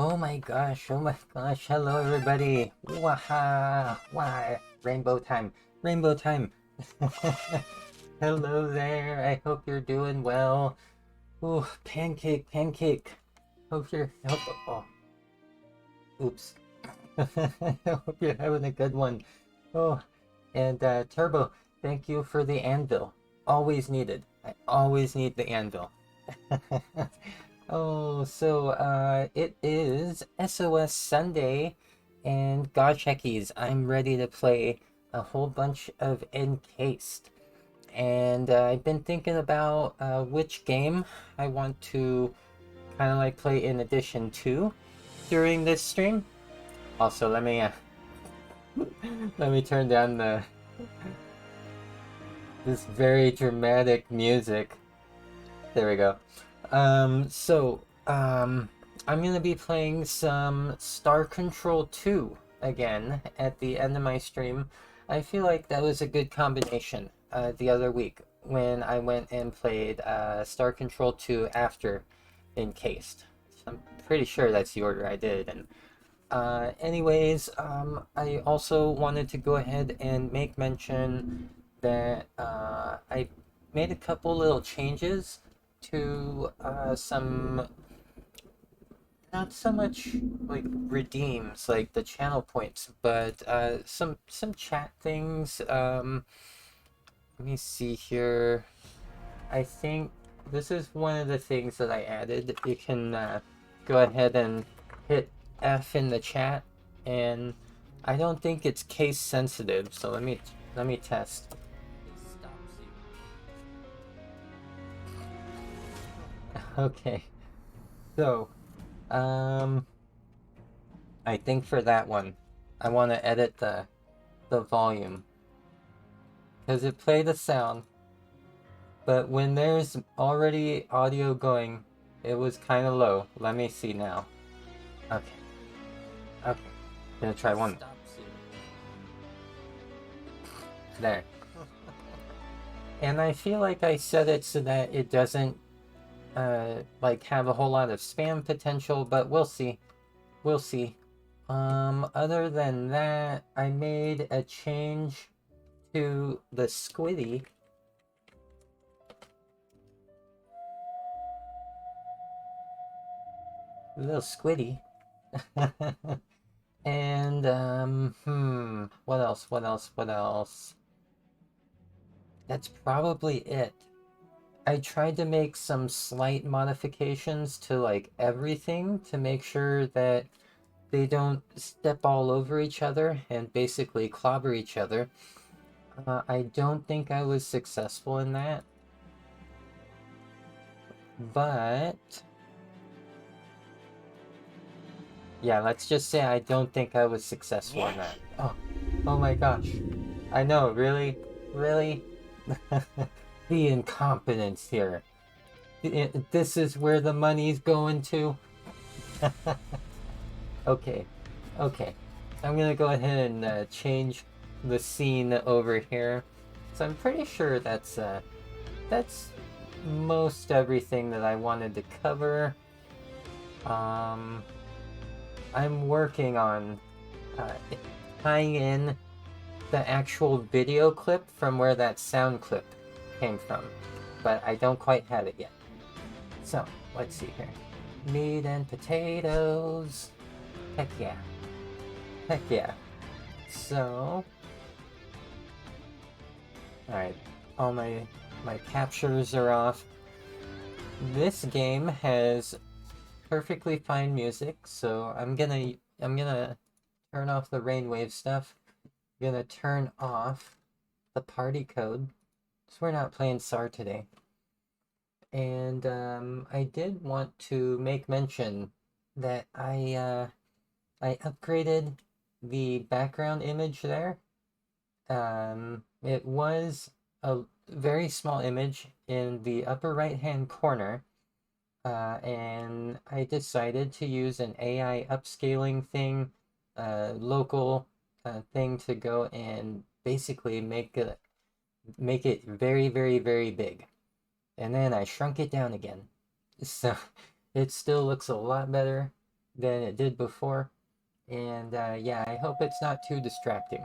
Oh my gosh, oh my gosh, hello everybody. Waha, why, rainbow time, rainbow time. Hello there, I hope you're doing well. Ooh, pancake, pancake. Oh, oops. I hope you're having a good one. Oh, and Turbo, thank you for the anvil. Always needed. I always need the anvil. Oh, so it is SOS Sunday, and gotcheckies, I'm ready to play a whole bunch of Encased. And I've been thinking about which game I want to kind of like play in addition to during this stream. Also, let me turn down this very dramatic music. There we go. I'm gonna be playing some Star Control 2 again at the end of my stream. I feel like that was a good combination the other week when I went and played Star Control 2 after Encased. So I'm pretty sure that's the order I did. And I also wanted to go ahead and make mention that I made a couple little changes to some, not so much like redeems like the channel points, but some chat things. Let me see here. I think this is one of the things that I added. You can go ahead and hit F in the chat, and I don't think it's case sensitive, so let me test. Okay, so I think for that one, I want to edit the volume because it played a sound, but when there's already audio going, it was kind of low. Let me see now. Okay, okay, gonna try one. There. And I feel like I set it so that it doesn't like have a whole lot of spam potential, but we'll see. We'll see. Other than that, I made a change to the squiddy. Little squiddy. And what else? What else? What else? That's probably it. I tried to make some slight modifications to like everything to make sure that they don't step all over each other and basically clobber each other. I don't think I was successful in that, but yeah, let's just say I don't think I was successful in that. Oh my gosh. I know, really? Really? The incompetence here. This is where the money's going to. Okay, okay. I'm gonna go ahead and change the scene over here. So I'm pretty sure that's most everything that I wanted to cover. I'm working on tying in the actual video clip from where that sound clip came from, but I don't quite have it yet. So, let's see here. Meat and potatoes. Heck yeah. Heck yeah. So, alright, all my captures are off. This game has perfectly fine music, so I'm gonna turn off the rainwave stuff. I'm gonna turn off the party code, so we're not playing SAR today. And I did want to make mention that I upgraded the background image there. It was a very small image in the upper right hand corner, and I decided to use an AI upscaling thing, local thing to go and basically make it very, very, very big. And then I shrunk it down again. So it still looks a lot better, than it did before. And yeah, I hope it's not too distracting.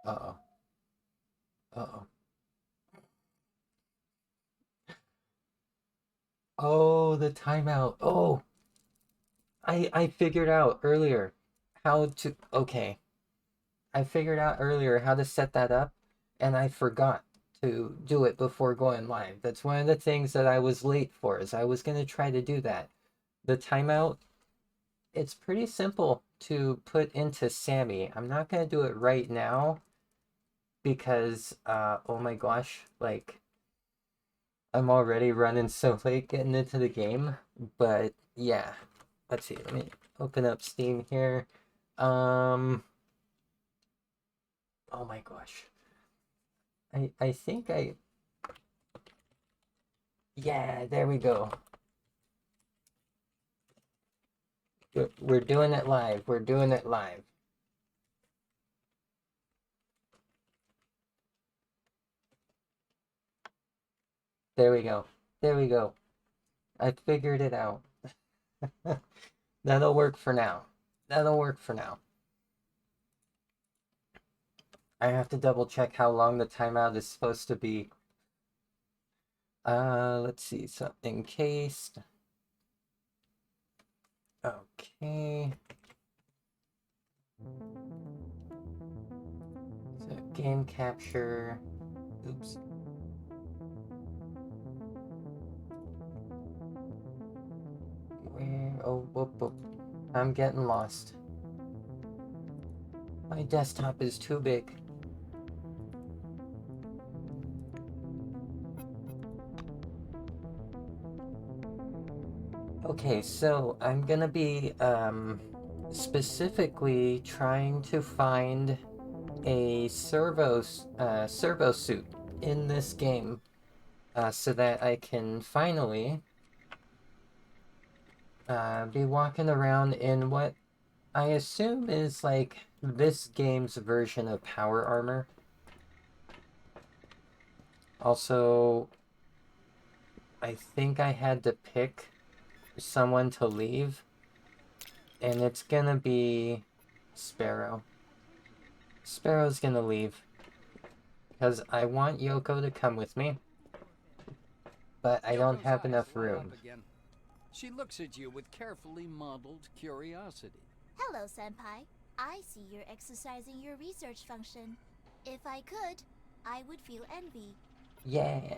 Uh-oh. Uh-oh. Oh, the timeout. Oh, I figured out earlier how to... Okay. I figured out earlier how to set that up, and I forgot to do it before going live. That's one of the things that I was late for, is I was going to try to do that. The timeout, it's pretty simple to put into Sammy. I'm not going to do it right now because, oh my gosh, like, I'm already running so late getting into the game. But yeah, let's see. Let me open up Steam here. Oh my gosh. I think I... Yeah, there we go. We're doing it live. We're doing it live. There we go. There we go. I figured it out. That'll work for now. That'll work for now. I have to double check how long the timeout is supposed to be. Let's see. So, encased. Okay. So, game capture. Oops. Where? Oh, whoop, whoop. I'm getting lost. My desktop is too big. Okay, so I'm gonna be specifically trying to find a servosuit in this game, so that I can finally be walking around in what I assume is like this game's version of power armor. Also, I think I had to pick someone to leave, and it's gonna be Sparrow. Sparrow's gonna leave because I want Yoko to come with me, but I don't have enough room. She looks at you with carefully modeled curiosity. Hello, Senpai. I see you're exercising your research function. If I could, I would feel envy. Yeah.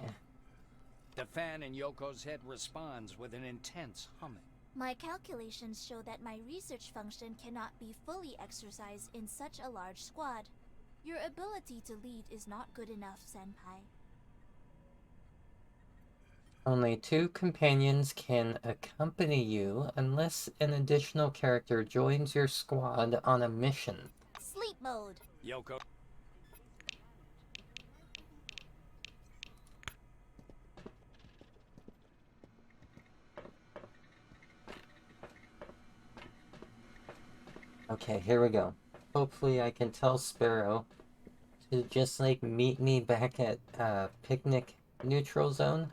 The fan in Yoko's head responds with an intense humming. My calculations show that my research function cannot be fully exercised in such a large squad. Your ability to lead is not good enough, Senpai. Only 2 companions can accompany you unless an additional character joins your squad on a mission. Sleep mode. Yoko. Okay, here we go. Hopefully I can tell Sparrow to just like meet me back at picnic neutral zone.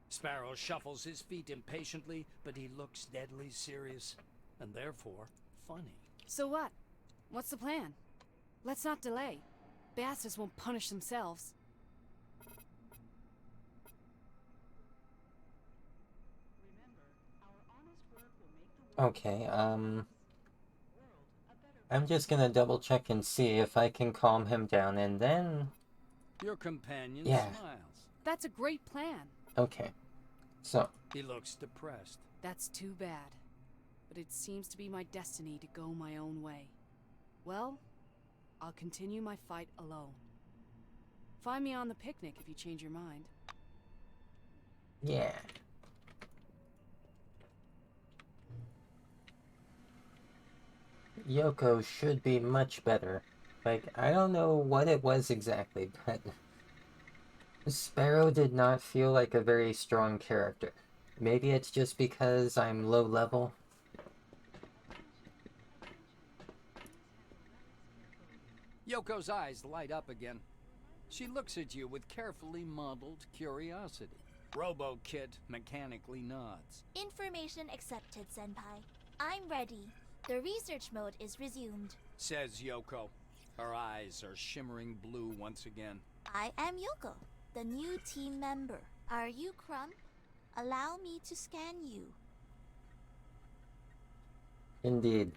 Sparrow shuffles his feet impatiently, but he looks deadly serious, and therefore funny. So what? What's the plan? Let's not delay. Bastards won't punish themselves. Okay, I'm just gonna double check and see if I can calm him down, and then... Your companion smiles. That's a great plan. Okay, so... He looks depressed. That's too bad. But it seems to be my destiny to go my own way. Well, I'll continue my fight alone. Find me on the picnic if you change your mind. Yeah. Yoko should be much better. Like, I don't know what it was exactly, but... Sparrow did not feel like a very strong character. Maybe it's just because I'm low level. Yoko's eyes light up again. She looks at you with carefully modeled curiosity. Robo-Kit mechanically nods. Information accepted, Senpai. I'm ready. The research mode is resumed. Says Yoko. Her eyes are shimmering blue once again. I am Yoko, the new team member. Are you Crump? Allow me to scan you. Indeed.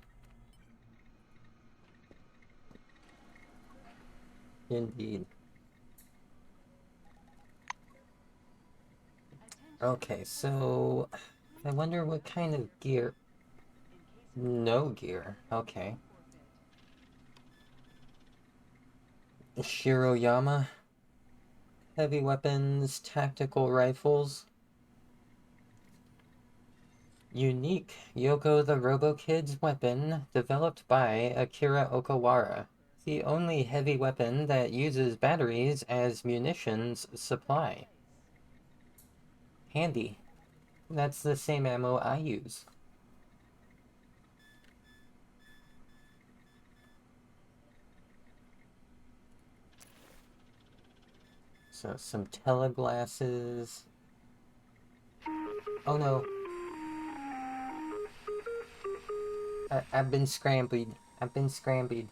Indeed. Okay, so I wonder what kind of gear. No gear. Okay. Shiroyama. Heavy weapons, tactical rifles. Unique Yoko the Robo-Kid's weapon developed by Akira Okawara. The only heavy weapon that uses batteries as munitions supply. Handy. That's the same ammo I use. So some teleglasses. Oh no. I've been scrambled. I've been scrambled.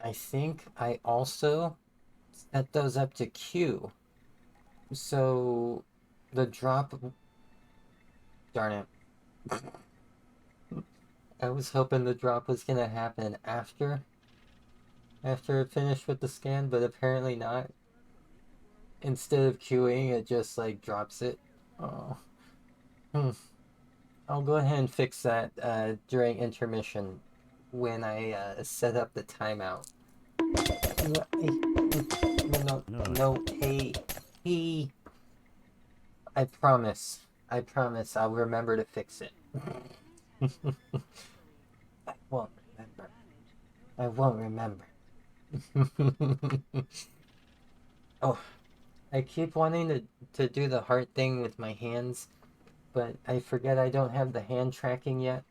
I think I also set those up to Q. So the drop. Darn it. I was hoping the drop was gonna happen after it finished with the scan, but apparently not. Instead of queuing, it just like drops it. Oh. I'll go ahead and fix that during intermission when I set up the timeout. No, hey. I promise I'll remember to fix it. I won't remember. Oh, I keep wanting to do the heart thing with my hands, but I forget I don't have the hand tracking yet.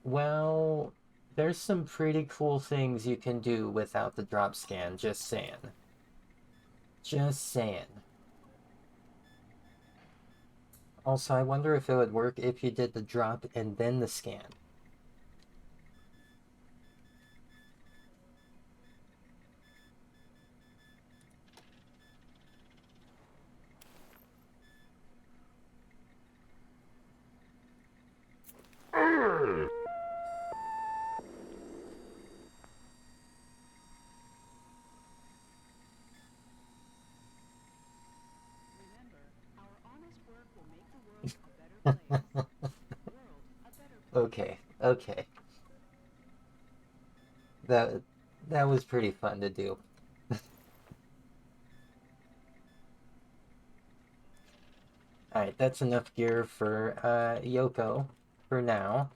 Well, there's some pretty cool things you can do without the drop scan, just saying. Just saying. Also, I wonder if it would work if you did the drop and then the scan. Okay. That was pretty fun to do. Alright, that's enough gear for Yoko for now.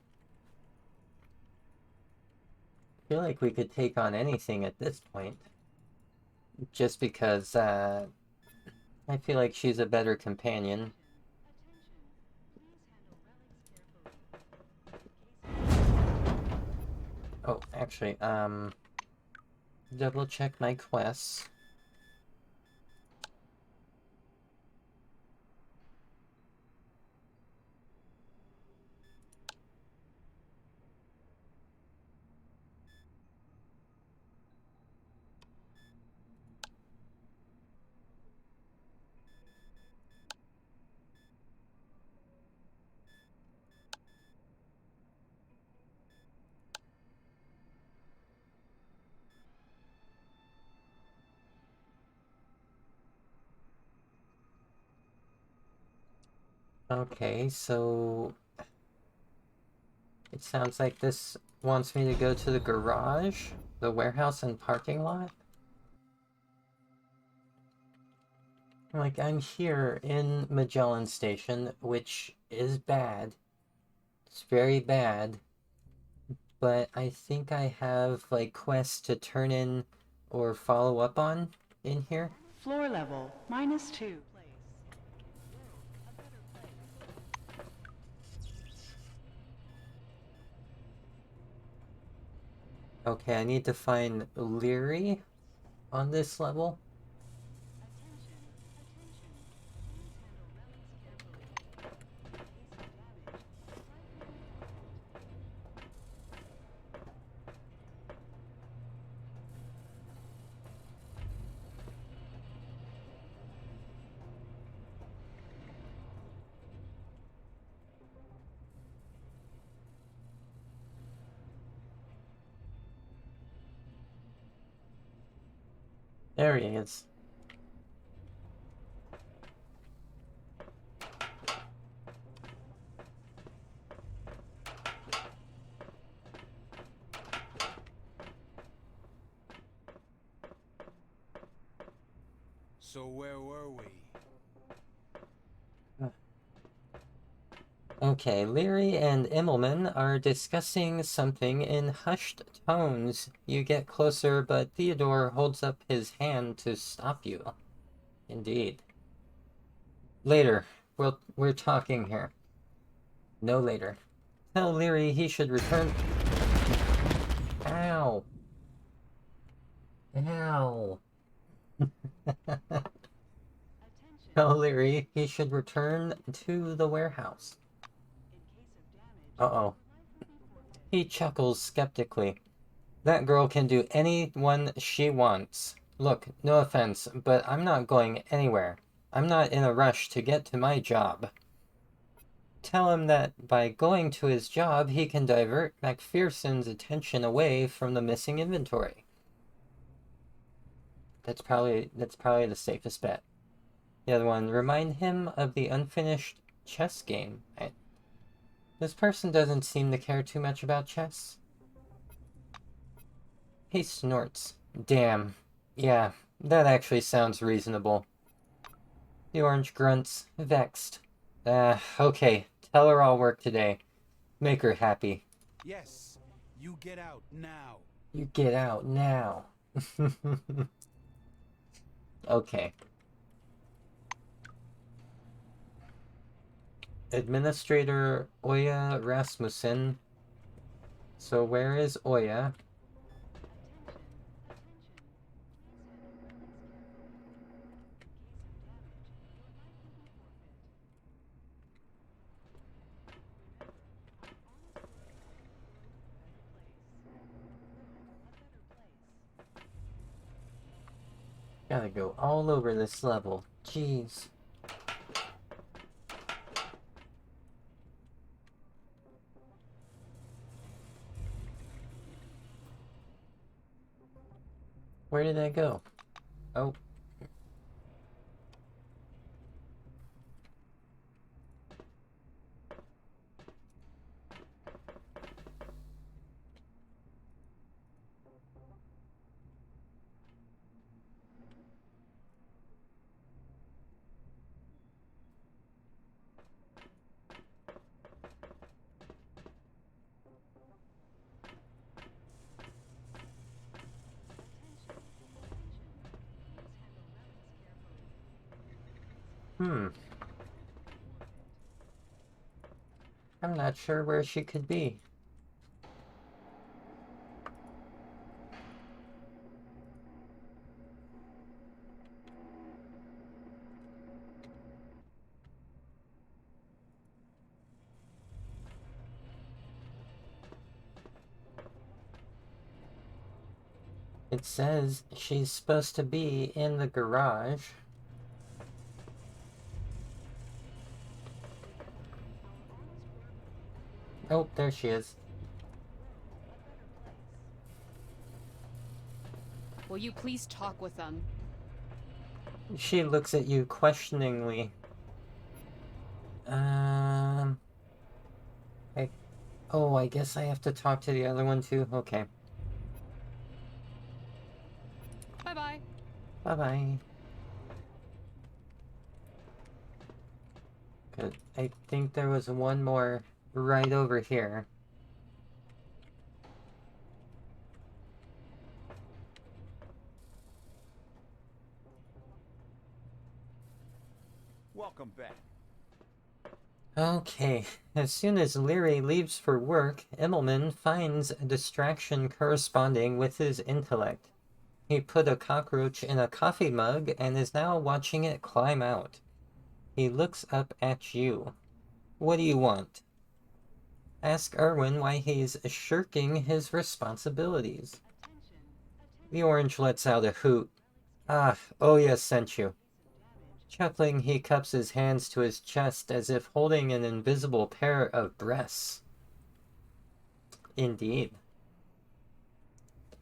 I feel like we could take on anything at this point. Just because I feel like she's a better companion. Oh, actually, double check my quests. Okay, so it sounds like this wants me to go to the garage, the warehouse and parking lot. Like, I'm here in Magellan Station, which is bad. It's very bad. But I think I have, like, quests to turn in or follow up on in here. Floor level, -2. Okay, I need to find Leary on this level. There he is. So where were we? Okay, Leary and Immelman are discussing something in hushed tones. You get closer, but Theodore holds up his hand to stop you. Indeed. Later. We're talking here. No later. Tell Leary he should return. Ow. Ow. Tell Leary he should return to the warehouse. Uh-oh. He chuckles skeptically. That girl can do anyone she wants. Look, no offense, but I'm not going anywhere. I'm not in a rush to get to my job. Tell him that by going to his job, he can divert MacPherson's attention away from the missing inventory. That's probably the safest bet. The other one, remind him of the unfinished chess game. This person doesn't seem to care too much about chess. He snorts. Damn. Yeah, that actually sounds reasonable. The orange grunts, vexed. Okay. Tell her I'll work today. Make her happy. Yes, you get out now. You get out now. Okay. Administrator Oya Rasmussen. So where is Oya? Gotta go all over this level. Jeez. Where did I go? Oh. I'm not sure where she could be. It says she's supposed to be in the garage. Oh, there she is. Will you please talk with them? She looks at you questioningly. I guess I have to talk to the other one too? Okay. Bye-bye. Bye-bye. Good. I think there was one more right over here. Welcome back. Okay, as soon as Leary leaves for work, Immelman finds a distraction corresponding with his intellect. He put a cockroach in a coffee mug and is now watching it climb out. He looks up at you. What do you want? Ask Erwin why he's shirking his responsibilities. The orange lets out a hoot. Ah, Oya sent you. Chuckling, he cups his hands to his chest as if holding an invisible pair of breasts. Indeed.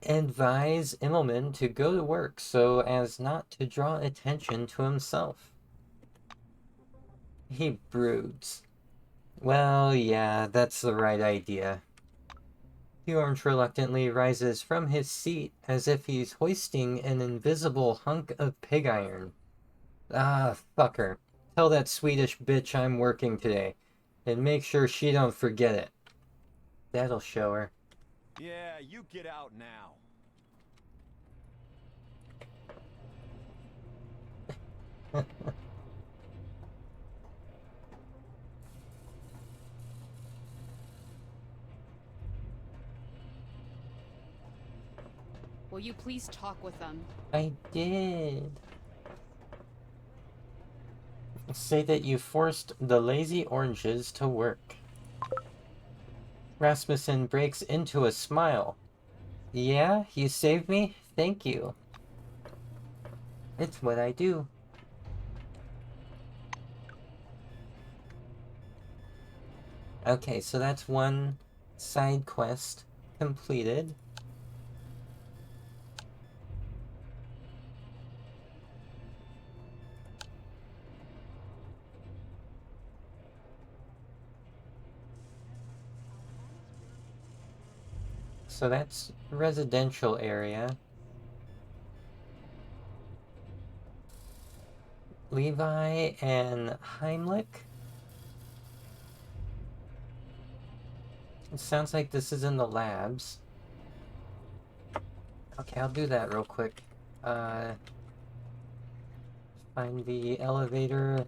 Advise Immelman to go to work so as not to draw attention to himself. He broods. Well, yeah, that's the right idea. The orange reluctantly rises from his seat as if he's hoisting an invisible hunk of pig iron. Ah, fucker. Tell that Swedish bitch I'm working today, and make sure she don't forget it. That'll show her. Yeah, you get out now. Will you please talk with them? I did. Say that you forced the lazy oranges to work. Rasmussen breaks into a smile. Yeah, you saved me? Thank you. It's what I do. Okay, so that's one side quest completed. So that's residential area. Levi and Heimlich. It sounds like this is in the labs. Okay, I'll do that real quick. Find the elevator.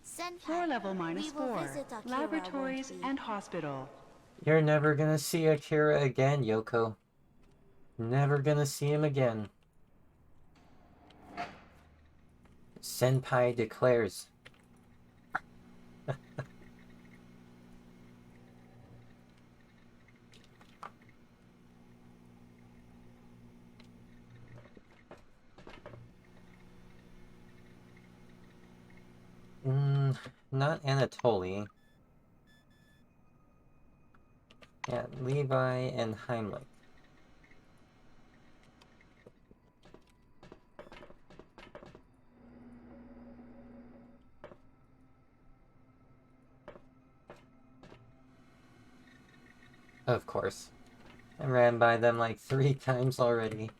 Senpai, Floor level we will -4. visit Akira, Laboratories won't we? and hospital. You're never gonna see Akira again, Yoko. Never gonna see him again. Senpai declares. Not Anatoly. Yeah, Levi and Heimlich. Of course. I ran by them like 3 times already.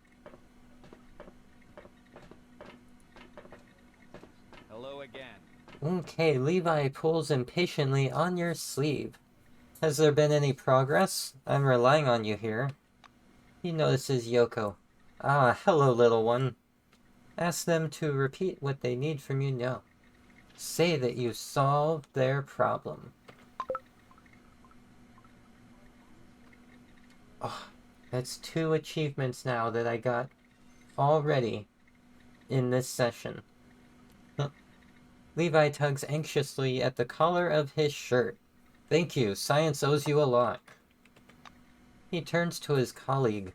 Hello again. Okay, Levi pulls impatiently on your sleeve. Has there been any progress? I'm relying on you here. He notices Yoko. Ah, hello, little one. Ask them to repeat what they need from you now. Say that you solved their problem. Oh, that's 2 achievements now that I got already in this session. Levi tugs anxiously at the collar of his shirt. Thank you, science owes you a lot. He turns to his colleague.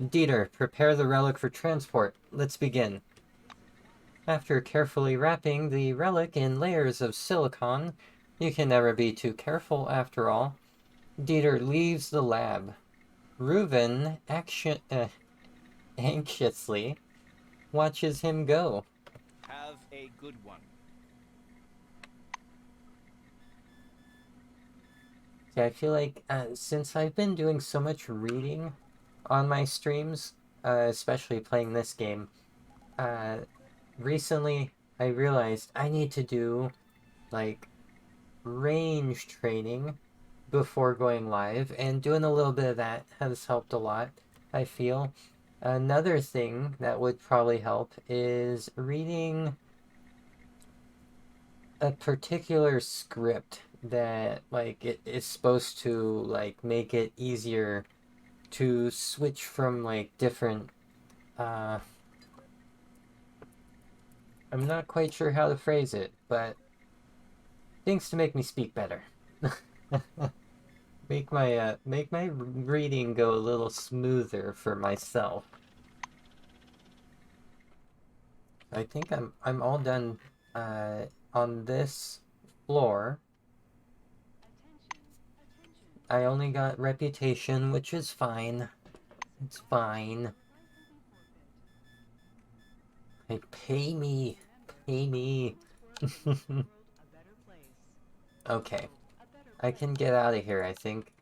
Dieter, prepare the relic for transport. Let's begin. After carefully wrapping the relic in layers of silicon, you can never be too careful after all, Dieter leaves the lab. Reuven anxiously watches him go. Have a good one. Yeah, I feel like since I've been doing so much reading on my streams, especially playing this game, recently I realized I need to do, like, range training before going live, and doing a little bit of that has helped a lot, I feel. Another thing that would probably help is reading a particular script that, like, it is supposed to, like, make it easier to switch from, like, different, I'm not quite sure how to phrase it, but things to make me speak better. Make my reading go a little smoother for myself. I think I'm all done on this floor. I only got reputation, which is fine. It's fine. Like, pay me. Pay me. Okay. I can get out of here, I think.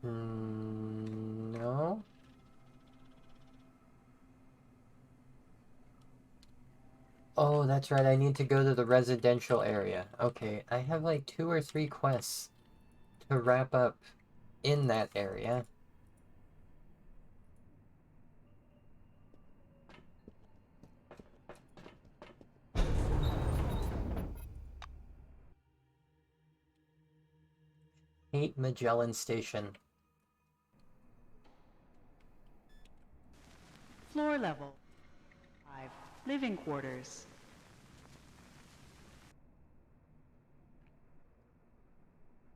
No? Oh, that's right, I need to go to the residential area. Okay, I have like 2 or 3 quests to wrap up in that area. Hate Magellan Station. Floor level 5, living quarters.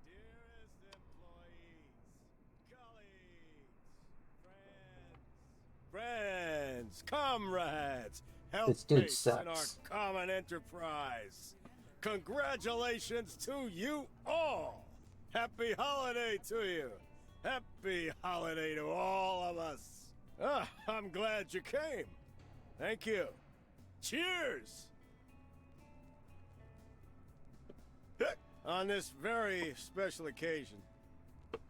Dearest employees, colleagues, friends, comrades, This dude helpmates in our sucks. common enterprise. Congratulations to you all! Happy holiday to you! Happy holiday to all of us! I'm glad you came. Thank you. Cheers! On this very special occasion,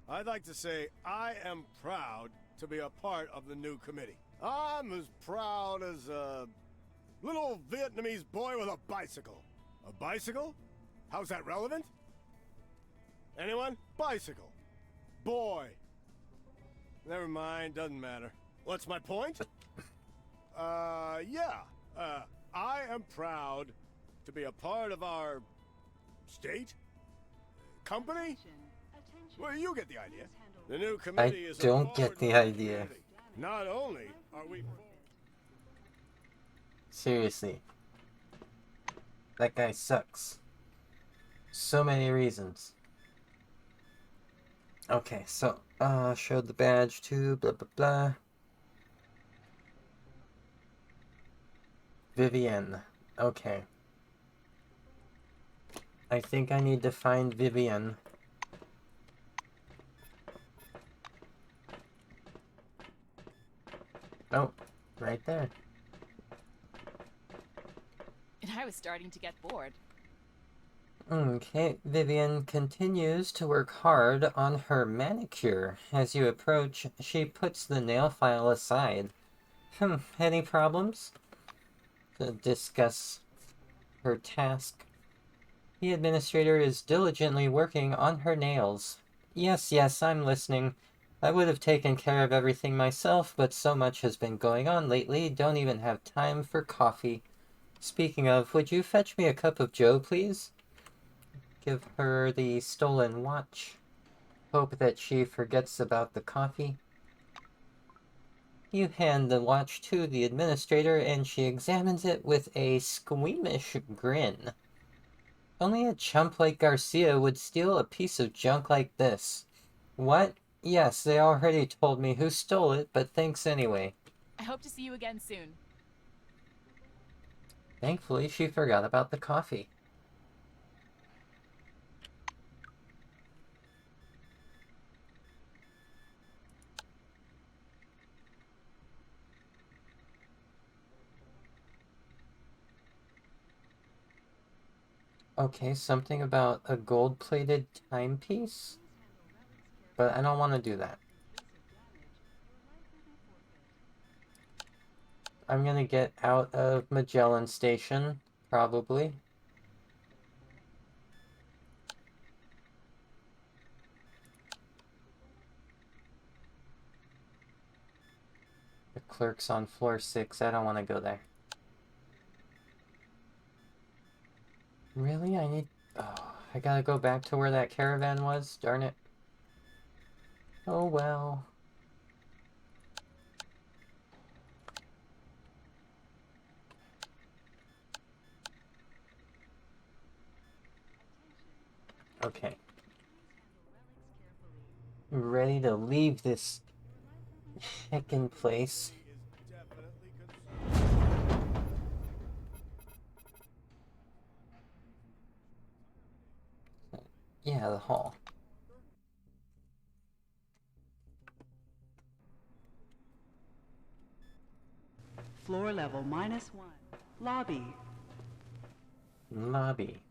I'd like to say I am proud to be a part of the new committee. I'm as proud as a little Vietnamese boy with a bicycle. A bicycle? How's that relevant? Anyone? Bicycle. Boy. Never mind, doesn't matter. What's my point? Yeah. I am proud to be a part of our state? Company? Well, you get the idea. The new committee is a don't get the forward-looking idea. committee. Not only are we Seriously. That guy sucks. So many reasons. Okay, so, showed the badge to blah blah blah. Vivienne. Okay. I think I need to find Vivienne. Oh, right there. And I was starting to get bored. Okay, Vivienne continues to work hard on her manicure. As you approach, she puts the nail file aside. Any problems? To discuss her task. The administrator is diligently working on her nails. Yes, yes, I'm listening. I would have taken care of everything myself, but so much has been going on lately, don't even have time for coffee. Speaking of, would you fetch me a cup of joe, please? Give her the stolen watch. Hope that she forgets about the coffee. You hand the watch to the administrator, and she examines it with a squeamish grin. Only a chump like Garcia would steal a piece of junk like this. What? Yes, they already told me who stole it, but thanks anyway. I hope to see you again soon. Thankfully, she forgot about the coffee. Okay, something about a gold-plated timepiece? But I don't want to do that. I'm gonna get out of Magellan Station, probably. The clerk's on floor 6. I don't want to go there. Really? Oh, I gotta go back to where that caravan was? Darn it. Oh well. Okay. Ready to leave this heckin' place. Is definitely concerned. Yeah, the hall. Floor level -1. Lobby. Lobby.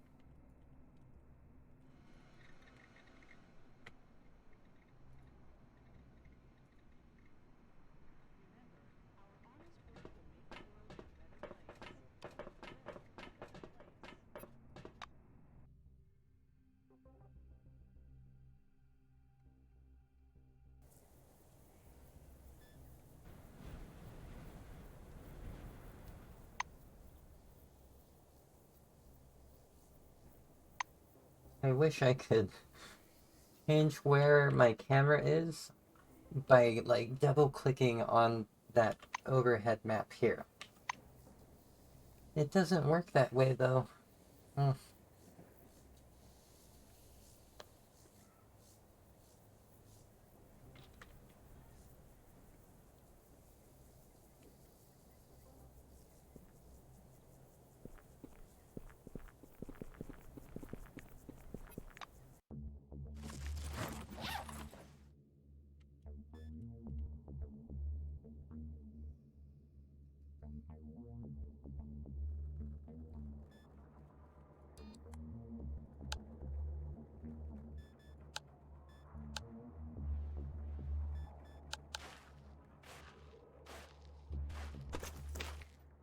I wish I could change where my camera is by like double clicking on that overhead map here. It doesn't work that way though.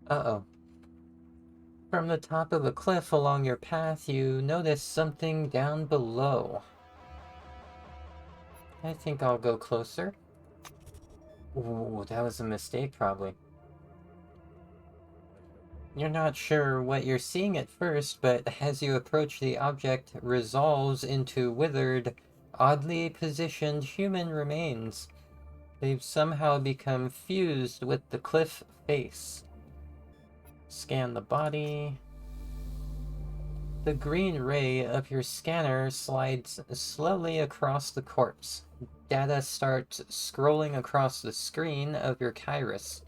Uh-oh. From the top of a cliff along your path, you notice something down below. I think I'll go closer. Ooh, that was a mistake, probably. You're not sure what you're seeing at first, but as you approach, the object resolves into withered, oddly positioned human remains. They've somehow become fused with the cliff face. Scan the body. The green ray of your scanner slides slowly across the corpse. Data starts scrolling across the screen of your Kairos.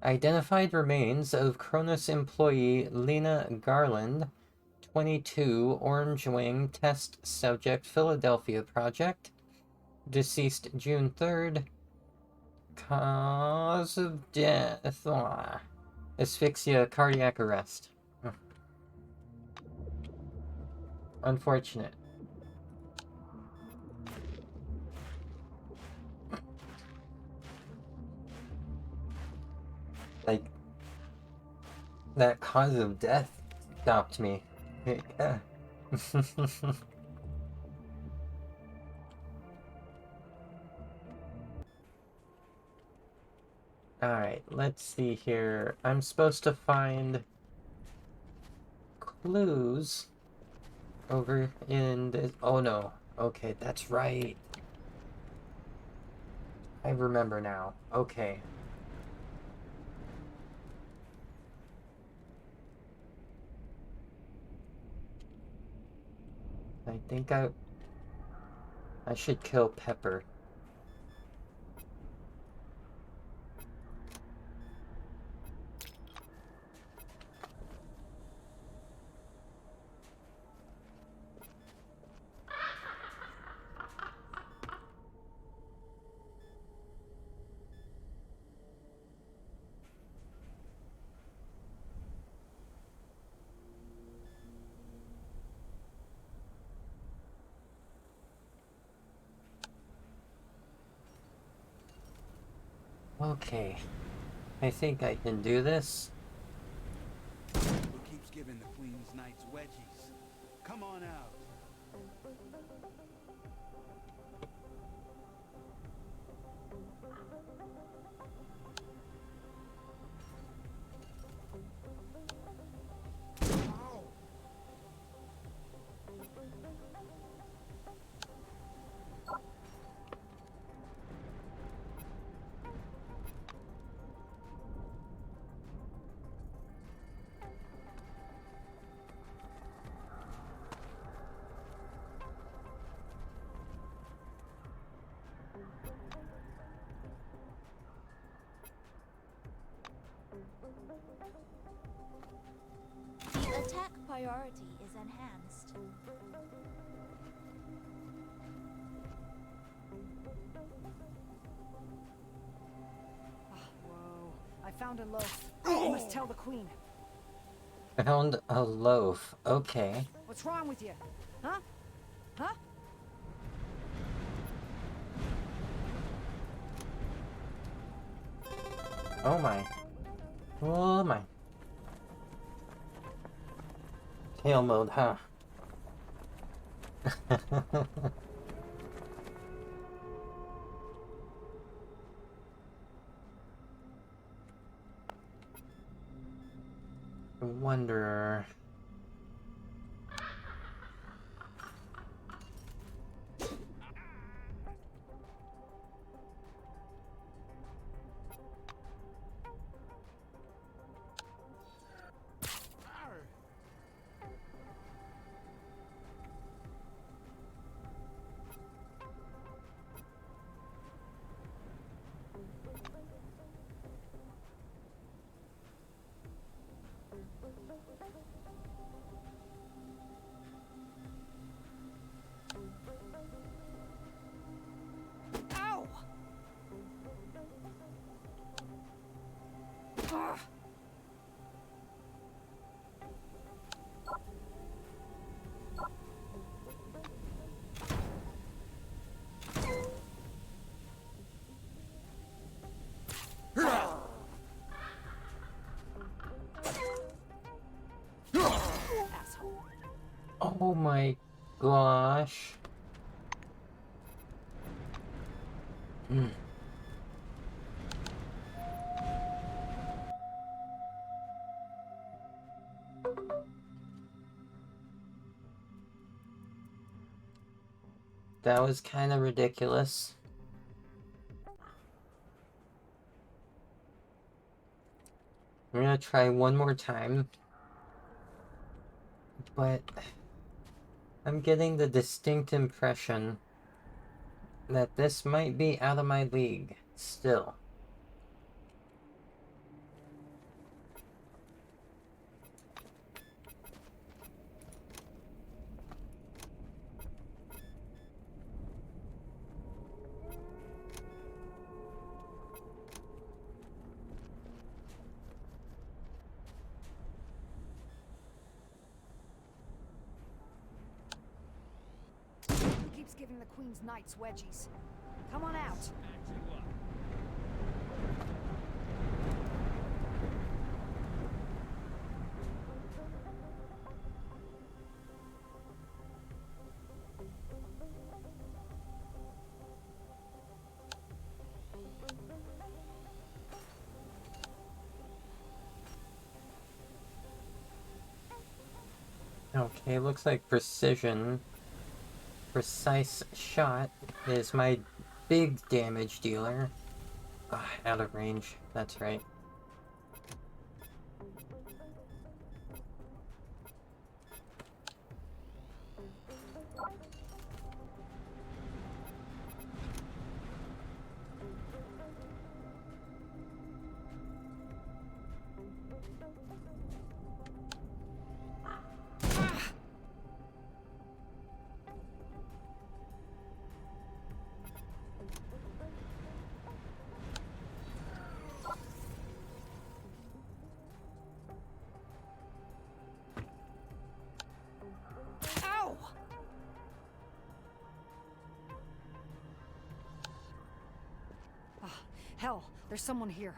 Identified remains of Cronus employee Lena Garland, 22, Orange Wing Test Subject Philadelphia Project. Deceased June 3rd. Cause of death. Asphyxia, cardiac arrest. Unfortunate. Like, that cause of death stopped me. Yeah. Alright, let's see here. I'm supposed to find clues over in this. Oh no. Okay, that's right. I remember now. Okay. I think I should kill Pepper. Okay. I think I can do this. Who keeps giving the Queen's Knights wedgies? Come on out. The attack priority is enhanced. Whoa. I found a loaf. I must tell the Queen. Found a loaf. Okay. What's wrong with you? Huh? Huh? Oh my. Oh my. Tail mode, huh? Wanderer. Ow! Ugh. Asshole. Oh my gosh. Hmm. That was kind of ridiculous. I'm gonna try one more time. But I'm getting the distinct impression that this might be out of my league still. Who keeps giving the Queen's Knights wedgies? Come on out. Okay, looks like precise shot is my big damage dealer. Out of range, that's right. Ow! Ah, hell, there's someone here.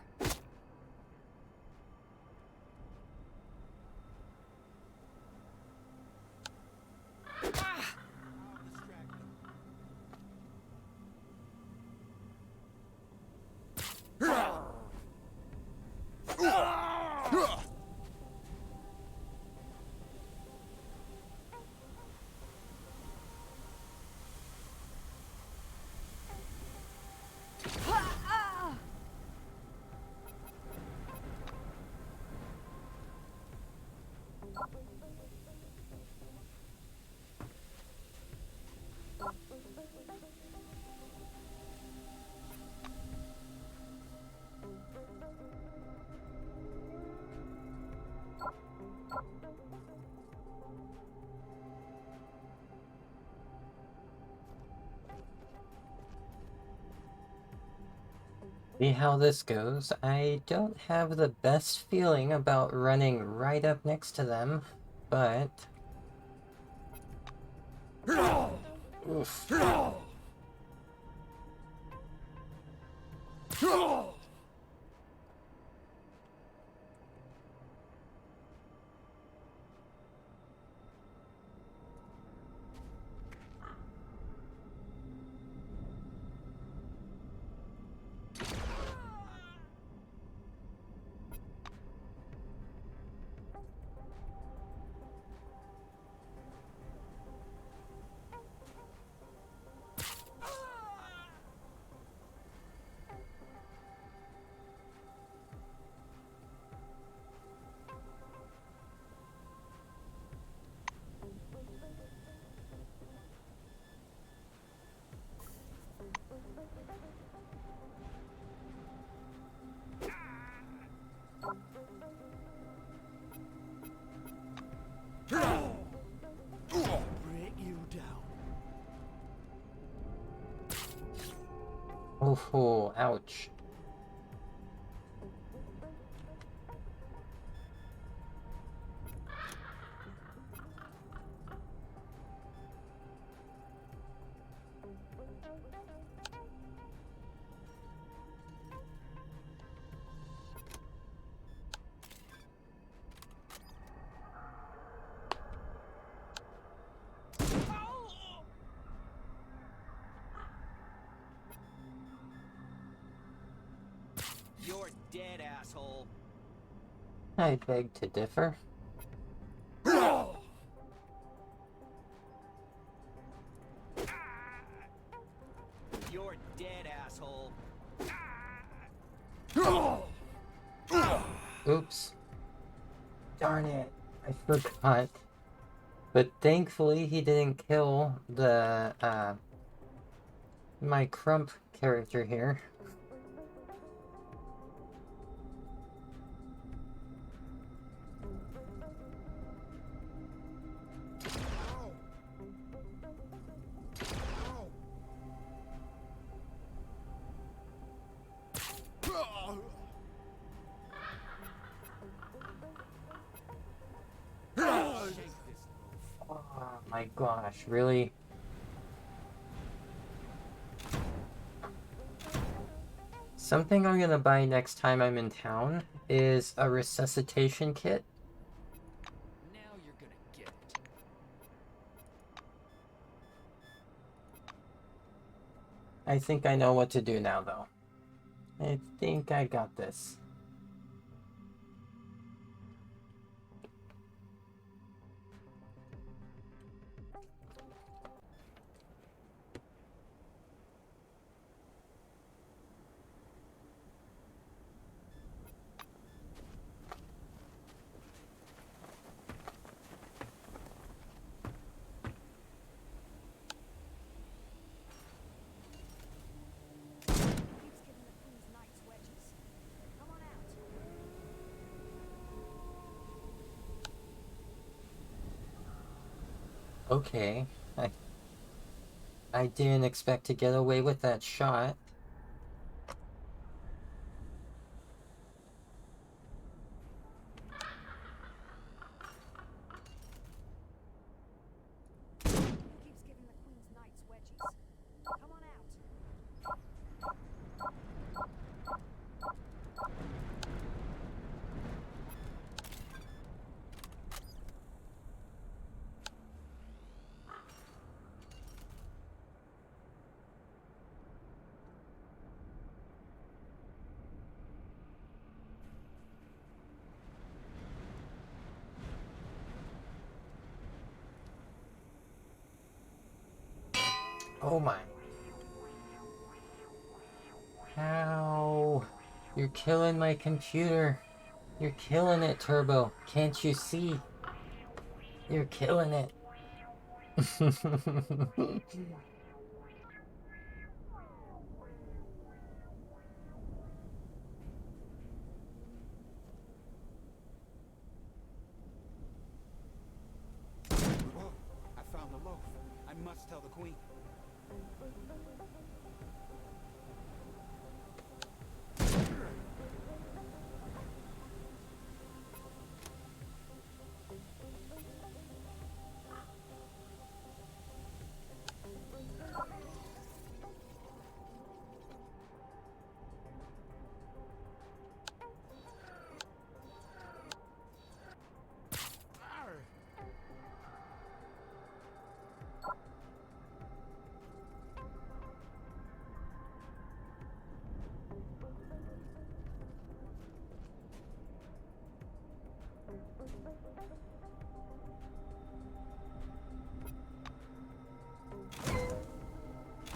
See how this goes. I don't have the best feeling about running right up next to them, but... Oof. Break you down. Oh, ouch. You're dead, asshole. I beg to differ. You're dead, asshole. Oops. Darn it. I forgot. But thankfully he didn't kill the, my Crump character here. Oh my gosh, really? Something I'm gonna buy next time I'm in town is a resuscitation kit. Now you're gonna get it. I think I know what to do now, though. I think I got this. Keeps giving the Queen's Knights wedgies. Come on out. Okay. I didn't expect to get away with that shot. Keeps giving the Queen's Knights wedgies. Come on out. Oh my. How? You're killing my computer. You're killing it, Turbo. Can't you see? You're killing it. Whoa, I found the loaf. I must tell the queen.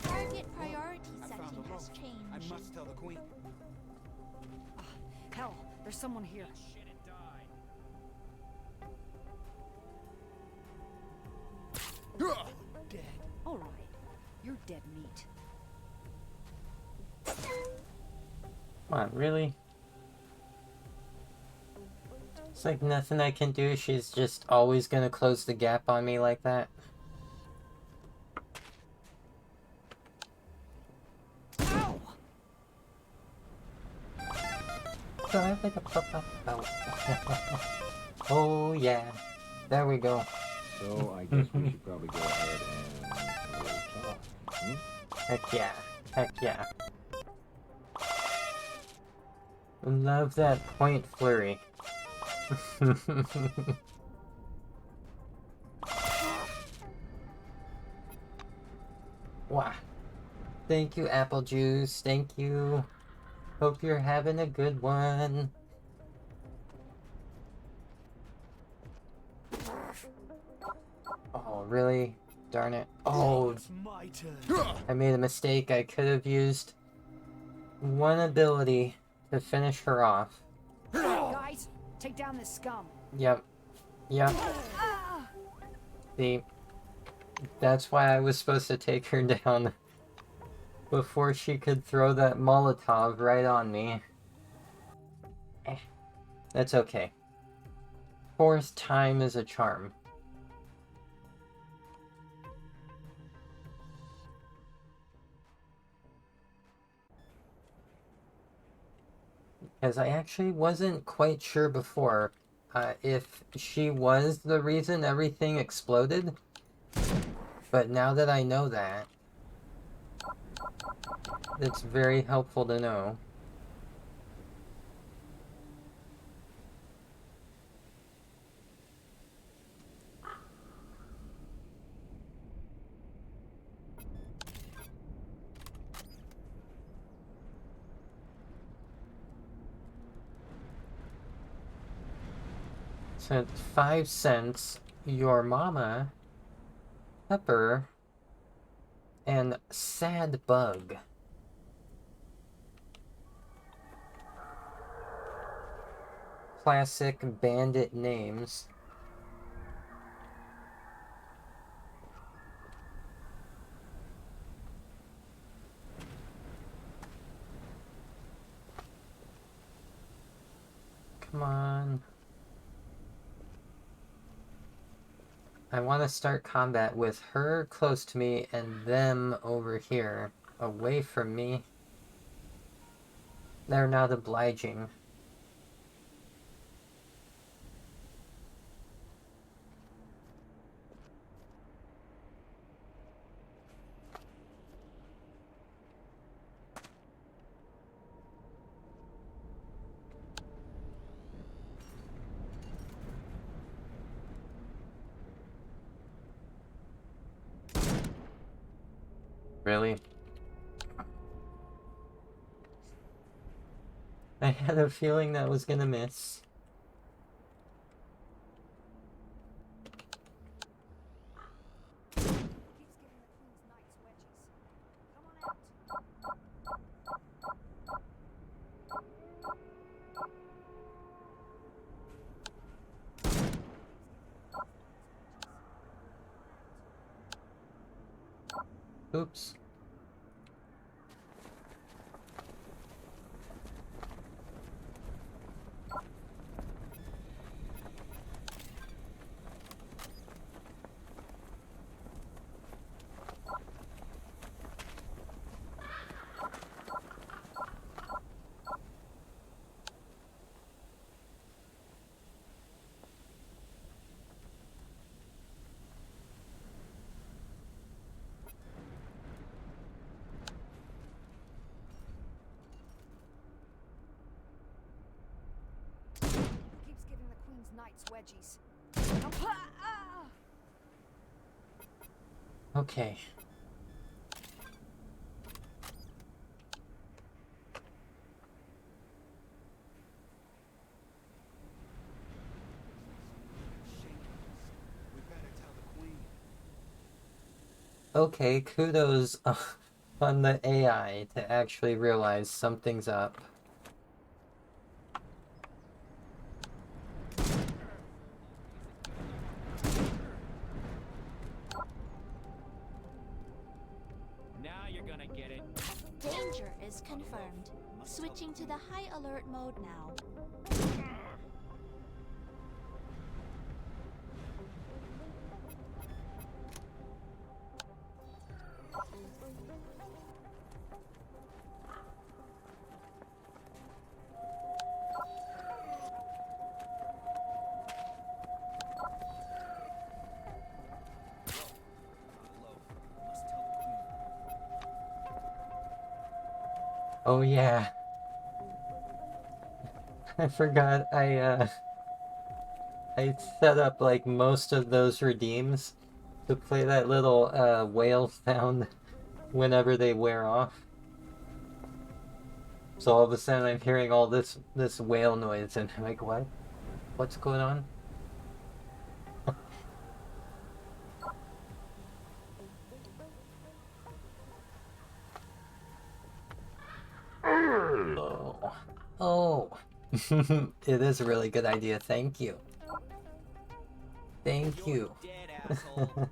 Target priority I found setting the has loaf. changed. I must tell the queen. Hell, there's someone here. Shit, it died. Dead. All right. You're dead meat. Come on, really? It's like nothing I can do. She's just always gonna close the gap on me like that. Ow! Oh yeah, there we go. So I guess we should probably go ahead and have a little talk. Hmm? Heck yeah, heck yeah. Love that point flurry. Wow. Thank you, Apple Juice. Thank you. Hope you're having a good one. Oh, really? Darn it. Oh, It's my turn. I made a mistake. I could have used one ability to finish her off. Guys, take down this scum. Yep. Yep. See, that's why I was supposed to take her down before she could throw that Molotov right on me. That's okay. Fourth time is a charm. Because I actually wasn't quite sure before if she was the reason everything exploded. But now that I know that, it's very helpful to know. So at 5 cents, your mama, Pepper, and Sad Bug. Classic bandit names. Come on. I want to start combat with her close to me and them over here, away from me. They're not obliging. Really? I had a feeling that was gonna miss. Keeps giving the queen's knights wedgies. Come on out. Oops. Knights wedgies. Okay. We better tell the queen. Okay, kudos on the AI to actually realize something's up. Now you're gonna get it. Danger is confirmed. Switching to the high alert mode now. Oh yeah. I forgot I set up like most of those redeems to play that little whale sound whenever they wear off. So all of a sudden I'm hearing all this whale noise and I'm like, what? What's going on? Oh. Oh. It is a really good idea. Thank you. Thank you. Dead asshole.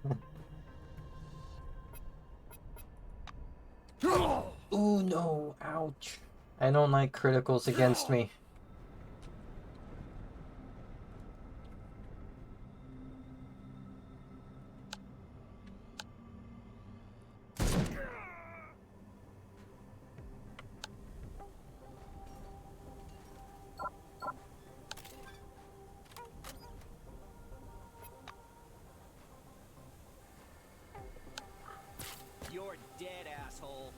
Ooh, no. Ouch. I don't like criticals against me. You're dead, asshole.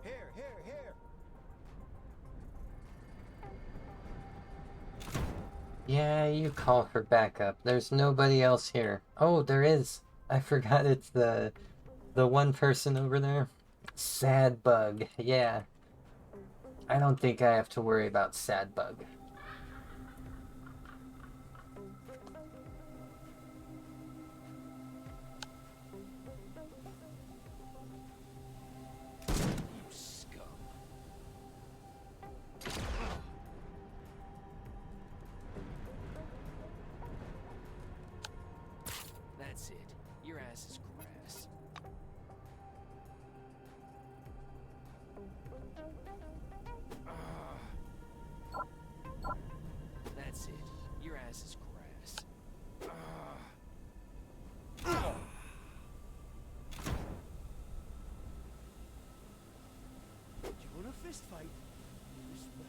Here. Yeah, you call for backup. There's nobody else here. Oh, there is. I forgot it's the one person over there. Sad Bug. Yeah. I don't think I have to worry about Sad Bug. You scum. That's it. Your ass is grass. That's it. Your ass is grass. You want a fist fight? Respect.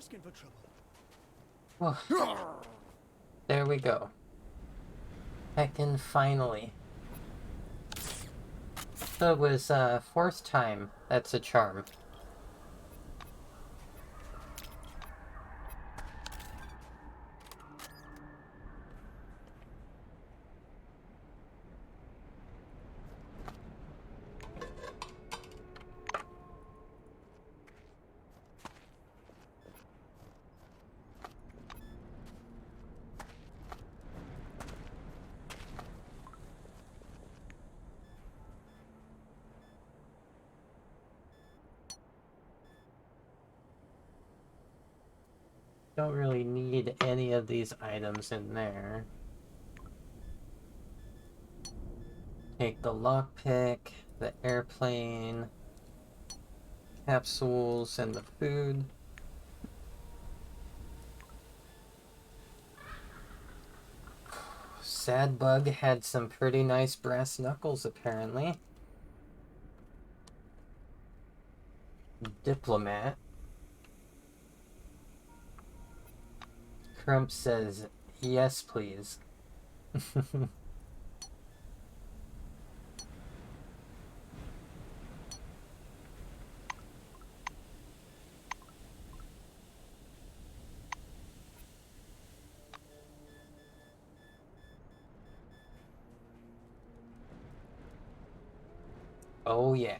asking for trouble. Oh, there we go. Heckin' finally. So it was fourth time. That's a charm. Don't really need any of these items in there. Take the lockpick, the airplane, capsules, and the food. Sad Bug had some pretty nice brass knuckles, apparently. Diplomat. Crump says, yes, please. Oh, yeah.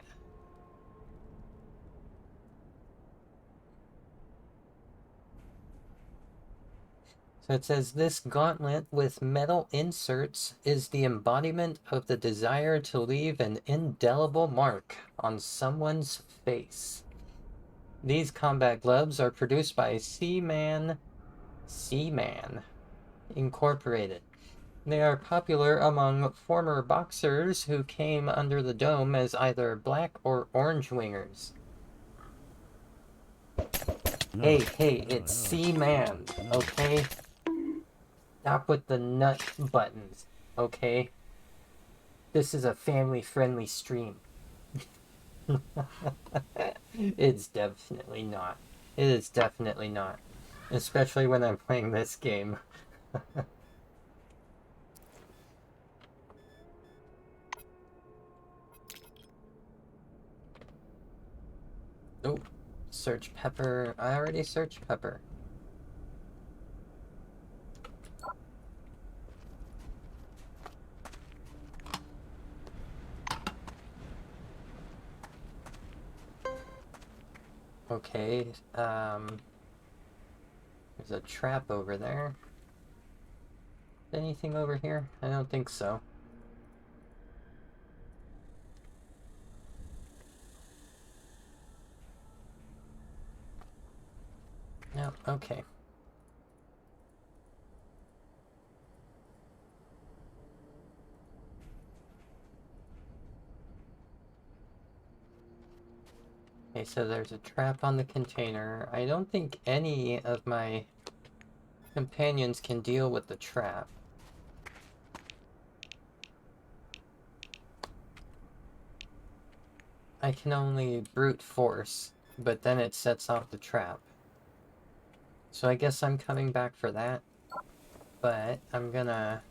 So it says, this gauntlet with metal inserts is the embodiment of the desire to leave an indelible mark on someone's face. These combat gloves are produced by Seaman Incorporated. They are popular among former boxers who came under the dome as either black or orange wingers. Hey, it's Seaman, okay? Stop with the nut buttons, okay? This is a family-friendly stream. It's definitely not. It is definitely not. Especially when I'm playing this game. Oh, search Pepper. I already searched Pepper. Okay, there's a trap over there. Anything over here? I don't think so. No, okay. Okay, so there's a trap on the container. I don't think any of my companions can deal with the trap. I can only brute force, but then it sets off the trap. So I guess I'm coming back for that. But I'm gonna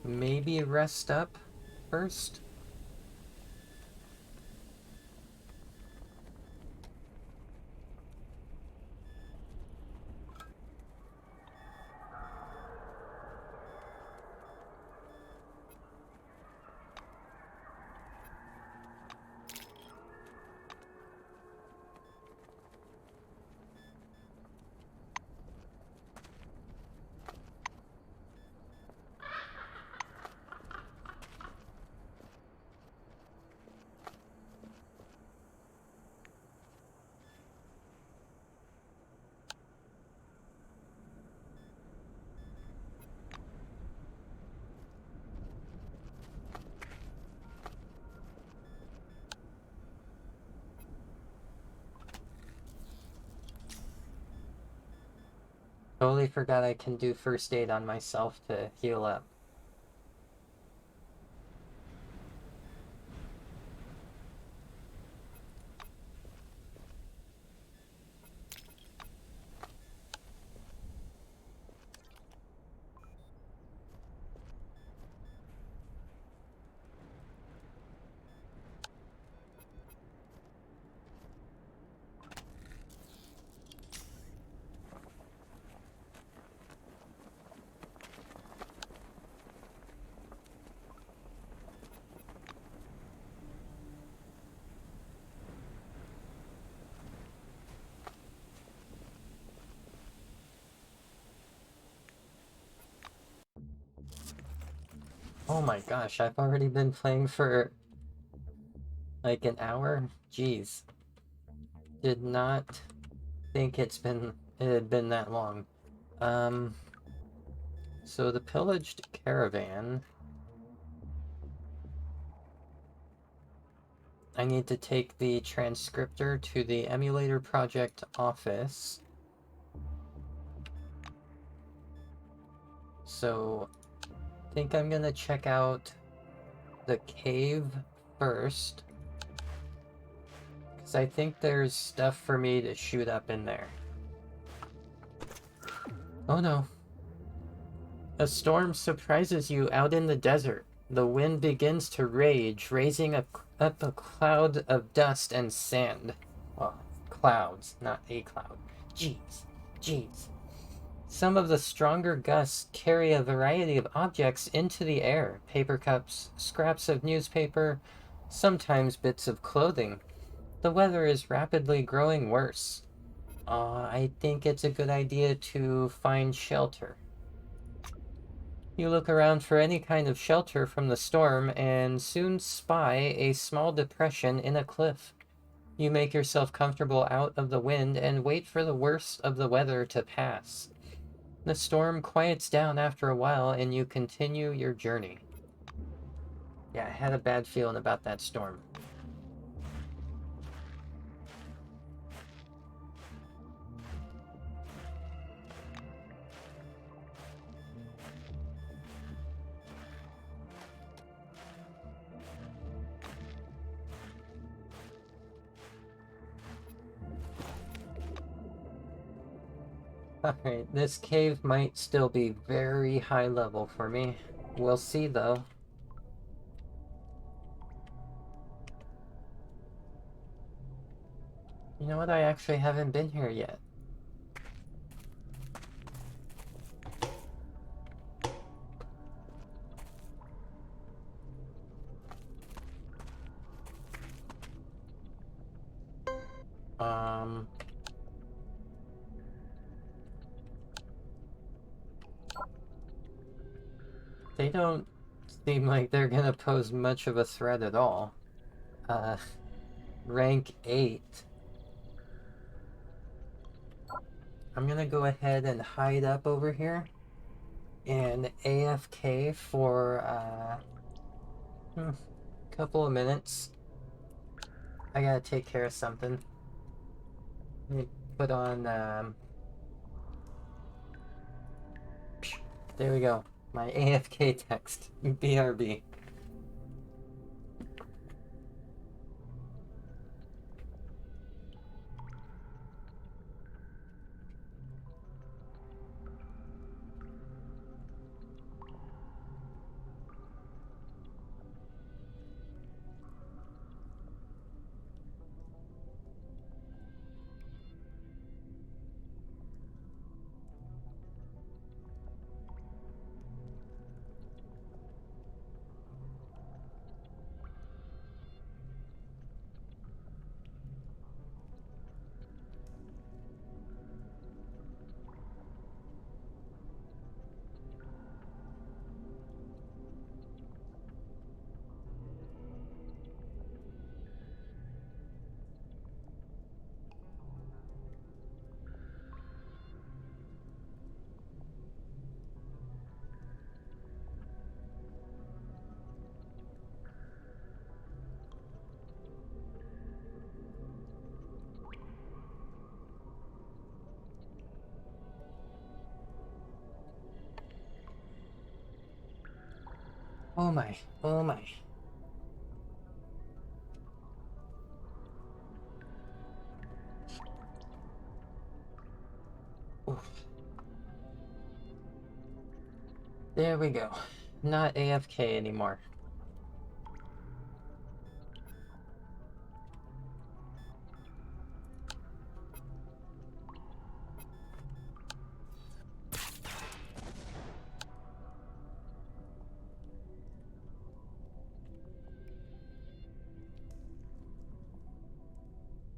maybe rest up first. Totally forgot I can do first aid on myself to heal up. Oh my gosh, I've already been playing for like an hour? Jeez. Did not think it had been that long. So the pillaged caravan. I need to take the transcriptor to the emulator project office. So I think I'm gonna check out the cave first, because I think there's stuff for me to shoot up in there. Oh no. A storm surprises you out in the desert. The wind begins to rage, raising up a cloud of dust and sand. Well, clouds, not a cloud. Jeez. Some of the stronger gusts carry a variety of objects into the air. Paper cups, scraps of newspaper, sometimes bits of clothing. The weather is rapidly growing worse. I think it's a good idea to find shelter. You look around for any kind of shelter from the storm and soon spy a small depression in a cliff. You make yourself comfortable out of the wind and wait for the worst of the weather to pass. The storm quiets down after a while and you continue your journey. Yeah, I had a bad feeling about that storm. Alright, this cave might still be very high level for me. We'll see though. You know what? I actually haven't been here yet. They don't seem like they're gonna pose much of a threat at all. Rank 8. I'm gonna go ahead and hide up over here and AFK for a couple of minutes. I gotta take care of something. Let me put on, there we go. My AFK text. BRB. Oh my, oh my. Oof. There we go. Not AFK anymore.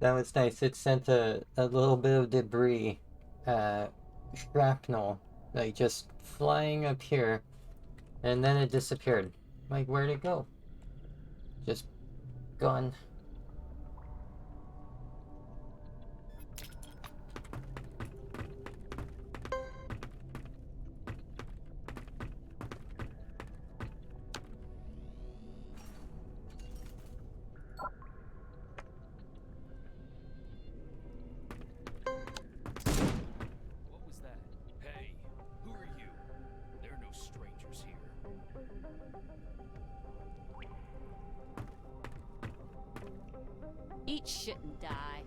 That was nice. It sent a little bit of debris, shrapnel, like just flying up here, and then it disappeared. Like, where'd it go? Just gone. What was that? Hey, who are you? There are no strangers here. Eat shit and die.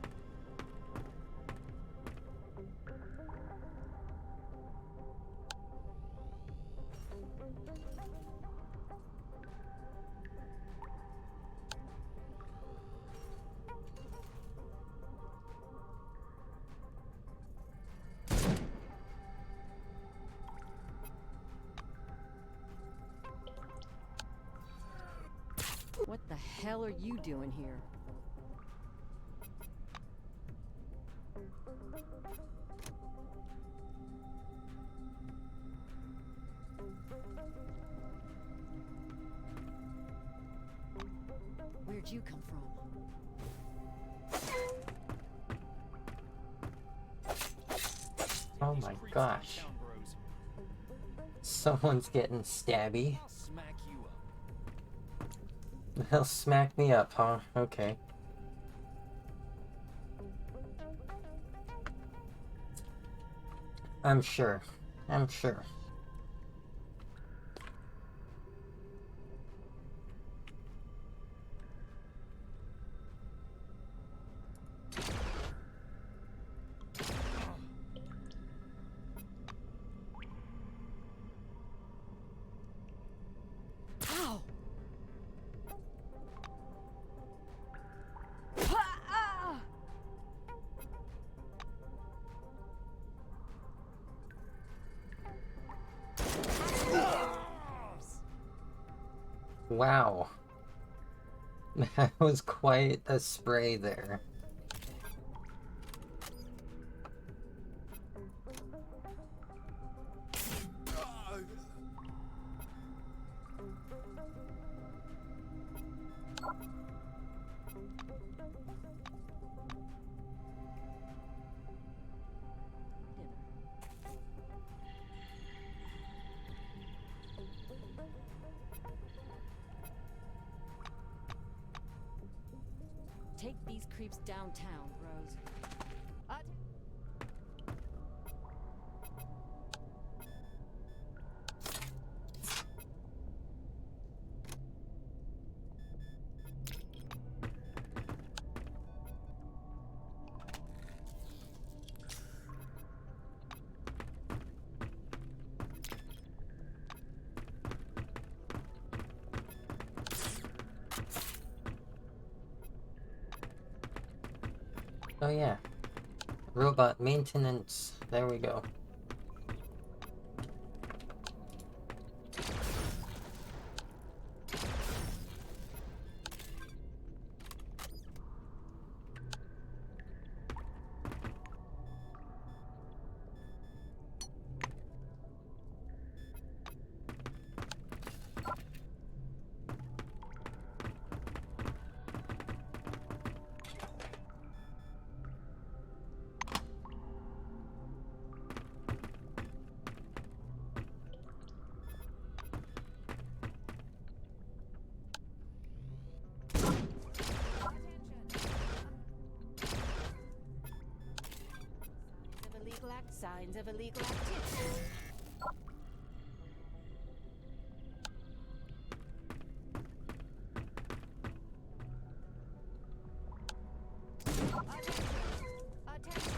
What the hell are you doing here? Where'd you come from? Oh my gosh. Someone's getting stabby. I'll smack you up. They'll smack me up, huh? Okay. I'm sure. I'm sure. Ow! Wow. That was quite a spray there. Take these creeps downtown, Rose. Oh yeah. Robot maintenance. There we go. Signs of illegal activity. Attention!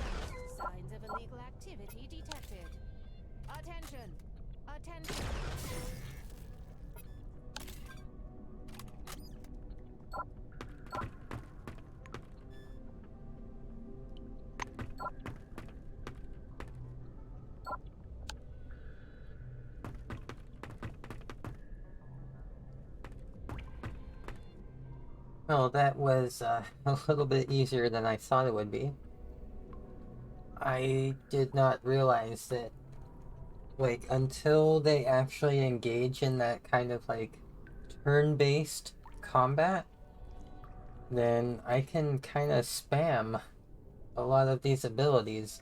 Signs of illegal activity detected. Attention! Attention! Well, that was a little bit easier than I thought it would be. I did not realize that, like, until they actually engage in that kind of, like, turn-based combat, then I can kind of spam a lot of these abilities.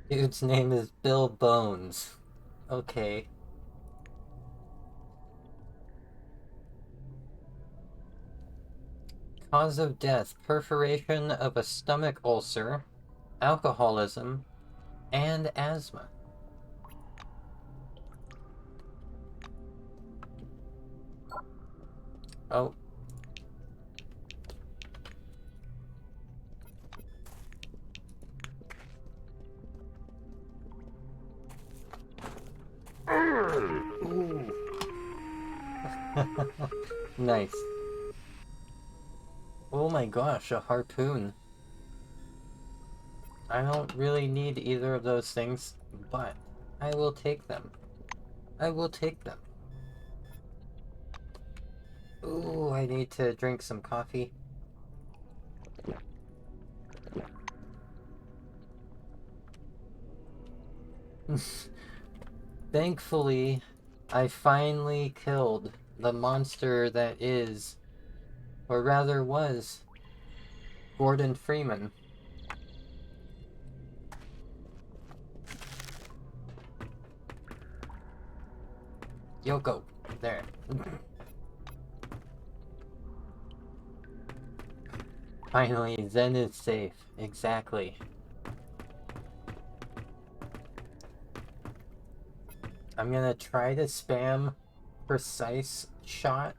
Dude's name is Bill Bones. Okay. Cause of death: perforation of a stomach ulcer, alcoholism, and asthma. Oh. Ooh. Nice. Oh my gosh, a harpoon. I don't really need either of those things, but I will take them. I will take them. Ooh, I need to drink some coffee. Thankfully, I finally killed the monster that is, or rather was, Gordon Freeman. Yoko, there. Finally, Zen is safe. Exactly. I'm gonna try to spam precise shot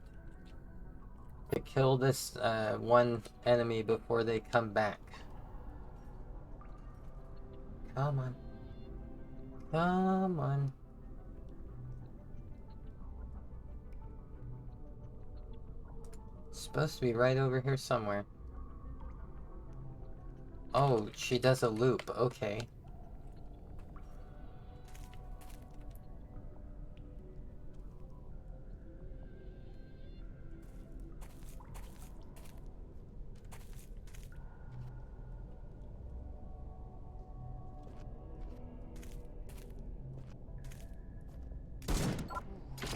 to kill this one enemy before they come back. Come on. Come on. It's supposed to be right over here somewhere. Oh, she does a loop. Okay.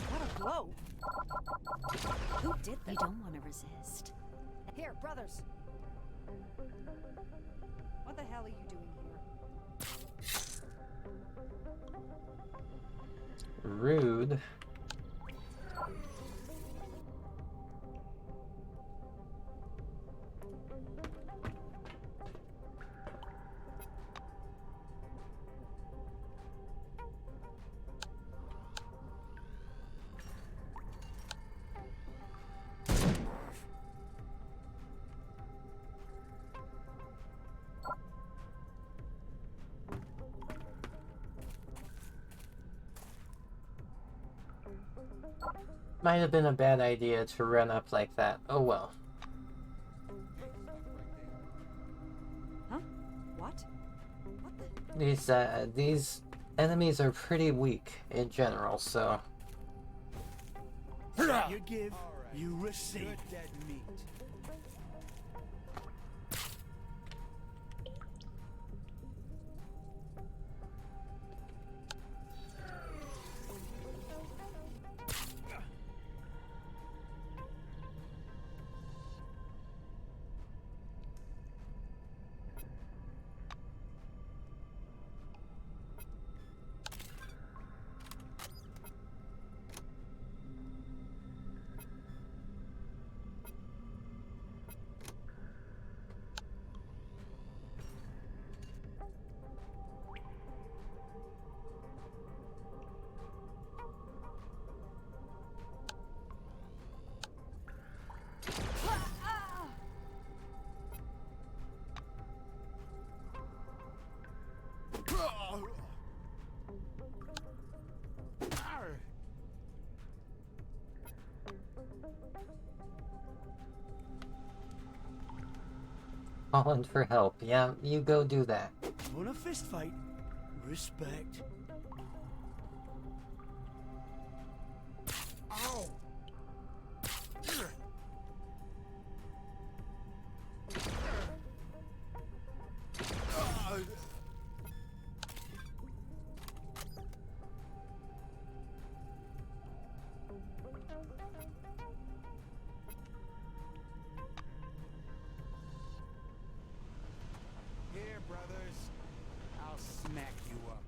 What a blow! Who did that? You don't want to resist. Here, brothers. What the hell are you doing here? Rude. Might have been a bad idea to run up like that. Oh well. Huh? What? What the? These enemies are pretty weak in general, so. You give, you receive. Good dead meat. Calling for help. Yeah, you go do that. Want a fist fight? Respect. Ow! Here, brothers. I'll smack you up.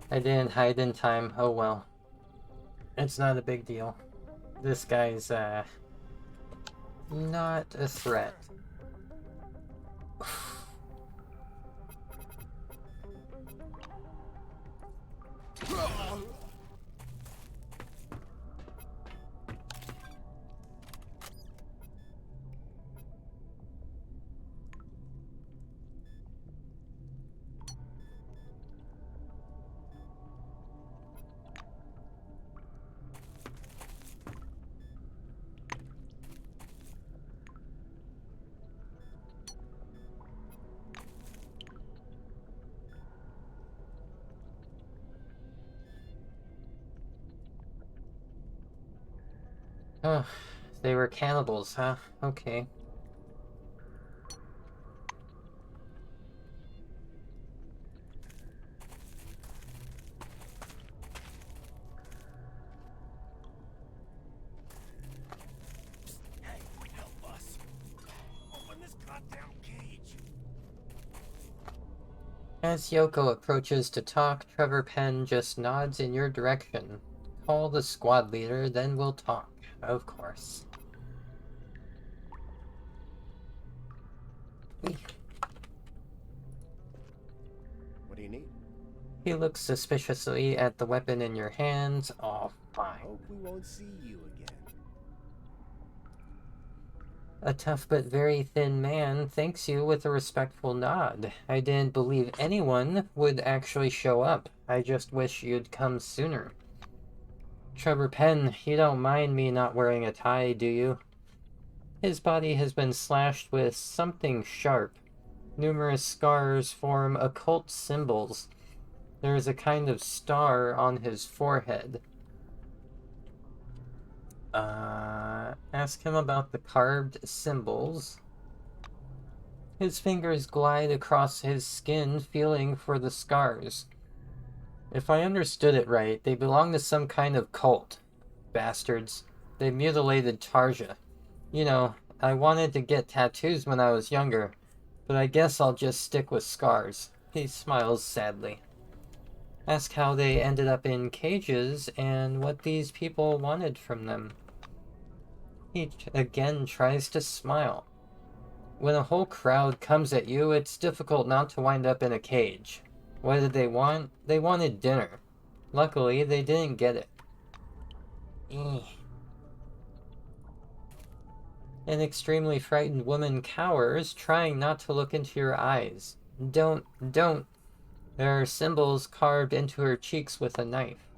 I didn't hide in time. Oh well. It's not a big deal. This guy's, not a threat. Oh, they were cannibals, huh? Okay. Hey, help us. Open this goddamn cage. As Yoko approaches to talk, Trevor Penn just nods in your direction. Call the squad leader, then we'll talk. Of course. What do you need? He looks suspiciously at the weapon in your hands. Oh, fine. Hope we won't see you again. A tough but very thin man thanks you with a respectful nod. I didn't believe anyone would actually show up. I just wish you'd come sooner. Trevor Penn, you don't mind me not wearing a tie, do you? His body has been slashed with something sharp. Numerous scars form occult symbols. There is a kind of star on his forehead. Ask him about the carved symbols. His fingers glide across his skin, feeling for the scars. If I understood it right, they belong to some kind of cult. Bastards. They mutilated Tarja. You know, I wanted to get tattoos when I was younger, but I guess I'll just stick with scars. He smiles sadly. Ask how they ended up in cages and what these people wanted from them. He again tries to smile. When a whole crowd comes at you, it's difficult not to wind up in a cage. What did they want? They wanted dinner. Luckily, they didn't get it. An extremely frightened woman cowers, trying not to look into your eyes. Don't. There are symbols carved into her cheeks with a knife.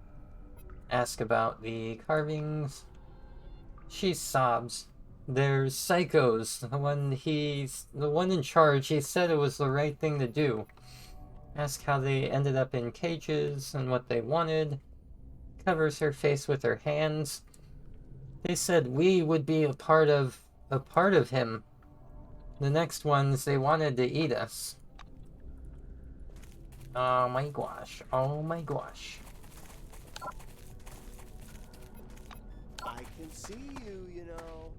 Ask about the carvings. She sobs. They're psychos. The one in charge, he said it was the right thing to do. Ask how they ended up in cages and what they wanted. Covers her face with her hands. They said we would be a part of him. The next ones, they wanted to eat us. Oh my gosh. Oh my gosh. I can see you, you know.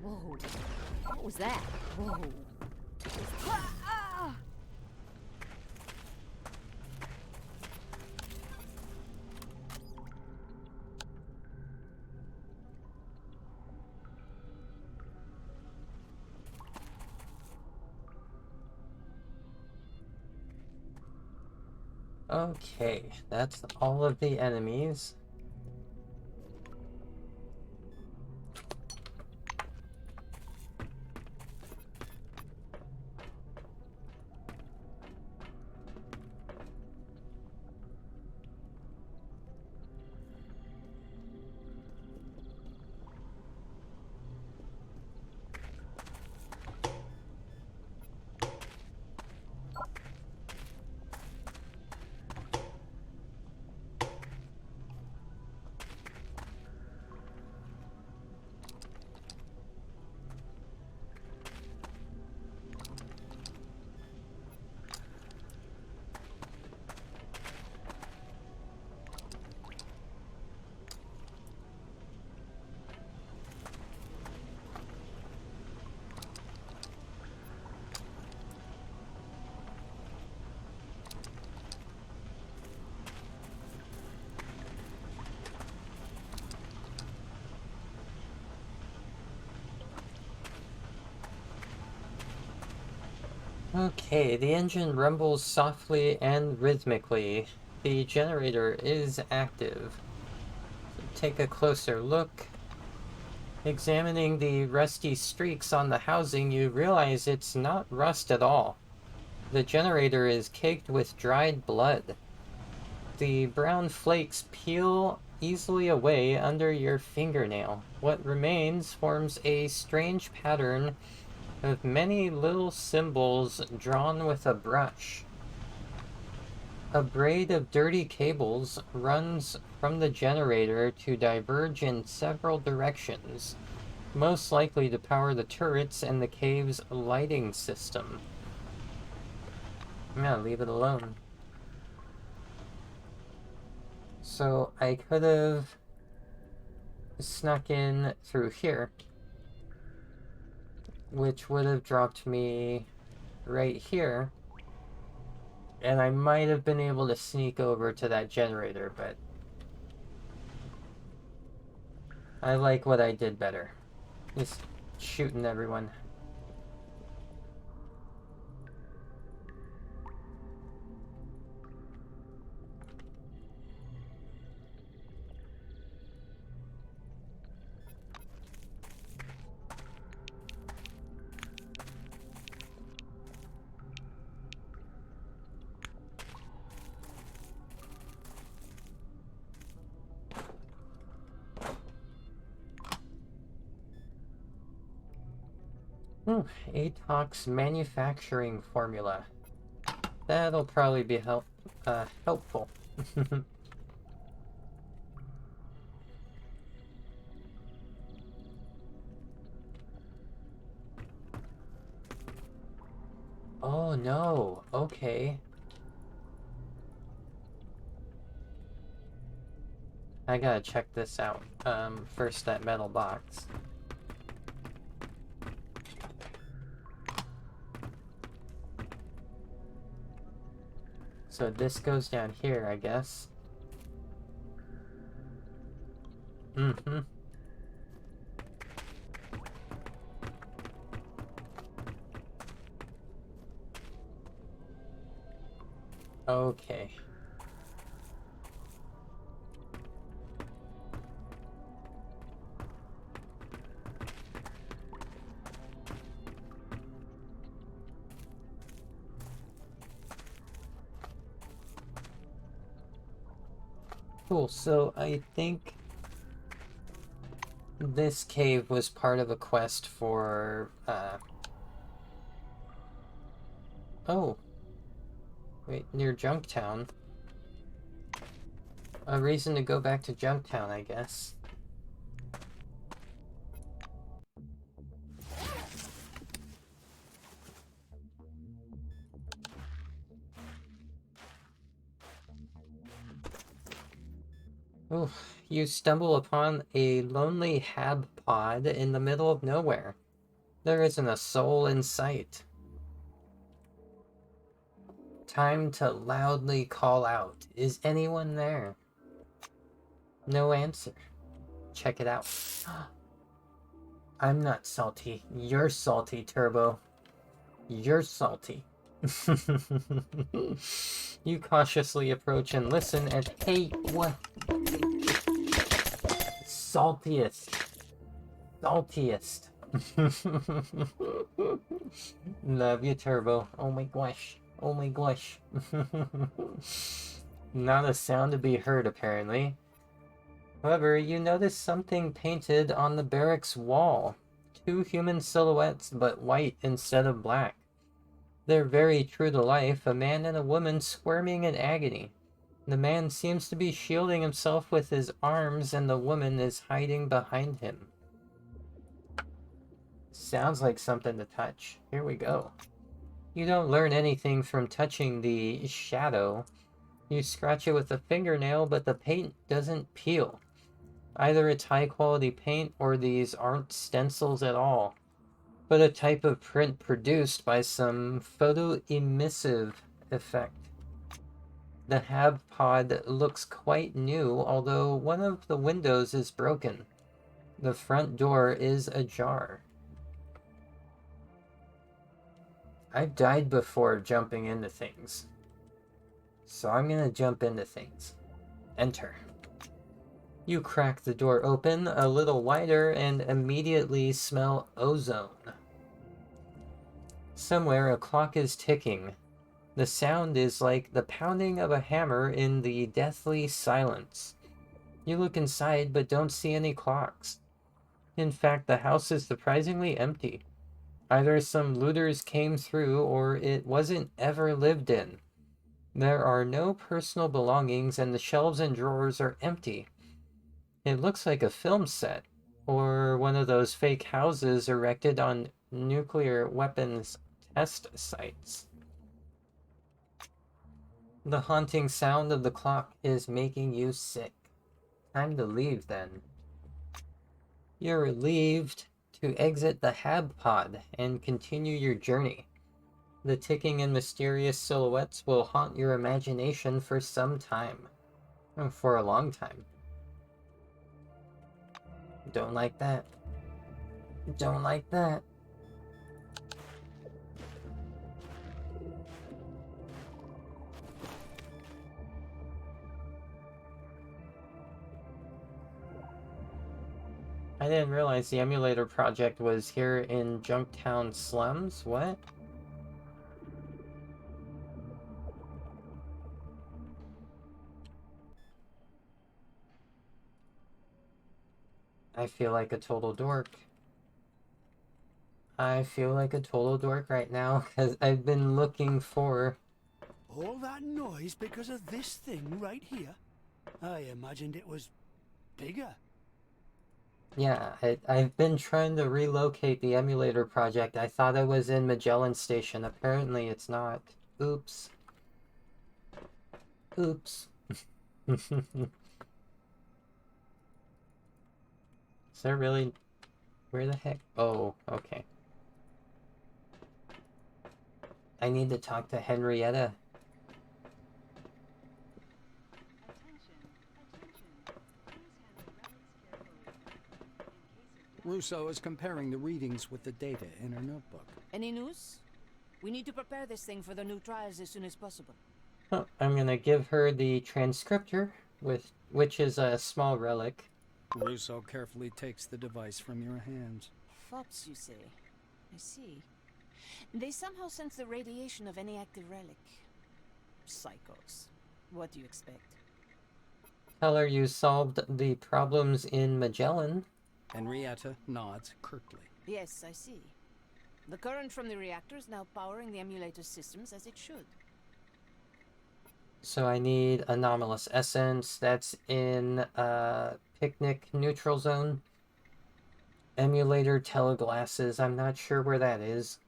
Whoa. What was that? Whoa. Okay, that's all of the enemies. Okay, the engine rumbles softly and rhythmically. The generator is active. Take a closer look. Examining the rusty streaks on the housing, you realize it's not rust at all. The generator is caked with dried blood. The brown flakes peel easily away under your fingernail. What remains forms a strange pattern of many little symbols drawn with a brush. A braid of dirty cables runs from the generator to diverge in several directions, most likely to power the turrets and the cave's lighting system. I'm gonna leave it alone. So I could have snuck in through here, which would have dropped me right here, and I might have been able to sneak over to that generator, but I like what I did better. Just shooting everyone. ATOX manufacturing formula. That'll probably be helpful. Oh no, okay. I gotta check this out. First that metal box. So this goes down here, I guess. Mm-hmm. Okay. Cool, so I think this cave was part of a quest for, oh. Wait, near Junktown. A reason to go back to Junktown, I guess. Oof, you stumble upon a lonely hab pod in the middle of nowhere. There isn't a soul in sight. Time to loudly call out. Is anyone there? No answer. Check it out. I'm not salty. You're salty, Turbo. You're salty. You cautiously approach and listen and hey, what? Saltiest. Saltiest. Love you, Turbo. Oh my gosh. Oh my gosh. Not a sound to be heard, apparently. However, you notice something painted on the barracks wall. Two human silhouettes, but white instead of black. They're very true to life, a man and a woman squirming in agony. The man seems to be shielding himself with his arms, and the woman is hiding behind him. Sounds like something to touch. Here we go. You don't learn anything from touching the shadow. You scratch it with a fingernail, but the paint doesn't peel. Either it's high quality paint or these aren't stencils at all, but a type of print produced by some photoemissive effect. The hab pod looks quite new, although one of the windows is broken. The front door is ajar. I've died before jumping into things, so I'm gonna jump into things. Enter. You crack the door open a little wider and immediately smell ozone. Somewhere a clock is ticking. The sound is like the pounding of a hammer in the deathly silence. You look inside but don't see any clocks. In fact, the house is surprisingly empty. Either some looters came through or it wasn't ever lived in. There are no personal belongings and the shelves and drawers are empty. It looks like a film set, or one of those fake houses erected on nuclear weapons test sites. The haunting sound of the clock is making you sick. Time to leave then. You're relieved to exit the hab pod and continue your journey. The ticking and mysterious silhouettes will haunt your imagination for some time. For a long time. Don't like that. Don't like that. I didn't realize the emulator project was here in Junktown slums. What? I feel like a total dork. I feel like a total dork right now because I've been looking for... All that noise because of this thing right here? I imagined it was bigger. Yeah, I've been trying to relocate the emulator project. I thought it was in Magellan Station. Apparently it's not. Oops. Oops. Is there really... Where the heck? Oh, okay. I need to talk to Henrietta. Russo is comparing the readings with the data in her notebook. Any news? We need to prepare this thing for the new trials as soon as possible. Oh, I'm gonna give her the transcriptor, which is a small relic. Russo carefully takes the device from your hands. Fops, you say? I see. They somehow sense the radiation of any active relic. Psychos. What do you expect? Tell her you solved the problems in Magellan. Henrietta nods curtly. Yes, I see. The current from the reactor is now powering the emulator systems as it should. So I need anomalous essence. That's in picnic neutral zone. Emulator teleglasses. I'm not sure where that is.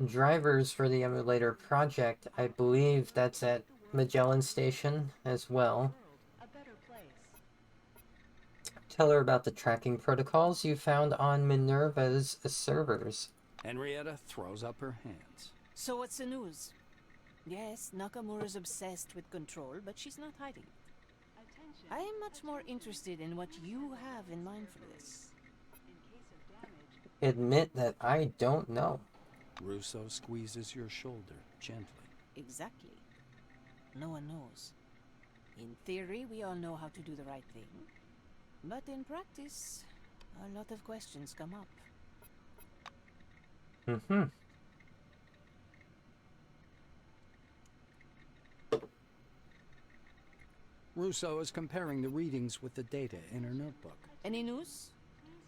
Drivers for the emulator project. I believe that's at Magellan Station as well. tell her about the tracking protocols you found on Minerva's servers. Henrietta throws up her hands. So what's the news? Yes, Nakamura's obsessed with control, but she's not hiding it. I am much more interested in what you have in mind for this. Admit that I don't know. Russo squeezes your shoulder gently. Exactly. No one knows. In theory, we all know how to do the right thing. But in practice, a lot of questions come up. Mm-hmm. Russo is comparing the readings with the data in her notebook. Any news?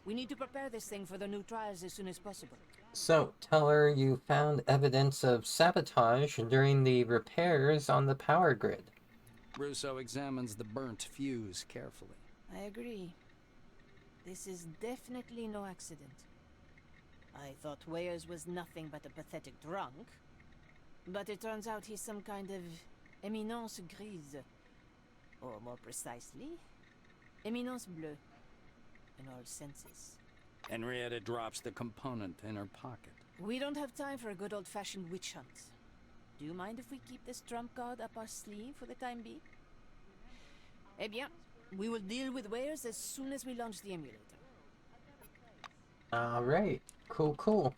We need to prepare this thing for the new trials as soon as possible. So, tell her you found evidence of sabotage during the repairs on the power grid. Russo examines the burnt fuse carefully. I agree. This is definitely no accident. I thought Weyers was nothing but a pathetic drunk. But it turns out he's some kind of éminence grise. Or more precisely, éminence bleue. In all senses. Henrietta drops the component in her pocket. We don't have time for a good old-fashioned witch hunt. Do you mind if we keep this trump card up our sleeve for the time being? Eh bien, we will deal with Weyers as soon as we launch the emulator. Alright, cool.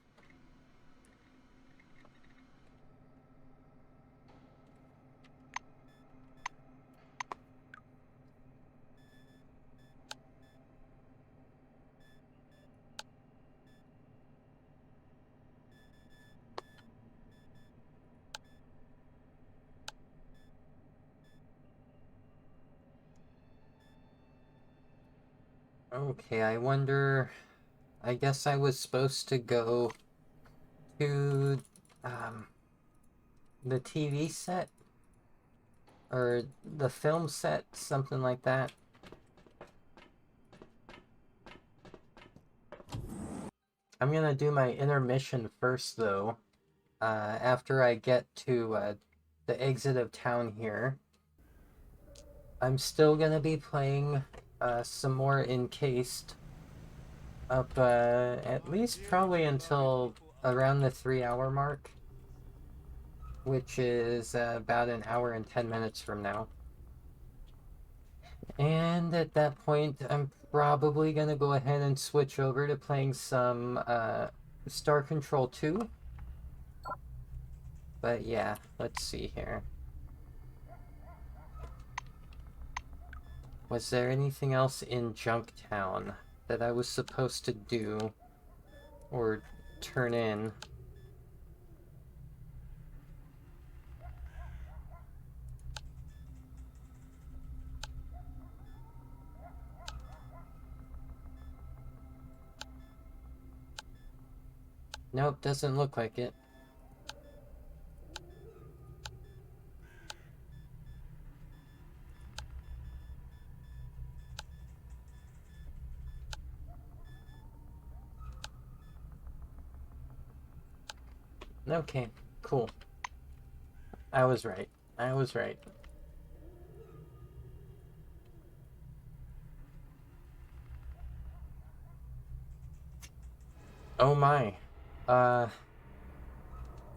Okay, I wonder... I guess I was supposed to go to the TV set? Or the film set, something like that. I'm gonna do my intermission first, though. After I get to the exit of town here. I'm still gonna be playing some more Encased. Up at least probably until around the 3-hour mark. Which is about an hour and 10 minutes from now. And at that point, I'm probably gonna go ahead and switch over to playing some Star Control 2. But yeah, let's see here. Was there anything else in Junktown that I was supposed to do or turn in? Nope, doesn't look like it. Okay, cool. I was right. Oh my.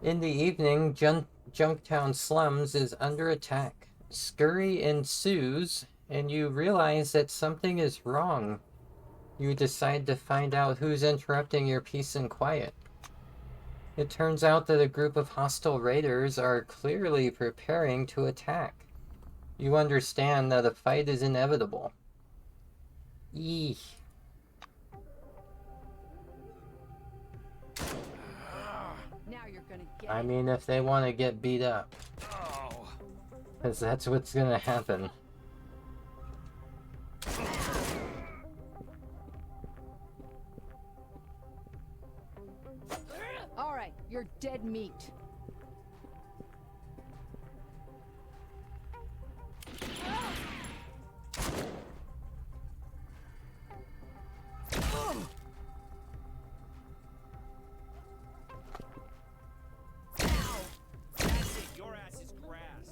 In the evening, Junktown Slums is under attack. Scurry ensues, and you realize that something is wrong. You decide to find out who's interrupting your peace and quiet. It turns out that a group of hostile raiders are clearly preparing to attack. You understand that a fight is inevitable. Eesh. Now you're gonna get I mean, if they want to get beat up. Because that's what's gonna happen. All right, you're dead meat. That's it, your ass is grass.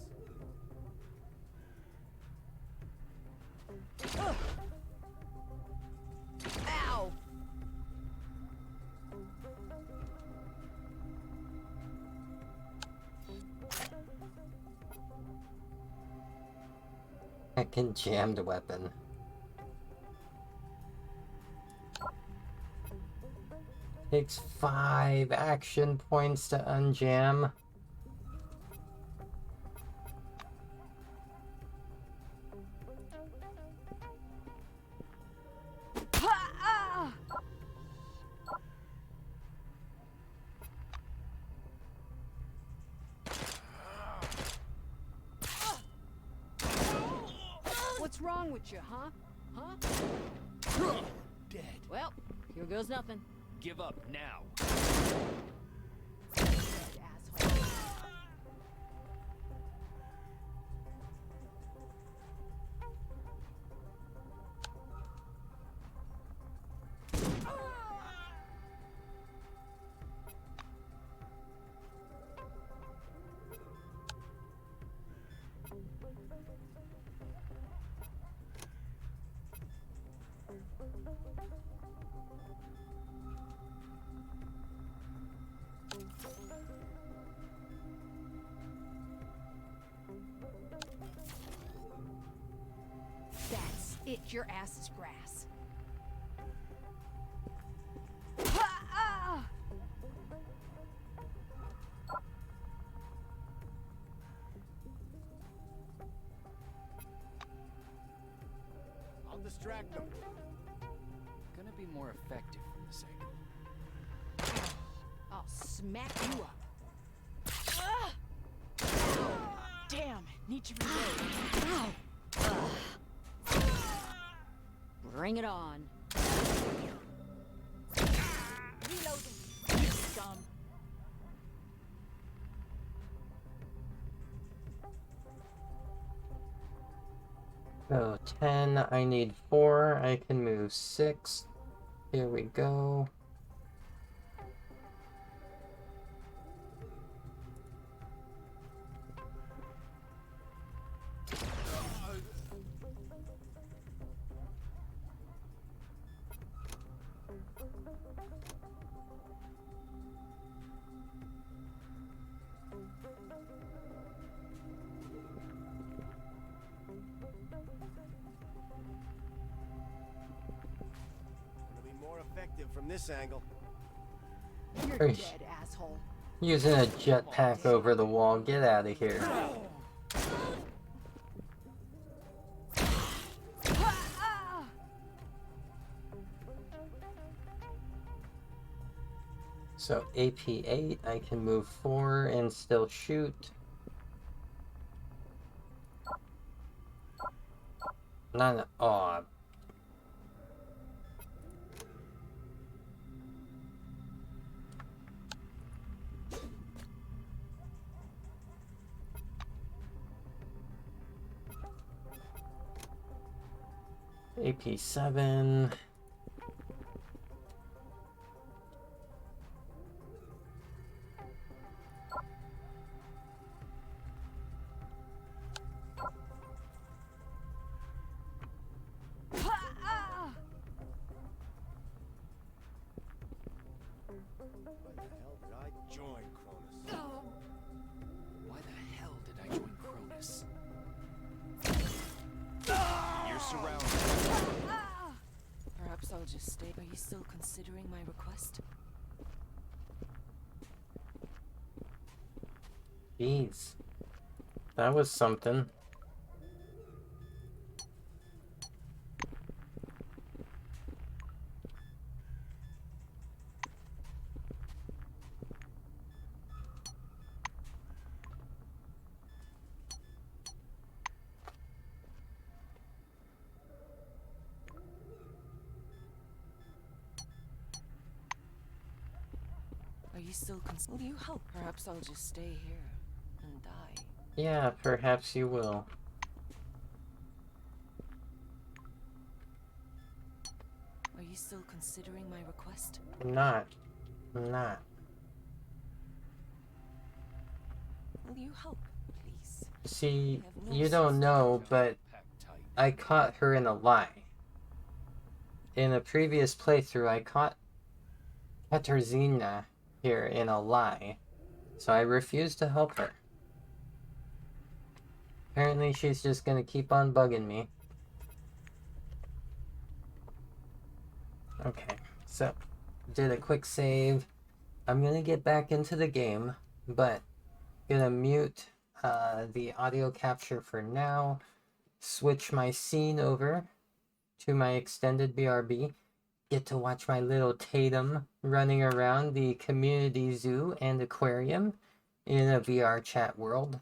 Heckin' jammed weapon. Takes 5 action points to unjam. What's wrong with you, huh? Huh? Dead. Well, here goes nothing. Give up now. Dead asshole. That's it. Your ass is grass. I'll distract them. Gonna be more effective from this angle. I'll smack you up. Damn, need to reload. Bring it on. Reloading. You scum. So 10, I need 4, I can move 6. Here we go. Gonna be more effective from this angle. You're dead, asshole. Using a jetpack over the wall, get out of here. So AP 8, I can move 4 and still shoot. None. Aw. AP 7. Why the hell did I join Cronus? Why the hell did I join Cronus? You're surrounded. Perhaps I'll just stay. Are you still considering my request? Jeez. That was something. Are you still Will you help? Perhaps I'll just stay here and die. Yeah, perhaps you will. Are you still considering my request? I'm not. Not. Will you help, please? See, I have no you don't know, but I caught her in a lie. In a previous playthrough, I caught Katarzyna here in a lie. So I refused to help her. Apparently she's just gonna keep on bugging me. Okay, so did a quick save. I'm gonna get back into the game, but gonna mute the audio capture for now. Switch my scene over to my extended BRB. Get to watch my little Tatum running around the community zoo and aquarium in a VR chat world.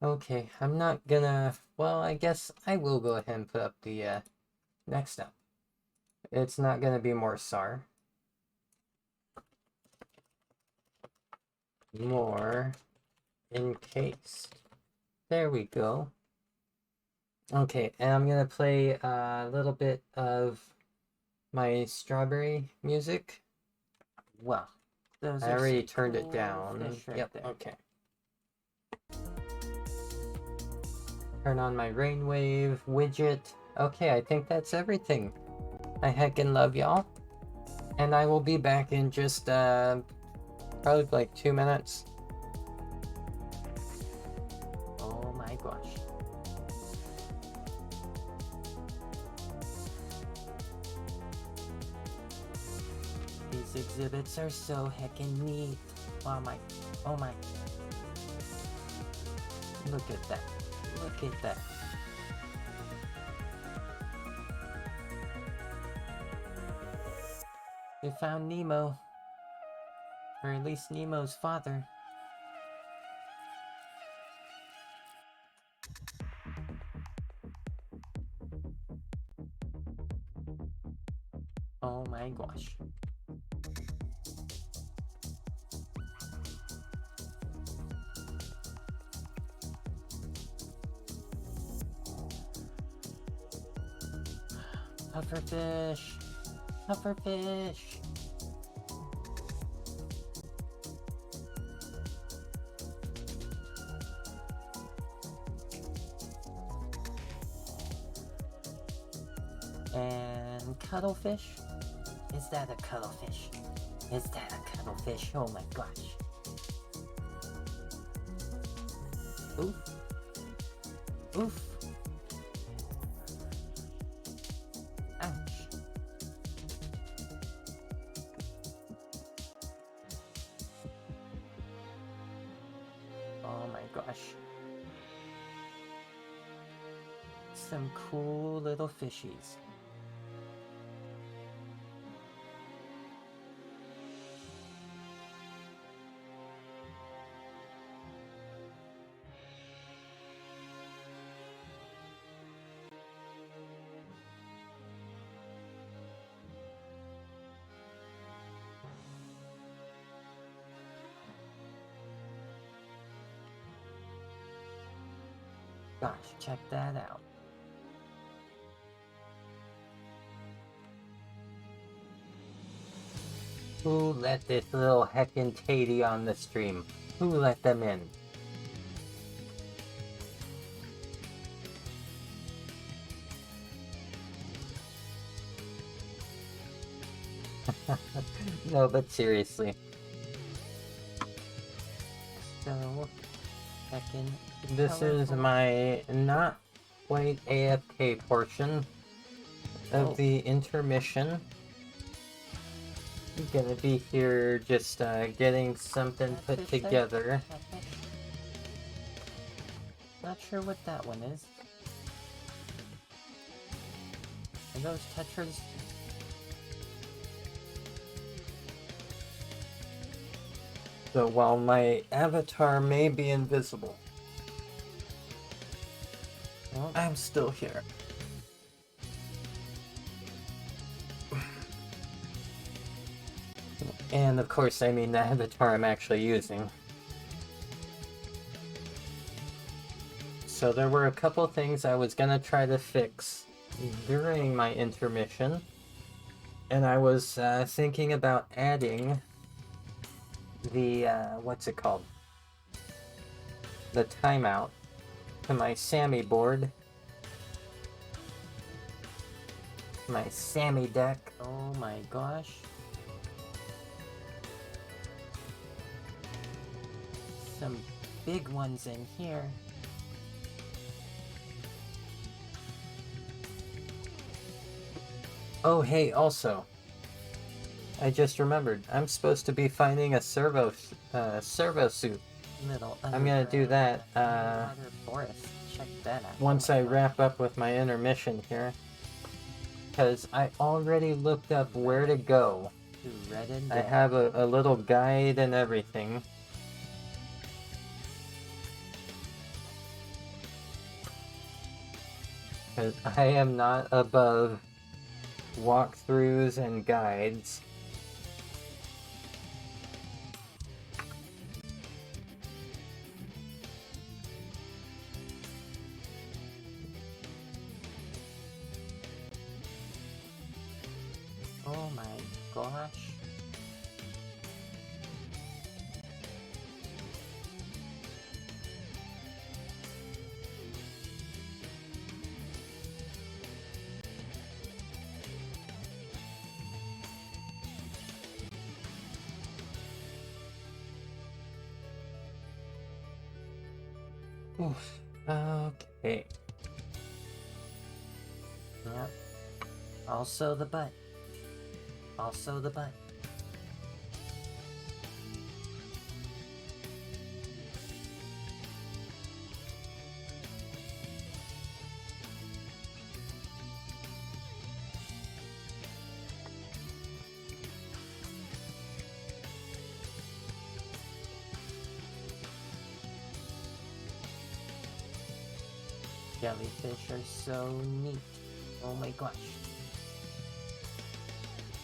Okay, I'm not gonna... Well, I guess I will go ahead and put up the next up. It's not gonna be more SAR. More Encased. There we go. Okay, and I'm gonna play a little bit of my strawberry music. Well, I already turned it down. Yep, okay. Turn on my rainwave widget. Okay, I think that's everything. I heckin' love y'all. And I will be back in just probably like 2 minutes. Oh my gosh. These exhibits are so heckin' neat. Oh my. Look at that. Look at that. We found Nemo. Or at least Nemo's father. Oh my gosh. Pufferfish. Pufferfish. And cuttlefish? Is that a cuttlefish? Is that a cuttlefish? Oh my gosh. Oof. Oof. Ouch. Oh my gosh. Some cool little fishies. Gosh, check that out. Who let this little heckin' tatey on the stream? Who let them in? No, but seriously. So, heckin'... This is my not quite AFK portion of the intermission. I'm gonna be here just getting something put together. Not sure what that one is. Are those tetras? So while my avatar may be invisible, I'm still here. And of course, I mean the avatar I'm actually using. So there were a couple things I was gonna try to fix during my intermission. And I was thinking about adding the, what's it called? The timeout to my Sammy board. My Sammy deck. Oh my gosh. some big ones in here. Oh, hey, also, I just remembered, I'm supposed to be finding a servosuit. I'm gonna do that, Check that out. once I wrap up with my intermission here. Because I already looked up where to go. I have a little guide and everything. Because I am not above walkthroughs and guides. Oh my gosh. Oof. Okay. Yep. Also the butt. Also the butt. Jellyfish are so neat. Oh my gosh.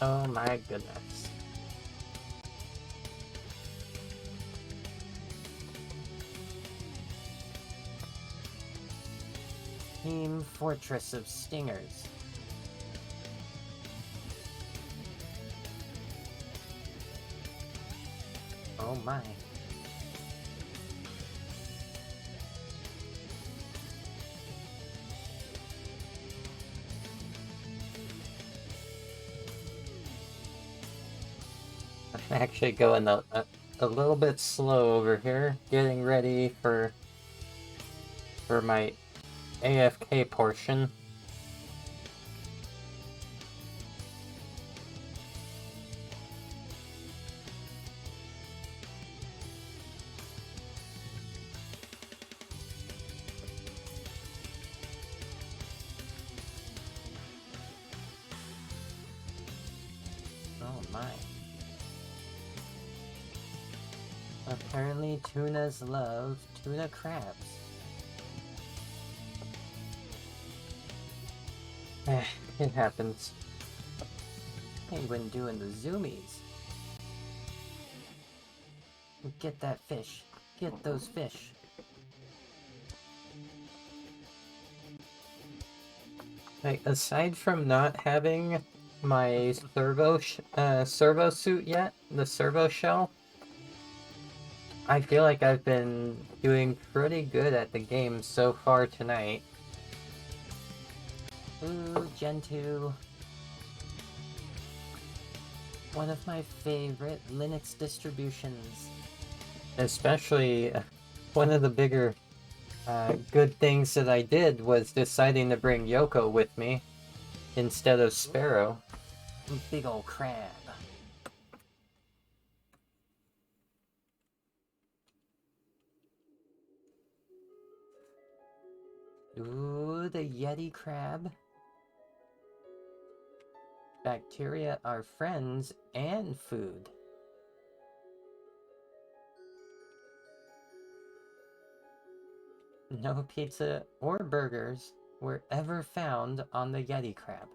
Oh my goodness. Team Fortress of Stingers. Oh my. I'm actually going a little bit slow over here, getting ready for my AFK portion. Oh my. Apparently tunas love tuna crabs. It happens. Penguin doing the zoomies. Get that fish. Get those fish. Like, aside from not having my servosuit yet, the servo shell, I feel like I've been doing pretty good at the game so far tonight. Ooh, Gen 2. One of my favorite Linux distributions. Especially, one of the bigger good things that I did was deciding to bring Yoko with me instead of Sparrow. Big ol' crab. Ooh, the Yeti crab. Bacteria are friends and food. No pizza or burgers were ever found on the Yeti crab.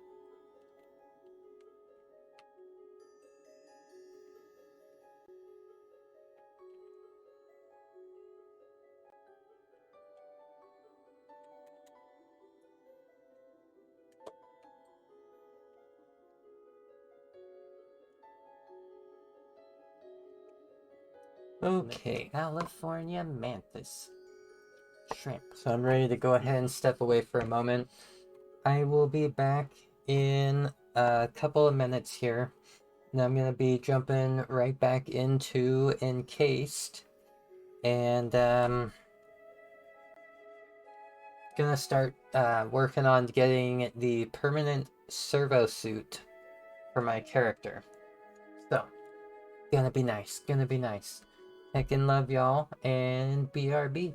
Okay. California mantis. Shrimp. So I'm ready to go ahead and step away for a moment. I will be back in a couple of minutes here. And I'm going to be jumping right back into Encased. And gonna start working on getting the permanent servosuit for my character. So, gonna be nice, gonna be nice. Heckin' love y'all, and BRB.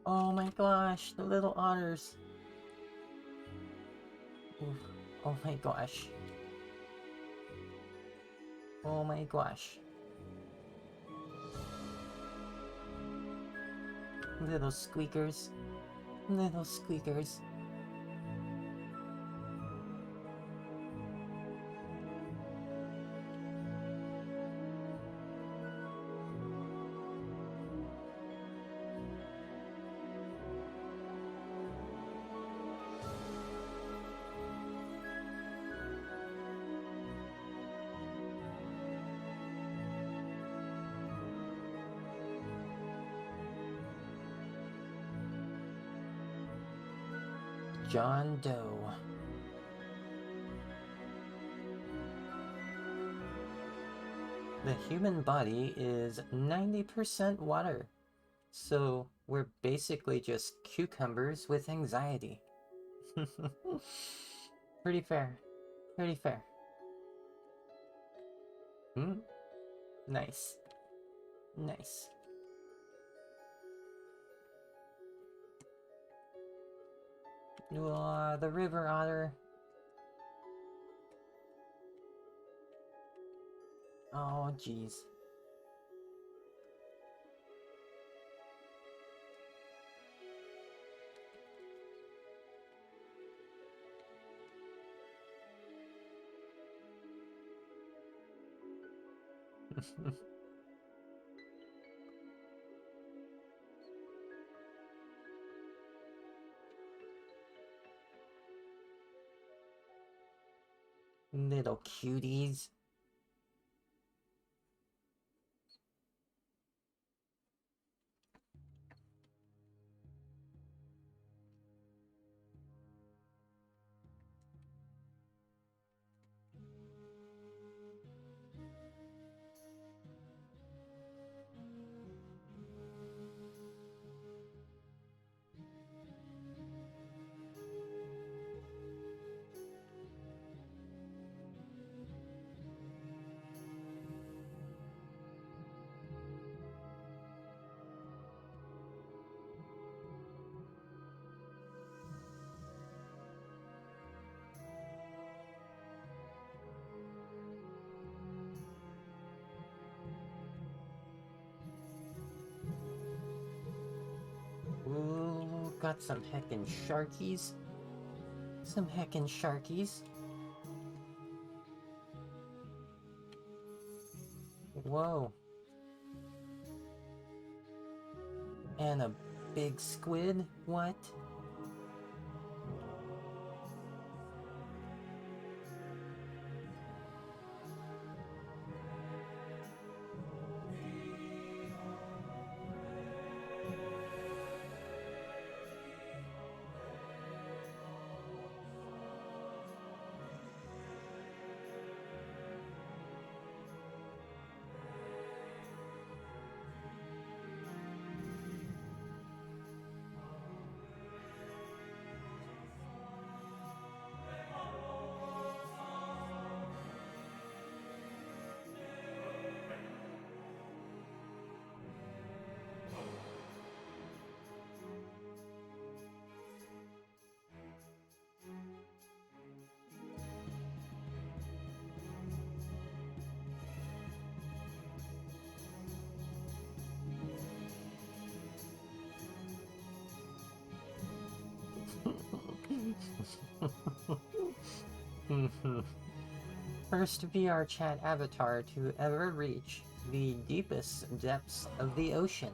Oh my gosh, the little otters. Oof. Oh my gosh. Oh my gosh. Little squeakers. Little squeakers. John Doe. The human body is 90% water, so we're basically just cucumbers with anxiety. Pretty fair. Pretty fair. Hmm? Nice. Nice. The river otter. Oh, jeez. Little cuties. Ooh, got some heckin' sharkies. Some heckin' sharkies. Whoa. And a big squid? What? First VR chat avatar to ever reach the deepest depths of the ocean.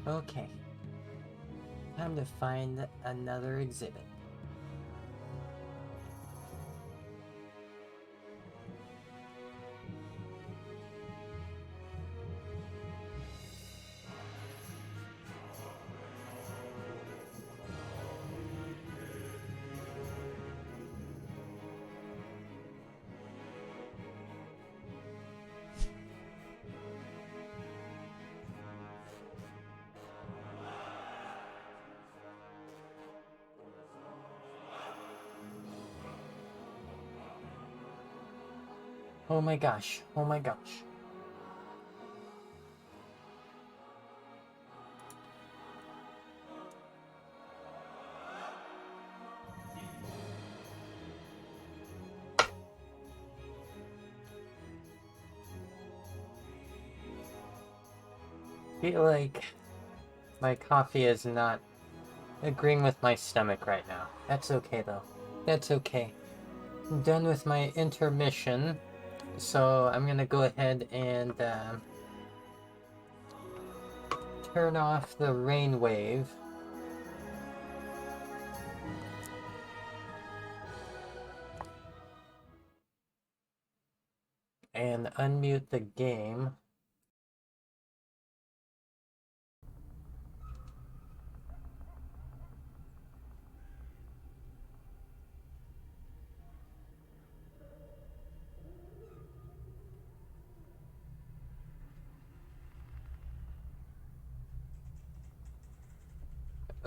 Okay. Time to find another exhibit. Oh my gosh, oh my gosh. Feel like my coffee is not agreeing with my stomach right now. That's okay though. That's okay. I'm done with my intermission, so I'm gonna go ahead and turn off the rain wave. And unmute the game.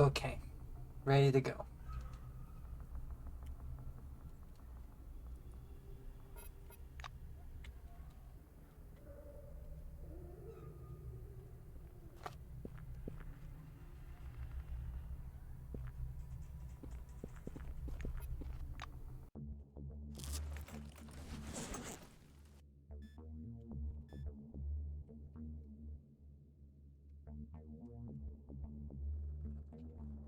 Okay, ready to go.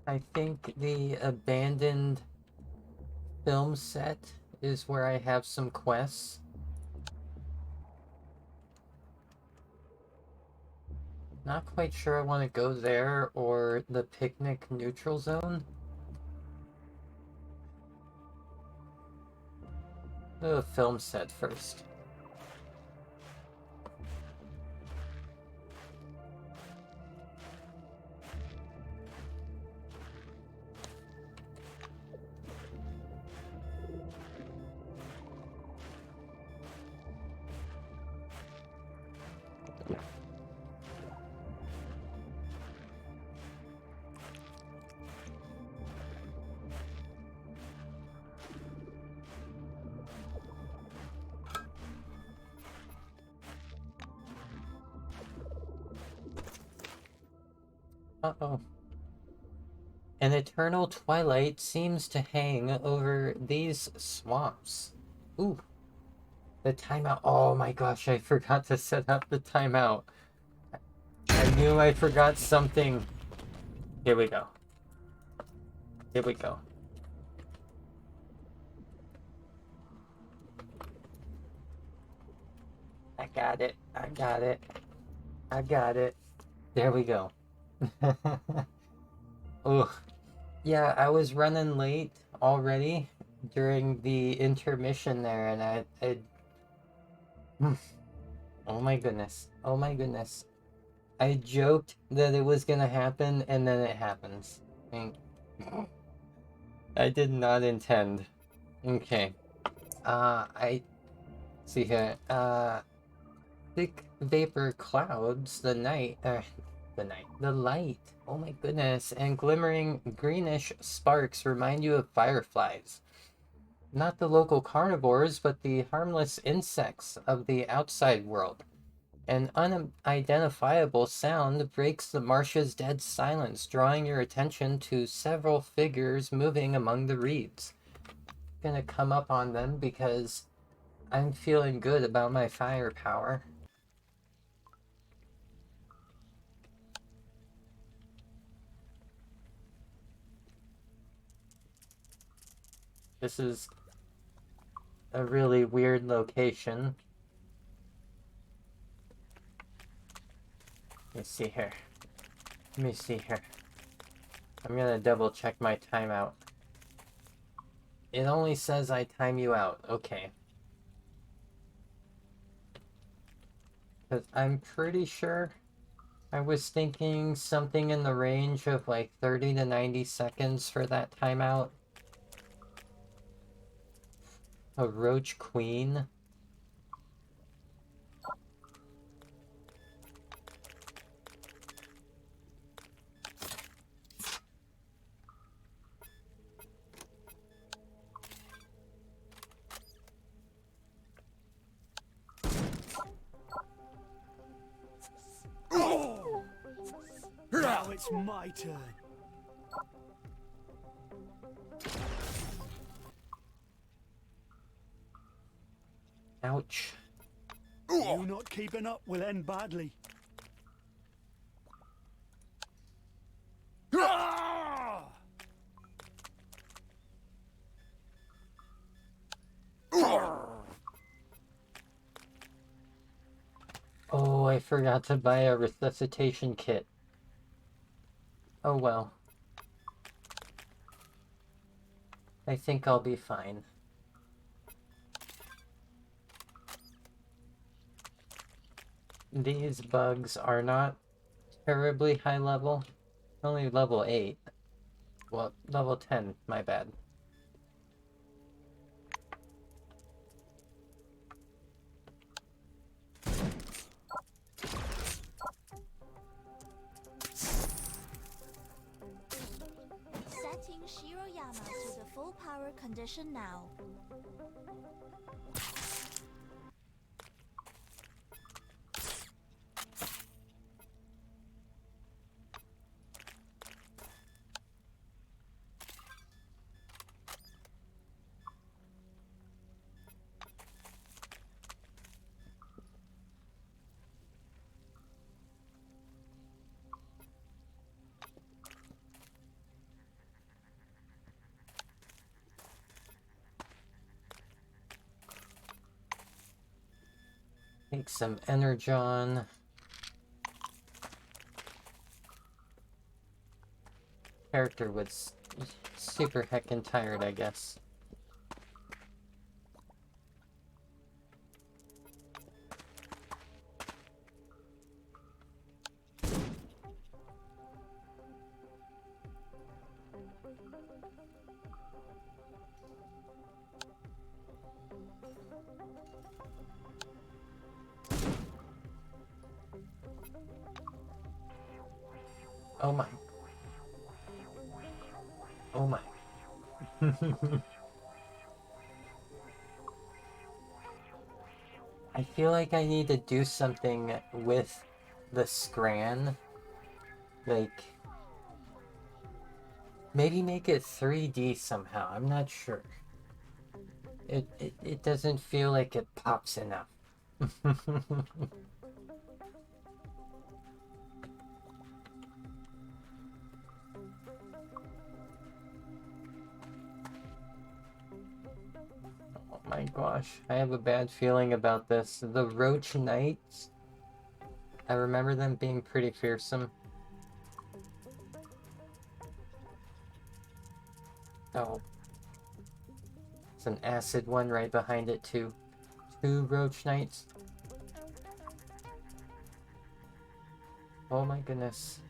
I think the abandoned film set is where I have some quests. Not quite sure I want to go there or the picnic neutral zone. The film set first. Uh-oh. An eternal twilight seems to hang over these swamps. Ooh. The timeout. Oh my gosh, I forgot to set up the timeout. I knew I forgot something. Here we go. Here we go. I got it. I got it. I got it. There we go. Ugh. Yeah, I was running late already during the intermission there, and I oh my goodness. Oh my goodness. I joked that it was gonna happen, and then it happens. I did not intend. Okay. I see here. Thick vapor clouds, the light. Oh my goodness. And glimmering greenish sparks remind you of fireflies. Not the local carnivores, but the harmless insects of the outside world. An unidentifiable sound breaks the marsh's dead silence, drawing your attention to several figures moving among the reeds. I'm gonna come up on them because I'm feeling good about my firepower. This is a really weird location. Let me see here. Let me see here. I'm gonna double check my timeout. It only says I time you out. Okay. Because I'm pretty sure I was thinking something in the range of like 30 to 90 seconds for that timeout. A roach queen. Now it's my turn. Ouch. You not keeping up will end badly. Oh, I forgot to buy a resuscitation kit. Oh well. I think I'll be fine. These bugs are not terribly high level. Only level 8. Well, level 10, my bad. Setting Shiroyama to the full power condition now. Take some energon. Character was super heckin' tired, I guess. Oh my. Oh my. I feel like I need to do something with the scran. Like, maybe make it 3D somehow. I'm not sure. It doesn't feel like it pops enough. Oh my gosh, I have a bad feeling about this. The Roach Knights, I remember them being pretty fearsome. Oh. It's an acid one right behind it too. 2 Roach Knights. Oh my goodness.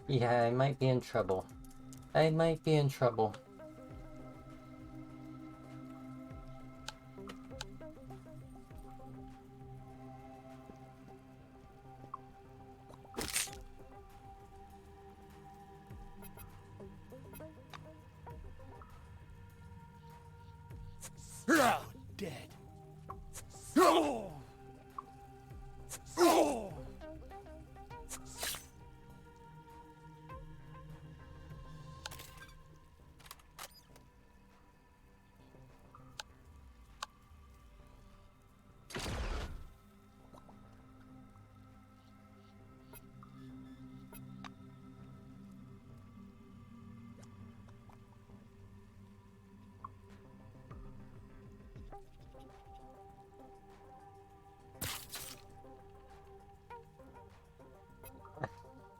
Yeah, I might be in trouble. I might be in trouble. Dead. Oh! Oh!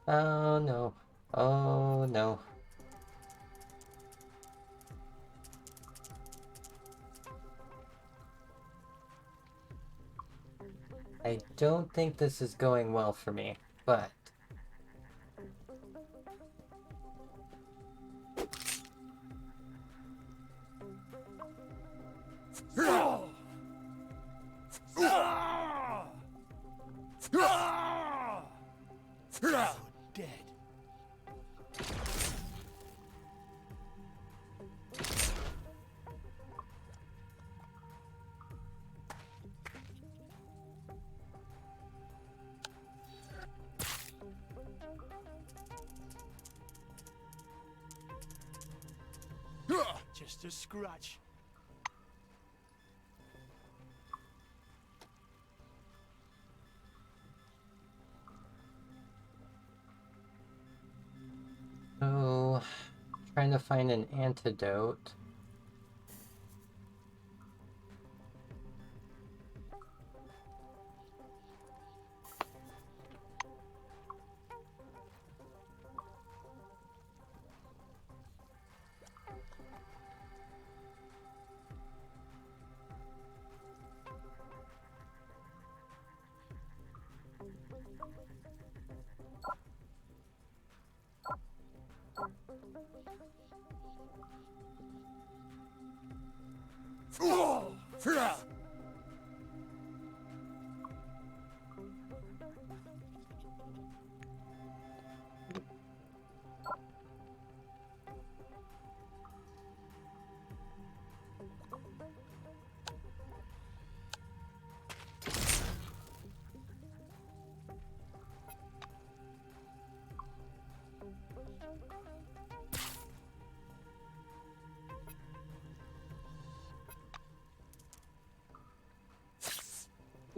Oh no. Oh no. I don't think this is going well for me, but... Dead. Just a scratch. Oh, trying to find an antidote.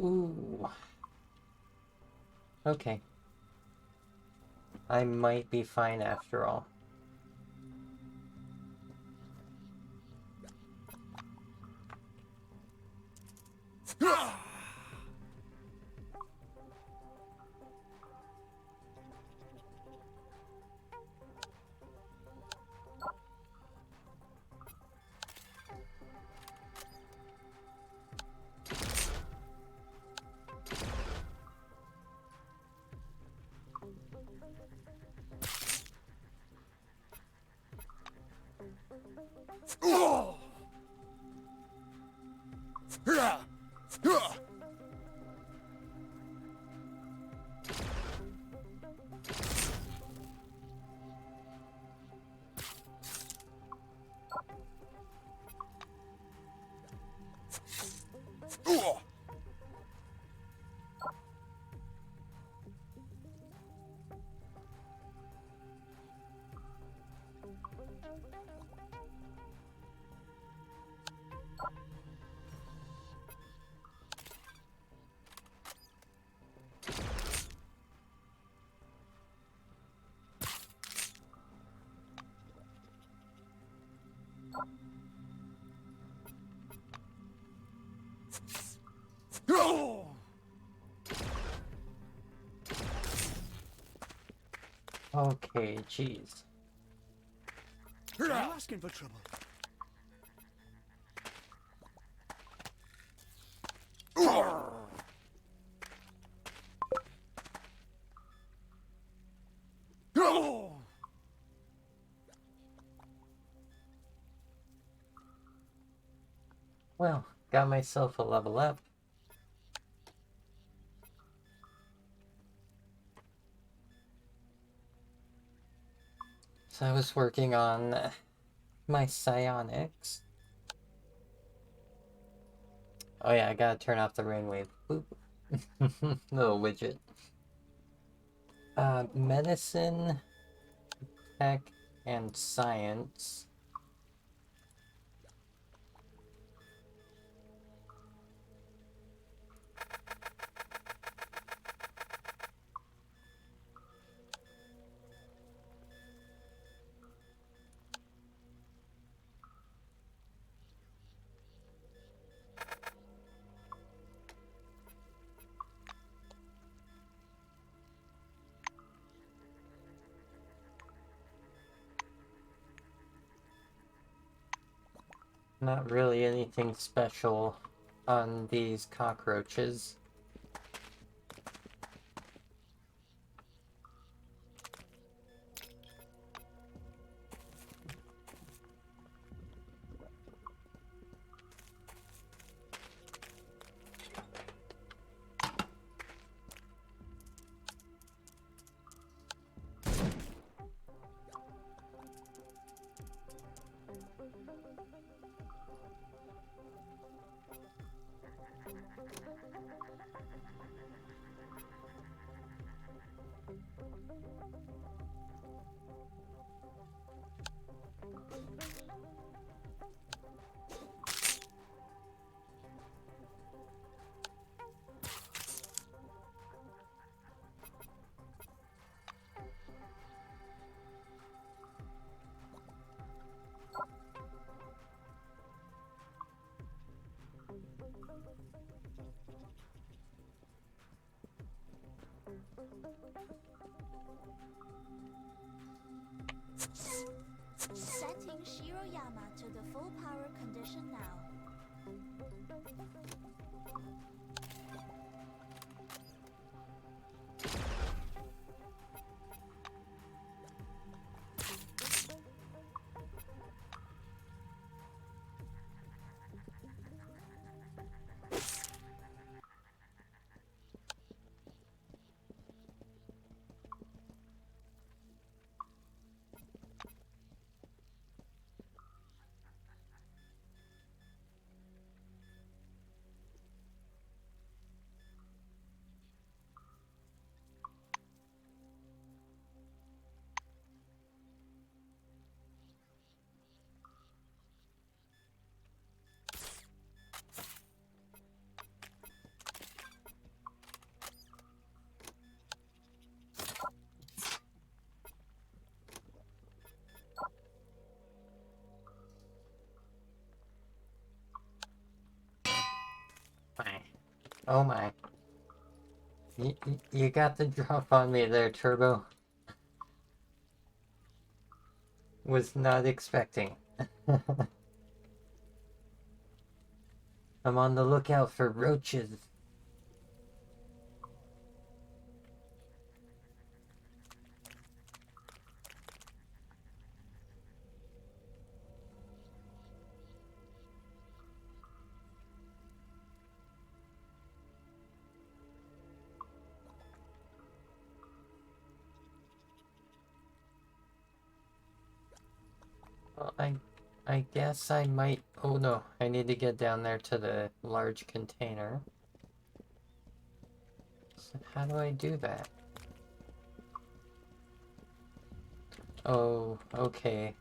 Ooh. Okay. I might be fine after all. Okay, jeez. You're asking for trouble. Well, got myself a level up. So I was working on my psionics. Oh yeah, I gotta turn off the rainwave. Boop. Little widget. Medicine, tech, and science. Not really anything special on these cockroaches. Setting Shiroyama to the full power condition now. Oh my. You got the drop on me there, Turbo. Was not expecting. I'm on the lookout for roaches. Well, I guess I might... Oh no, I need to get down there to the large container. So how do I do that? Oh, okay.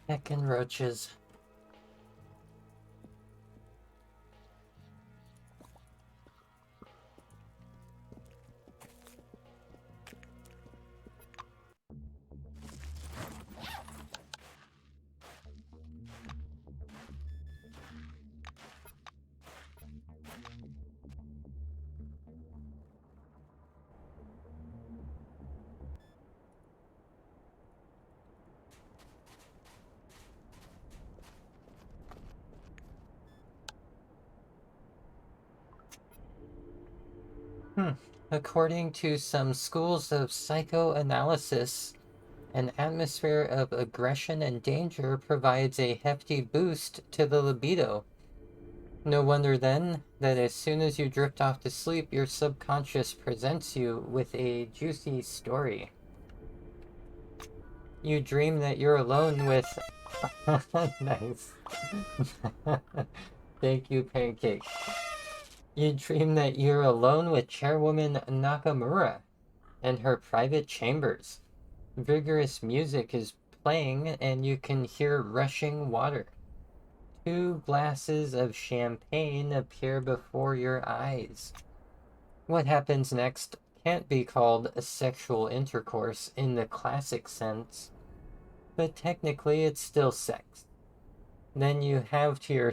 Heckin' roaches. According to some schools of psychoanalysis, an atmosphere of aggression and danger provides a hefty boost to the libido. No wonder then that as soon as you drift off to sleep, your subconscious presents you with a juicy story. You dream that you're alone with... Nice. Thank you, Pancake. You dream that you're alone with Chairwoman Nakamura in her private chambers. Vigorous music is playing and you can hear rushing water. 2 glasses of champagne appear before your eyes. What happens next can't be called a sexual intercourse in the classic sense, but technically it's still sex. Then you have to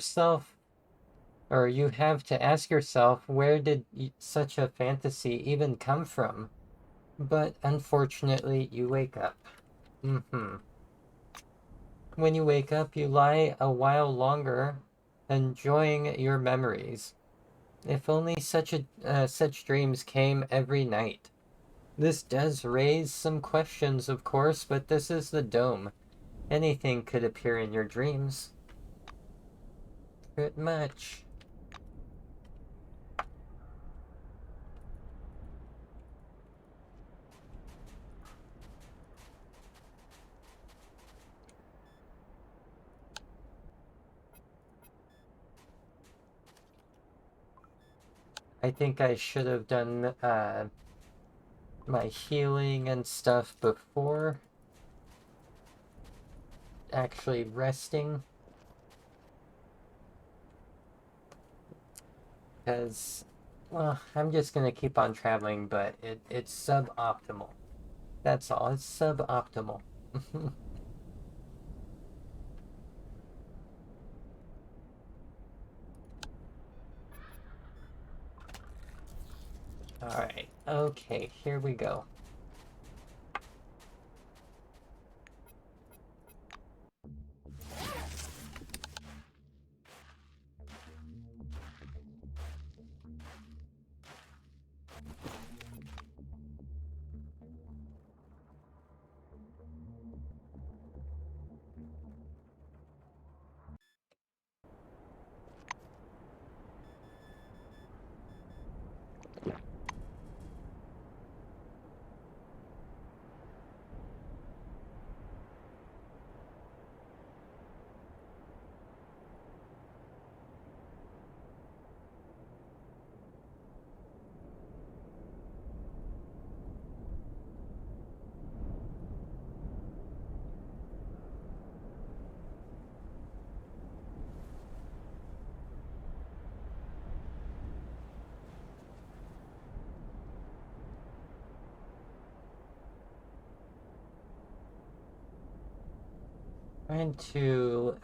ask yourself, where did such a fantasy even come from? But unfortunately, you wake up. When you wake up, you lie a while longer, enjoying your memories. If only such dreams came every night. This does raise some questions, of course, but this is the dome. Anything could appear in your dreams. Pretty much. I think I should have done my healing and stuff before actually resting. Because, well, I'm just gonna keep on traveling, but it's suboptimal. That's all, it's suboptimal. Alright, okay, here we go. Trying to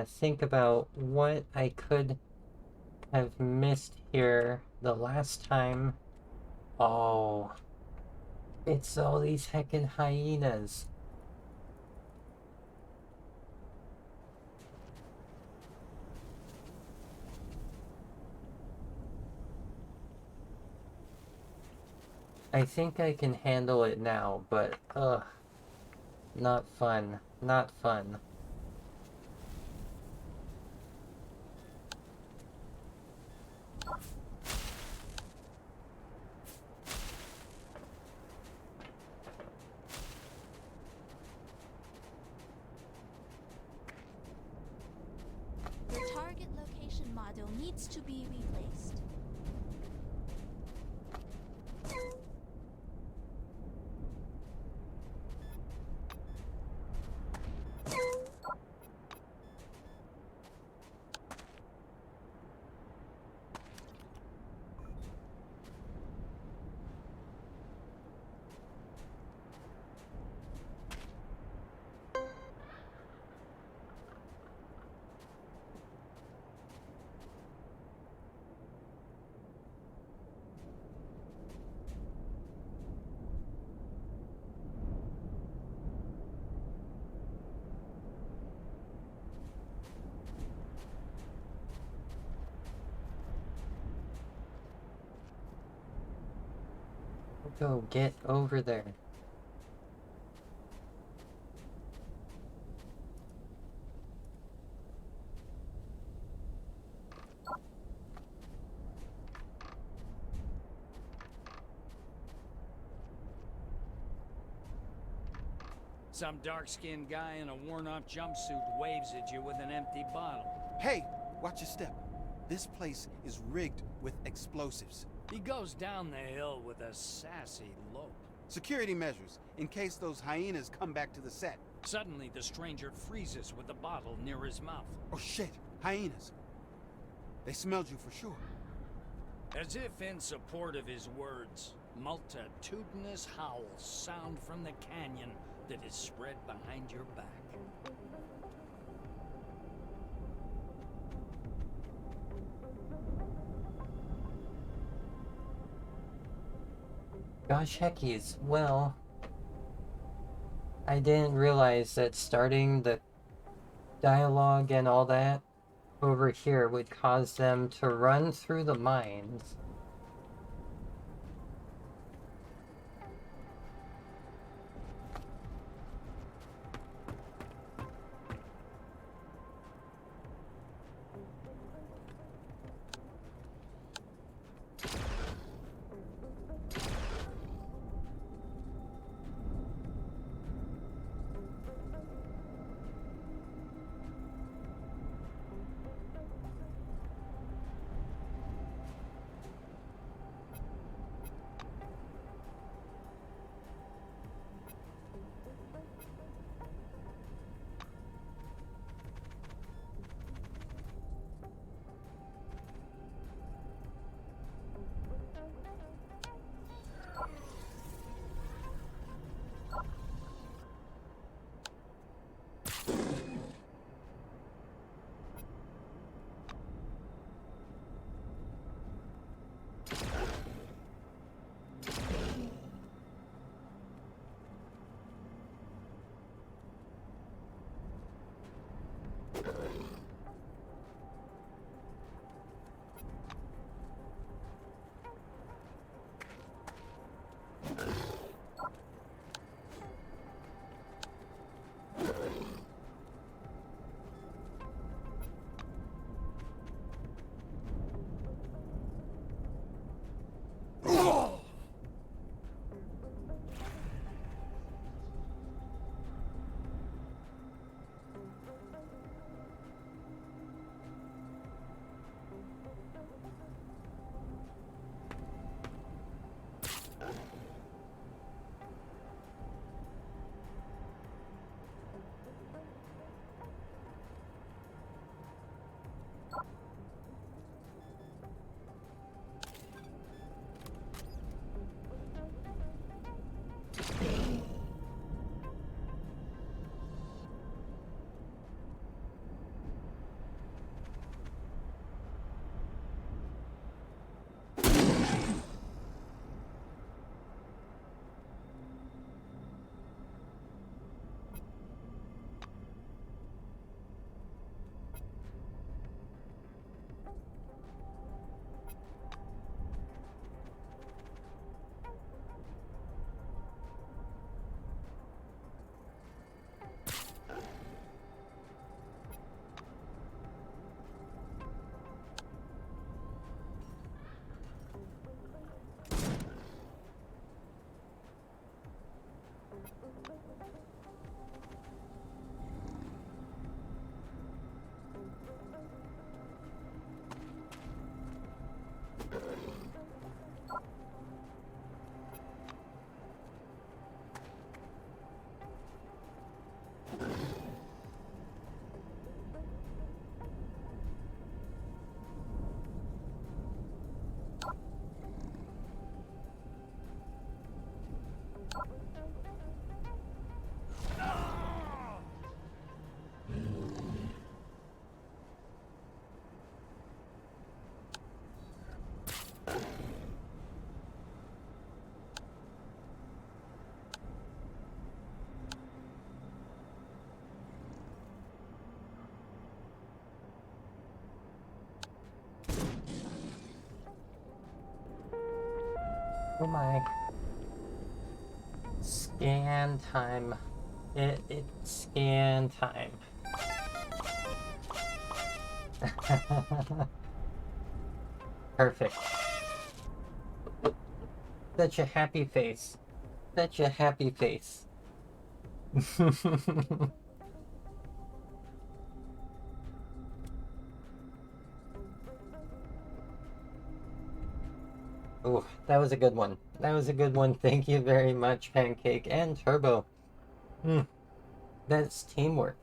think about what I could have missed here the last time. Oh, it's all these heckin' hyenas. I think I can handle it now, but ugh, not fun, not fun. Your target location model needs to be replaced. Go get over there. Some dark-skinned guy in a worn-out jumpsuit waves at you with an empty bottle. Hey, watch your step. This place is rigged with explosives. He goes down the hill with a sassy lope. Security measures, in case those hyenas come back to the set. Suddenly, the stranger freezes with the bottle near his mouth. Oh shit, hyenas. They smelled you for sure. As if in support of his words, multitudinous howls sound from the canyon that is spread behind your back. Gosh heckies, well, I didn't realize that starting the dialogue and all that over here would cause them to run through the mines. Oh my. Scan time. It's scan time. Perfect. Such a happy face. Such a happy face. Ooh, that was a good one. That was a good one. Thank you very much, Pancake and Turbo. That's teamwork.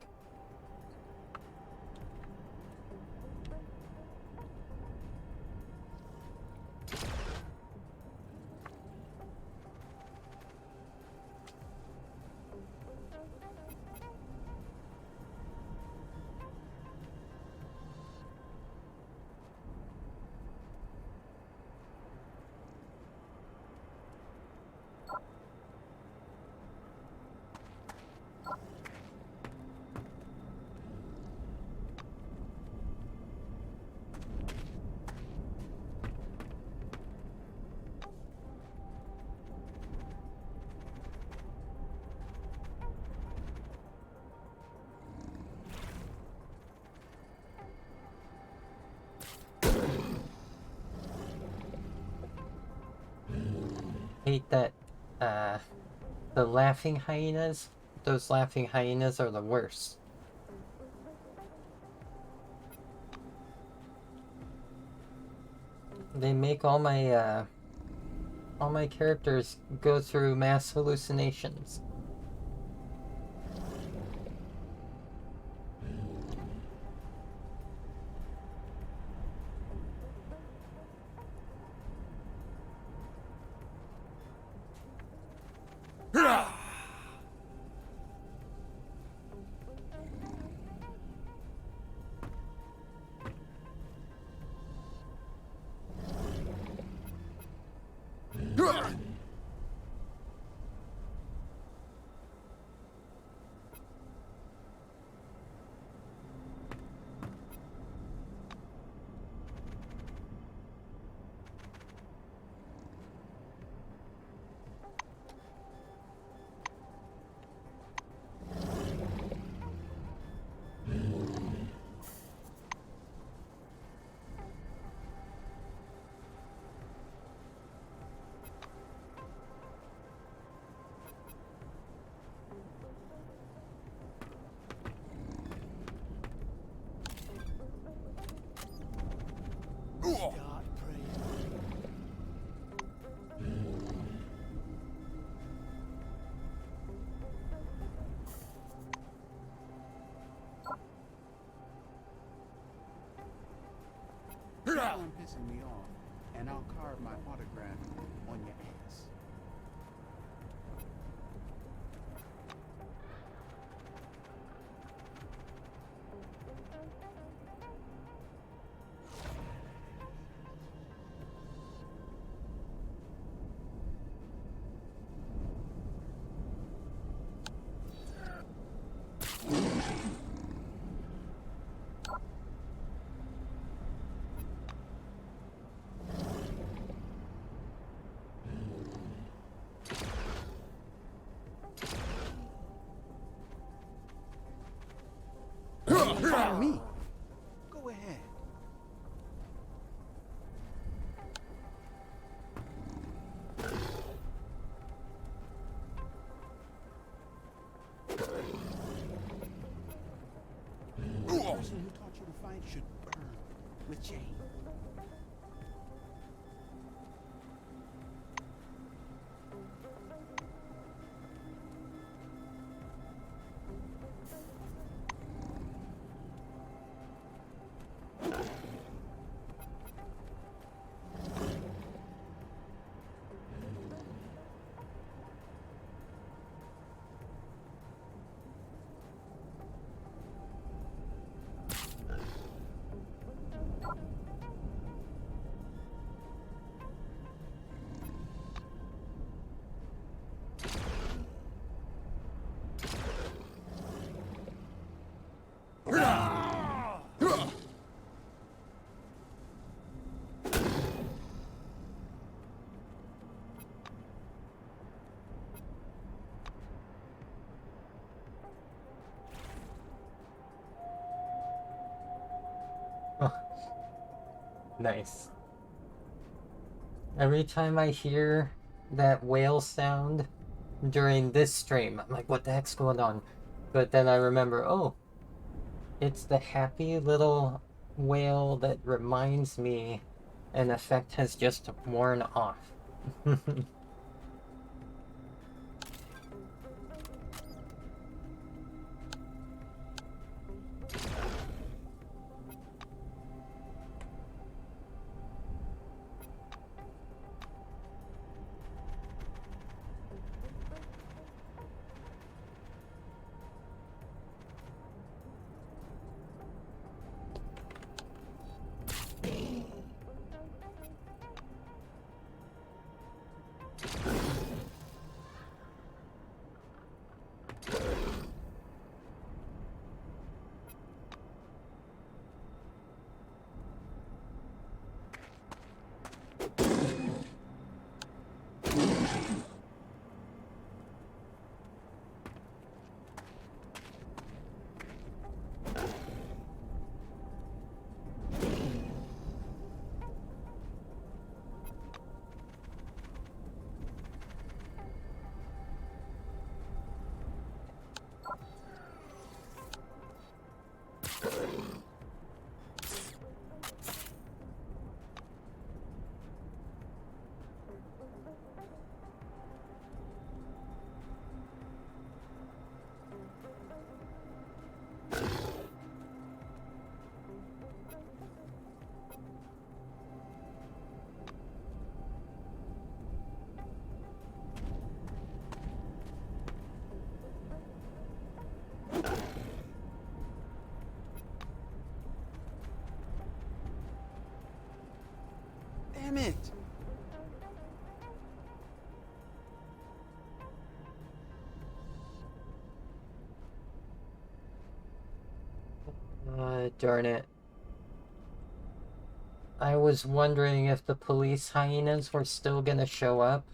Hate that, the laughing hyenas. Those laughing hyenas are the worst. They make all my characters go through mass hallucinations. Start praying. Keep on pissing me off, and I'll carve my autograph on your ass. Follow me. Go ahead. The person who taught you to fight should burn with shame. Nice. Every time I hear that whale sound during this stream, I'm like, what the heck's going on? But then I remember, oh, it's the happy little whale that reminds me an effect has just worn off. Damn it! Darn it. I was wondering if the police hyenas were still gonna show up.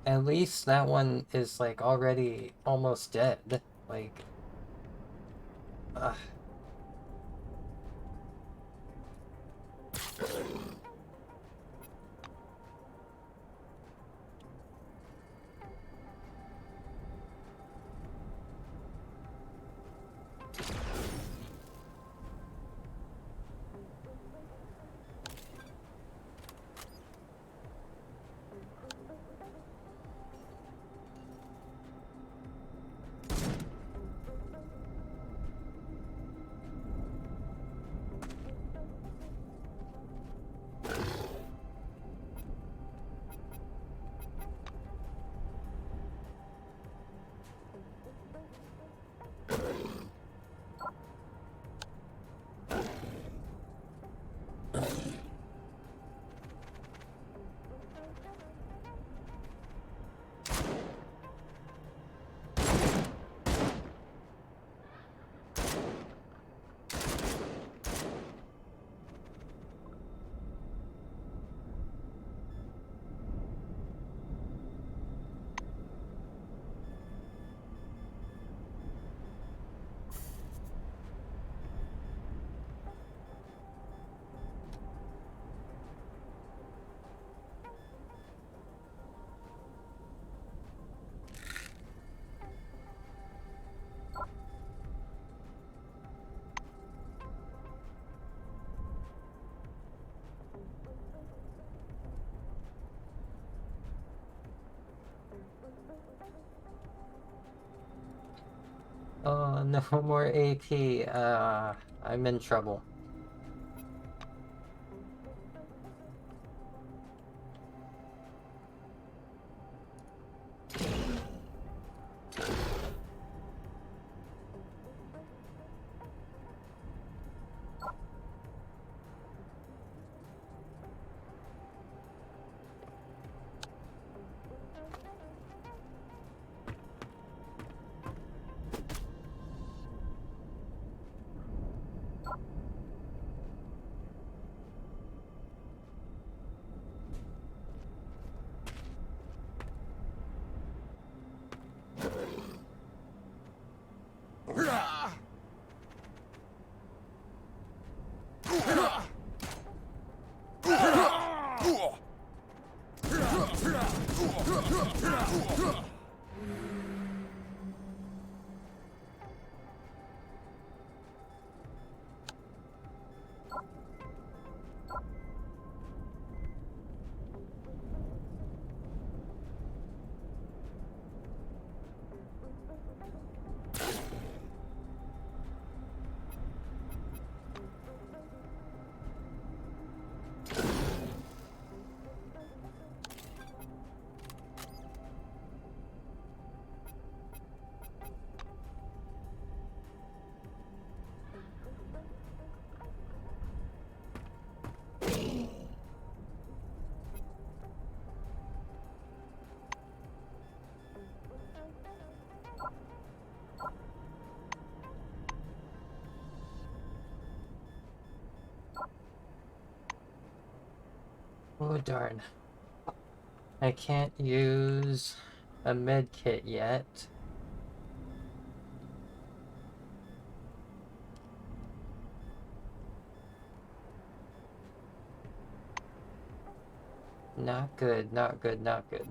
At least that one is, like, already almost dead. Like... Ugh. Oh, no more AP. I'm in trouble. Oh darn. I can't use a med kit yet. Not good, not good, not good.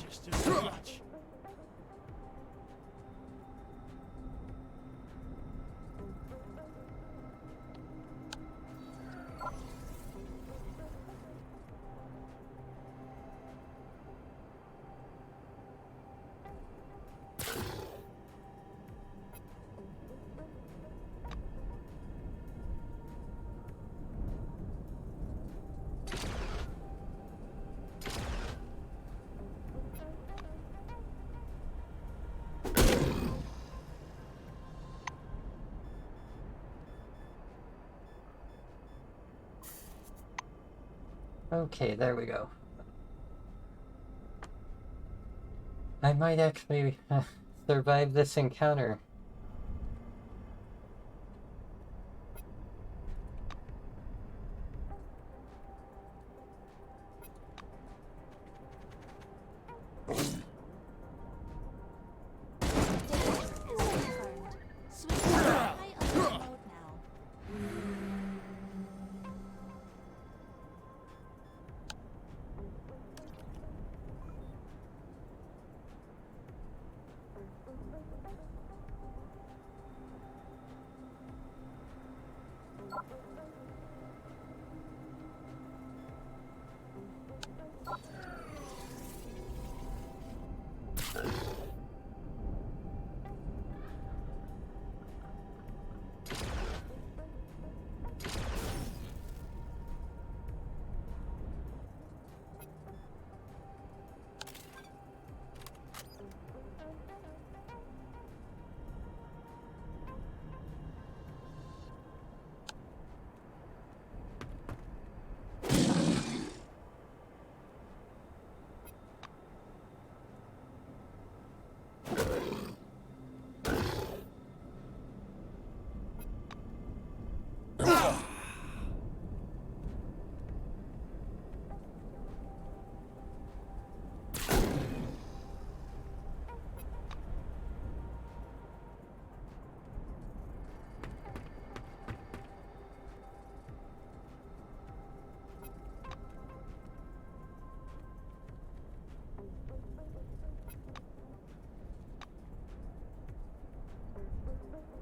Just as much. Okay, there we go. I might actually survive this encounter. Switch to high alert mode now.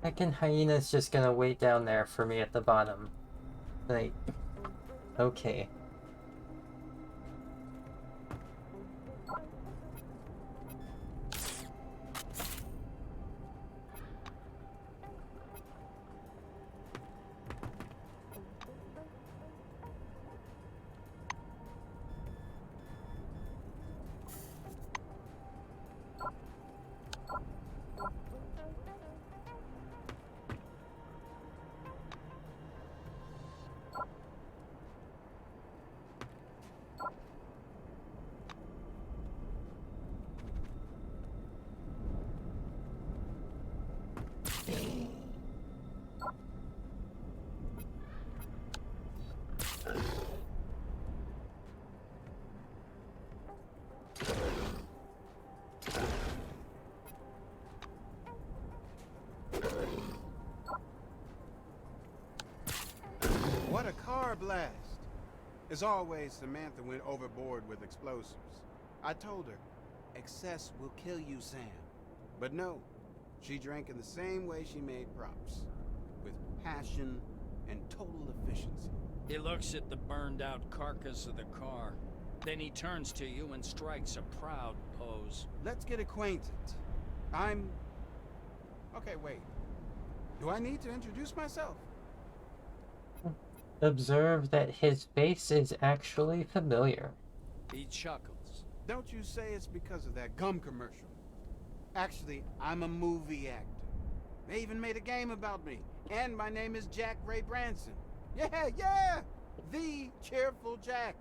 Heckin' hyena's just gonna wait down there for me at the bottom. Like, okay. a blast. As always, Samantha went overboard with explosives. I told her, excess will kill you, Sam. But no, she drank in the same way she made props. With passion and total efficiency. He looks at the burned out carcass of the car. Then he turns to you and strikes a proud pose. Let's get acquainted. Okay, wait. Do I need to introduce myself? Observe that his face is actually familiar. He chuckles. Don't you say it's because of that gum commercial. Actually, I'm a movie actor. They even made a game about me. And my name is Jack Ray Branson. Yeah! The Cheerful Jack.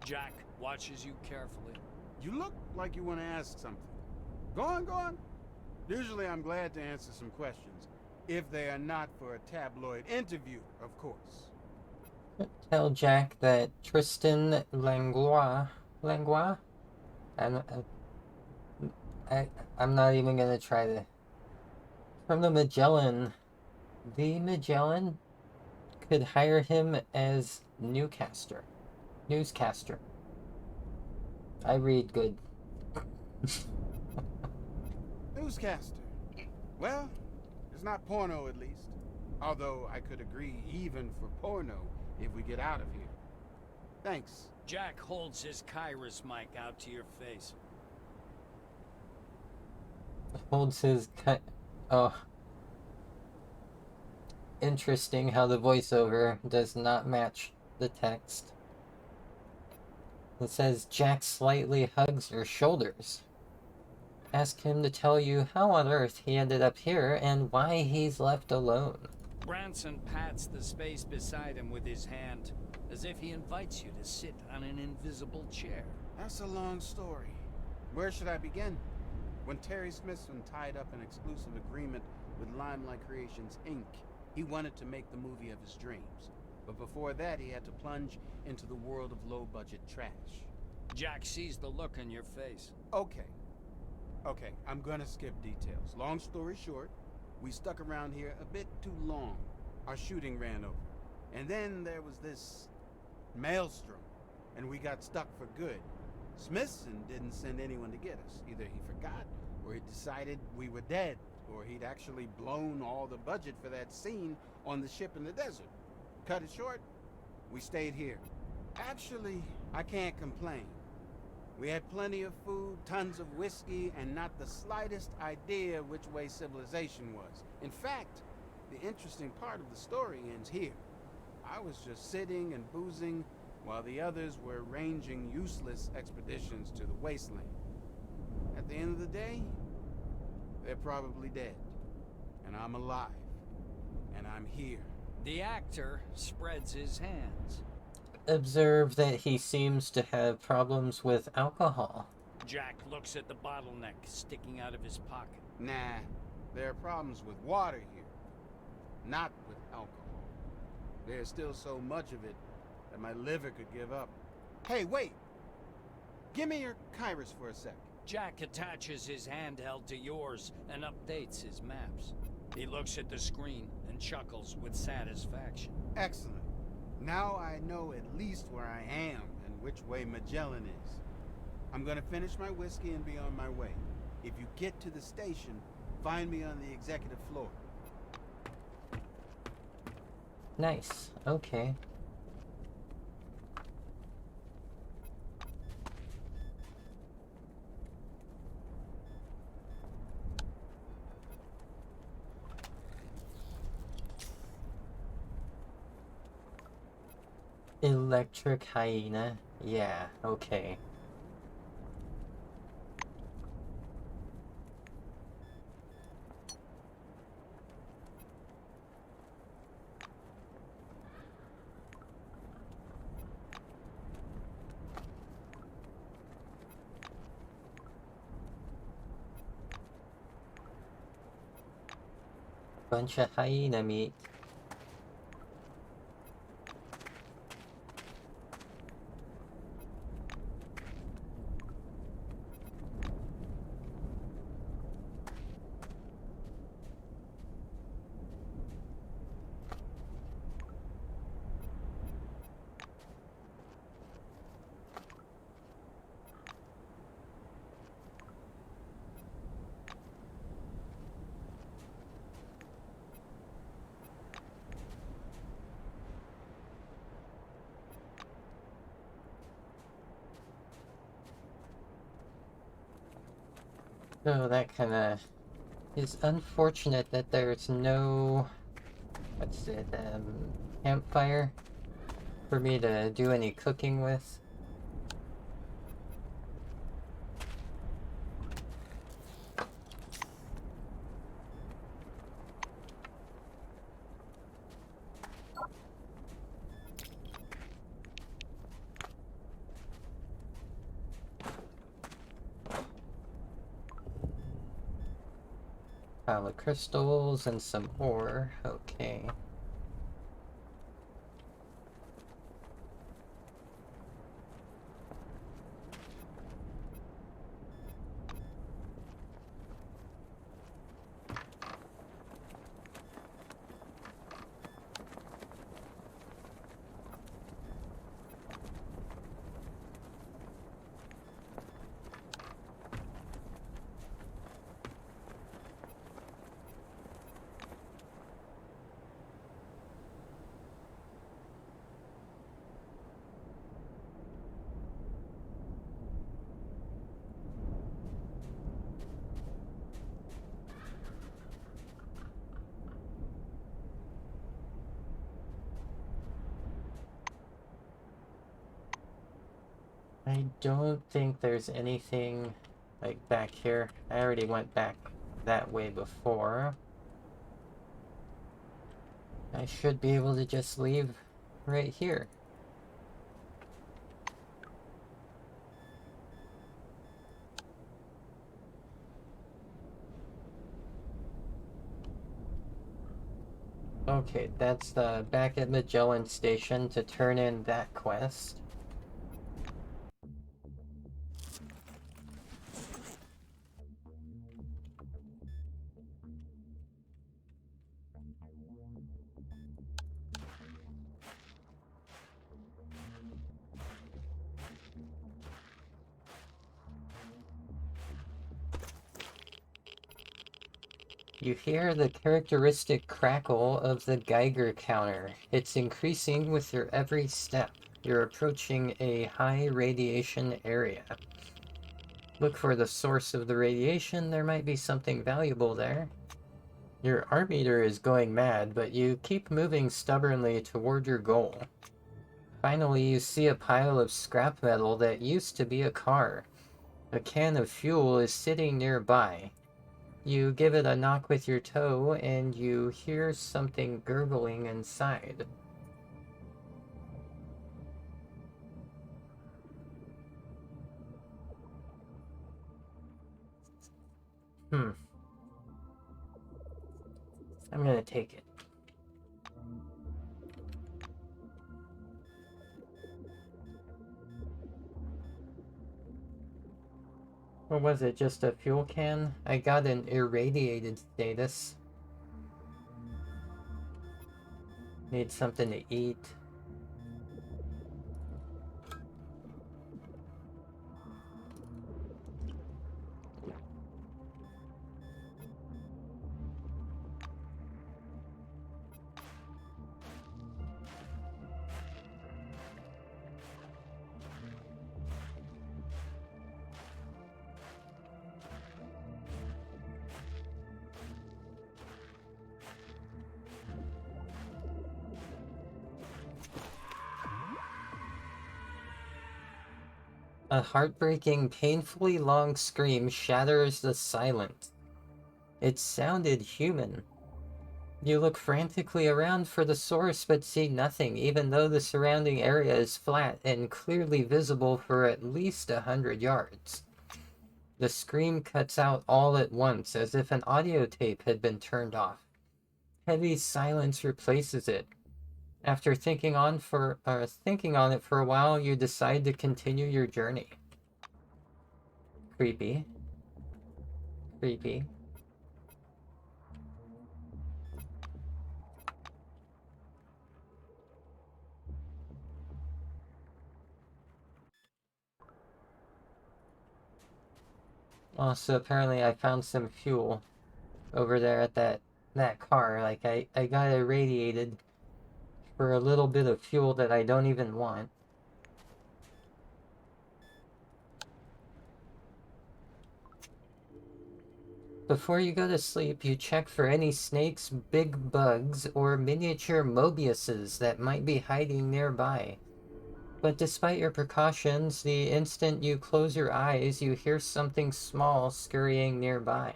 Jack watches you carefully. You look like you want to ask something. Go on. Usually I'm glad to answer some questions. If they are not for a tabloid interview, of course. Tell Jack that Tristan Langlois, I'm not even gonna try to. From the Magellan could hire him as newscaster. I read good. Newscaster. Well, it's not porno at least. Although I could agree even for porno if we get out of here. Thanks. Jack holds his Kairos mic out to your face. Holds his oh. Interesting how the voiceover does not match the text. It says Jack slightly hugs your shoulders. Ask him to tell you how on earth he ended up here and why he's left alone. Branson pats the space beside him with his hand, as if he invites you to sit on an invisible chair. That's a long story. Where should I begin? When Terry Smithson tied up an exclusive agreement with Limelight Creations, Inc., he wanted to make the movie of his dreams. But before that, he had to plunge into the world of low-budget trash. Jack sees the look on your face. Okay, I'm gonna skip details. Long story short, we stuck around here a bit too long. Our shooting ran over. And then there was this maelstrom, and we got stuck for good. Smithson didn't send anyone to get us. Either he forgot, or he decided we were dead, or he'd actually blown all the budget for that scene on the ship in the desert. Cut it short, we stayed here. Actually, I can't complain. We had plenty of food, tons of whiskey, and not the slightest idea which way civilization was. In fact, the interesting part of the story ends here. I was just sitting and boozing while the others were arranging useless expeditions to the wasteland. At the end of the day, they're probably dead. And I'm alive. And I'm here. The actor spreads his hands. Observe that he seems to have problems with alcohol. Jack looks at the bottleneck sticking out of his pocket. Nah, there are problems with water here, not with alcohol. There's still so much of it that my liver could give up. Hey, wait! Give me your Kairos for a sec. Jack attaches his handheld to yours and updates his maps. He looks at the screen and chuckles with satisfaction. Excellent. Now I know at least where I am and which way Magellan is. I'm gonna finish my whiskey and be on my way. If you get to the station, find me on the executive floor. Nice. Okay. Electric hyena. Yeah, okay. Bunch of hyena meat. So that kind of is unfortunate that there's no, what's it, campfire for me to do any cooking with. Pile of crystals and some ore. Okay. I don't think there's anything like back here. I already went back that way before. I should be able to just leave right here. Okay, that's the back at Magellan Station to turn in that quest. You hear the characteristic crackle of the Geiger counter. It's increasing with your every step. You're approaching a high radiation area. Look for the source of the radiation. There might be something valuable there. Your art meter is going mad, but you keep moving stubbornly toward your goal. Finally, you see a pile of scrap metal that used to be a car. A can of fuel is sitting nearby. You give it a knock with your toe, and you hear something gurgling inside. I'm gonna take it. Or was it just a fuel can? I got an irradiated status. Need something to eat. A heartbreaking, painfully long scream shatters the silence. It sounded human. You look frantically around for the source but see nothing, even though the surrounding area is flat and clearly visible for at least 100 yards. The scream cuts out all at once, as if an audio tape had been turned off. Heavy silence replaces it. After thinking on it for a while, you decide to continue your journey. Creepy. Creepy. Also, apparently I found some fuel over there at that car. Like, I got irradiated for a little bit of fuel that I don't even want. Before you go to sleep, you check for any snakes, big bugs, or miniature Mobiuses that might be hiding nearby. But despite your precautions, the instant you close your eyes, you hear something small scurrying nearby.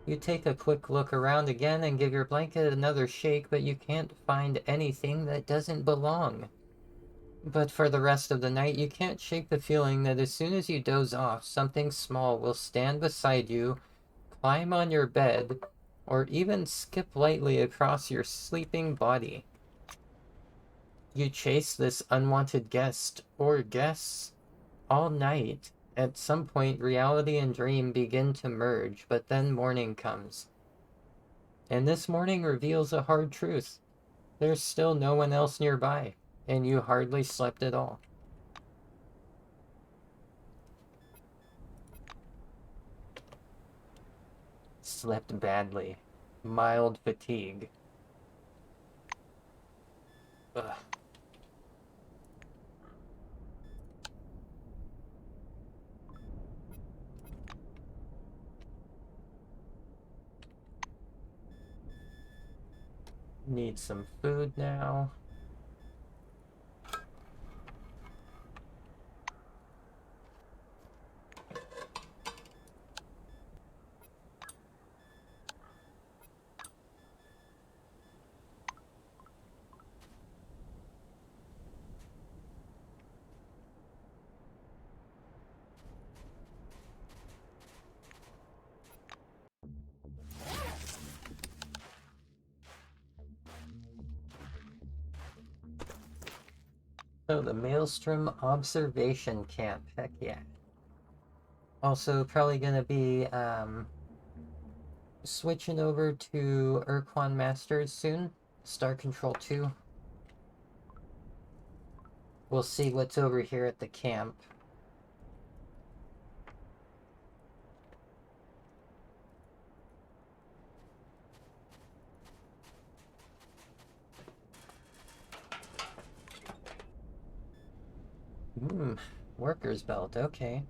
You take a quick look around again and give your blanket another shake, but you can't find anything that doesn't belong. But for the rest of the night, you can't shake the feeling that as soon as you doze off, something small will stand beside you, climb on your bed, or even skip lightly across your sleeping body. You chase this unwanted guest, or guests, all night. At some point, reality and dream begin to merge, but then morning comes. And this morning reveals a hard truth. There's still no one else nearby, and you hardly slept at all. Slept badly. Mild fatigue. Ugh. Need some food now. So the Maelstrom Observation Camp, heck yeah. Also probably gonna be switching over to Urquan Masters soon. Star Control 2. We'll see what's over here at the camp. Worker's belt, okay.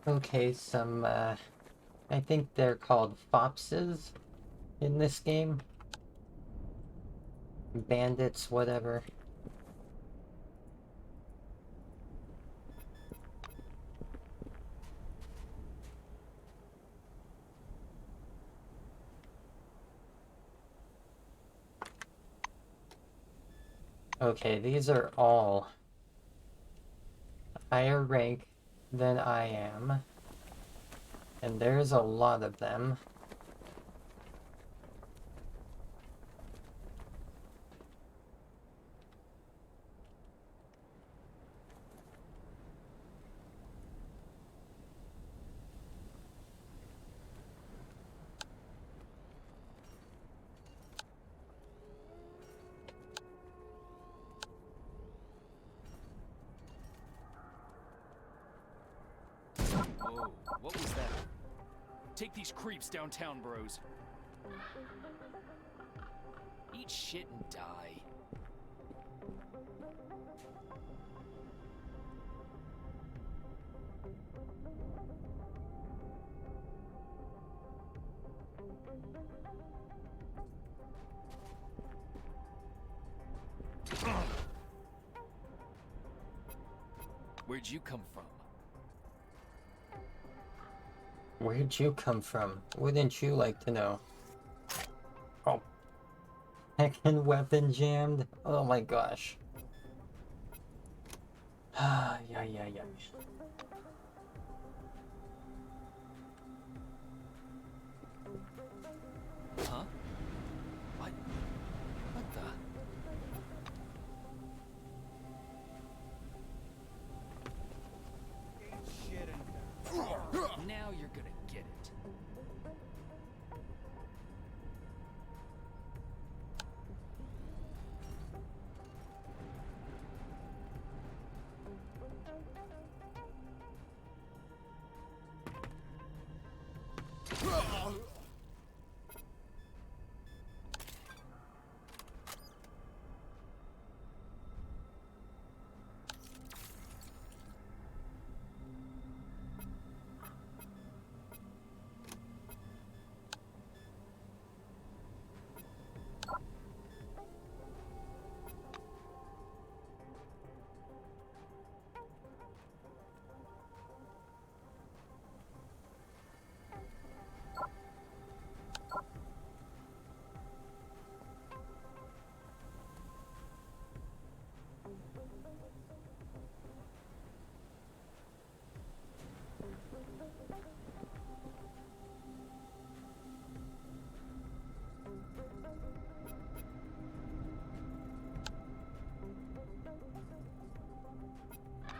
Okay, I think they're called fopses in this game. Bandits, whatever. Okay, these are all higher rank than I am. And there's a lot of them. Whoa, what was that? Take these creeps downtown, bros. Eat shit and die. Where'd you come from? Where'd you come from? Wouldn't you like to know? Oh. Heckin' weapon jammed? Oh my gosh. Ah, yeah. Huh? What? What the? Now you're gonna get it.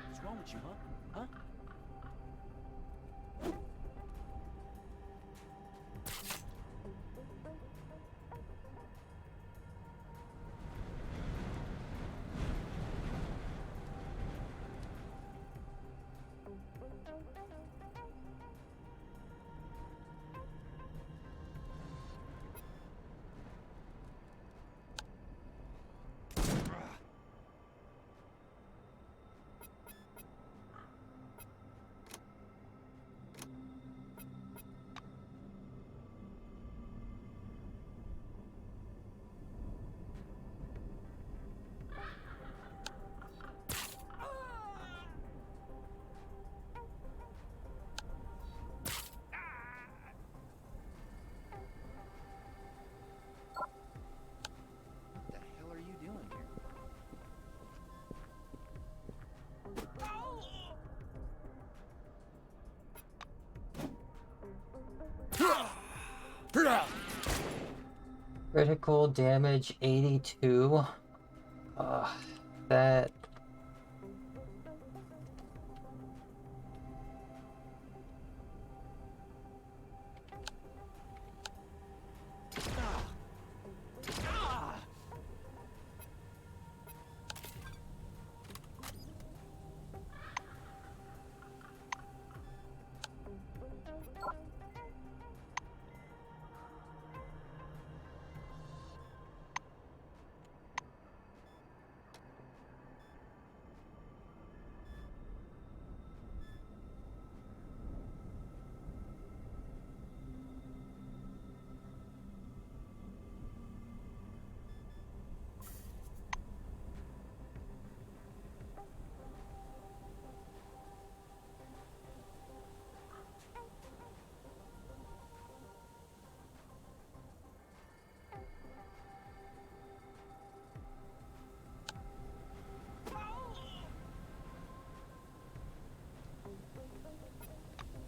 What's wrong with you, huh? Huh? What the hell are you doing here? Critical damage 82. That...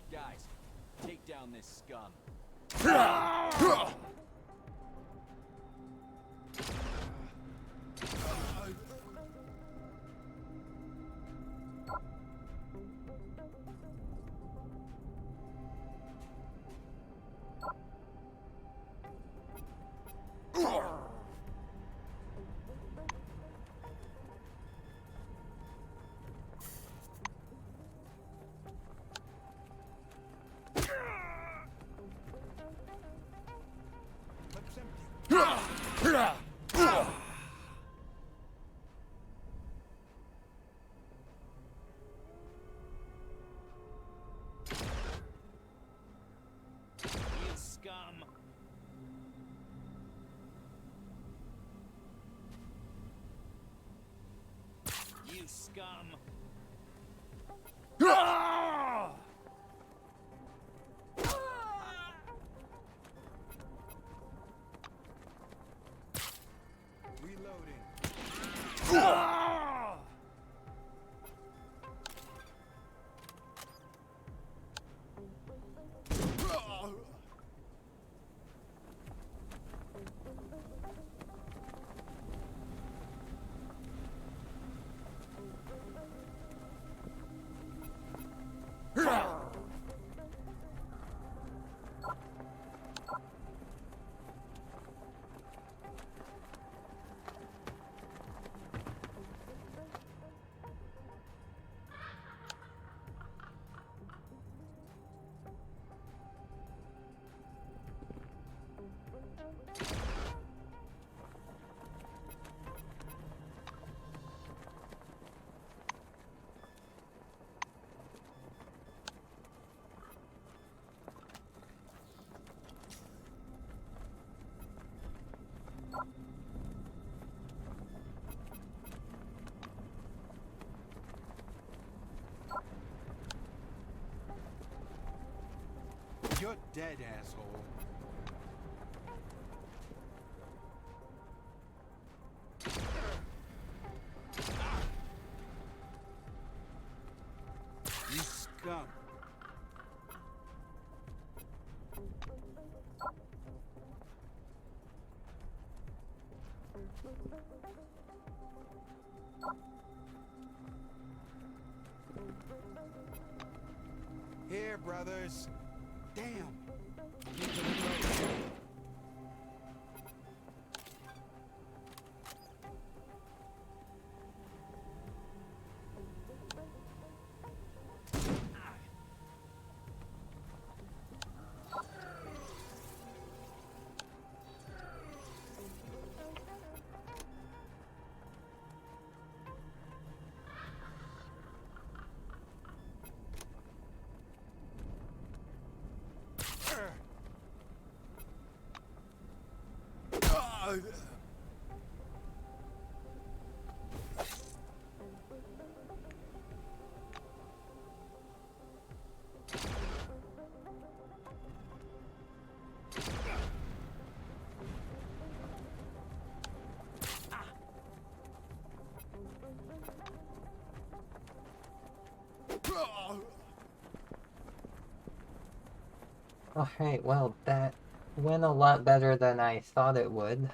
Guys, take down this scum. scum! Ah! Reloading. Ah! You're dead, asshole. You scum. Here, brothers. Damn. Alright, well, that went a lot better than I thought it would.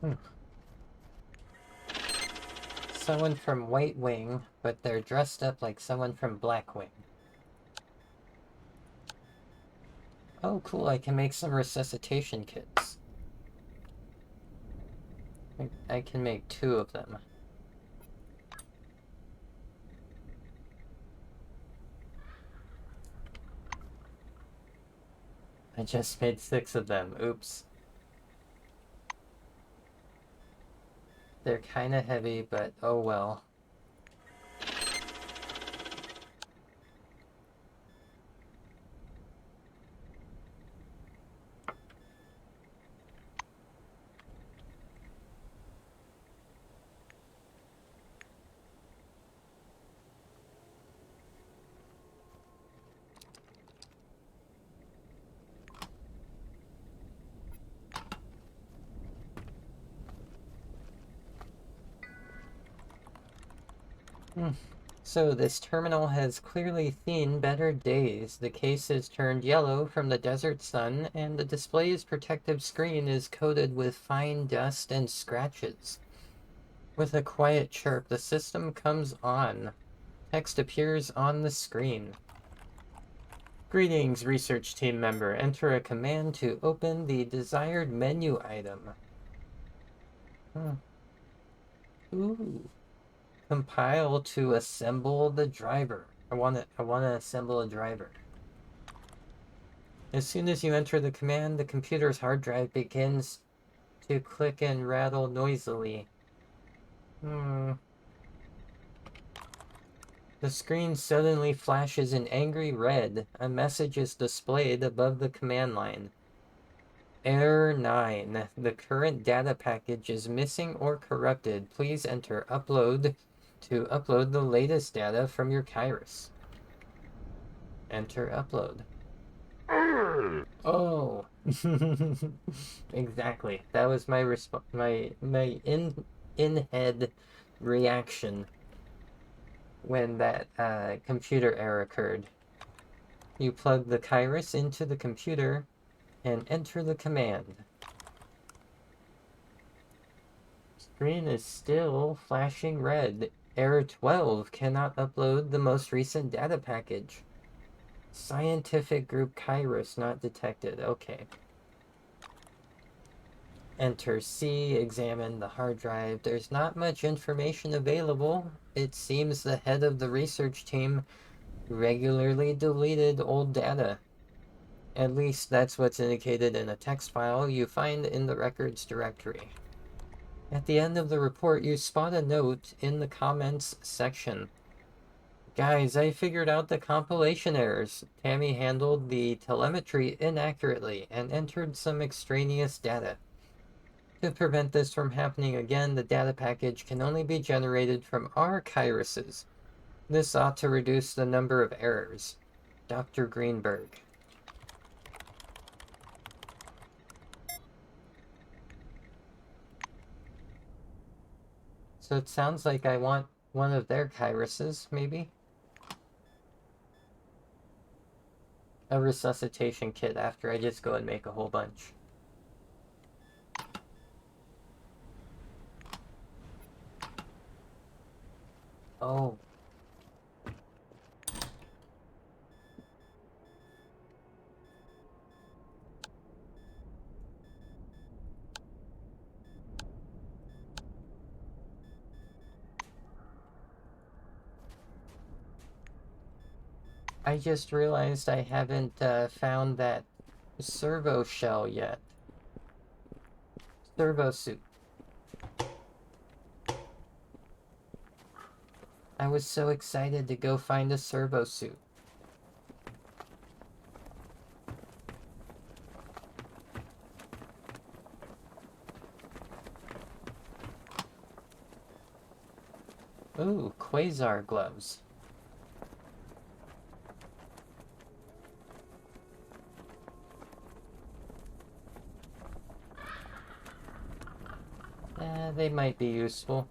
Hmm. Someone from White Wing, but they're dressed up like someone from Black Wing. Oh, cool, I can make some resuscitation kits. I can make 2 of them. I just made 6 of them, oops. They're kinda heavy, but oh well. So this terminal has clearly seen better days. The case has turned yellow from the desert sun, and the display's protective screen is coated with fine dust and scratches. With a quiet chirp, the system comes on. Text appears on the screen. Greetings, research team member. Enter a command to open the desired menu item. Ooh. Compile to assemble the driver. I wanna assemble a driver. As soon as you enter the command, the computer's hard drive begins to click and rattle noisily. The screen suddenly flashes an angry red. A message is displayed above the command line. Error 9. The current data package is missing or corrupted. Please enter upload to upload the latest data from your Kairos. Enter upload. Oh. Exactly. That was my my in-head reaction when that computer error occurred. You plug the Kairos into the computer and enter the command. Screen is still flashing red. Error 12 cannot upload the most recent data package. Scientific group Kairos not detected. Okay. Enter C, examine the hard drive. There's not much information available. It seems the head of the research team regularly deleted old data. At least that's what's indicated in a text file you find in the records directory. At the end of the report, you spot a note in the comments section. Guys, I figured out the compilation errors. Tammy handled the telemetry inaccurately and entered some extraneous data. To prevent this from happening again, the data package can only be generated from our Kairoses. This ought to reduce the number of errors. Dr. Greenberg. So it sounds like I want one of their Kairoses, maybe? A resuscitation kit after I just go and make a whole bunch. Oh. I just realized I haven't found that servo shell yet. Servosuit. I was so excited to go find a servosuit. Ooh, quasar gloves. They might be useful.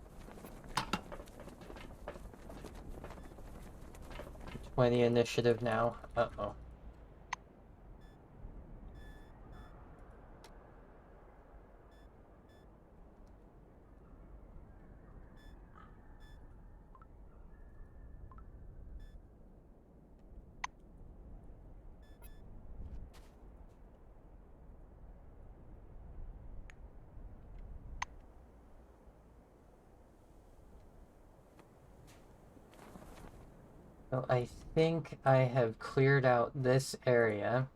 20 initiative now. Uh-oh. So I think I have cleared out this area.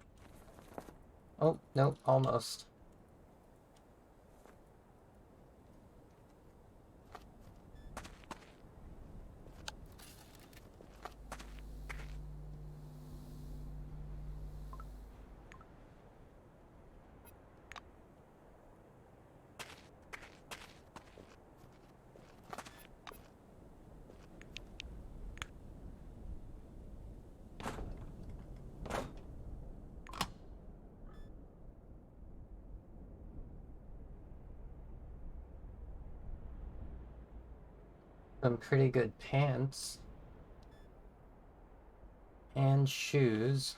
Oh, nope, almost. Some pretty good pants. And shoes.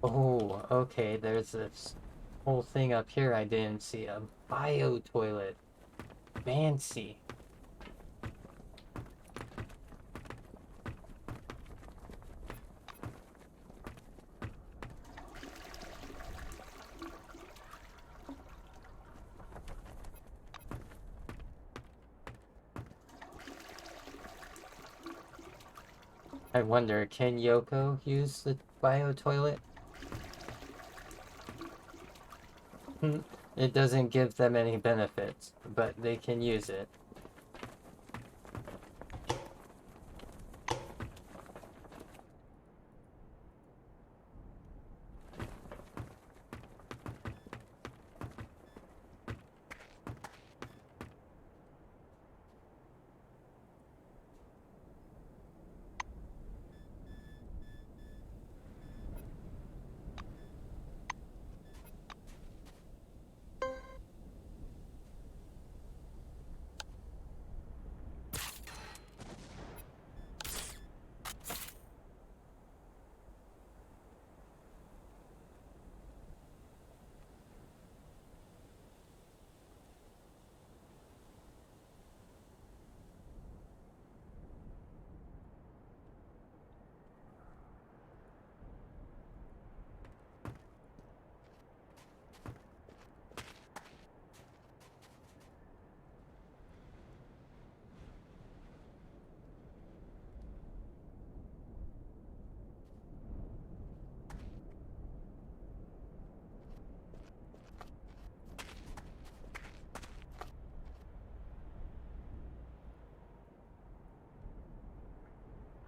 Oh, okay, there's this whole thing up here I didn't see. A bio toilet. Fancy. I wonder, can Yoko use the bio toilet? It doesn't give them any benefits, but they can use it.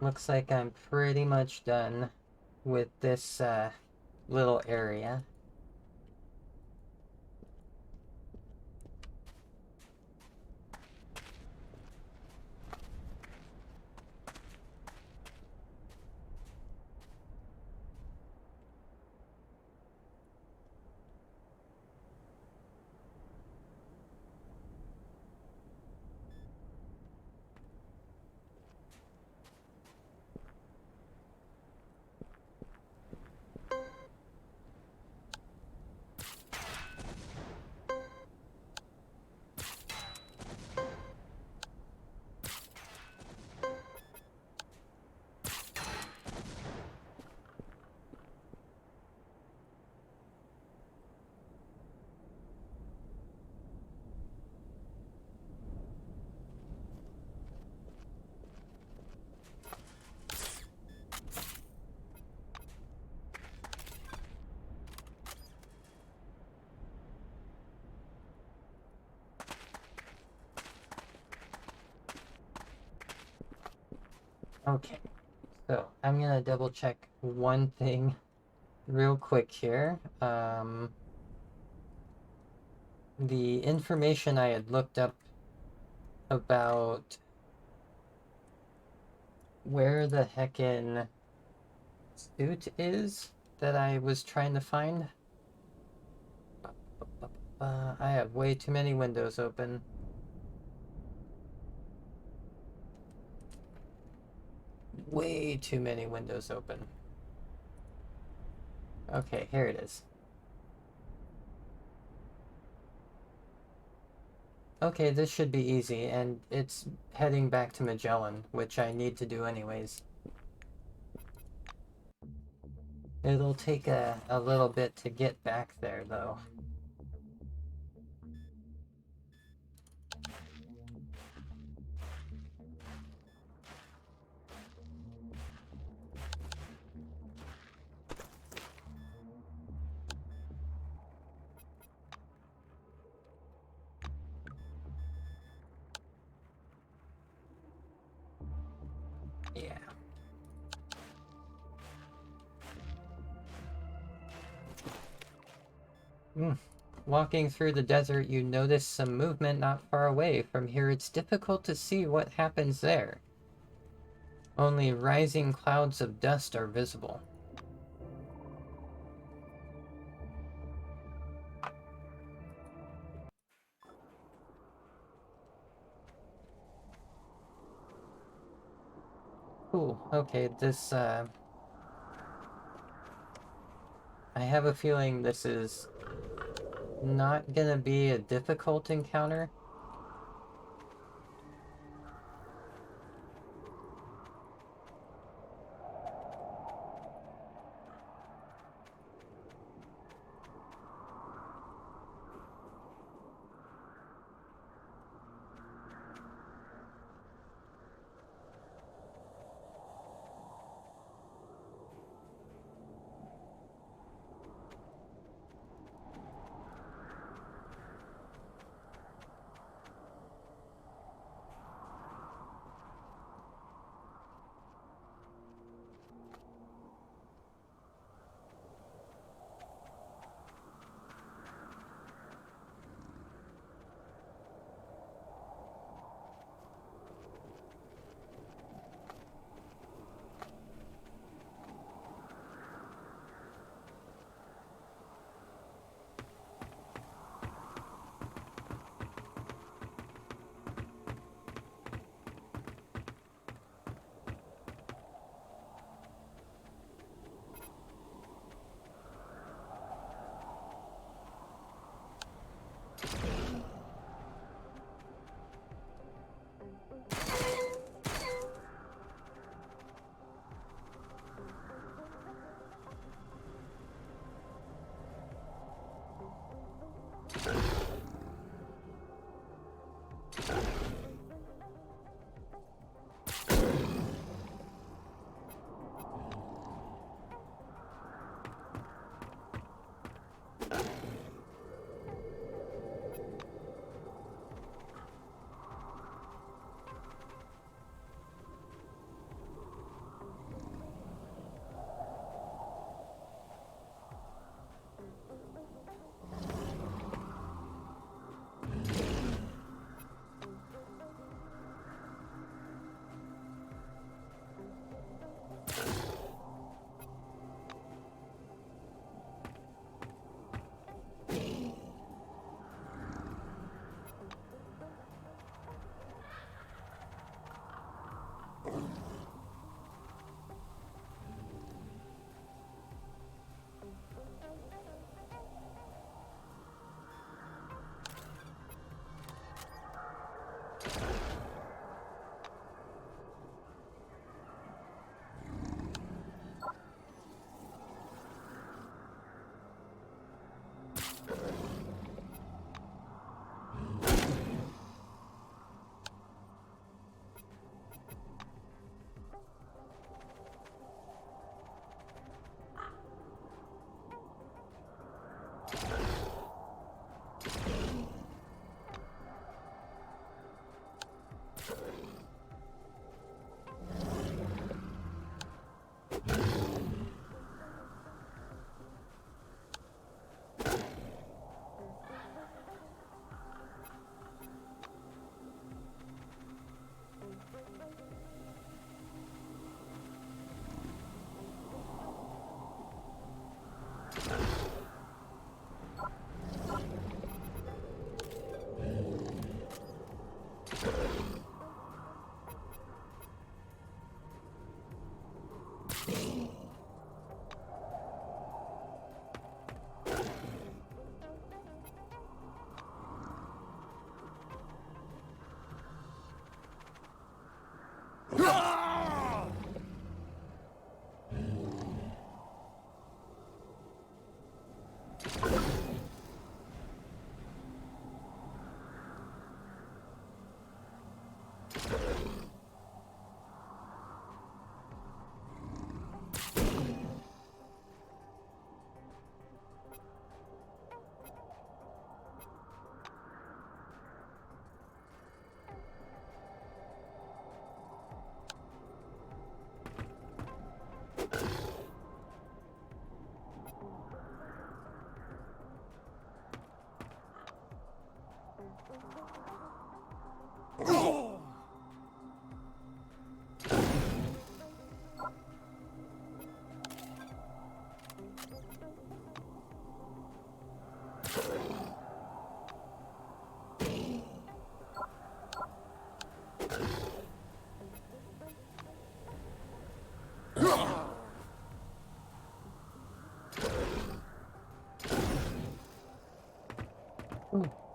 Looks like I'm pretty much done with this little area. Okay, so I'm gonna double check one thing real quick here. The information I had looked up about where the heckin' suit is that I was trying to find. I have way too many windows open. Way too many windows open. Okay, here it is. Okay, this should be easy, and it's heading back to Magellan, which I need to do anyways. It'll take a little bit to get back there, though. Yeah. Walking through the desert, you notice some movement not far away. From here, it's difficult to see what happens there. Only rising clouds of dust are visible. Cool. Okay, this, I have a feeling this is not gonna be a difficult encounter.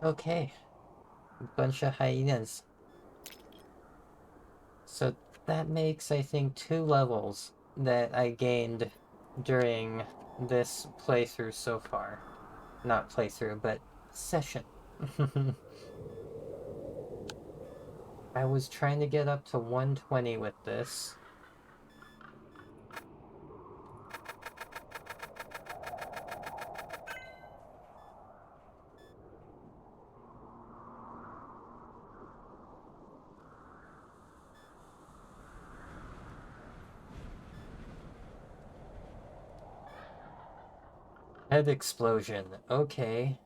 Okay. Bunch of hyenas. So that makes, I think, 2 levels that I gained during this playthrough so far. Not playthrough, but session. I was trying to get up to 120 with this. Head explosion. Okay.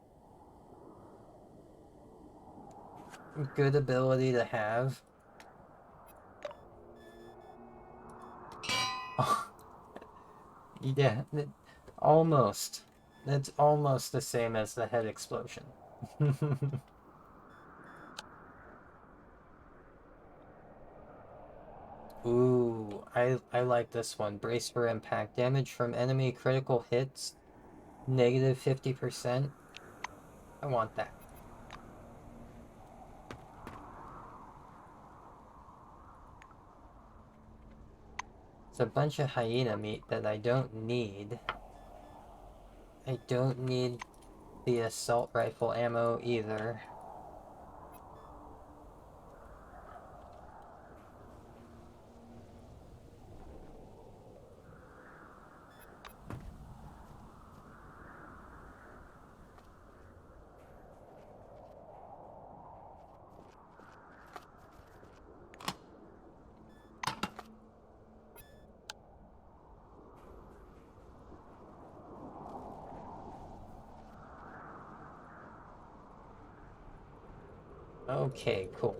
Good ability to have. Oh, yeah, almost. It's almost the same as the head explosion. Ooh, I like this one. Brace for impact. Damage from enemy critical hits. Negative 50%. I want that. It's a bunch of hyena meat that I don't need. I don't need the assault rifle ammo either. Okay, cool.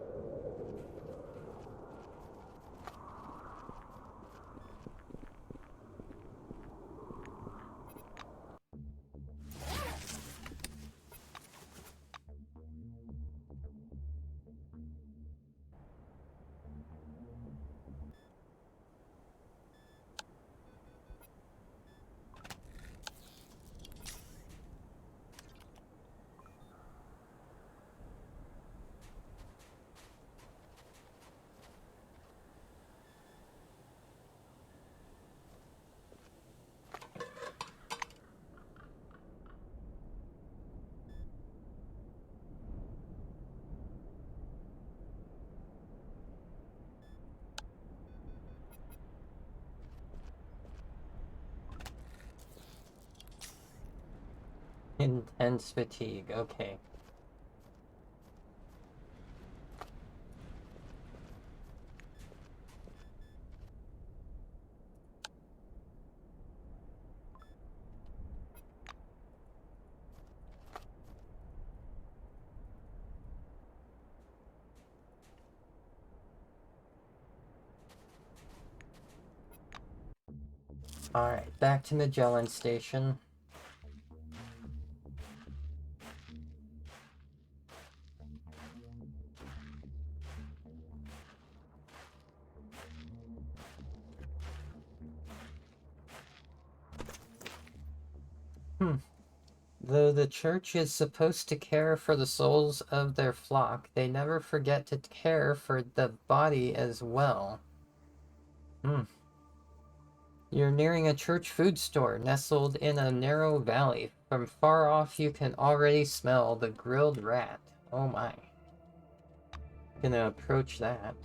Intense fatigue, okay. Alright, back to Magellan Station. Though the church is supposed to care for the souls of their flock, they never forget to care for the body as well. You're nearing a church food store nestled in a narrow valley. From far off, you can already smell the grilled rat. Oh my. Gonna approach that.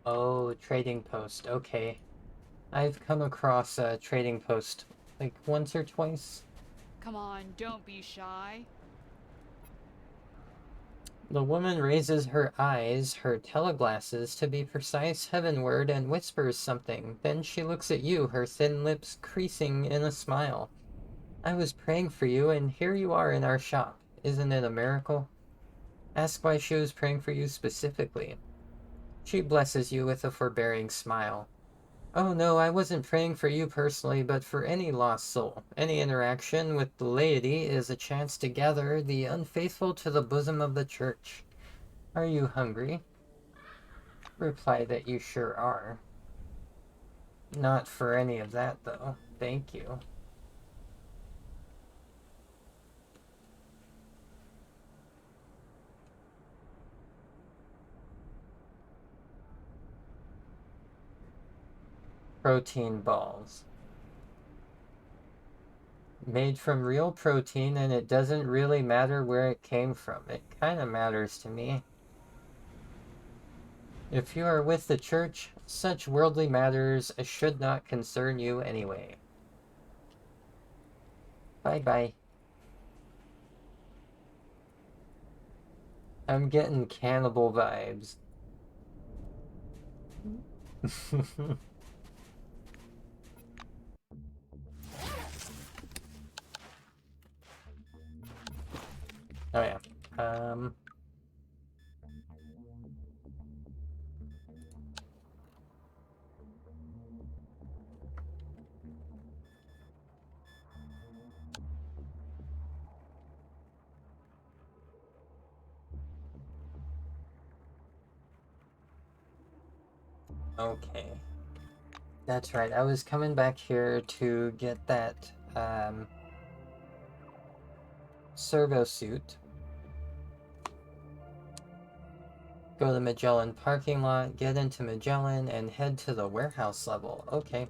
Oh, trading post. Okay. I've come across a trading post like once or twice. Come on, don't be shy. The woman raises her eyes, her teleglasses to be precise, heavenward, and whispers something. Then she looks at you, her thin lips creasing in a smile. I was praying for you, and here you are in our shop. Isn't it a miracle? Ask why she was praying for you specifically. She blesses you with a forbearing smile. Oh no, I wasn't praying for you personally, but for any lost soul. Any interaction with the laity is a chance to gather the unfaithful to the bosom of the church. Are you hungry? Reply that you sure are. Not for any of that, though. Thank you. Protein balls. Made from real protein, and it doesn't really matter where it came from. It kind of matters to me. If you are with the church, such worldly matters should not concern you anyway. Bye-bye. I'm getting cannibal vibes. Oh yeah. Okay. That's right. I was coming back here to get that Servosuit. Go to Magellan parking lot, get into Magellan, and head to the warehouse level. Okay.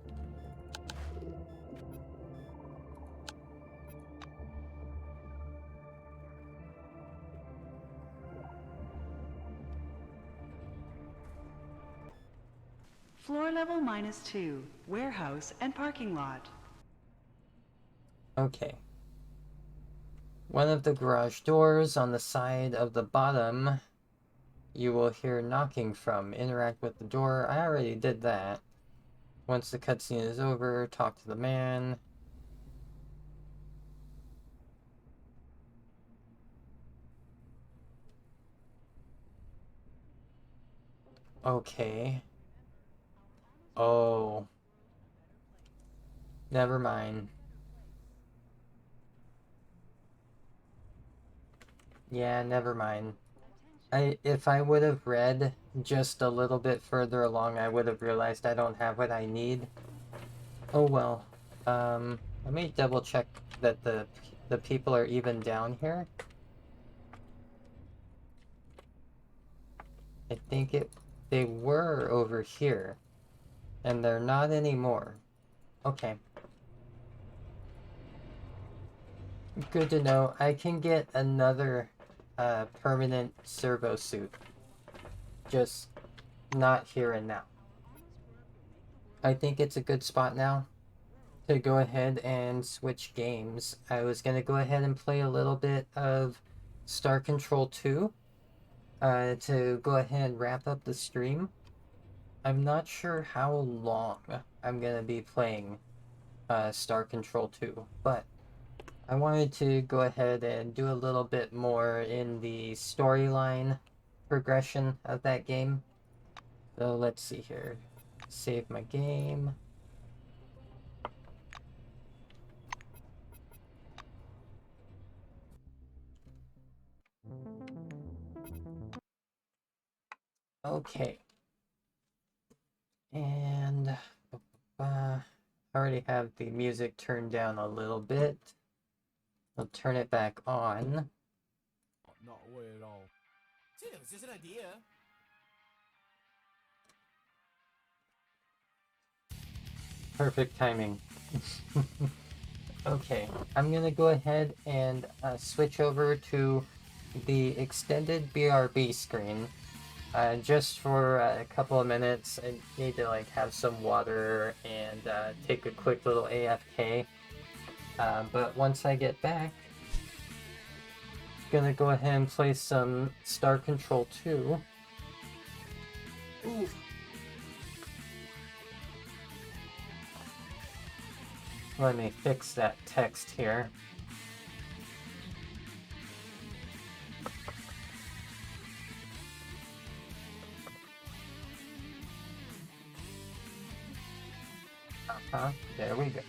Floor level -2, warehouse and parking lot. Okay. One of the garage doors on the side of the bottom, you will hear knocking from. Interact with the door. I already did that. Once the cutscene is over, talk to the man. Okay. Oh. Never mind. Yeah, never mind. If I would have read just a little bit further along, I would have realized I don't have what I need. Oh well. Let me double check that the people are even down here. I think they were over here, and they're not anymore. Okay. Good to know. I can get another permanent Servosuit. Just not here and now. I think it's a good spot now to go ahead and switch games. I was going to go ahead and play a little bit of Star Control 2 to go ahead and wrap up the stream. I'm not sure how long I'm going to be playing Star Control 2, but I wanted to go ahead and do a little bit more in the storyline progression of that game. So let's see here. Save my game. Okay. And I already have the music turned down a little bit. I'll turn it back on. Not weird at all. Dude, it was just an idea. Perfect timing. Okay, I'm gonna go ahead and switch over to the extended BRB screen. Just for a couple of minutes. I need to like have some water and take a quick little AFK. But once I get back, gonna go ahead and play some Star Control 2. Ooh. Let me fix that text here. There we go.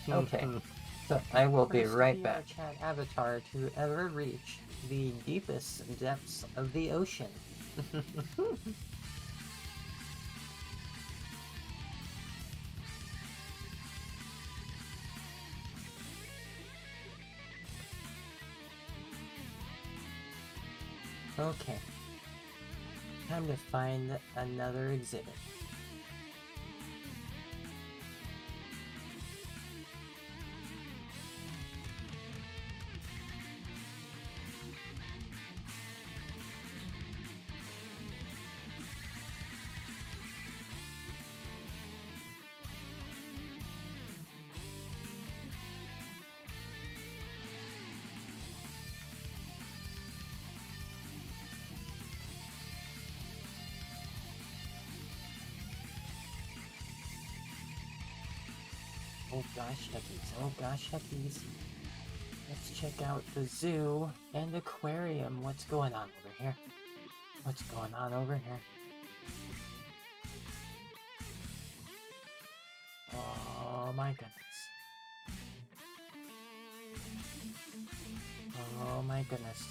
Okay, so I will be right back. Chat avatar to ever reach the deepest depths of the ocean. Okay. Time to find another exhibit. Oh gosh heckies, oh gosh heckies. Let's check out the zoo and aquarium. What's going on over here? What's going on over here? Oh my goodness. Oh my goodness.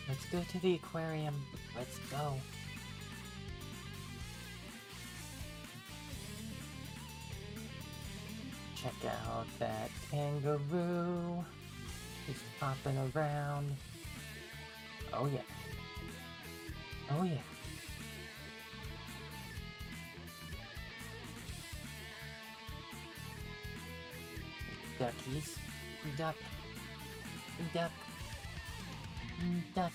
Let's go to the aquarium. Let's go. Check out that kangaroo. He's popping around. Oh yeah. Oh yeah. Duckies. Duck. Duck. Duck.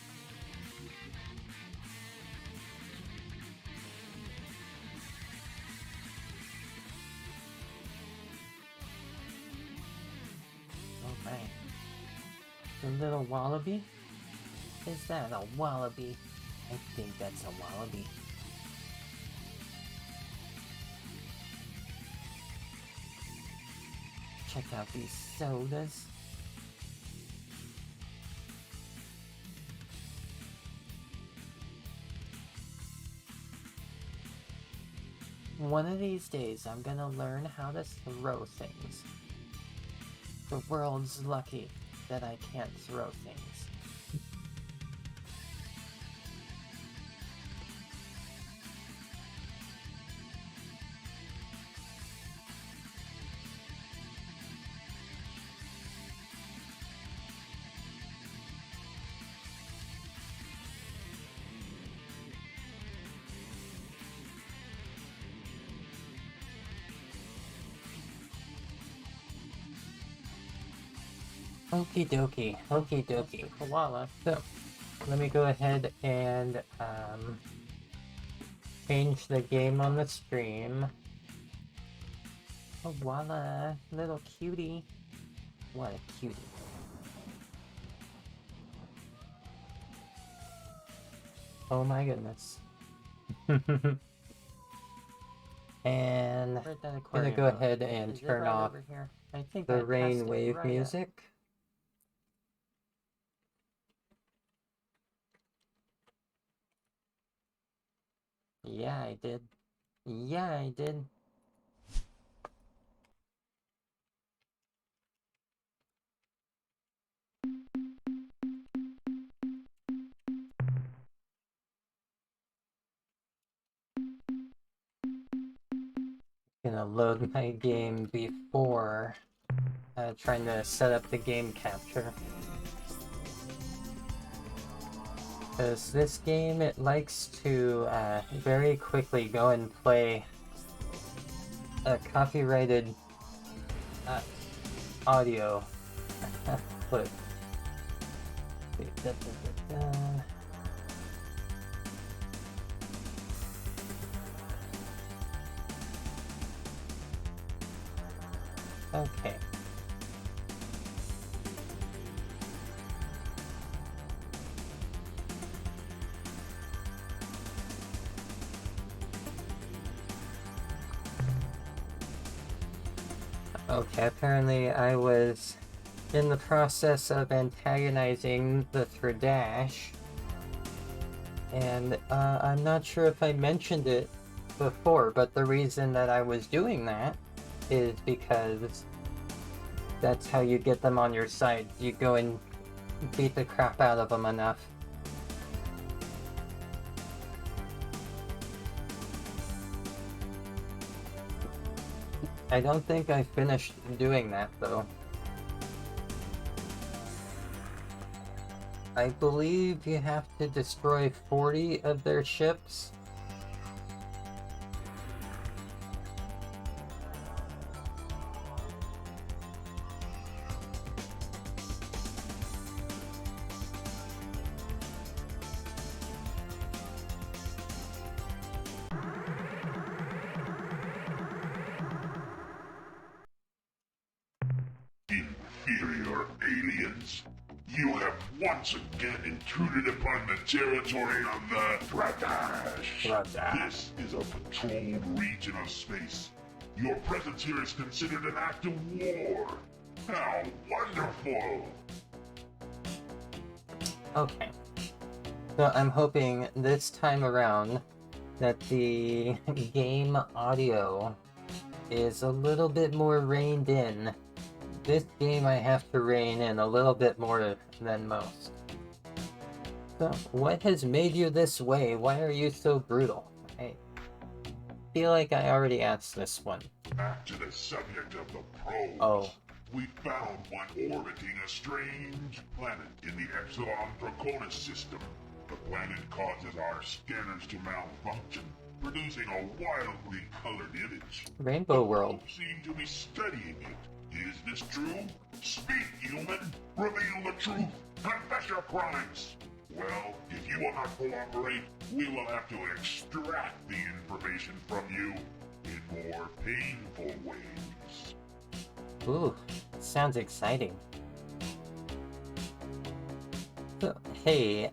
Oh man. The little wallaby? Is that a wallaby? I think that's a wallaby. Check out these sodas. One of these days, I'm gonna learn how to throw things. The world's lucky that I can't throw things. Okie dokie, koala. So, let me go ahead and change the game on the stream. Koala, little cutie. What a cutie. Oh my goodness. And I'm gonna go ahead and turn off I think the rain wave music. Yeah, I did. Yeah, I did. Gonna load my game before trying to set up the game capture. Because this game, it likes to very quickly go and play a copyrighted audio clip. Okay. Okay, apparently I was in the process of antagonizing the Thradash, and I'm not sure if I mentioned it before, but the reason that I was doing that is because that's how you get them on your side. You go and beat the crap out of them enough. I don't think I finished doing that, though. I believe you have to destroy 40 of their ships. Inferior aliens, you have once again intruded upon the territory of the Tradash. This is a patrolled region of space. Your presence here is considered an act of war. How wonderful! Okay. So I'm hoping this time around that the game audio is a little bit more reined in. This game I have to rein in a little bit more than most. So, what has made you this way? Why are you so brutal? I feel like I already asked this one. Back to the subject of the probes. Oh. We found one orbiting a strange planet in the Epsilon Draconis system. The planet causes our scanners to malfunction, producing a wildly colored image. Rainbow World. The probes seem to be studying it. Is this true? Speak, human! Reveal the truth! Confess your crimes! Well, if you will not cooperate, we will have to extract the information from you in more painful ways. Ooh, sounds exciting. So, hey,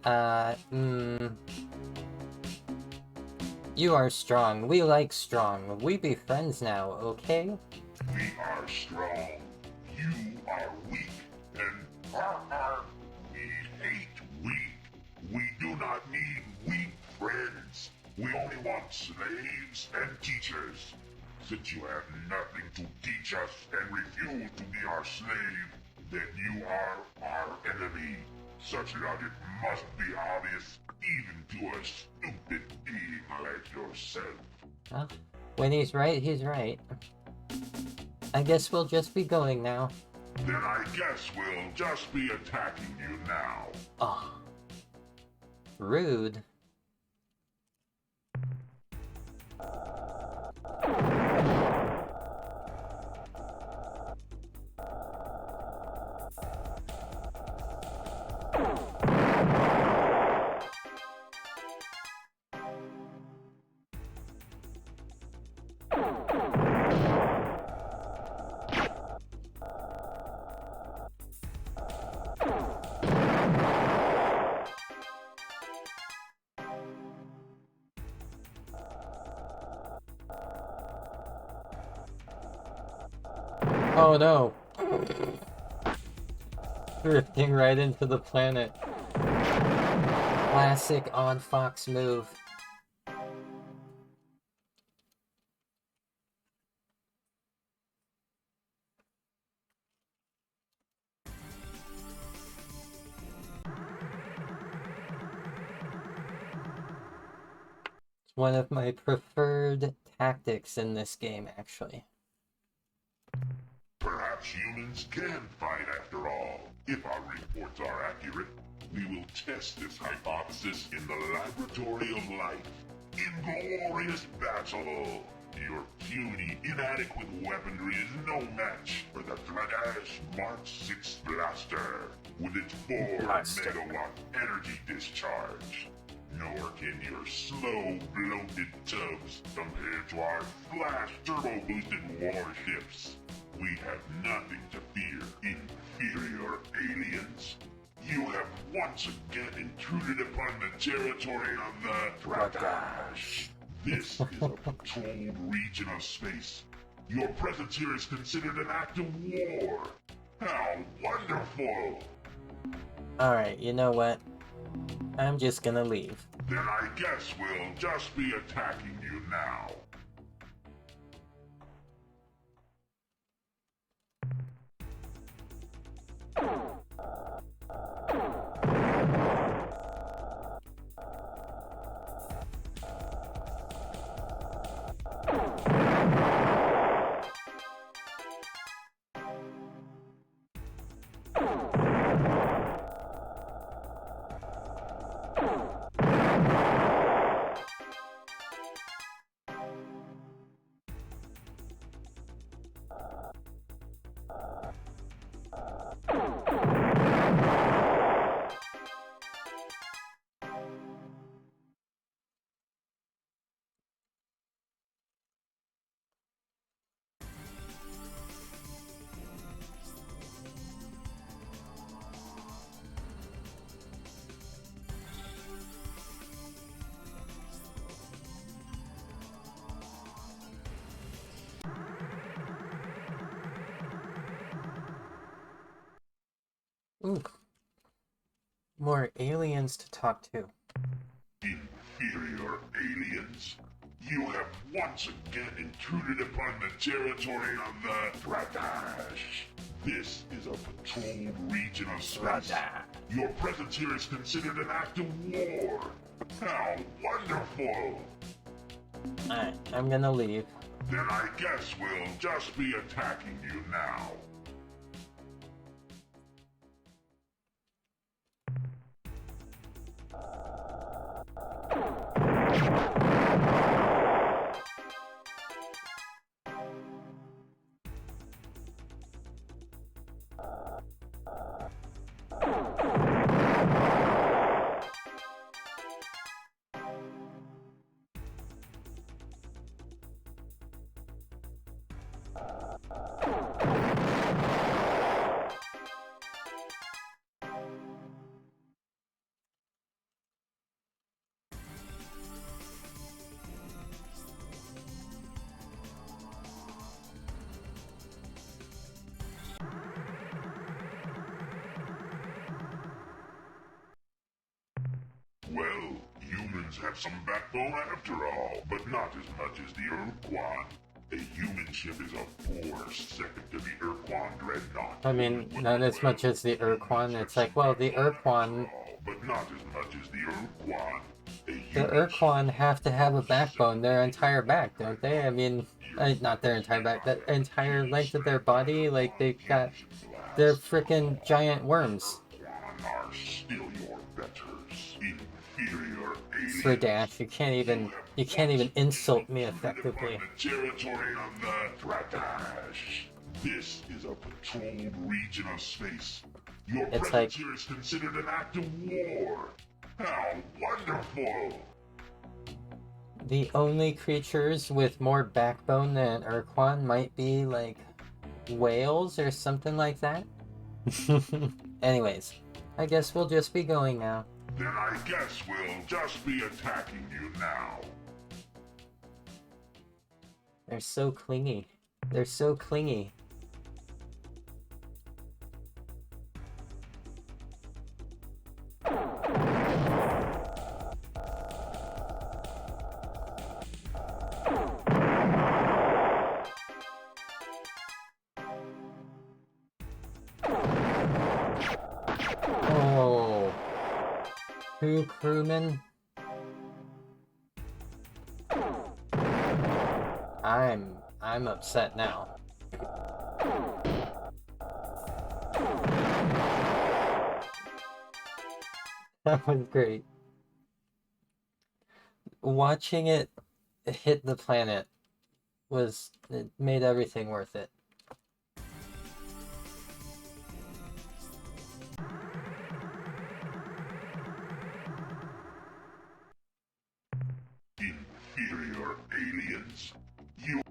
you are strong. We like strong. We be friends now, okay? We are strong. You are weak. And we hate weak. We do not need weak friends. We only want slaves and teachers. Since you have nothing to teach us and refuse to be our slave, then you are our enemy. Such logic must be obvious even to a stupid being like yourself. Well, when he's right, he's right. I guess we'll just be going now. Then I guess we'll just be attacking you now. Oh. Rude. Oh no! Drifting right into the planet. Classic Odd Fox move. It's one of my preferred tactics in this game, actually. Perhaps humans can fight after all. If our reports are accurate, we will test this hypothesis in the laboratory of life. In glorious battle, your puny, inadequate weaponry is no match for the Tradash Mark 6 blaster with its 4 megawatt energy discharge. Nor can your slow, bloated tubs compare to our flash turbo-boosted warships. We have nothing to fear, inferior aliens. You have once again intruded upon the territory of the Tradash. This is a patrolled region of space. Your presence here is considered an act of war. How wonderful! Alright, you know what? I'm just gonna leave. Then I guess we'll just be attacking you now. Ooh. More aliens to talk to. Inferior aliens, you have once again intruded upon the territory of the Bratash. This is a patrolled region of space. Your presence here is considered an act of war. How wonderful! Alright, I'm gonna leave. Then I guess we'll just be attacking you now. Well, humans have some backbone after all, but not as much as the Urquan. A human ship is a poor second to the Urquan dreadnought. I mean, not as much as the Urquan. It's like, well, the Urquan... But not as much as the Urquan. The Urquan have to have a backbone their entire back, don't they? I mean, not their entire back, the entire length of their body, like, they've got... They're frickin' giant worms. Are still your betters. Inferior aliens. Dash, you can't even insult me effectively. The territory of the Bratash. This is a patrolled region of space. Your presence here is considered an act of war. How wonderful! The only creatures with more backbone than Urquan might be, like, whales or something like that. Anyways, I guess we'll just be going now. Then I guess we'll just be attacking you now. They're so clingy. They're so clingy. Oh. 2 crewmen. I'm upset now. That was great. Watching it hit the planet it made everything worth it. Inferior aliens. You...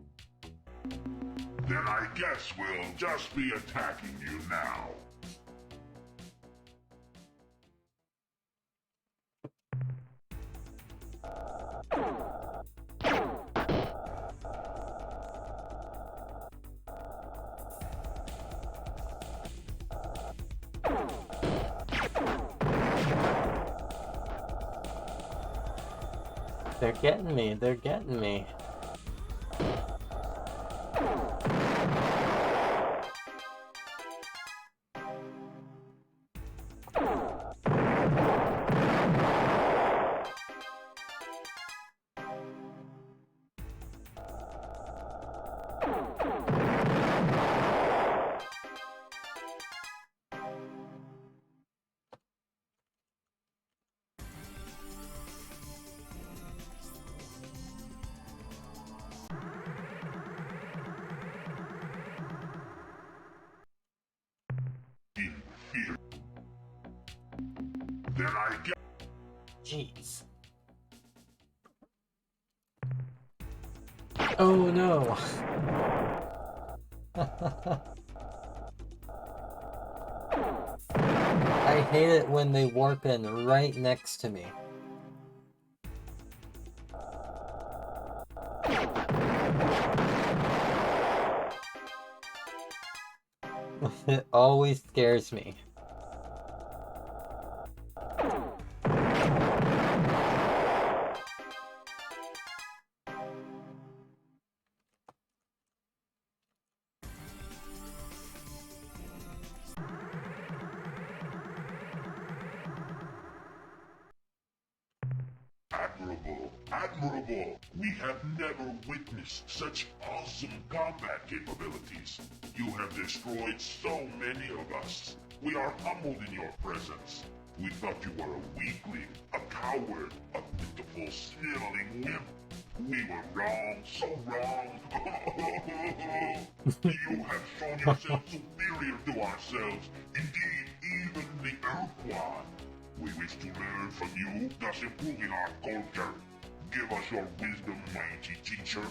Then I guess we'll just be attacking you now. They're getting me, they're getting me. Jeez. Oh no! I hate it when they warp in right next to me. It always scares me. Admirable, admirable! We have never witnessed such awesome combat capabilities. You have destroyed so many of us. We are humbled in your presence. We thought you were a weakling, a coward, a pitiful, sniveling wimp. We were wrong, so wrong. You have shown yourself superior to ourselves, indeed, even the Earthquad. We wish to learn from you, thus improving our culture. Give us your wisdom, mighty teacher.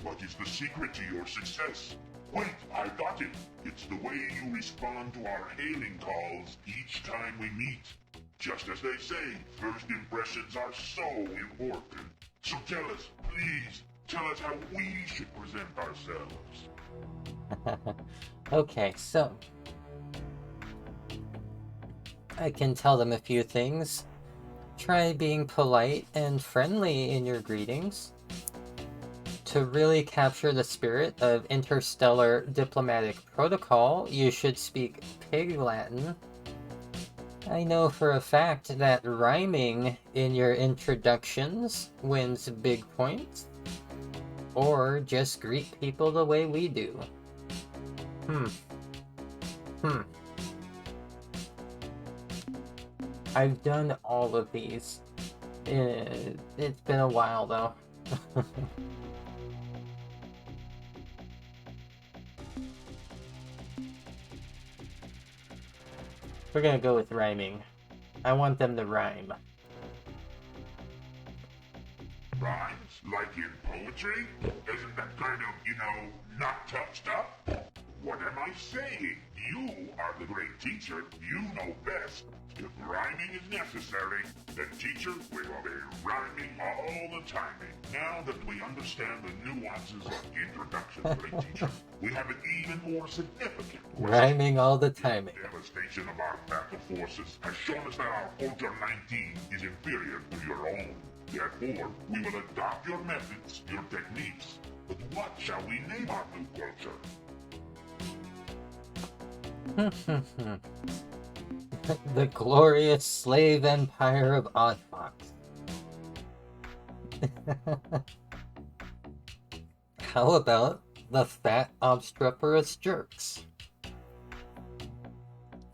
What is the secret to your success? Wait, I got it. It's the way you respond to our hailing calls each time we meet. Just as they say, first impressions are so important. So tell us, please, tell us how we should present ourselves. Okay, so I can tell them a few things. Try being polite and friendly in your greetings. To really capture the spirit of interstellar diplomatic protocol, you should speak Pig Latin. I know for a fact that rhyming in your introductions wins big points. Or just greet people the way we do. I've done all of these. It's been a while though. We're gonna go with rhyming. I want them to rhyme. Rhymes? Like in poetry? Isn't that kind of, not tough stuff? What am I saying? You are the great teacher. You know best. If rhyming is necessary, then teacher, we will be rhyming all the time. Now that we understand the nuances of introduction, great teacher, we have an even more significant question. Rhyming all the time. The devastation of our battle forces has shown us that our Culture 19 is inferior to your own. Therefore, we will adopt your methods, your techniques. But what shall we name our new culture? The glorious slave empire of Oddfox. How about the fat obstreperous jerks?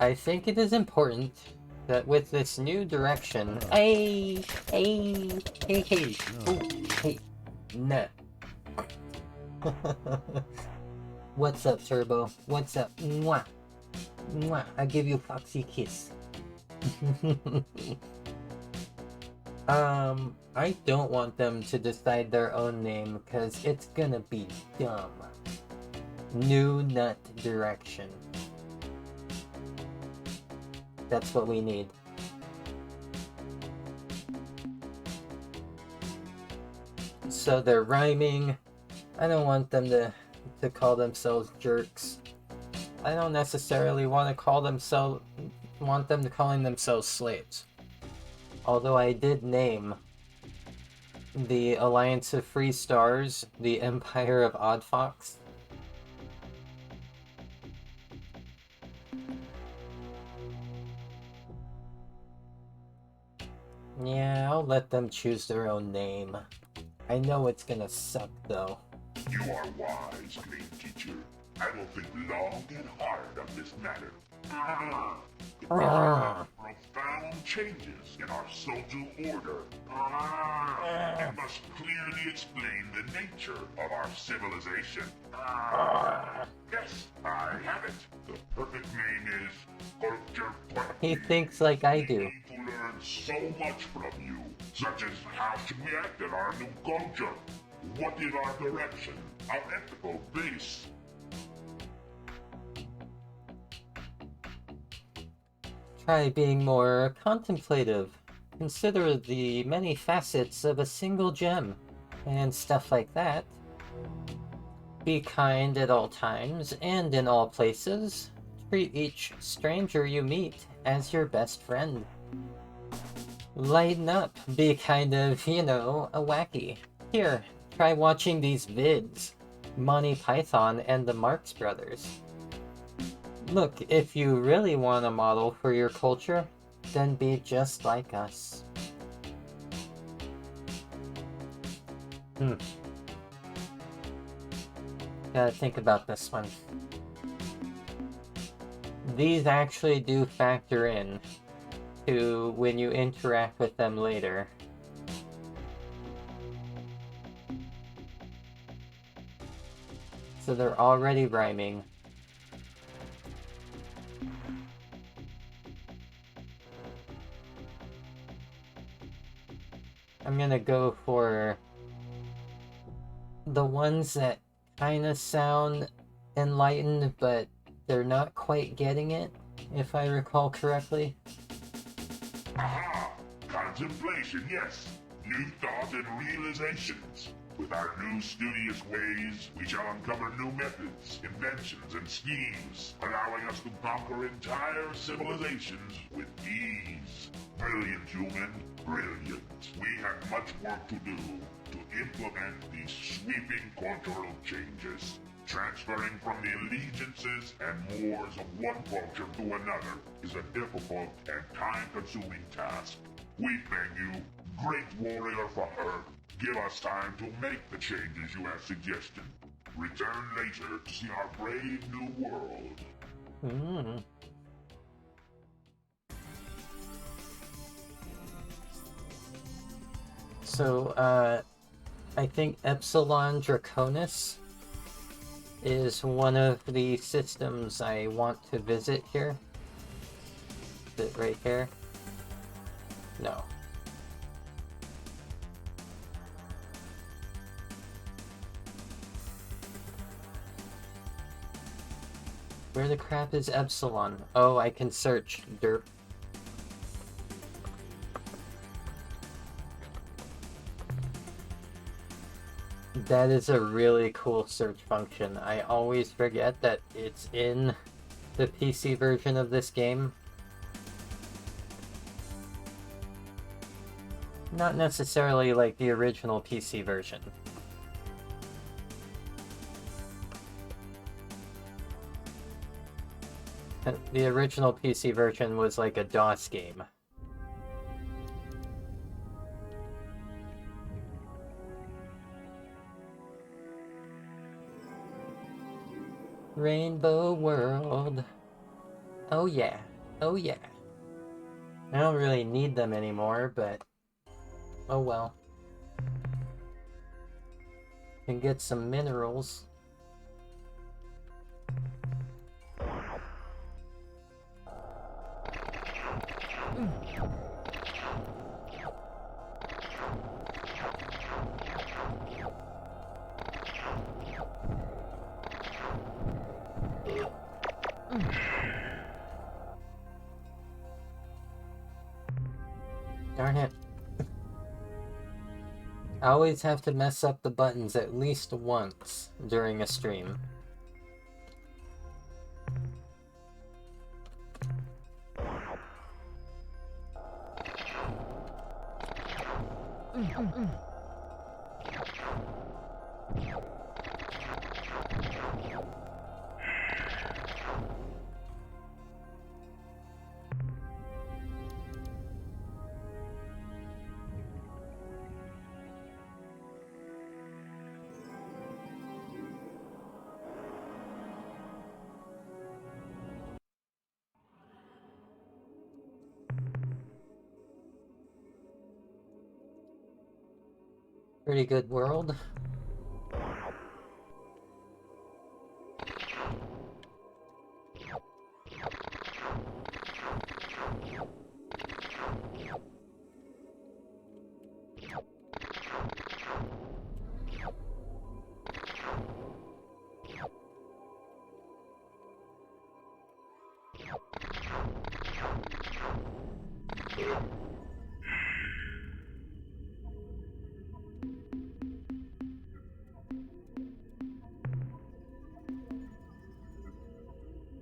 I think it is important that with this new direction, hey, nah. What's up, Turbo? What's up? Mwah. Mwah. I give you a foxy kiss. I don't want them to decide their own name because it's gonna be dumb. New nut direction. That's what we need. So they're rhyming. I don't want them to call themselves jerks. I don't necessarily want them calling themselves slaves. Although I did name the Alliance of Free Stars the Empire of Oddfox. Yeah, I'll let them choose their own name. I know it's gonna suck though. You are wise, great teacher. I will think long and hard on this matter. We have profound changes in our social order. It must clearly explain the nature of our civilization. Yes, I have it. The perfect name is Culture 20. He thinks like I do. We need to learn so much from you. such as how should we act in our new culture? What is our direction? Our ethical base? Try being more contemplative. Consider the many facets of a single gem, and stuff like that. Be kind at all times and in all places. Treat each stranger you meet as your best friend. Lighten up. Be kind of, you know, a wacky. Here, try watching these vids. Monty Python and the Marx Brothers. Look, if you really want a model for your culture, then be just like us. Gotta think about this one. These actually do factor in to when you interact with them later. So they're already rhyming. I'm gonna go for the ones that kind of sound enlightened, but they're not quite getting it, if I recall correctly. Aha! Contemplation, yes. New thought and realizations. With our new studious ways, we shall uncover new methods, inventions, and schemes, allowing us to conquer entire civilizations with ease. Brilliant, human, brilliant. We have much work to do to implement these sweeping cultural changes. Transferring from the allegiances and wars of one culture to another is a difficult and time-consuming task. We thank you, great warrior from Earth. Give us time to make the changes you have suggested. Return later to see our brave new world. So, I think Epsilon Draconis is one of the systems I want to visit here. Is it right here? No. Where the crap is Epsilon? Oh, I can search. Derp. That is a really cool search function. I always forget that it's in the PC version of this game. Not necessarily like the original PC version. The original PC version was like a DOS game. Rainbow World. Oh yeah. Oh yeah. I don't really need them anymore, but oh well. Can get some minerals. Darn it. I always have to mess up the buttons at least once during a stream. Pretty good world.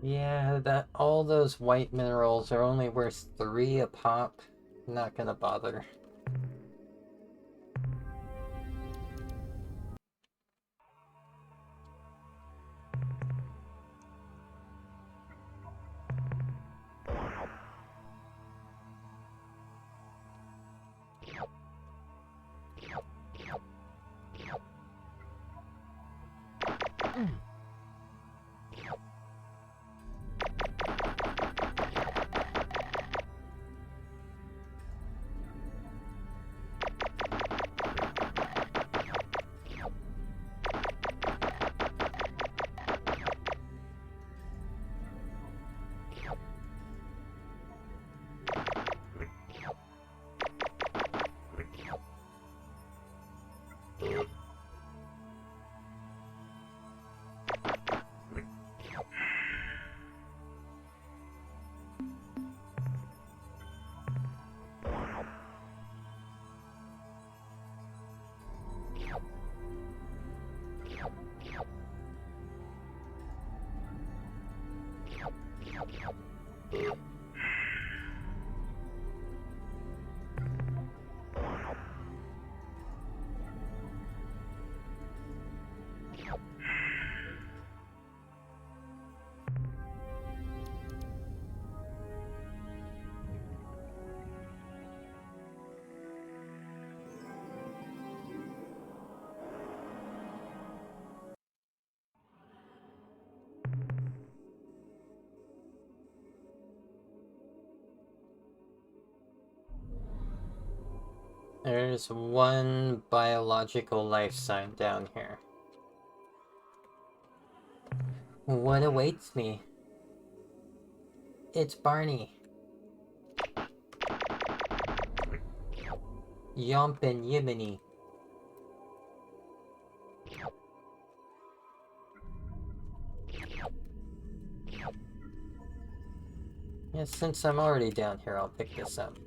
Yeah, that all those white minerals are only worth 3 a pop. Not gonna bother. There's one biological life sign down here. What awaits me? It's Barney. Yompin Yimini. Yeah, since I'm already down here, I'll pick this up.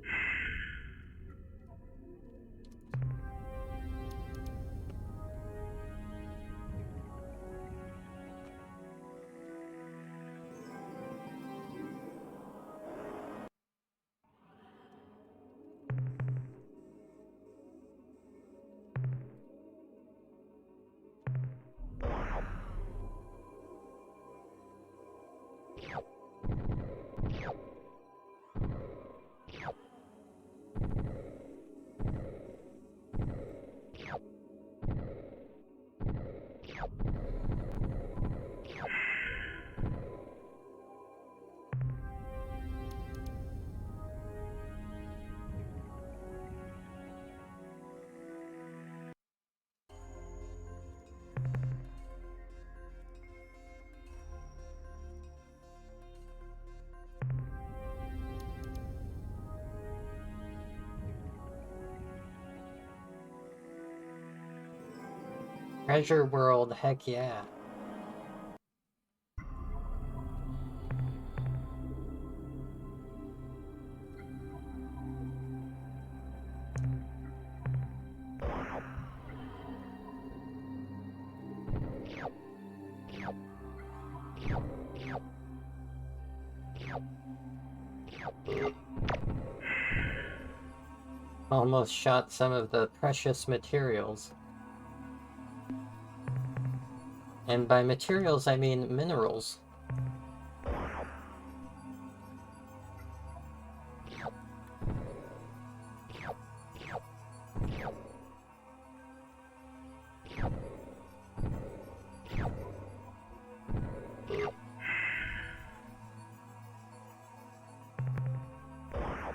Treasure World, heck yeah. Almost shot some of the precious materials. And by materials, I mean minerals.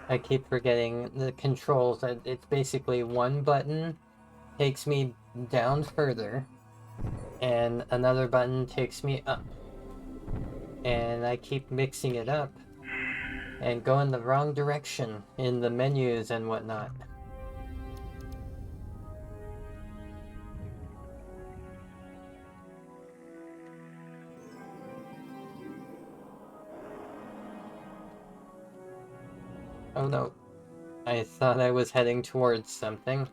I keep forgetting the controls. It's basically one button takes me down further, and another button takes me up. And I keep mixing it up and going the wrong direction in the menus and whatnot. Oh no. I thought I was heading towards something.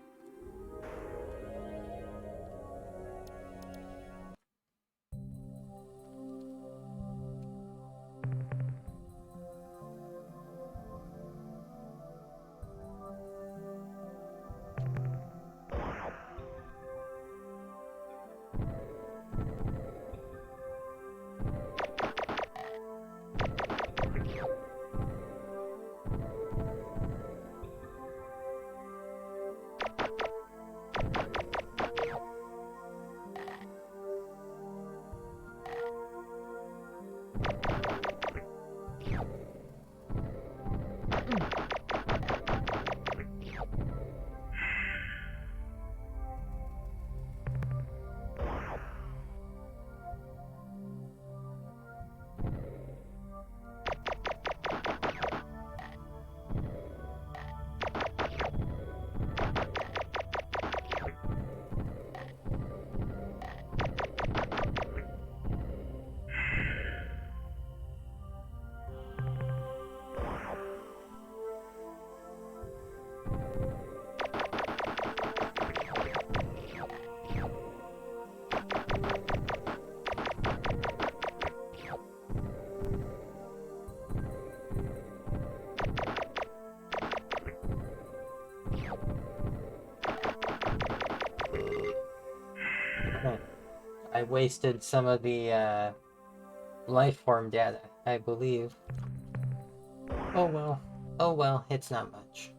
I wasted some of the life form data, I believe. Oh well. Oh well, it's not much.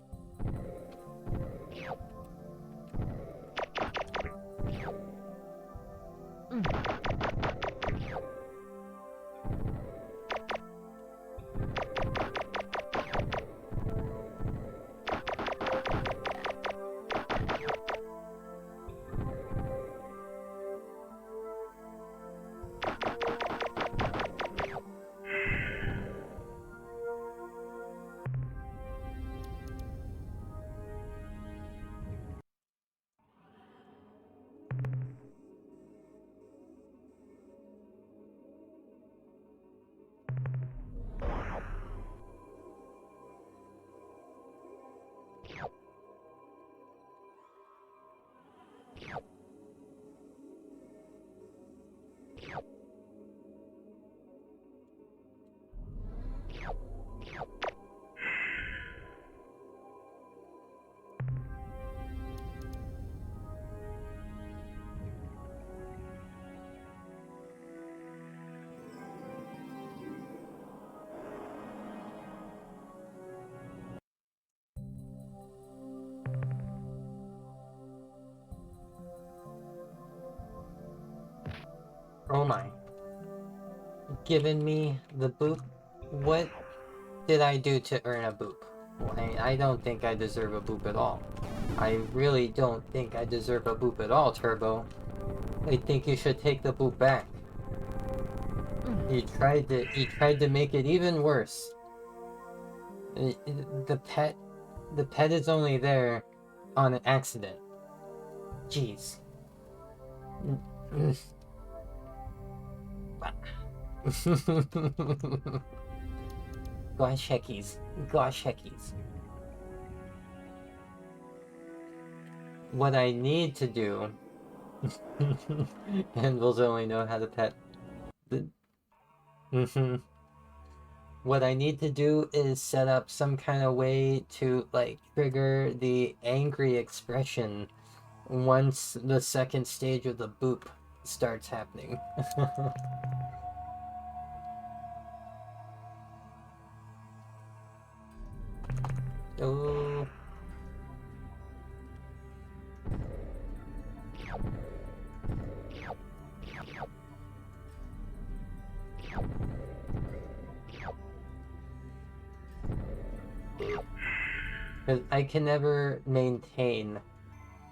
Oh my. Giving me the boop? What did I do to earn a boop? I don't think I deserve a boop at all. I really don't think I deserve a boop at all, Turbo. I think you should take the boop back. You tried to make it even worse. The pet is only there on an accident. Jeez. Gosh heckies. Gosh heckies. What I need to do... Animals only know how to pet. What I need to do is set up some kind of way to, like, trigger the angry expression once the second stage of the boop starts happening. Oh... Because I can never maintain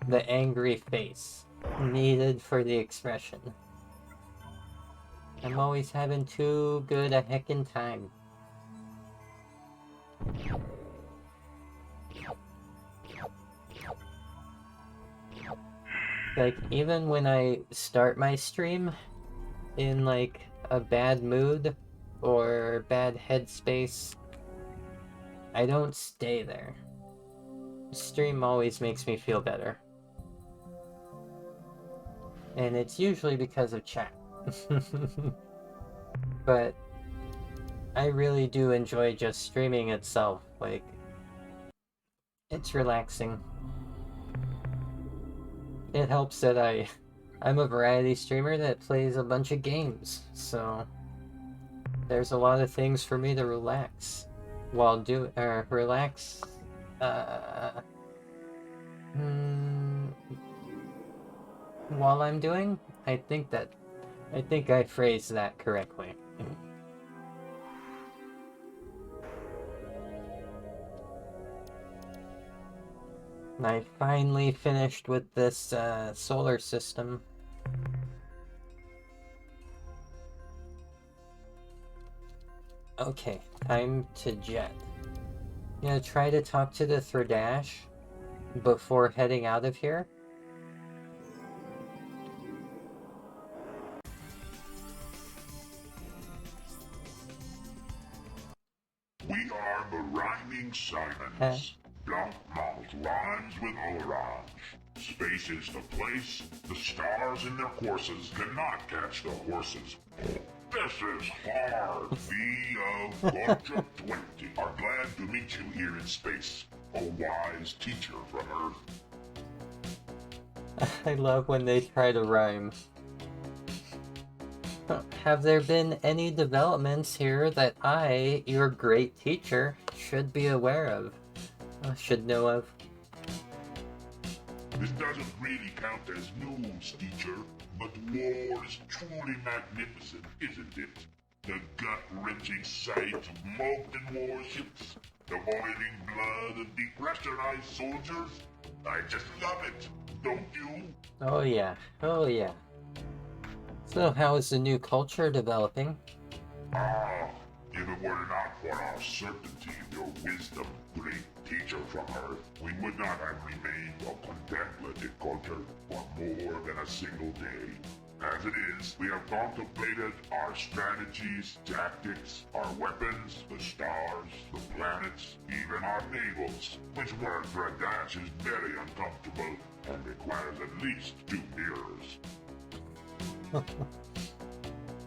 the angry face needed for the expression. I'm always having too good a heckin' time. Like, even when I start my stream in, like, a bad mood or bad headspace, I don't stay there. Stream always makes me feel better. And it's usually because of chat. But I really do enjoy just streaming itself. Like, it's relaxing. It helps that I'm a variety streamer that plays a bunch of games, so there's a lot of things for me to relax while while I'm doing. I think I phrased that correctly. I finally finished with this solar system. Okay, time to jet. I'm gonna try to talk to the Thradash before heading out of here. We are the Rhyming Simons. Blanc malt rhymes with orange. Space is the place. The stars in their courses cannot catch the horses. This is hard. We of Gorgia 20 are glad to meet you here in space. A wise teacher from Earth. I love when they try to rhyme. Have there been any developments here that I, your great teacher, should be aware of? Should know of? This doesn't really count as news, teacher, but war is truly magnificent, isn't it? The gut-wrenching sight of molten warships, the boiling blood of depressurized soldiers. I just love it, don't you? Oh yeah, oh yeah. So how is the new culture developing? Ah, if it were not for our certainty of your wisdom, great teacher from Earth, we would not have remained a contemplative culture for more than a single day. As it is, we have contemplated our strategies, tactics, our weapons, the stars, the planets, even our navels, which word for a dash is very uncomfortable and requires at least 2 mirrors.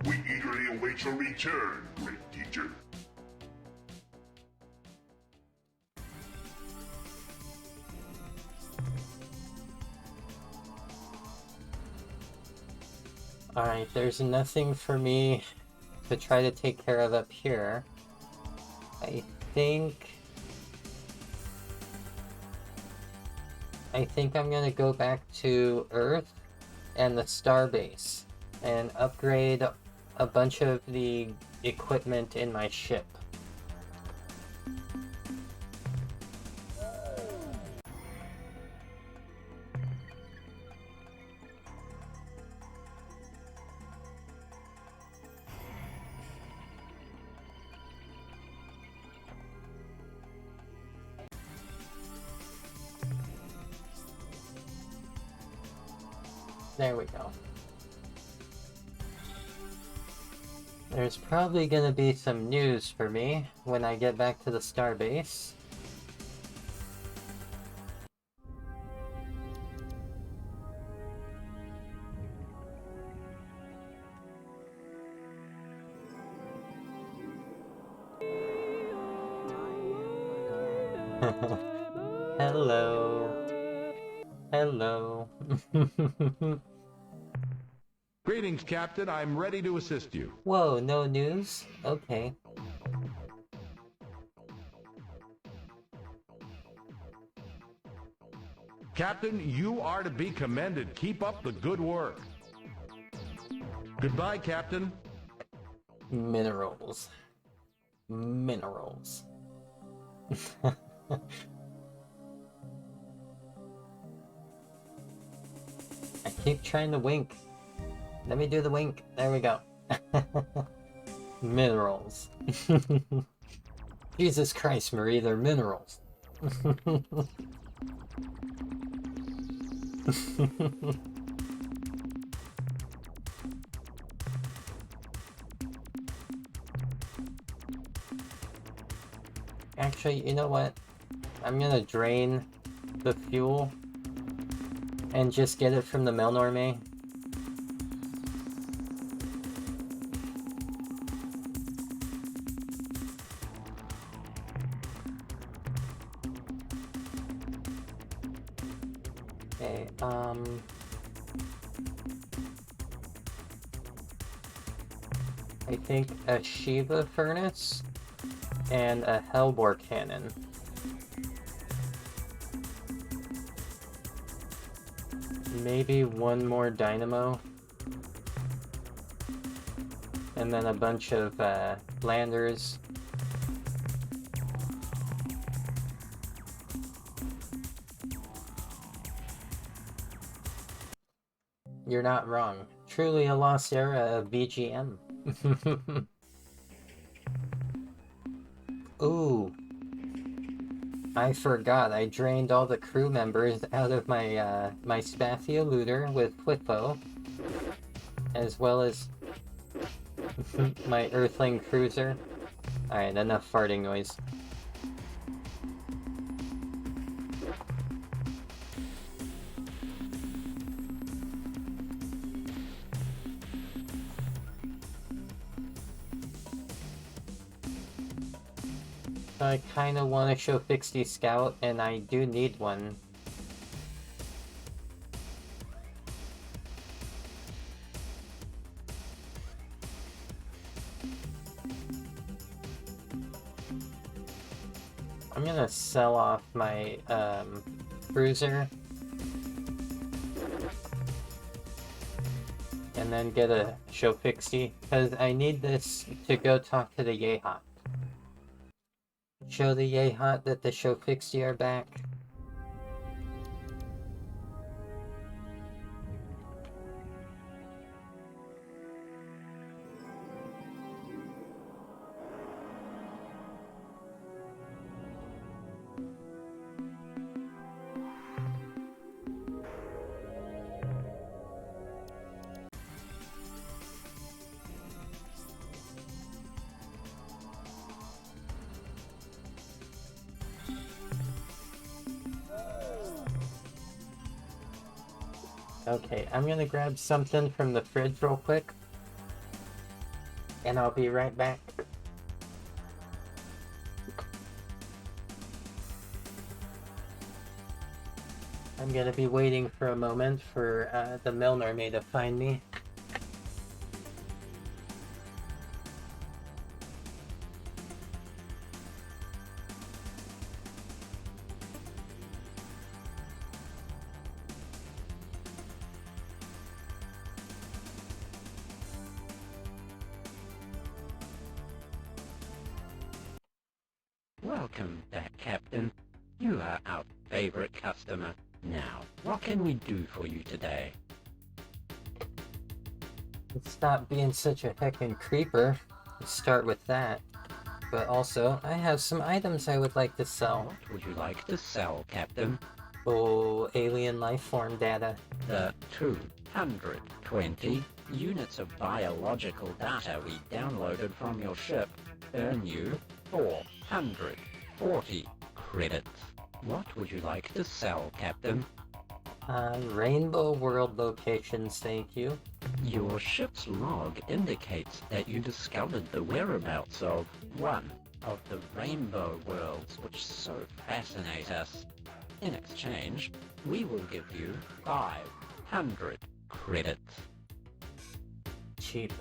We eagerly await your return, great teacher. Alright, there's nothing for me to try to take care of up here. I think I'm gonna go back to Earth and the starbase and upgrade a bunch of the equipment in my ship. There we go. There's probably gonna be some news for me when I get back to the starbase. Hello. Hello. Greetings, Captain. I'm ready to assist you. Whoa, no news? Okay. Captain, you are to be commended. Keep up the good work. Goodbye, Captain. Minerals. Minerals. I keep trying to wink. Let me do the wink. There we go. Minerals. Jesus Christ, Marie, they're minerals. Actually, you know what? I'm gonna drain the fuel and just get it from the Melnorme. Okay, I think a Shiva furnace and a Hellbore cannon. Maybe one more dynamo. And then a bunch of landers. You're not wrong. Truly a lost era of BGM. Ooh. I forgot, I drained all the crew members out of my my Spathia looter with Flippo, as well as my Earthling cruiser. Alright, enough farting noise. I kinda want to show Fixie Scout, and I do need one. I'm gonna sell off my cruiser and then get a show Fixie, because I need this to go talk to the Yehat. Show the Yehat that the show Fixie are back. Okay, I'm gonna grab something from the fridge real quick, and I'll be right back. I'm gonna be waiting for a moment for the Melnorme to find me. Welcome back, Captain. You are our favorite customer. Now, what can we do for you today? Stop being such a heckin' creeper. Let's start with that. But also, I have some items I would like to sell. What would you like to sell, Captain? Oh, alien life form data. The 220 units of biological data we downloaded from your ship earn you 440 credits. What would you like to sell, Captain? Rainbow World locations, thank you. Your ship's log indicates that you discovered the whereabouts of one of the Rainbow Worlds, which so fascinate us. In exchange, we will give you 500 credits. Cheap.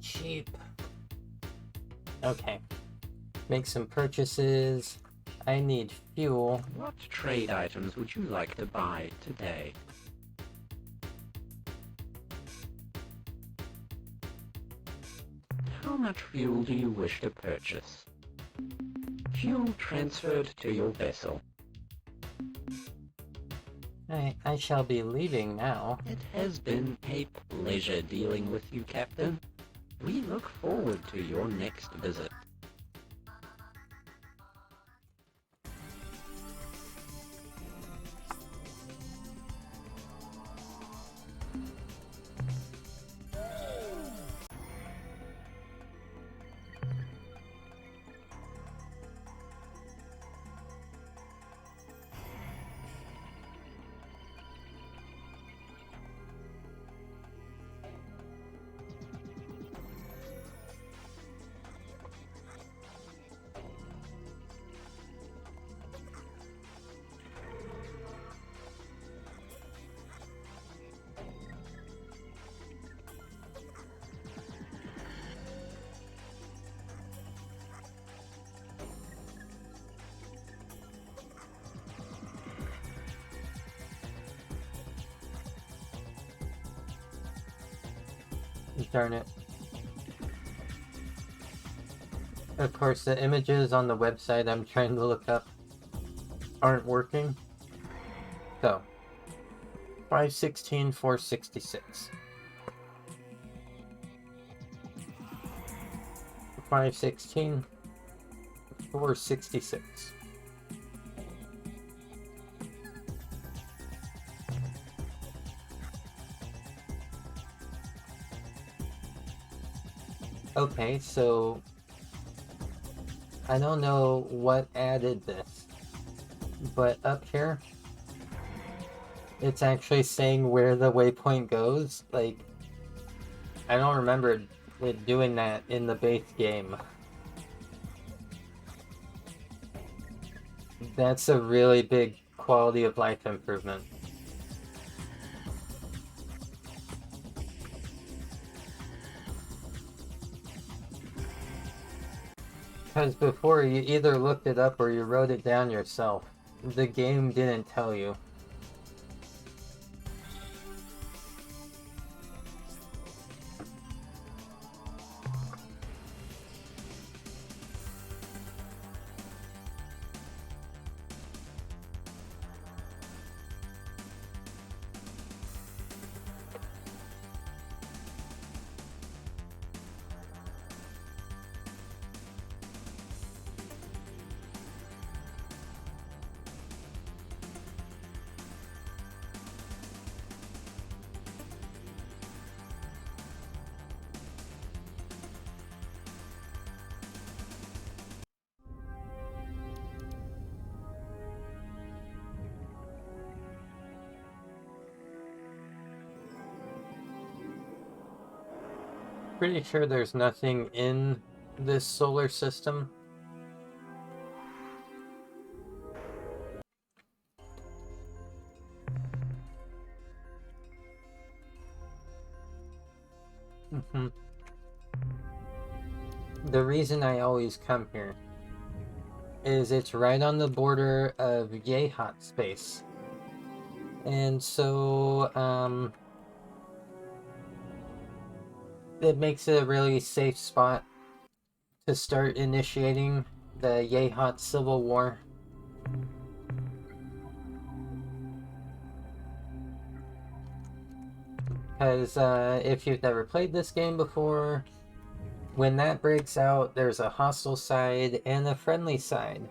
Cheap. Okay. Make some purchases. I need fuel. What trade items would you like to buy today? How much fuel do you wish to purchase? Fuel transferred to your vessel. I shall be leaving now. It has been a pleasure dealing with you, Captain. We look forward to your next visit. Darn it. Of course, the images on the website I'm trying to look up aren't working. So, 516, 466. 516, 466. Okay, so I don't know what added this, but up here it's actually saying where the waypoint goes. Like, I don't remember it doing that in the base game. That's a really big quality of life improvement. Because before, you either looked it up or you wrote it down yourself. The game didn't tell you. Pretty sure there's nothing in this solar system. The reason I always come here is it's right on the border of yay hot space. And so, it makes it a really safe spot to start initiating the yay hot civil war. Because if you've never played this game before, when that breaks out, there's a hostile side and a friendly side.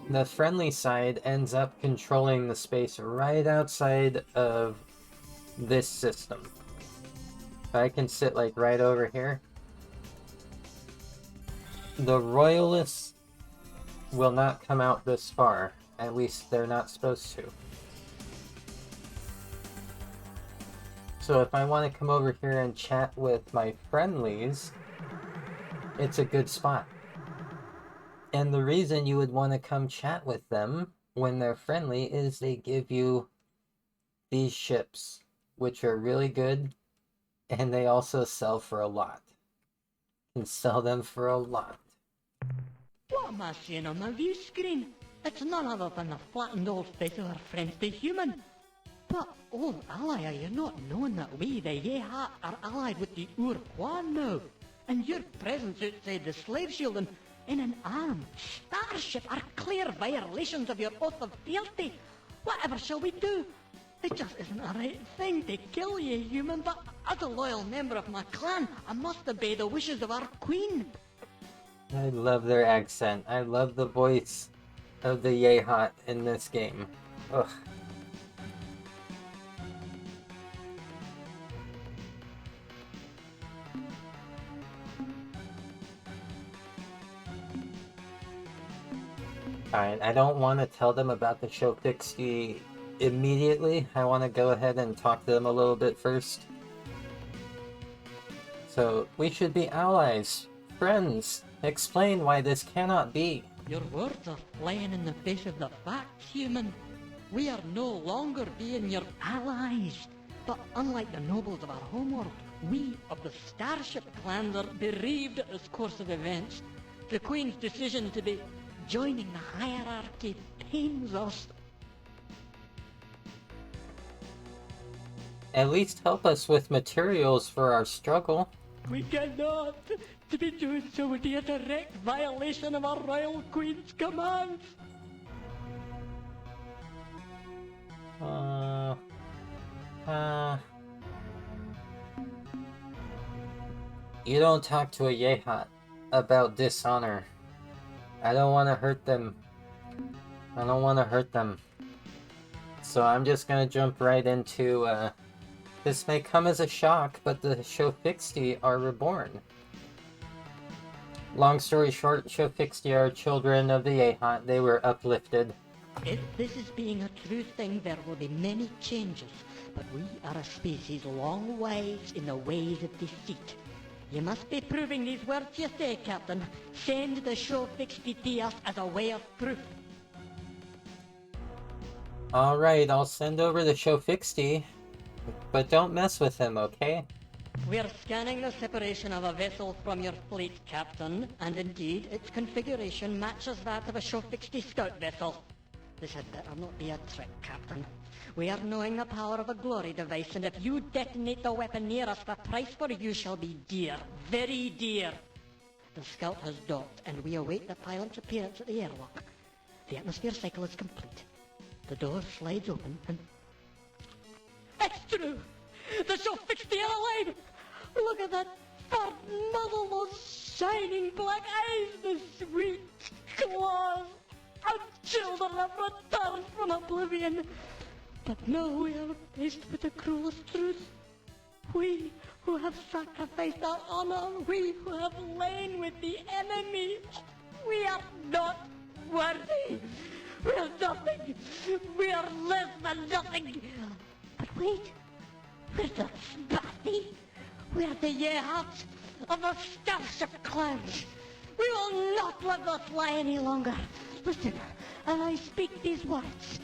The friendly side ends up controlling the space right outside of this system. I can sit like right over here. The royalists will not come out this far. At least they're not supposed to. So if I want to come over here and chat with my friendlies, it's a good spot. And the reason you would want to come chat with them when they're friendly is they give you these ships, which are really good. And they also sell for a lot. You can sell them for a lot. What am I seeing on my view screen? It's none other than the flattened old face of our friends the human. But, old ally, are you not knowing that we, the Yehat, are allied with the Urquan now? And your presence outside the slave shield and in an armed starship are clear violations of your oath of fealty. Whatever shall we do? It just isn't the right thing to kill you, human, but as a loyal member of my clan, I must obey the wishes of our queen. I love their accent. I love the voice of the Yehat in this game. Ugh. Alright, I don't want to tell them about the show Pixie immediately. I want to go ahead and talk to them a little bit first. So, we should be allies, friends. Explain why this cannot be. Your words are flying in the face of the facts, human. We are no longer being your allies. But unlike the nobles of our homeworld, we of the Starship clans are bereaved at this course of events. The Queen's decision to be joining the hierarchy pains us. At least help us with materials for our struggle. We cannot. To be doing so would be a direct violation of our Royal Queen's commands. You don't talk to a Yehat about dishonor. I don't want to hurt them. I don't want to hurt them. So I'm just gonna jump right into, this may come as a shock, but the Shofixti are reborn. Long story short, Shofixti are children of the Yehat. They were uplifted. If this is being a true thing, there will be many changes, but we are a species long ways in the ways of deceit. You must be proving these words you say, Captain. Send the Shofixti to us as a way of proof. Alright, I'll send over the Shofixti, but don't mess with him, okay? We're scanning the separation of a vessel from your fleet, Captain, and indeed, its configuration matches that of a Shofixti scout vessel. This had better not be a trick, Captain. We are knowing the power of a glory device, and if you detonate the weapon near us, the price for you shall be dear. Very dear. The scout has docked, and we await the pilot's appearance at the airlock. The atmosphere cycle is complete. The door slides open, and... It's true! The Shofixti are alive! Look at that fat muzzle, those shining black eyes, the sweet claws! Our children have returned from oblivion! But now we are faced with the cruelest truth. We who have sacrificed our honor, we who have lain with the enemy, we are not worthy! We are nothing! We are less than nothing! But wait! We're the Spathi! We're the Yehats of the Starship clans! We will not let this lie any longer! Listen, as I speak these words.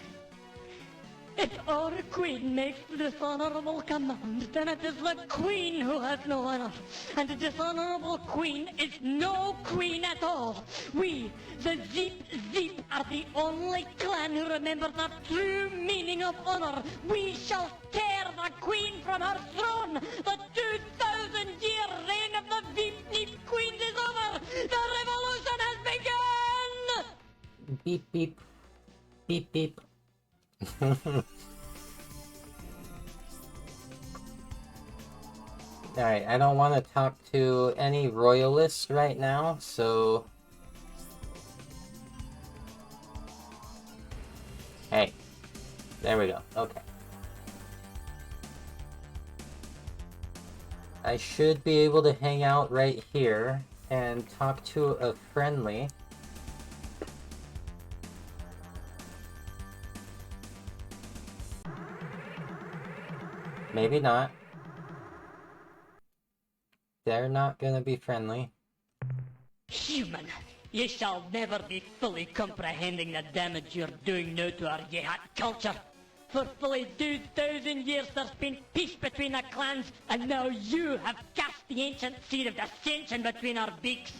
If our queen makes the dishonorable command, then it is the queen who has no honor. And the dishonorable queen is no queen at all. We, the Zeep, are the only clan who remember the true meaning of honor. We shall tear the queen from her throne. The 2,000-year reign of the Veep queens is over. The revolution has begun! Beep, beep. Beep, beep. Alright, I don't want to talk to any royalists right now, so... Hey. There we go. Okay. I should be able to hang out right here and talk to a friendly. Maybe not. They're not gonna be friendly. Human, you shall never be fully comprehending the damage you're doing now to our Yehat culture. For fully 2,000 years there's been peace between the clans, and now you have cast the ancient seed of dissension between our beaks.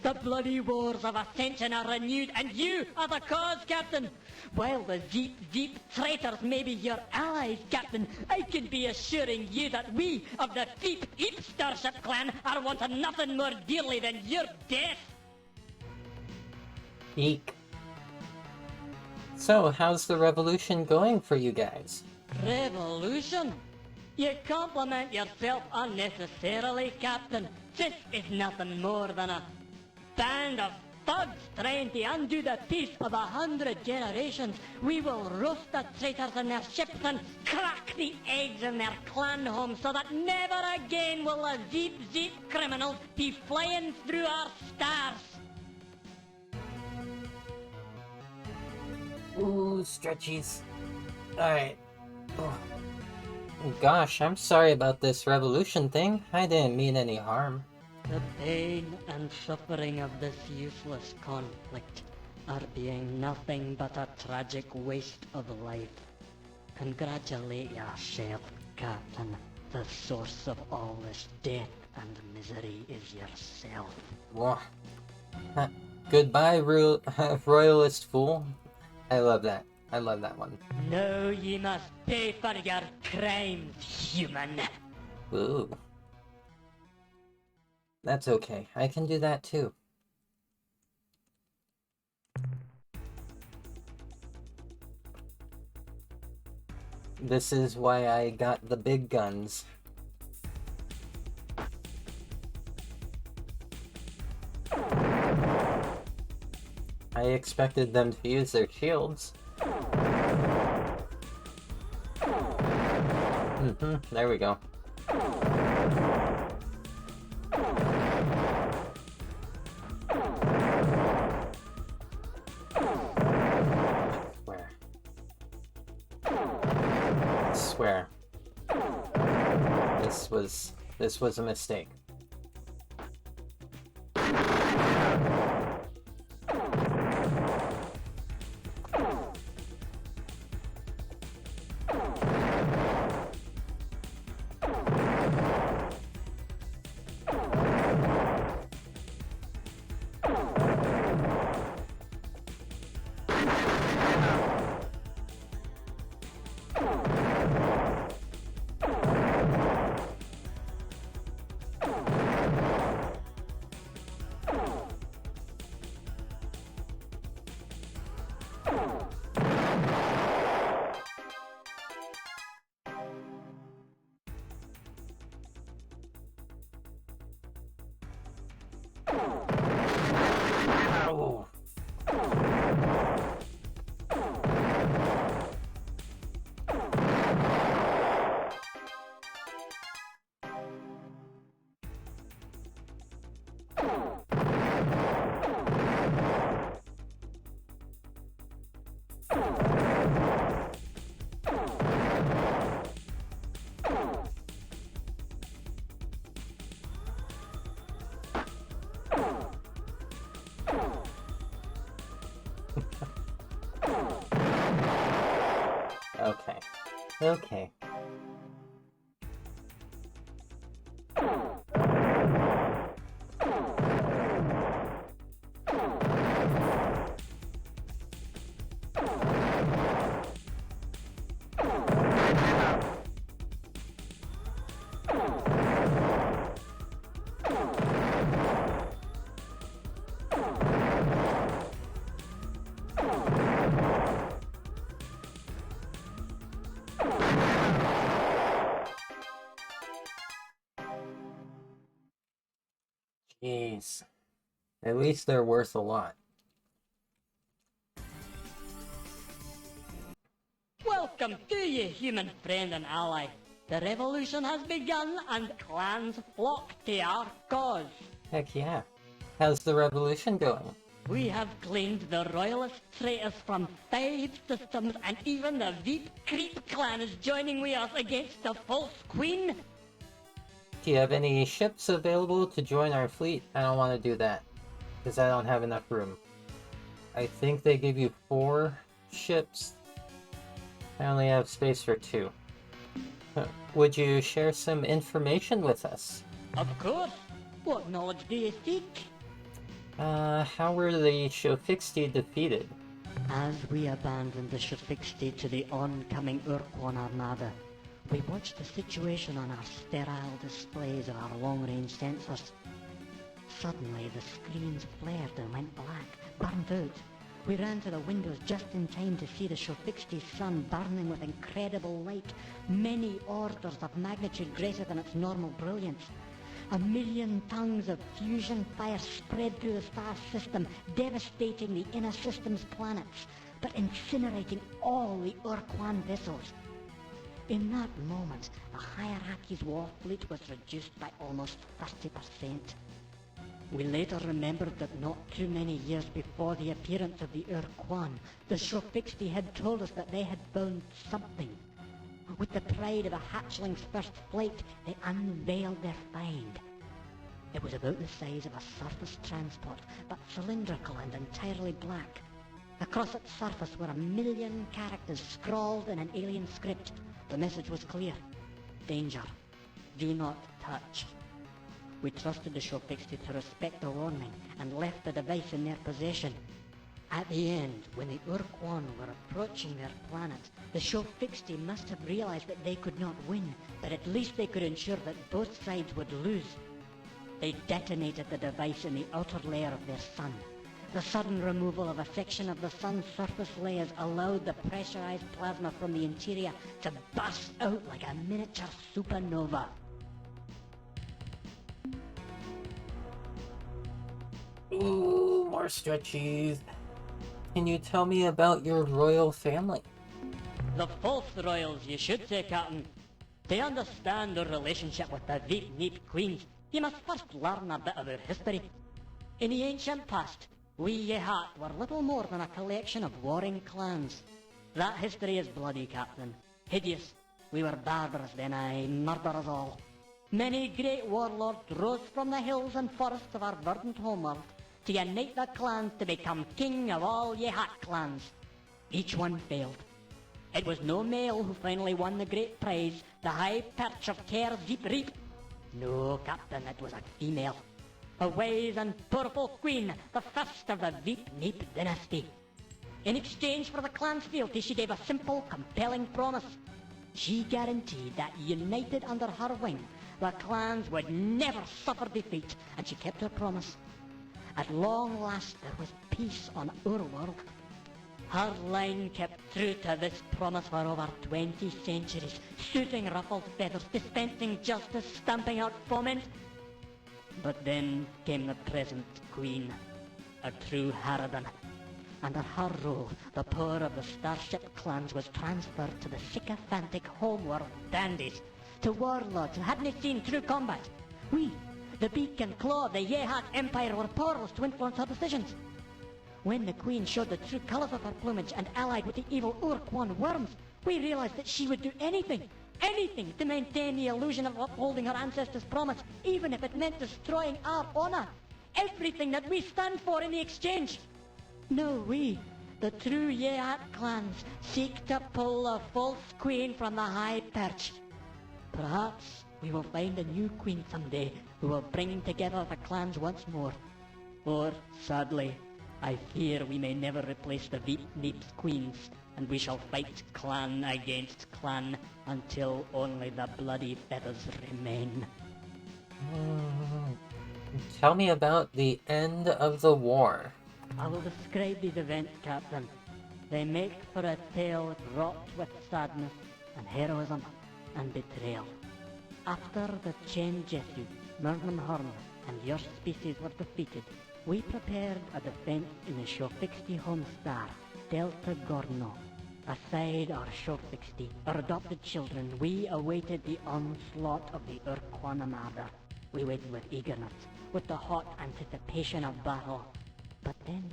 The bloody wars of ascension are renewed, and you are the cause, Captain. While the Zeep traitors may be your allies, Captain, I can be assuring you that we of the Veep Starship clan are wanting nothing more dearly than your death. Eek. So, how's the revolution going for you guys? Revolution? You compliment yourself unnecessarily, Captain. This is nothing more than a band of thugs trying to undo the peace of 100 generations. We will roast the traitors in their ships and crack the eggs in their clan homes so that never again will the Zeep criminals be flying through our stars. Ooh, stretchies. Alright. Oh. Gosh, I'm sorry about this revolution thing. I didn't mean any harm. The pain and suffering of this useless conflict are being nothing but a tragic waste of life. Congratulate yourself, Captain. The source of all this death and misery is yourself. Goodbye, royalist fool. I love that. I love that one. Now ye must pay for your crimes, human. Ooh. That's okay. I can do that too. This is why I got the big guns. I expected them to use their shields. There we go. I swear. This was a mistake. Okay. Okay. Jeez. At least they're worth a lot. Welcome to you, human friend and ally. The revolution has begun and clans flock to our cause. Heck yeah. How's the revolution going? We have claimed the royalist traitors from 5 systems, and even the Veep Creep clan is joining with us against the false queen. Do you have any ships available to join our fleet? I don't want to do that, because I don't have enough room. I think they give you 4 ships. I only have space for 2. Would you share some information with us? Of course. What knowledge do you seek? How were the Shofixti defeated? As we abandoned the Shofixti to the oncoming Urquan armada, we watched the situation on our sterile displays of our long-range sensors. Suddenly, the screens flared and went black, burned out. We ran to the windows just in time to see the Shofixti sun burning with incredible light, many orders of magnitude greater than its normal brilliance. 1,000,000 tongues of fusion fire spread through the star system, devastating the inner system's planets, but incinerating all the Urquan vessels. In that moment, the hierarchy's war fleet was reduced by almost 30%. We later remembered that not too many years before the appearance of the Urquan, the Shofixti had told us that they had found something. With the pride of a hatchling's first flight, they unveiled their find. It was about the size of a surface transport, but cylindrical and entirely black. Across its surface were 1,000,000 characters scrawled in an alien script. The message was clear. Danger. Do not touch. We trusted the Shofixti to respect the warning and left the device in their possession. At the end, when the Urquan were approaching their planet, the Shofixti must have realized that they could not win, but at least they could ensure that both sides would lose. They detonated the device in the outer layer of their sun. The sudden removal of a section of the sun's surface layers allowed the pressurized plasma from the interior to burst out like a miniature supernova. Ooh, more stretchies. Can you tell me about your royal family? The false royals, you should say, Captain. To understand their relationship with the Veep Neep Queens, you must first learn a bit of their history. In the ancient past, we Yehat were little more than a collection of warring clans. That history is bloody, Captain. Hideous. We were barbarous then, aye, murderers all. Many great warlords rose from the hills and forests of our verdant homeworld to unite the clans to become king of all Yehat clans. Each one failed. It was no male who finally won the great prize, the high perch of Ker Zeep Reap. No, Captain, it was a female. A wise and powerful queen, the first of the Veep Neep dynasty. In exchange for the clan's fealty, she gave a simple, compelling promise. She guaranteed that, united under her wing, the clans would never suffer defeat, and she kept her promise. At long last, there was peace on our world. Her line kept true to this promise for over 20 centuries, soothing ruffled feathers, dispensing justice, stamping out foment. But then came the present queen, a true harridan. Under her rule, the power of the starship clans was transferred to the sycophantic homeworld dandies, to warlords who hadn't seen true combat. We, the beak and claw of the Yehat Empire, were powerless to influence her decisions. When the queen showed the true colours of her plumage and allied with the evil Urquan worms, we realized that she would do anything to maintain the illusion of upholding her ancestors' promise, even if it meant destroying our honor. Everything that we stand for in the exchange. No, we, the true Yehat clans, seek to pull the false queen from the high perch. Perhaps we will find a new queen someday who will bring together the clans once more. Or, sadly, I fear we may never replace the Veep Neep's queens, and we shall fight clan against clan until only the bloody feathers remain. Tell me about the end of the war. I will describe these events, Captain. They make for a tale wrought with sadness and heroism and betrayal. After the Chen Jesu, Mernamhorn, and your species were defeated, we prepared a defense in the Shofixti home star, Delta Gorno. Aside our Shofixti, our adopted children, we awaited the onslaught of the Urquan Armada. We waited with eagerness, with the hot anticipation of battle. But then,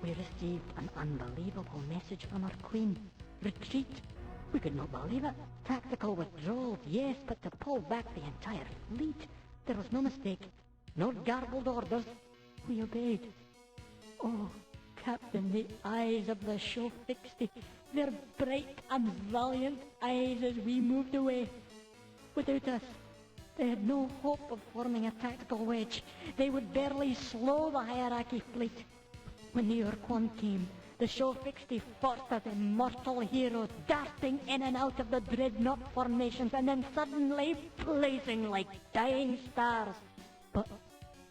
we received an unbelievable message from our queen. Retreat. We could not believe it. Tactical withdrawal, yes, but to pull back the entire fleet. There was no mistake. No garbled orders. We obeyed. Oh, Captain, the eyes of the Shofixti, their bright and valiant eyes as we moved away. Without us, they had no hope of forming a tactical wedge. They would barely slow the hierarchy fleet. When the Urquan came, the Shofixti fought as immortal heroes, darting in and out of the dreadnought formations, and then suddenly blazing like dying stars. But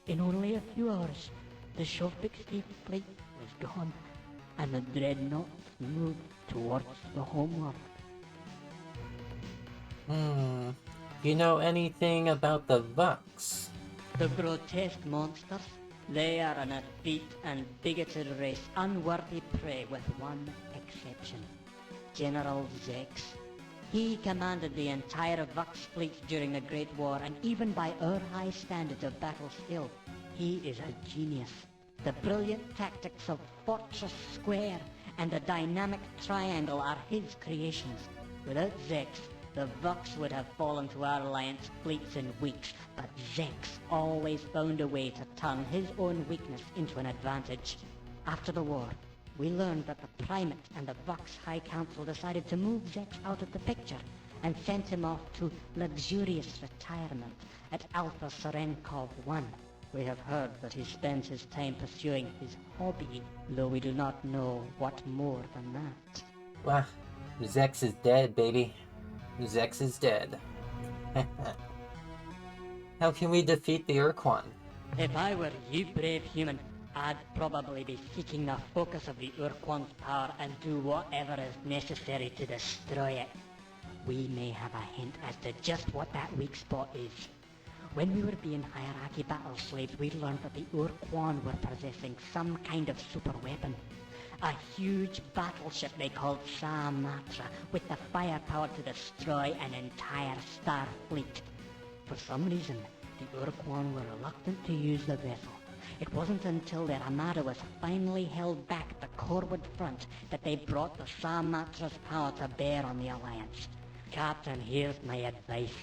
in only a few hours, the Shofixti fleet was gone, and the dreadnoughts moved towards the homeworld. You know anything about the Vux? The grotesque monsters? They are an effete and bigoted race, unworthy prey with one exception. General Zex. He commanded the entire Vux fleet during the Great War, and even by our high standards of battle skill, he is a genius. The brilliant tactics of Fortress Square and the dynamic triangle are his creations. Without Zex, the Vux would have fallen to our alliance fleets in weeks, but Zex always found a way to turn his own weakness into an advantage. After the war, we learned that the Primate and the Vux High Council decided to move Zex out of the picture and sent him off to luxurious retirement at Alpha Serenkov 1. We have heard that he spends his time pursuing his hobby, though we do not know what more than that. Well, Zex is dead, baby. Zex is dead. How can we defeat the Urquan? If I were you, brave human, I'd probably be seeking the focus of the Urquan's power and do whatever is necessary to destroy it. We may have a hint as to just what that weak spot is. When we were being hierarchy battle slaves, we learned that the Urquan were possessing some kind of super weapon. A huge battleship they called Samatra, with the firepower to destroy an entire star fleet. For some reason, the Urquan were reluctant to use the vessel. It wasn't until their armada was finally held back at the Corwood front that they brought the Samatra's power to bear on the Alliance. Captain, here's my advice.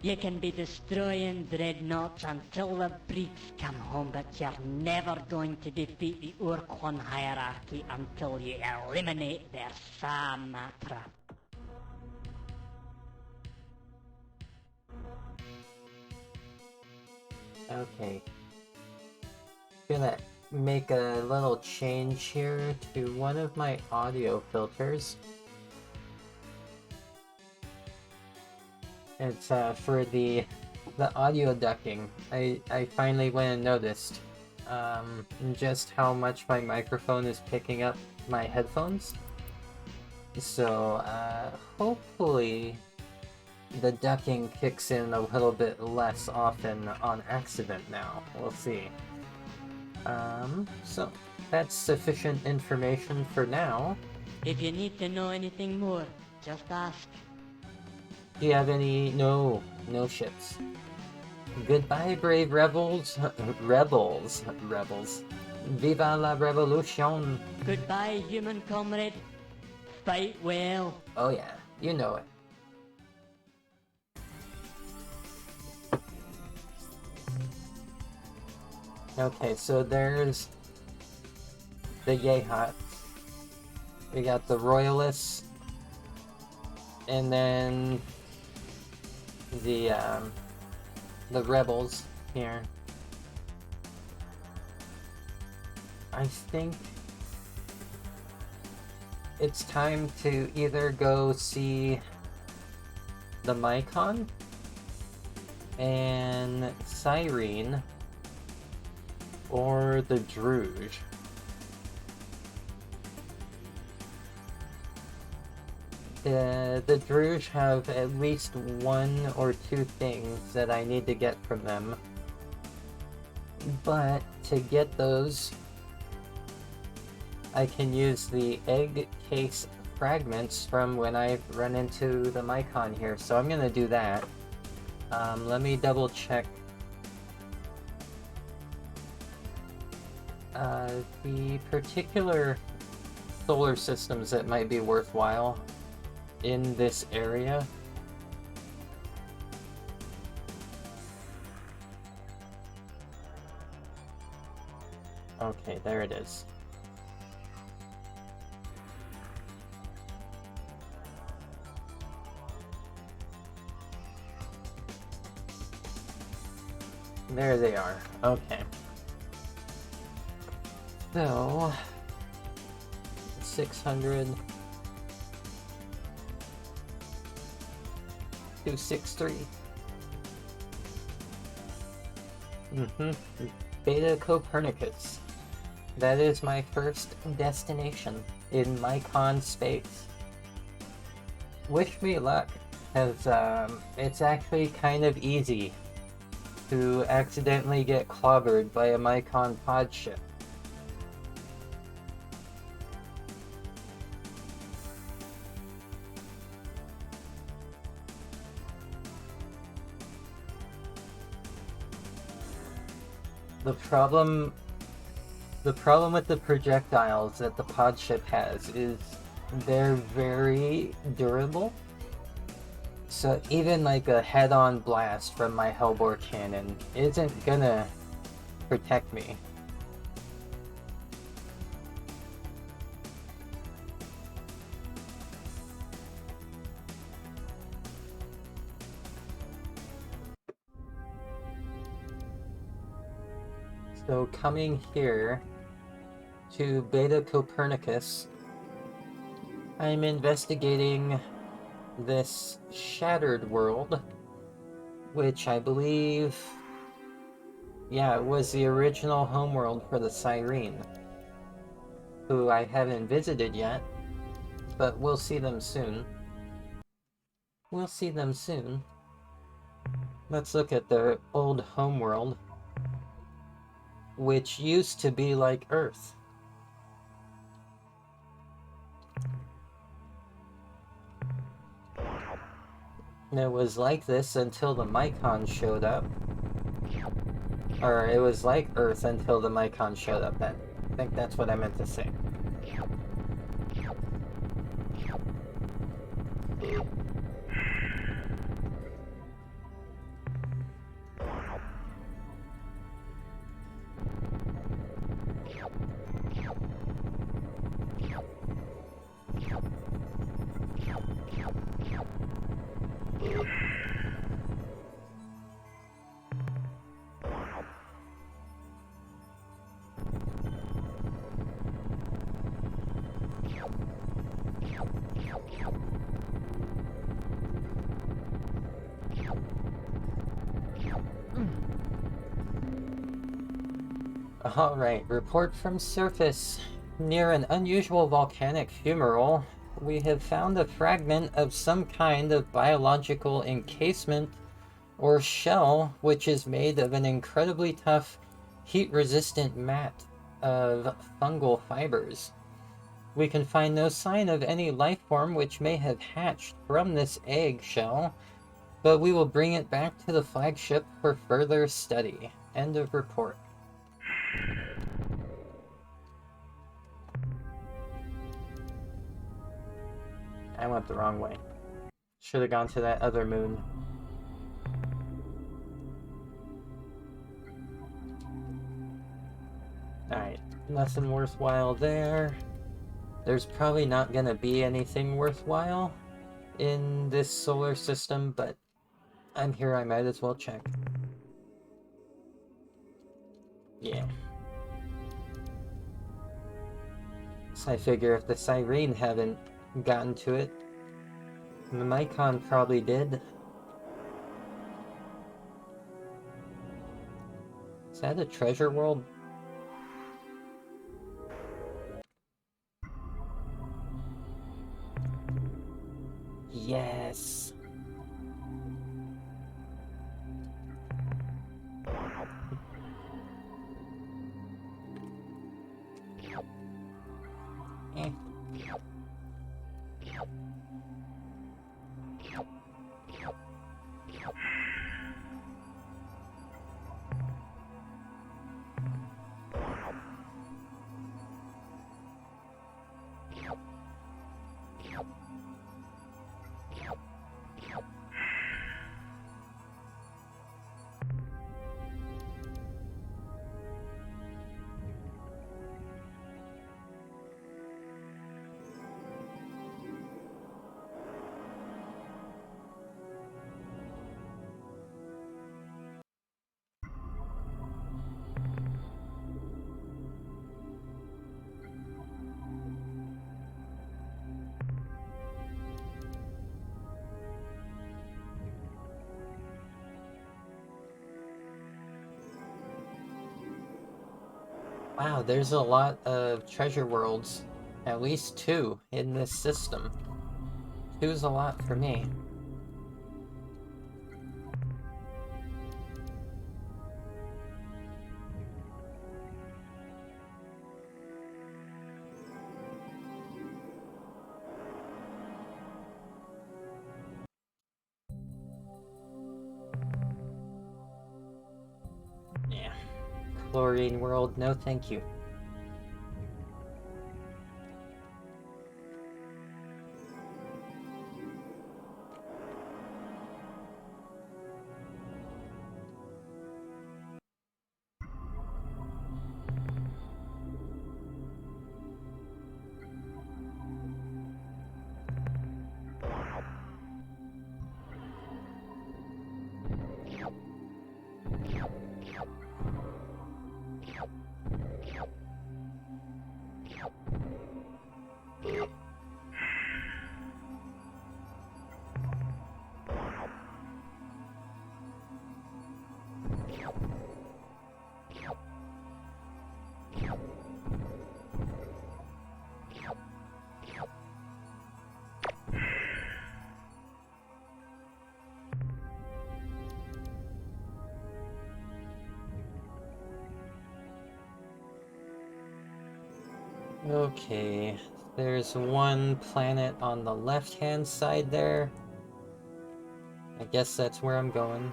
You can be destroying dreadnoughts until the breeds come home, but you're never going to defeat the Urquan hierarchy until you eliminate their Samatra. Okay. Gonna make a little change here to one of my audio filters. It's for the audio ducking. I finally went and noticed just how much my microphone is picking up my headphones. So hopefully the ducking kicks in a little bit less often on accident now. We'll see. So that's sufficient information for now. If you need to know anything more, just ask. Do you have any... No ships. Goodbye, brave rebels. Rebels. Viva la revolution. Goodbye, human comrade. Fight well. Oh yeah, you know it. Okay, so there's the Yehat. We got the Royalists. And then the rebels here. I think it's time to either go see the Mycon and Cyrene or the Druge. The Druge have at least one or two things that I need to get from them. But to get those, I can use the egg case fragments from when I run into the Mycon here. So I'm gonna do that. Let me double check. The particular solar systems that might be worthwhile in this area. Okay, there it is. There they are. Okay. So 600 263. Beta Copernicus. That is my first destination in Mycon space. Wish me luck, because it's actually kind of easy to accidentally get clobbered by a Mycon pod ship. The problem with the projectiles that the pod ship has is they're very durable. So even like a head-on blast from my Hellbore cannon isn't gonna protect me. So coming here to Beta Copernicus, I'm investigating this shattered world, which I believe, yeah, it was the original homeworld for the Cyrene, who I haven't visited yet, but we'll see them soon. We'll see them soon. Let's look at the old homeworld, which used to be like Earth. And it was like this until the Mycons showed up. Or it was like Earth until the Mycons showed up then. I think that's what I meant to say. Alright, report from surface. Near an unusual volcanic fumarole, we have found a fragment of some kind of biological encasement or shell, which is made of an incredibly tough, heat-resistant mat of fungal fibers. We can find no sign of any life form which may have hatched from this egg shell, but we will bring it back to the flagship for further study. End of report. I went the wrong way. Should have gone to that other moon. Alright, nothing worthwhile there. There's probably not gonna be anything worthwhile in this solar system, but I'm here, I might as well check. Yeah. So I figure if the Cyrene haven't gotten to it, the Mycon probably did. Is that a treasure world? Yes. Eh. Wow, there's a lot of treasure worlds. At least 2 in this system. 2's a lot for me. Yeah. Chlorine world, no thank you. Okay, there's one planet on the left-hand side there. I guess that's where I'm going.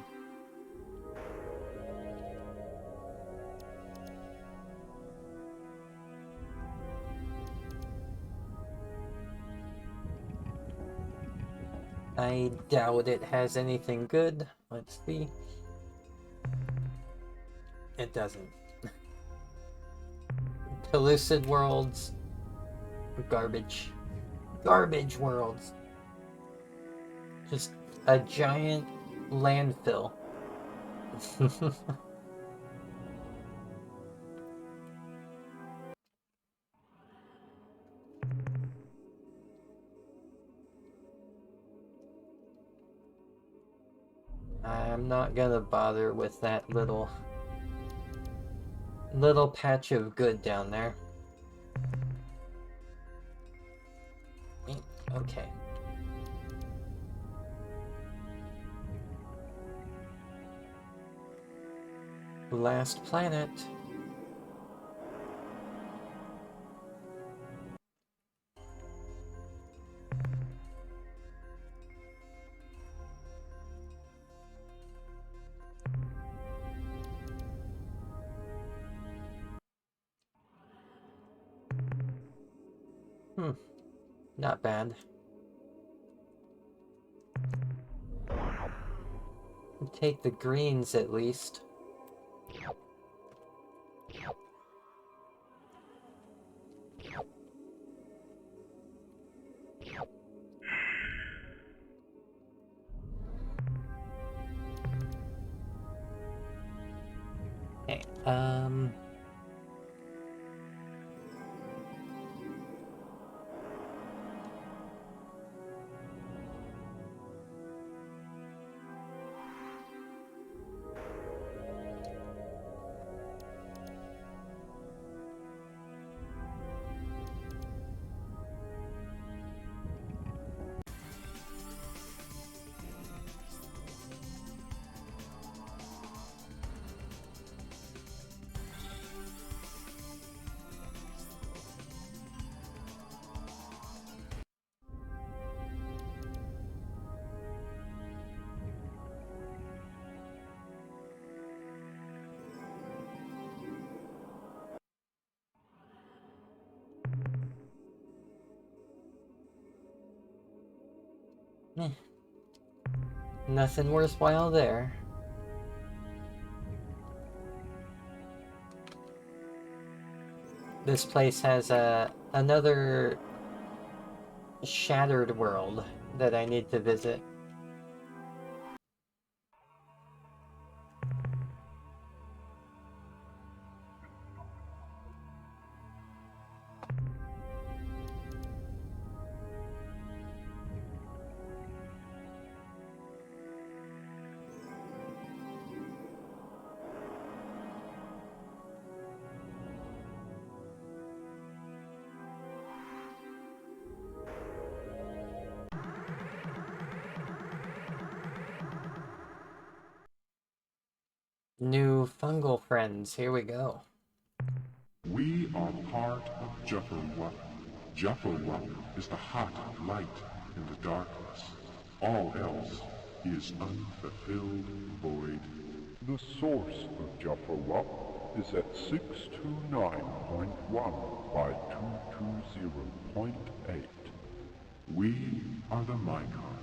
I doubt it has anything good. Let's see. It doesn't. Pellucid worlds. Garbage. Garbage worlds. Just a giant landfill. I'm not gonna bother with that little patch of good down there. Okay. Last planet. Not bad. Take the greens at least. Okay, nothing worthwhile there. This place has another shattered world that I need to visit. New fungal friends, here we go. We are part of Jufferwa. Jufferwa is the hot light in the darkness. All else is unfulfilled void. The source of Jufferwa is at 629.1 by 220.8. We are the Mycon.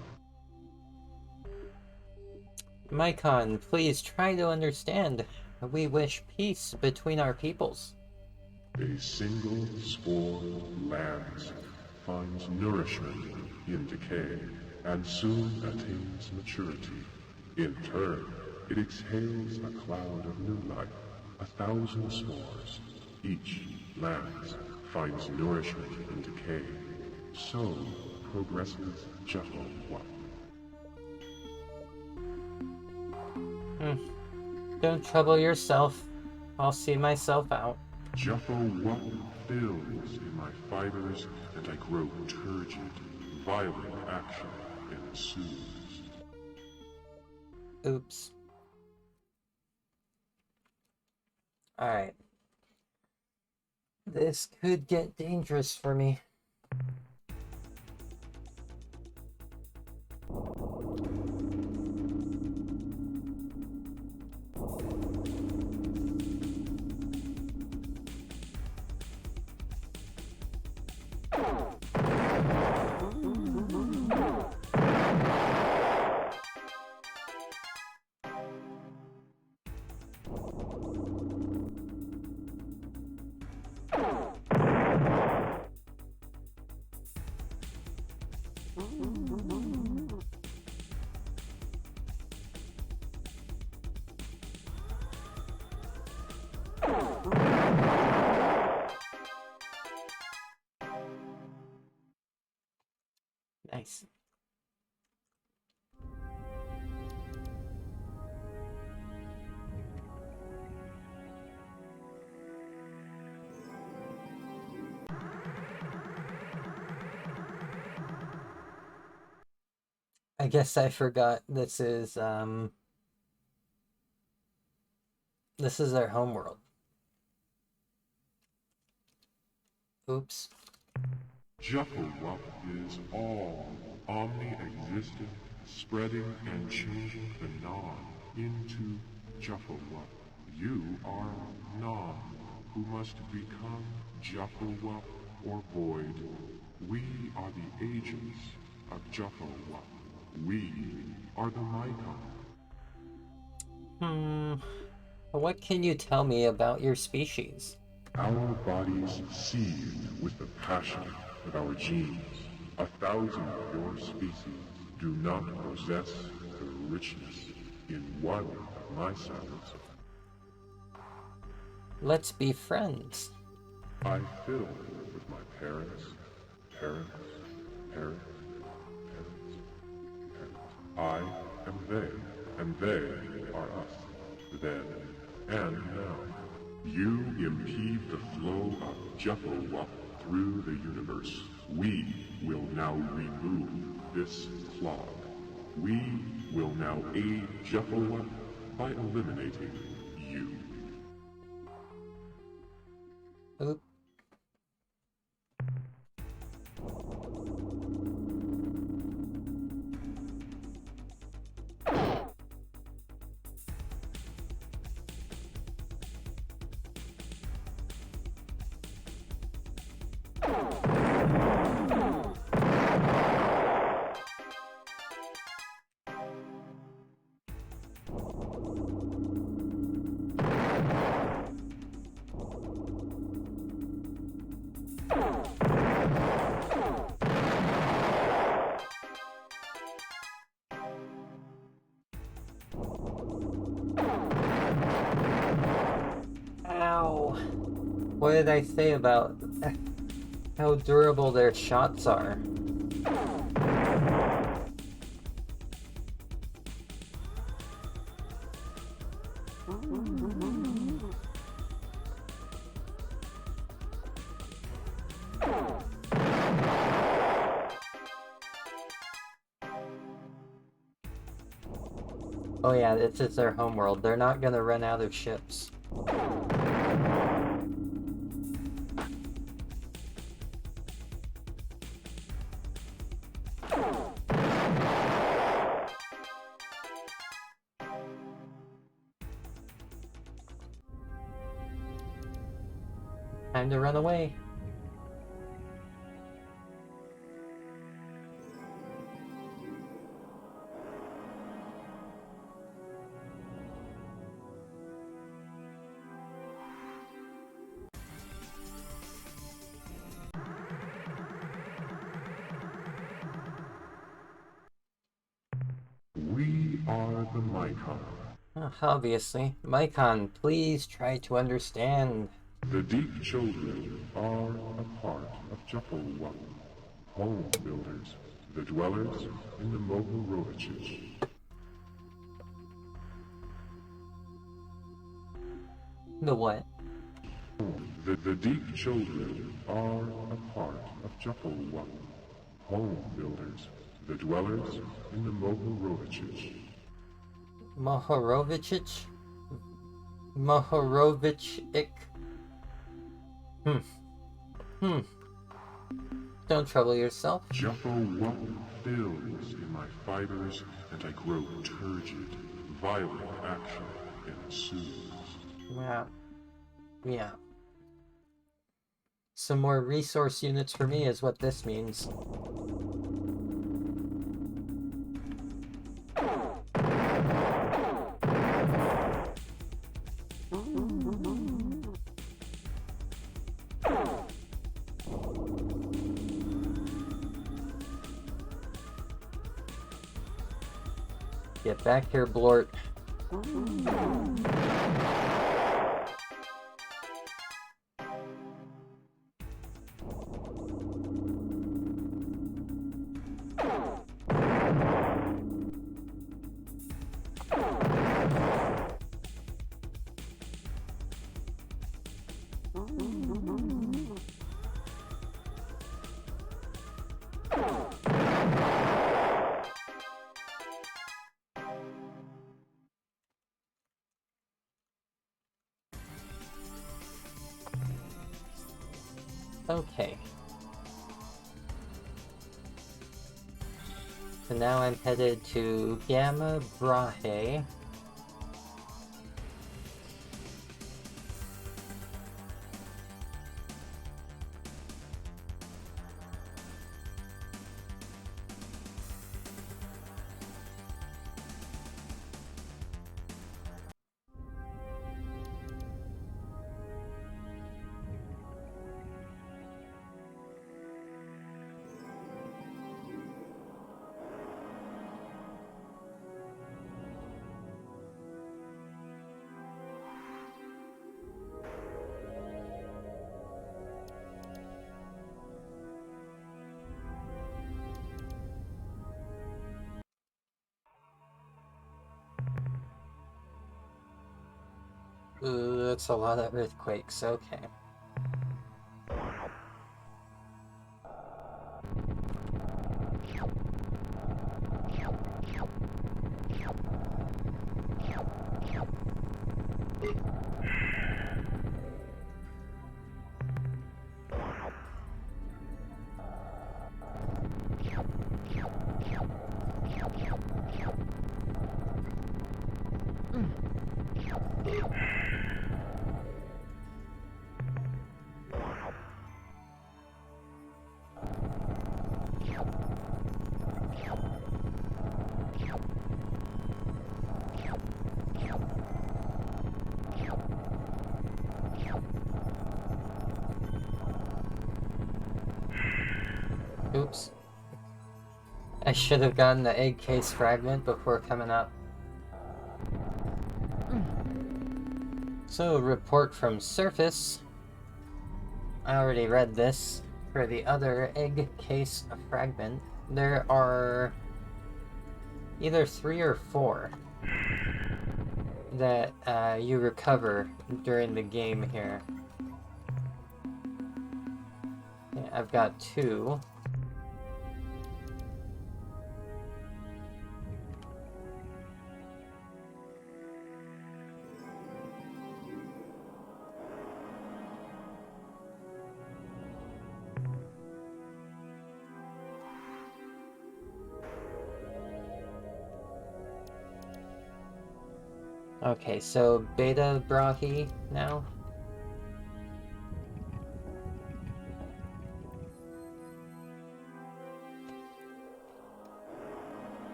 Mycon, please try to understand. We wish peace between our peoples. A single spore lands, finds nourishment in decay, and soon attains maturity. In turn, it exhales a cloud of new life, 1,000 spores. Each lands finds nourishment in decay. So progresses Jaffa-Wap. Don't trouble yourself. I'll see myself out. Jaffa-Wap fills in my fibers, and I grow turgid. Violent action ensues. Oops. Alright. This could get dangerous for me. Nice. I guess I forgot this is their homeworld. Oops. Jaffa-Wap is all, omni-existent, spreading and changing the non into Jaffa-Wap. You are non, who must become Jaffa-Wap or void. We are the agents of Jaffa-Wap. We are the Mycon. What can you tell me about your species? Our bodies seethe with the passion of our genes. 1,000 of your species do not possess the richness in one of my cells. Let's be friends. I fill with my parents, parents, parents, parents, parents. I am they, and they are us, then and now. You impede the flow of Jaffa-Wap through the universe. We will now remove this clog. We will now aid Jaffa-Wap by eliminating you. Oop. Ow. What did I say about how durable their shots are? Oh yeah, this is their homeworld. They're not gonna run out of ships. Time to run away. We are the Mycon. Obviously. Mycon, please try to understand. The deep children are a part of Juppelwup, home builders, the dwellers in the Mohoroviches. The what? The deep children are a part of Juppelwup, home builders, the dwellers in the Mohoroviches. Mohorovichich? Mohorovichik? Don't trouble yourself. Juppelwup fills in my fibers, and I grow turgid. Violent action ensues. Yeah. Yeah. Some more resource units for me is what this means. Get back here, Blort. Okay. So now I'm headed to Gamma Brahe. That's a lot of earthquakes, okay. Oops. I should have gotten the egg case fragment before coming up. So, report from surface. I already read this. For the other egg case fragment, there are either 3 or 4 that you recover during the game here. Yeah, I've got 2. Okay, so Beta Brahe now?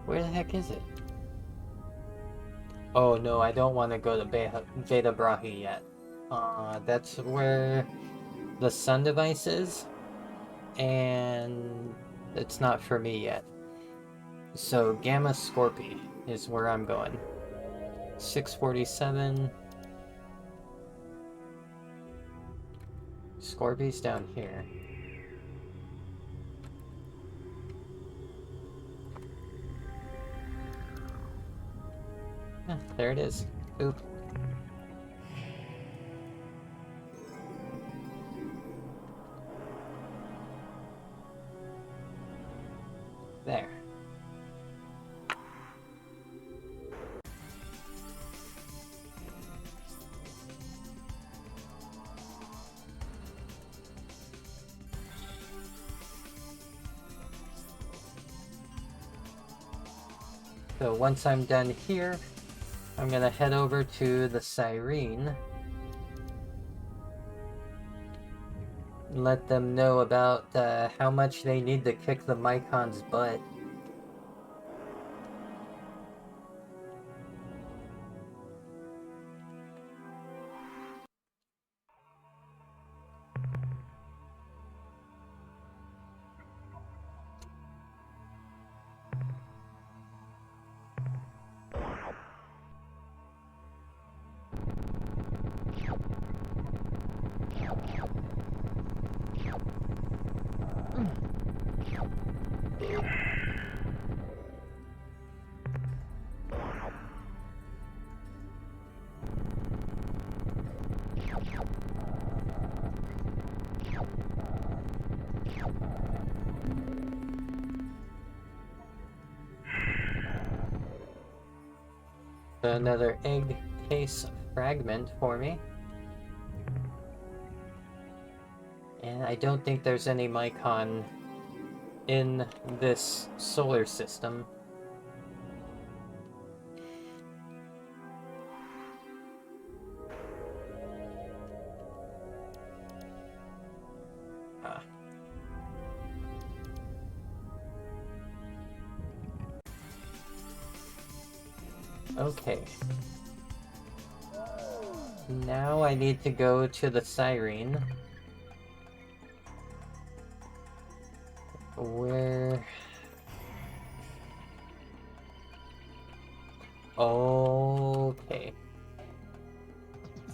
Where the heck is it? Oh no, I don't want to go to Beta Brahe yet. That's where the sun device is. and it's not for me yet. So Gamma Scorpy is where I'm going. 647. Scorpy's down here. Ah, there it is. Oop. There. So once I'm done here, I'm gonna head over to the Siren. Let them know about how much they need to kick the Mycon's butt. Another egg case fragment for me. And I don't think there's any Mycon in this solar system. Ah. Okay. Now I need to go to the Siren. Where... Okay.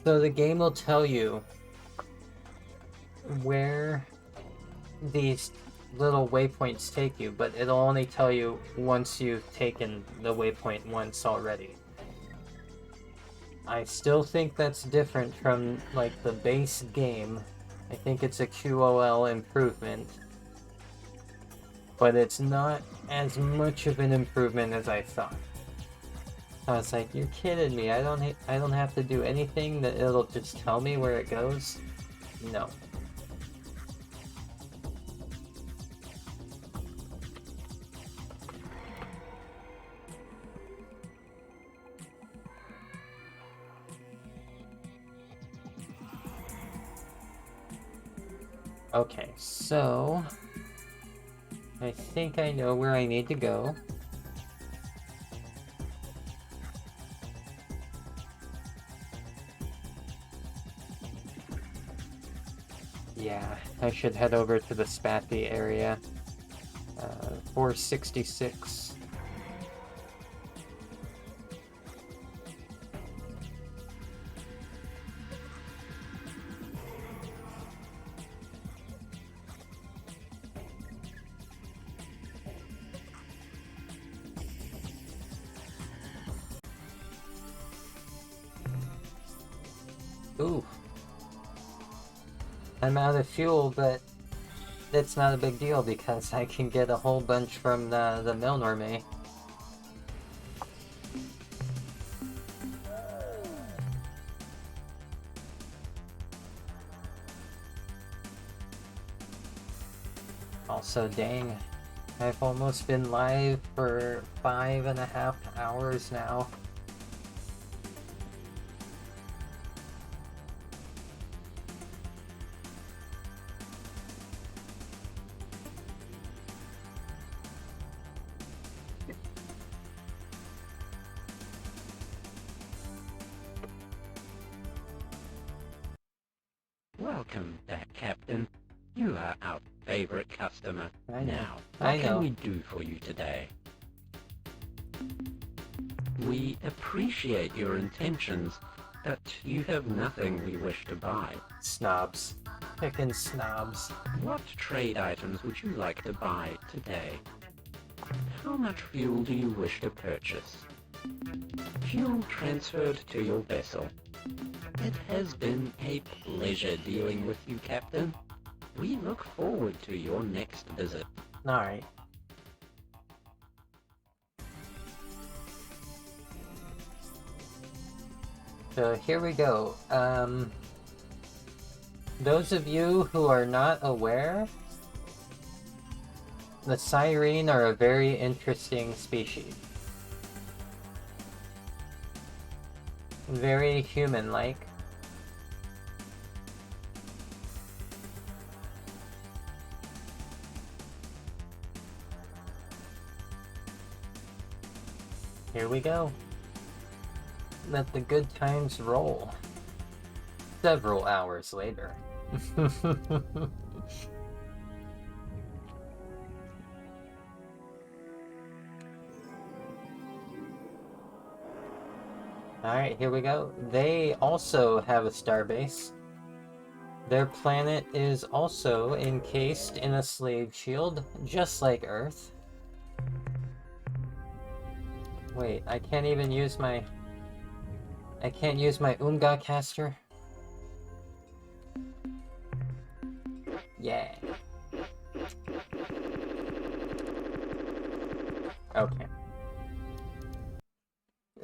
So the game will tell you where these little waypoints take you, but it'll only tell you once you've taken the waypoint once already. I still think that's different from, like, the base game. I think it's a QOL improvement. But it's not as much of an improvement as I thought. I was like, you're kidding me. I don't have to do anything, that it'll just tell me where it goes? No. Okay, so I think I know where I need to go. Yeah, I should head over to the Spathi area. 466. Ooh. I'm out of fuel, but that's not a big deal because I can get a whole bunch from the Milnorme. Also, dang, I've almost been live for 5.5 hours now. Welcome back, Captain. You are favorite customer. I know. Now, I what can know. we do for you today? We appreciate your intentions, but you have nothing we wish to buy. Snobs. Pickin' snobs. What trade items would you like to buy today? How much fuel do you wish to purchase? Fuel transferred to your vessel. It has been a pleasure dealing with you, Captain. We look forward to your next visit. Alright. So here we go. Those of you who are not aware, the Sirene are a very interesting species. Very human-like. Here we go. Let the good times roll. Several hours later. Alright, here we go. They also have a starbase. Their planet is also encased in a slave shield, just like Earth. Wait, I can't even use my... I can't use my Umga caster? Yeah. Okay.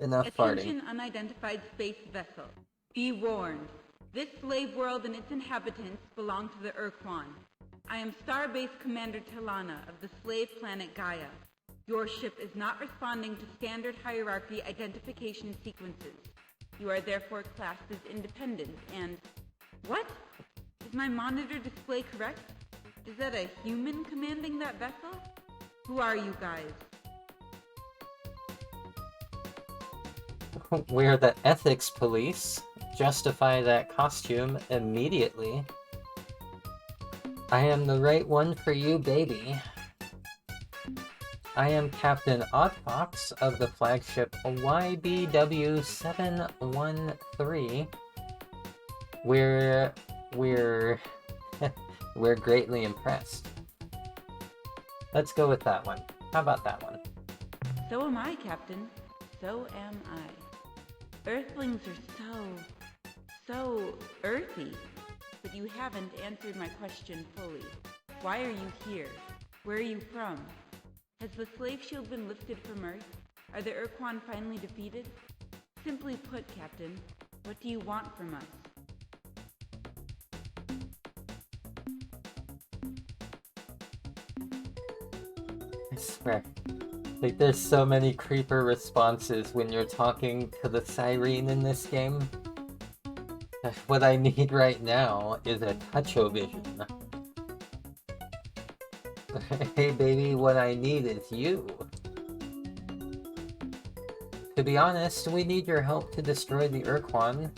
Enough farting. Attention unidentified space vessel. Be warned. This slave world and its inhabitants belong to the Urquan. I am Starbase Commander Talana of the slave planet Gaia. Your ship is not responding to standard hierarchy identification sequences. You are therefore classed as independent and... What? Is my monitor display correct? Is that a human commanding that vessel? Who are you guys? We're the ethics police. Justify that costume immediately. I am the right one for you, baby. I am Captain Oddfox of the flagship YBW-713. We're greatly impressed. Let's go with that one. How about that one? So am I, Captain. So am I. Earthlings are so earthy. But you haven't answered my question fully. Why are you here? Where are you from? Has the slave shield been lifted from Earth? Are the Urquan finally defeated? Simply put, Captain, what do you want from us? I swear. Like, there's so many creeper responses when you're talking to the Sirene in this game. What I need right now is a touch-o-vision. Hey baby, what I need is you. To be honest, we need your help to destroy the Urquan.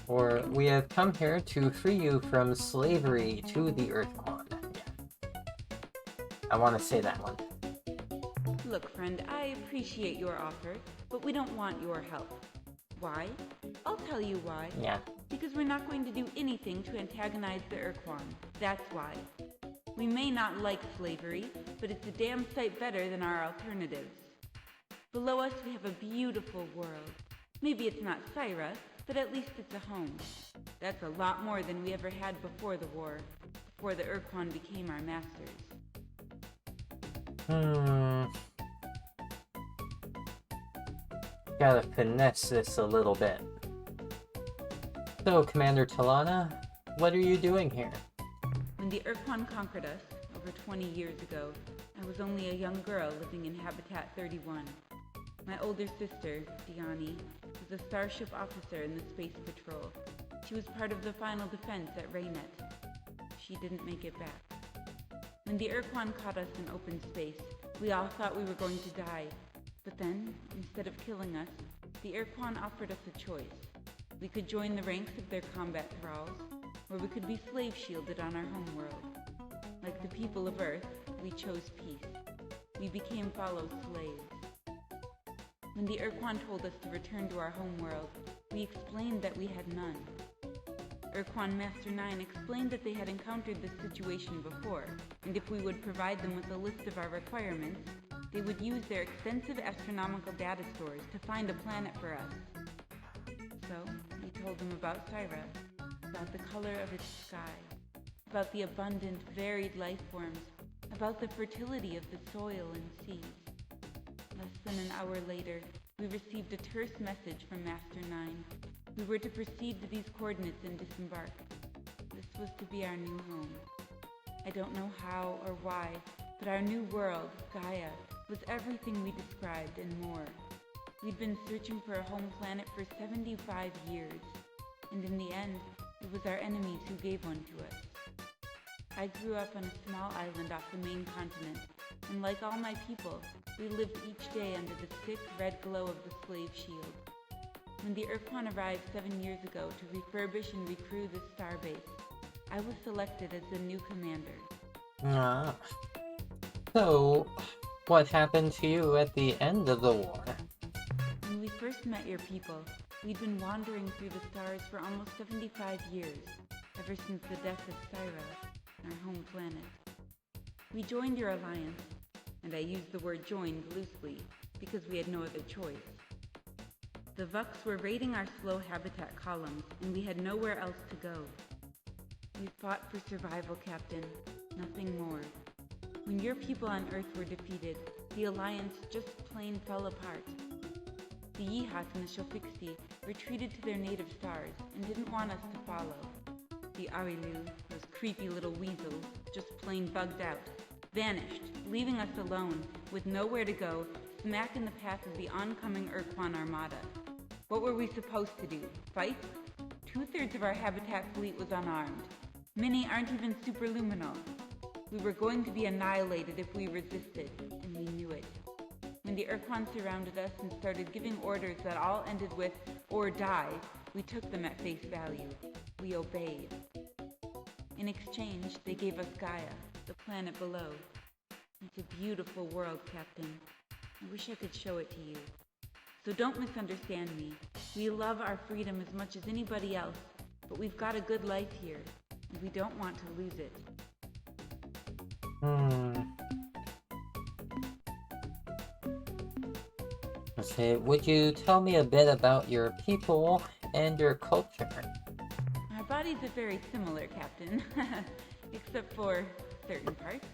Or we have come here to free you from slavery to the Urquan. Yeah. I want to say that one. Look, friend, I appreciate your offer, but we don't want your help. Why? I'll tell you why. Yeah. Because we're not going to do anything to antagonize the Urquan. That's why. We may not like slavery, but it's a damn sight better than our alternatives. Below us we have a beautiful world. Maybe it's not Syra, but at least it's a home. That's a lot more than we ever had before the war, before the Urquan became our masters. Gotta finesse this a little bit. So, Commander Talana, what are you doing here? When the Urquan conquered us, over 20 years ago, I was only a young girl living in Habitat 31. My older sister, Diani, was a starship officer in the Space Patrol. She was part of the final defense at Raynet. She didn't make it back. When the Urquan caught us in open space, we all thought we were going to die. But then, instead of killing us, the Urquan offered us a choice. We could join the ranks of their combat thralls, or we could be slave shielded on our homeworld. Like the people of Earth, we chose peace. We became Follow's slaves. When the Urquan told us to return to our homeworld, we explained that we had none. Urquan Master 9 explained that they had encountered this situation before, and if we would provide them with a list of our requirements, they would use their extensive astronomical data stores to find a planet for us. So, we told them about Syra, about the color of its sky, about the abundant, varied life forms, about the fertility of the soil and seas. Less than an hour later, we received a terse message from Master 9. We were to proceed to these coordinates and disembark. This was to be our new home. I don't know how or why, but our new world, Gaia, was everything we described and more. We'd been searching for a home planet for 75 years, and in the end, it was our enemies who gave one to us. I grew up on a small island off the main continent, and like all my people, we lived each day under the thick red glow of the slave shield. When the Urquan arrived 7 years ago to refurbish and recrew this starbase, I was selected as the new commander. Ah. So, what happened to you at the end of the war? When we first met your people, we'd been wandering through the stars for almost 75 years, ever since the death of Syra, our home planet. We joined your alliance, and I use the word joined loosely, because we had no other choice. The Vux were raiding our slow habitat columns, and we had nowhere else to go. We fought for survival, Captain, nothing more. When your people on Earth were defeated, the Alliance just plain fell apart. The Yihas and the Shofixi retreated to their native stars and didn't want us to follow. The Arilu, those creepy little weasels, just plain bugged out, vanished, leaving us alone, with nowhere to go, smack in the path of the oncoming Urquan armada. What were we supposed to do? Fight? 2/3 of our habitat fleet was unarmed. Many aren't even superluminal. We were going to be annihilated if we resisted, and we knew it. When the Urquan surrounded us and started giving orders that all ended with, or die, we took them at face value. We obeyed. In exchange, they gave us Gaia, the planet below. It's a beautiful world, Captain. I wish I could show it to you. So don't misunderstand me. We love our freedom as much as anybody else, but we've got a good life here, and we don't want to lose it. Okay, would you tell me a bit about your people and your culture? Our bodies are very similar, Captain, except for certain parts.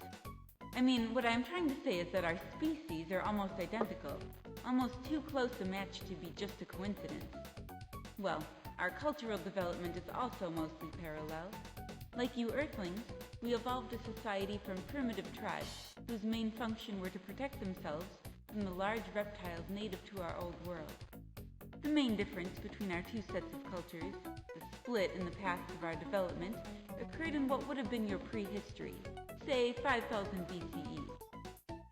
I mean, what I'm trying to say is that our species are almost identical, almost too close a match to be just a coincidence. Well, our cultural development is also mostly parallel. Like you Earthlings, we evolved a society from primitive tribes whose main function were to protect themselves from the large reptiles native to our old world. The main difference between our two sets of cultures, the split in the paths of our development, occurred in what would have been your prehistory, say 5000 BCE.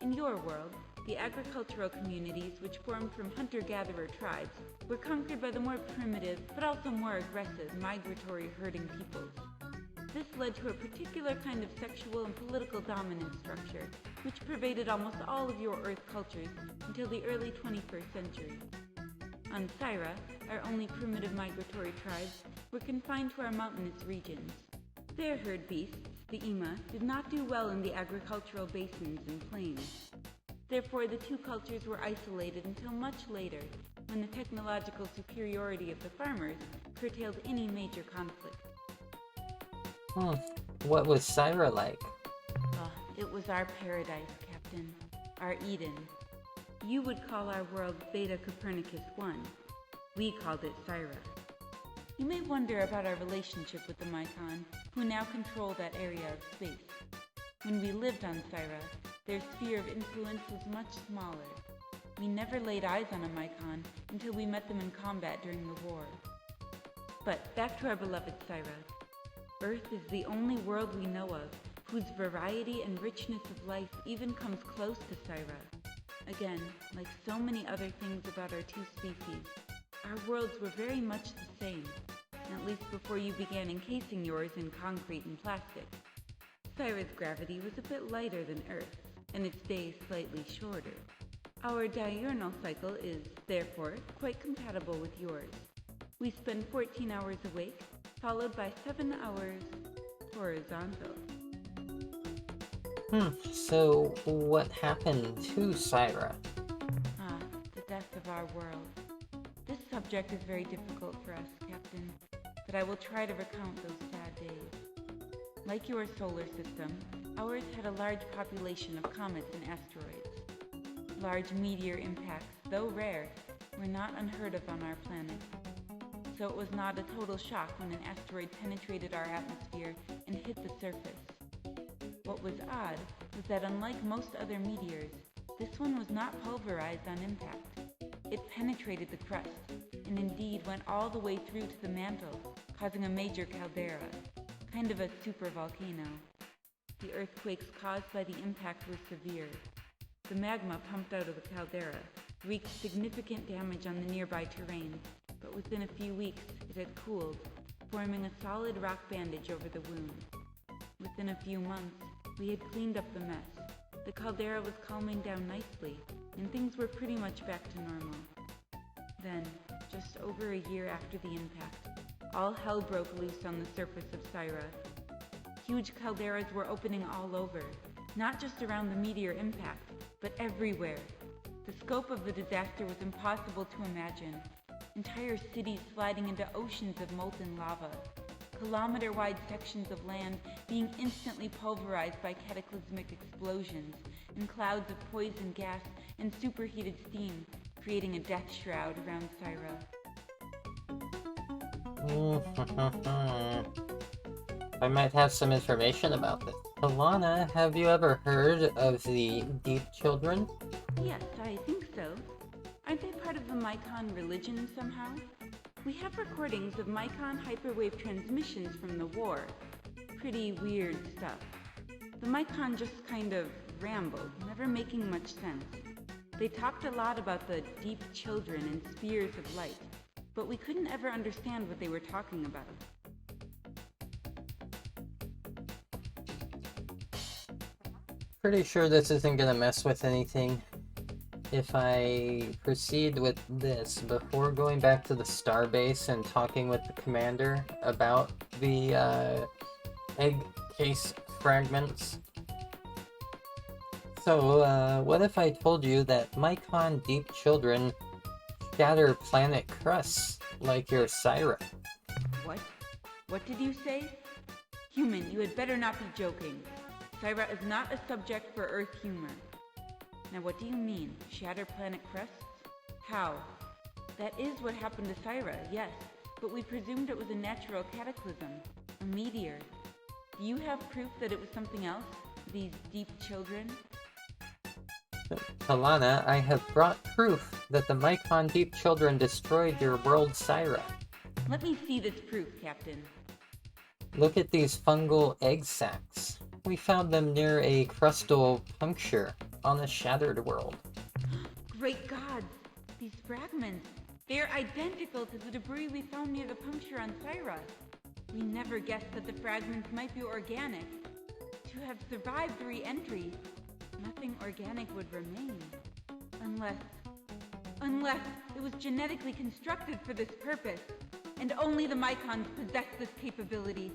In your world, the agricultural communities which formed from hunter-gatherer tribes were conquered by the more primitive, but also more aggressive, migratory herding peoples. This led to a particular kind of sexual and political dominance structure, which pervaded almost all of your Earth cultures until the early 21st century. On Syra, our only primitive migratory tribes were confined to our mountainous regions. Their herd beasts, the Ima, did not do well in the agricultural basins and plains. Therefore, the two cultures were isolated until much later, when the technological superiority of the farmers curtailed any major conflict. What was Syra like? It was our paradise, Captain. Our Eden. You would call our world Beta Copernicus 1. We called it Syra. You may wonder about our relationship with the Mycon, who now control that area of space. When we lived on Syra, their sphere of influence was much smaller. We never laid eyes on a Mycon until we met them in combat during the war. But back to our beloved Syra. Earth is the only world we know of whose variety and richness of life even comes close to Syra. Again, like so many other things about our two species, our worlds were very much the same, at least before you began encasing yours in concrete and plastic. Syra's gravity was a bit lighter than Earth's, and its days slightly shorter. Our diurnal cycle is, therefore, quite compatible with yours. We spend 14 hours awake, followed by 7 hours horizontal. So what happened to Syra? Ah, the death of our world. This subject is very difficult for us, Captain, but I will try to recount those sad days. Like your solar system, ours had a large population of comets and asteroids. Large meteor impacts, though rare, were not unheard of on our planet. So it was not a total shock when an asteroid penetrated our atmosphere and hit the surface. What was odd was that unlike most other meteors, this one was not pulverized on impact. It penetrated the crust, and indeed went all the way through to the mantle, causing a major caldera, kind of a supervolcano. The earthquakes caused by the impact were severe. The magma pumped out of the caldera wreaked significant damage on the nearby terrain, but within a few weeks it had cooled, forming a solid rock bandage over the wound. Within a few months, we had cleaned up the mess. The caldera was calming down nicely, and things were pretty much back to normal. Then, just over a year after the impact, all hell broke loose on the surface of Syra. Huge calderas were opening all over, not just around the meteor impact, but everywhere. The scope of the disaster was impossible to imagine. Entire cities sliding into oceans of molten lava. Kilometer-wide sections of land being instantly pulverized by cataclysmic explosions, and clouds of poison gas and superheated steam, creating a death shroud around Syra. I might have some information about this. Alana, have you ever heard of the Deep Children? Yes, I think so. Aren't they part of the Mycon religion somehow? We have recordings of Mycon hyperwave transmissions from the war. Pretty weird stuff. The Mycon just kind of rambled, never making much sense. They talked a lot about the Deep Children and Spears of Light, but we couldn't ever understand what they were talking about. Pretty sure this isn't gonna mess with anything. If I proceed with this, before going back to the starbase and talking with the commander about the egg case fragments. So, what if I told you that Mycon Deep Children shatter planet crusts like your Syra? What? What did you say? Human, you had better not be joking. Syra is not a subject for Earth humor. Now what do you mean? Shatter planet crusts? How? That is what happened to Syra, yes, but we presumed it was a natural cataclysm, a meteor. Do you have proof that it was something else? These Deep Children? Alana, I have brought proof that the Mycon Deep Children destroyed your world Syra. Let me see this proof, Captain. Look at these fungal egg sacs. We found them near a crustal puncture on a shattered world. Great gods! These fragments! They're identical to the debris we found near the puncture on Syra. We never guessed that the fragments might be organic. To have survived the re-entry, nothing organic would remain. Unless it was genetically constructed for this purpose, and only the Mycons possess this capability.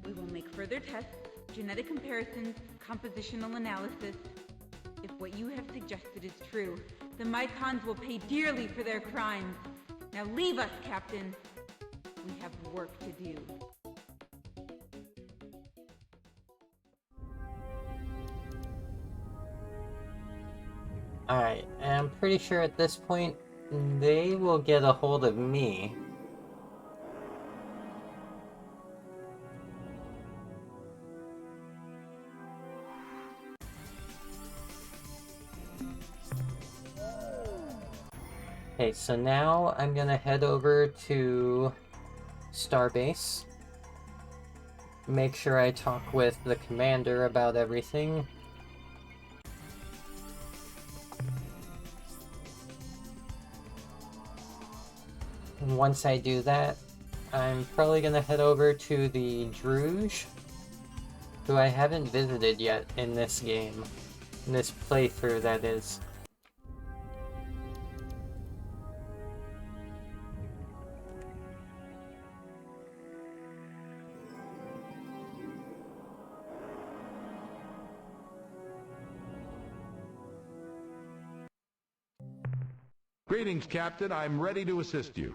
We will make further tests, genetic comparisons, compositional analysis. If what you have suggested is true, the Mycons will pay dearly for their crimes. Now leave us, Captain. We have work to do. Alright, I'm pretty sure at this point they will get a hold of me. Okay, so now I'm gonna head over to Starbase. Make sure I talk with the commander about everything. And once I do that, I'm probably gonna head over to the Druge, who I haven't visited yet in this game. In this playthrough, that is. Greetings, Captain. I'm ready to assist you.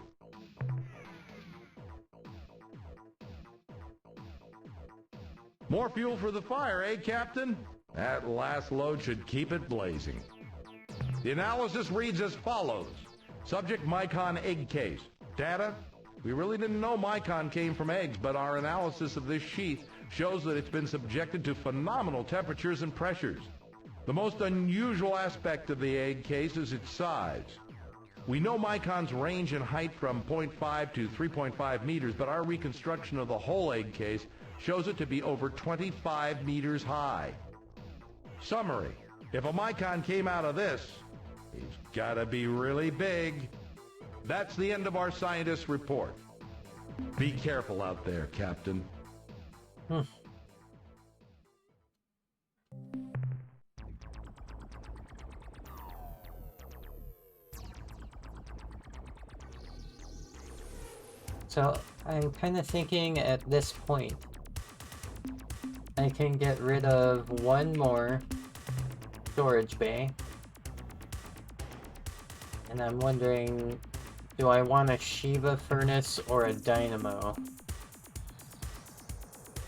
More fuel for the fire, eh, Captain? That last load should keep it blazing. The analysis reads as follows. Subject Mycon egg case. Data? We really didn't know Mycon came from eggs, but our analysis of this sheath shows that it's been subjected to phenomenal temperatures and pressures. The most unusual aspect of the egg case is its size. We know Mycon's range in height from 0.5 to 3.5 meters, but our reconstruction of the whole egg case shows it to be over 25 meters high. Summary. If a Mycon came out of this, he's gotta be really big. That's the end of our scientist's report. Be careful out there, Captain. So, I'm kind of thinking at this point, I can get rid of one more storage bay. And I'm wondering, do I want a Shiva furnace or a dynamo?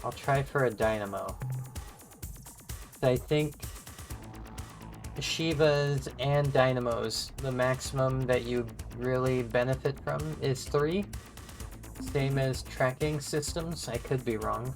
I'll try for a dynamo. I think Shivas and dynamos, the maximum that you really benefit from is 3. Same as tracking systems, I could be wrong.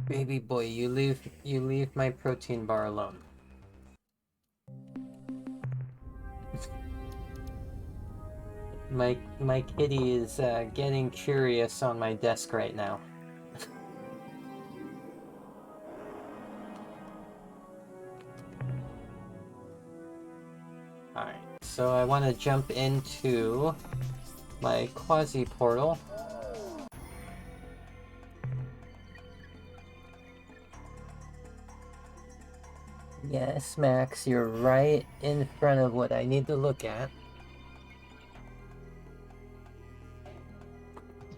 Baby boy, you leave my protein bar alone. My kitty is getting curious on my desk right now. Alright, so I want to jump into my quasi portal. Yes, Max, you're right in front of what I need to look at.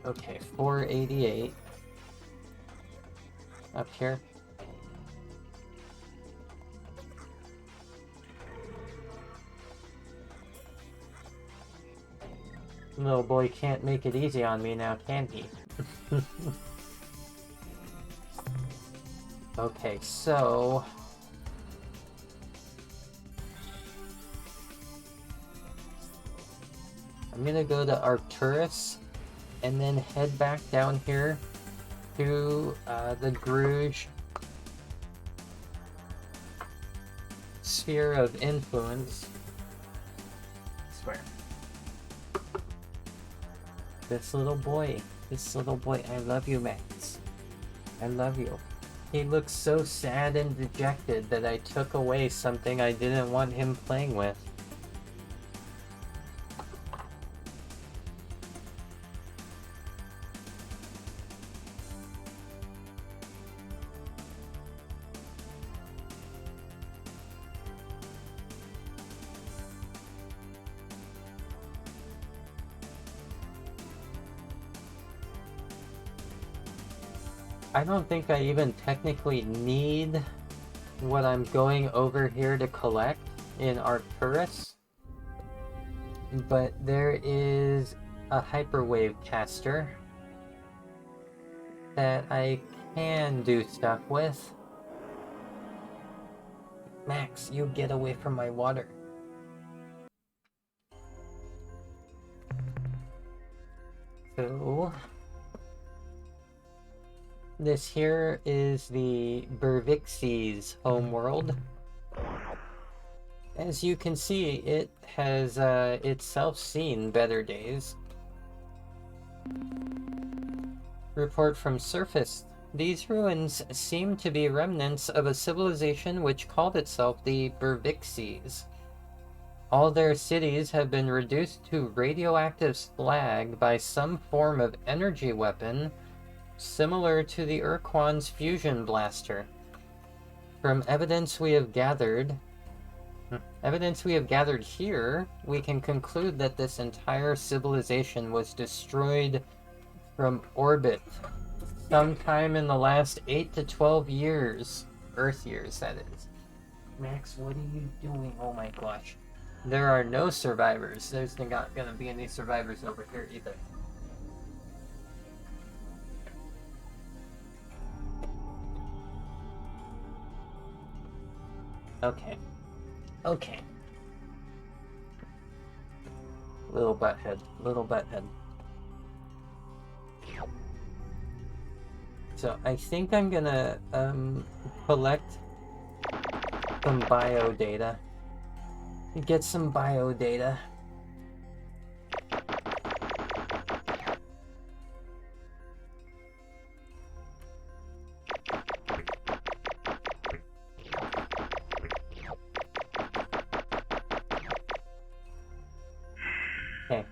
Okay, 488. Up here. Little boy can't make it easy on me now, can he? Okay, so... I'm gonna go to Arcturus, and then head back down here to the Gruge Sphere of Influence. I swear. This little boy, I love you, Max. I love you. He looks so sad and dejected that I took away something I didn't want him playing with. I don't think I even technically need what I'm going over here to collect in Arcturus, but there is a hyperwave caster that I can do stuff with. Max, you get away from my water. So... This here is the Bervixi's homeworld. As you can see, it has itself seen better days. Report from surface. These ruins seem to be remnants of a civilization which called itself the Bervixes. All their cities have been reduced to radioactive slag by some form of energy weapon similar to the Urquan's fusion blaster. From evidence we have gathered here, we can conclude that this entire civilization was destroyed from orbit sometime in the last 8 to 12 years. Earth years, that is. Max, what are you doing? Oh my gosh. There are no survivors. There's not gonna be any survivors over here either. Okay. Okay. Little butthead. Little butthead. So I think I'm gonna collect some bio data. Get some bio data. Okay.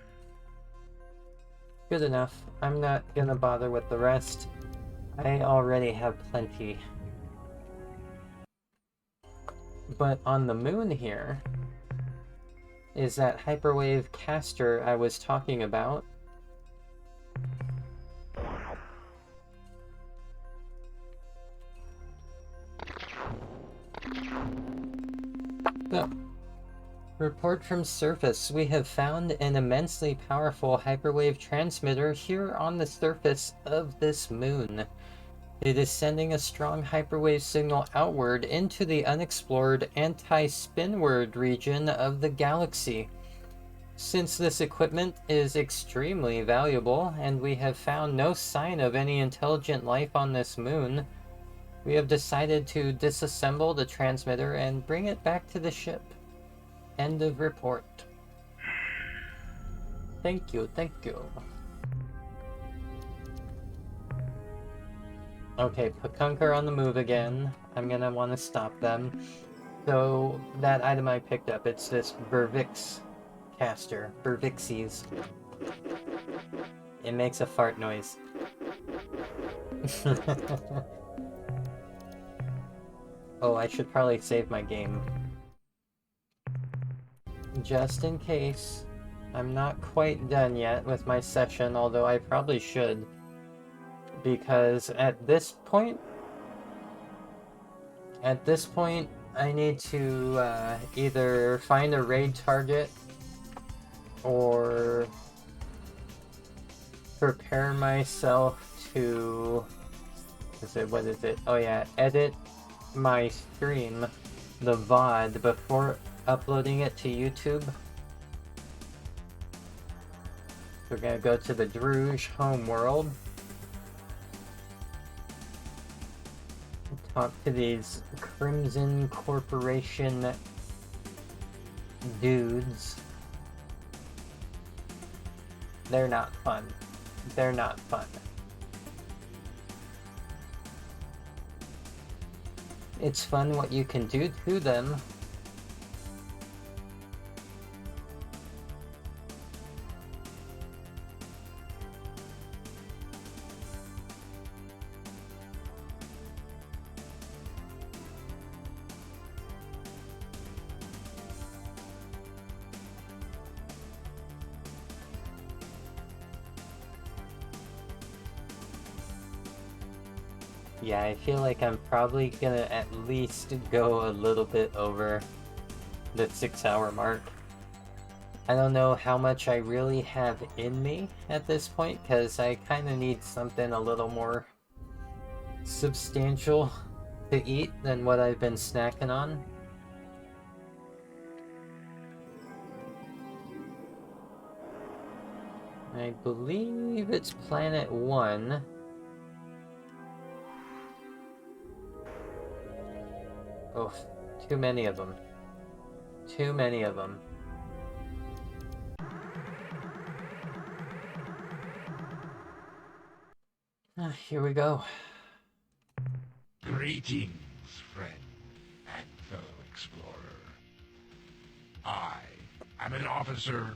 Good enough. I'm not gonna bother with the rest. I already have plenty. But on the moon here is that hyperwave caster I was talking about. So, report from surface. We have found an immensely powerful hyperwave transmitter here on the surface of this moon. It is sending a strong hyperwave signal outward into the unexplored anti-spinward region of the galaxy. Since this equipment is extremely valuable, and we have found no sign of any intelligent life on this moon, we have decided to disassemble the transmitter and bring it back to the ship. End of report. Thank you, thank you. Okay, Pakunker on the move again. I'm gonna want to stop them. So, that item I picked up, it's this Bervix caster. Bervixies. It makes a fart noise. Oh, I should probably save my game. Just in case. I'm not quite done yet with my session, although I probably should. Because at this point, I need to either find a raid target or prepare myself to, what is it? Oh yeah, edit my stream, the VOD, before uploading it to YouTube. We're gonna go to the Druge homeworld. Talk to these Crimson Corporation dudes. They're not fun. They're not fun. It's fun what you can do to them. Yeah, I feel like I'm probably gonna at least go a little bit over the 6-hour mark. I don't know how much I really have in me at this point, because I kind of need something a little more substantial to eat than what I've been snacking on. I believe it's Planet 1. Too many of them. Too many of them. Here we go. Greetings, friend and fellow explorer. I am an officer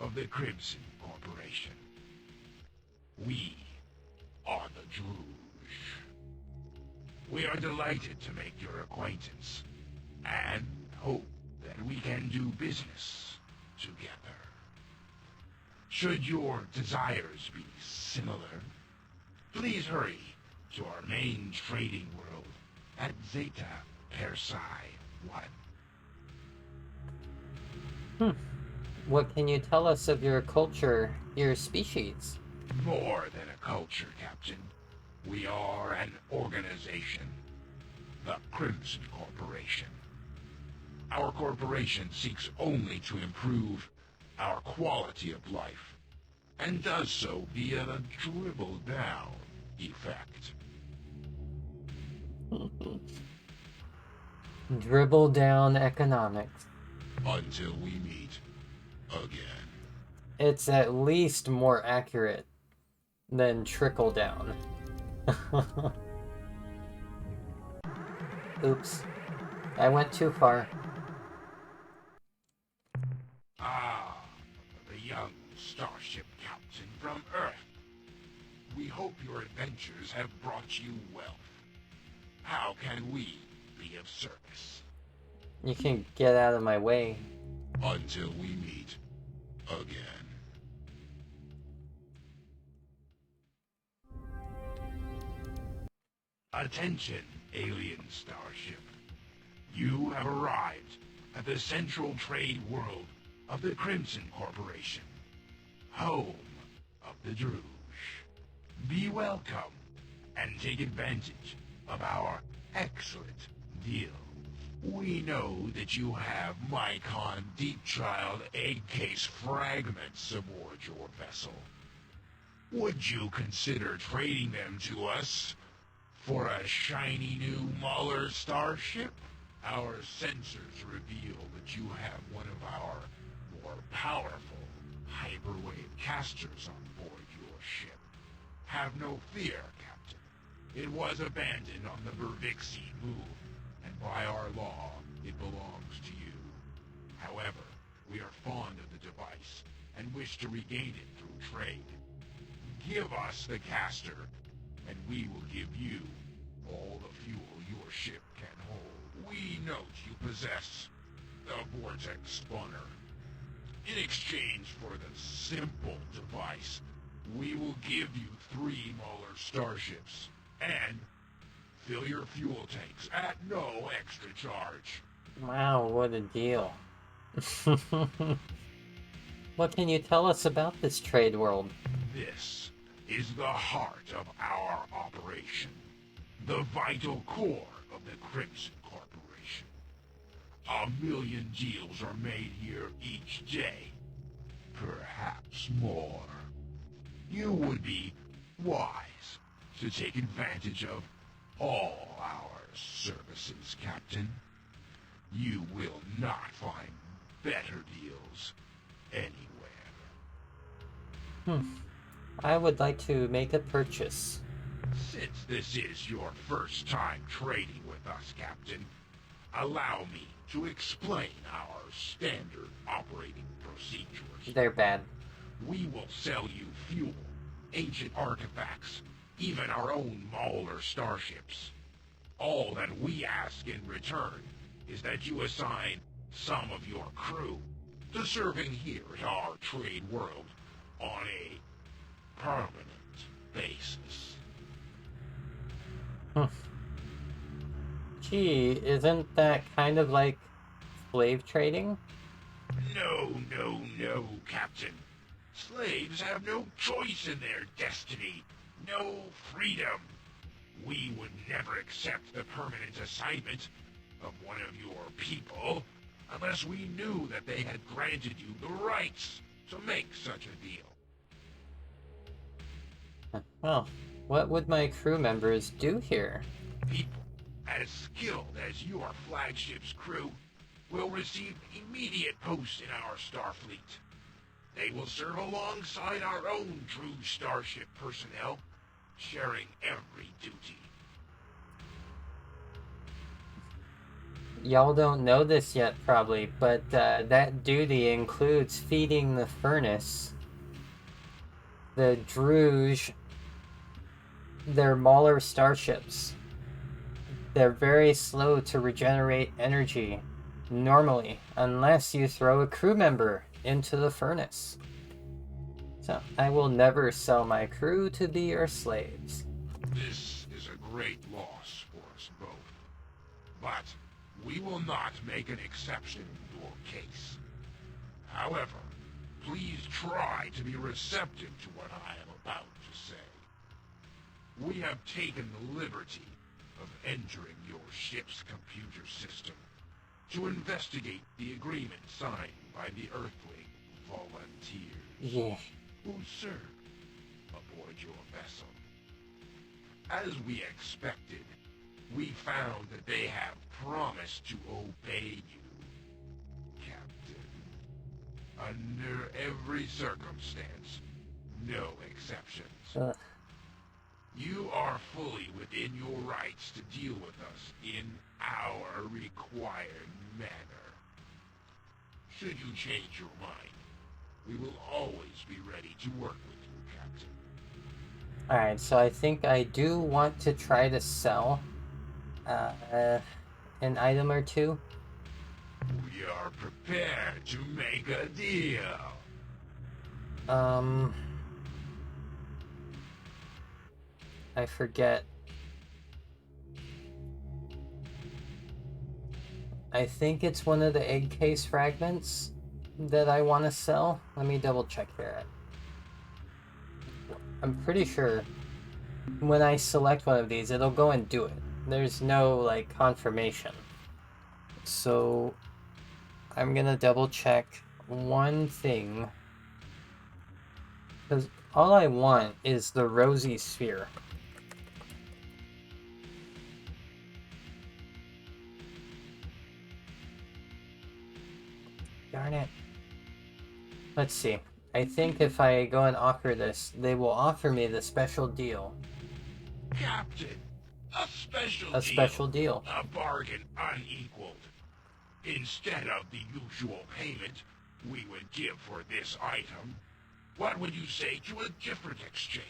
of the Crimson Corporation. We are the Druge. We are delighted to make your acquaintance and hope that we can do business together. Should your desires be similar, please hurry to our main trading world at Zeta Persei 1. What can you tell us of your culture, your species? More than a culture, Captain. We are an organization. The Crimson Corporation. Our corporation seeks only to improve our quality of life, and does so via the dribble-down effect. Dribble down economics. Until we meet again. It's at least more accurate than trickle down. Oops. I went too far. Ah, the young starship captain from Earth. We hope your adventures have brought you wealth. How can we be of service? You can get out of my way. Until we meet again. Attention, alien starship. You have arrived at the central trade world of the Crimson Corporation, home of the Druge. Be welcome and take advantage of our excellent deal. We know that you have Mycon Deep Child Encased fragments aboard your vessel. Would you consider trading them to us for a shiny new Muller starship? Our sensors reveal that you have one of our more powerful hyperwave casters on board your ship. Have no fear, Captain. It was abandoned on the Bervixi move, and by our law, it belongs to you. However, we are fond of the device and wish to regain it through trade. Give us the caster, and we will give you all the fuel your ship can hold. We note you possess the Vortex Spawner. In exchange for the simple device, we will give you 3 Muller starships, and fill your fuel tanks at no extra charge. Wow, what a deal. What can you tell us about this trade world? This is the heart of our operation, the vital core of the Crimson Corporation. 1 million deals are made here each day, perhaps more. You would be wise to take advantage of all our services, Captain. You will not find better deals anywhere. I would like to make a purchase. Since this is your first time trading with us, Captain, allow me to explain our standard operating procedures. They're bad. We will sell you fuel, ancient artifacts, even our own Mauler starships. All that we ask in return is that you assign some of your crew to serving here at our trade world on a permanent basis. Gee, isn't that kind of like slave trading? No, no, no, Captain. Slaves have no choice in their destiny, no freedom. We would never accept the permanent assignment of one of your people unless we knew that they had granted you the rights to make such a deal. Well, what would my crew members do here? People as skilled as your flagship's crew, will receive immediate posts in our Starfleet. They will serve alongside our own true Starship personnel, sharing every duty. Y'all don't know this yet, probably, but that duty includes feeding the furnace. The Druge, they're Mauler starships. They're very slow to regenerate energy, normally, unless you throw a crew member into the furnace. So, I will never sell my crew to be your slaves. This is a great loss for us both. But we will not make an exception in your case. However, please try to be receptive to what I am about to say. We have taken the liberty of entering your ship's computer system to investigate the agreement signed by the Earthling volunteers who serve aboard your vessel. As we expected, we found that they have promised to obey you, Captain. Under every circumstance, no exceptions. You are fully within your rights to deal with us in our required manner. Should you change your mind, we will always be ready to work with you, Captain. Alright, so I think I do want to try to sell an item or two. We are prepared to make a deal. I forget. I think it's one of the egg case fragments that I want to sell. Let me double check here. I'm pretty sure when I select one of these, it'll go and do it. There's no, like, confirmation. So, I'm gonna double check one thing. Because all I want is the rosy sphere. Darn it. Let's see. I think if I go and offer this, they will offer me the special deal. Captain, a special deal. A bargain unequaled. Instead of the usual payment we would give for this item, what would you say to a different exchange?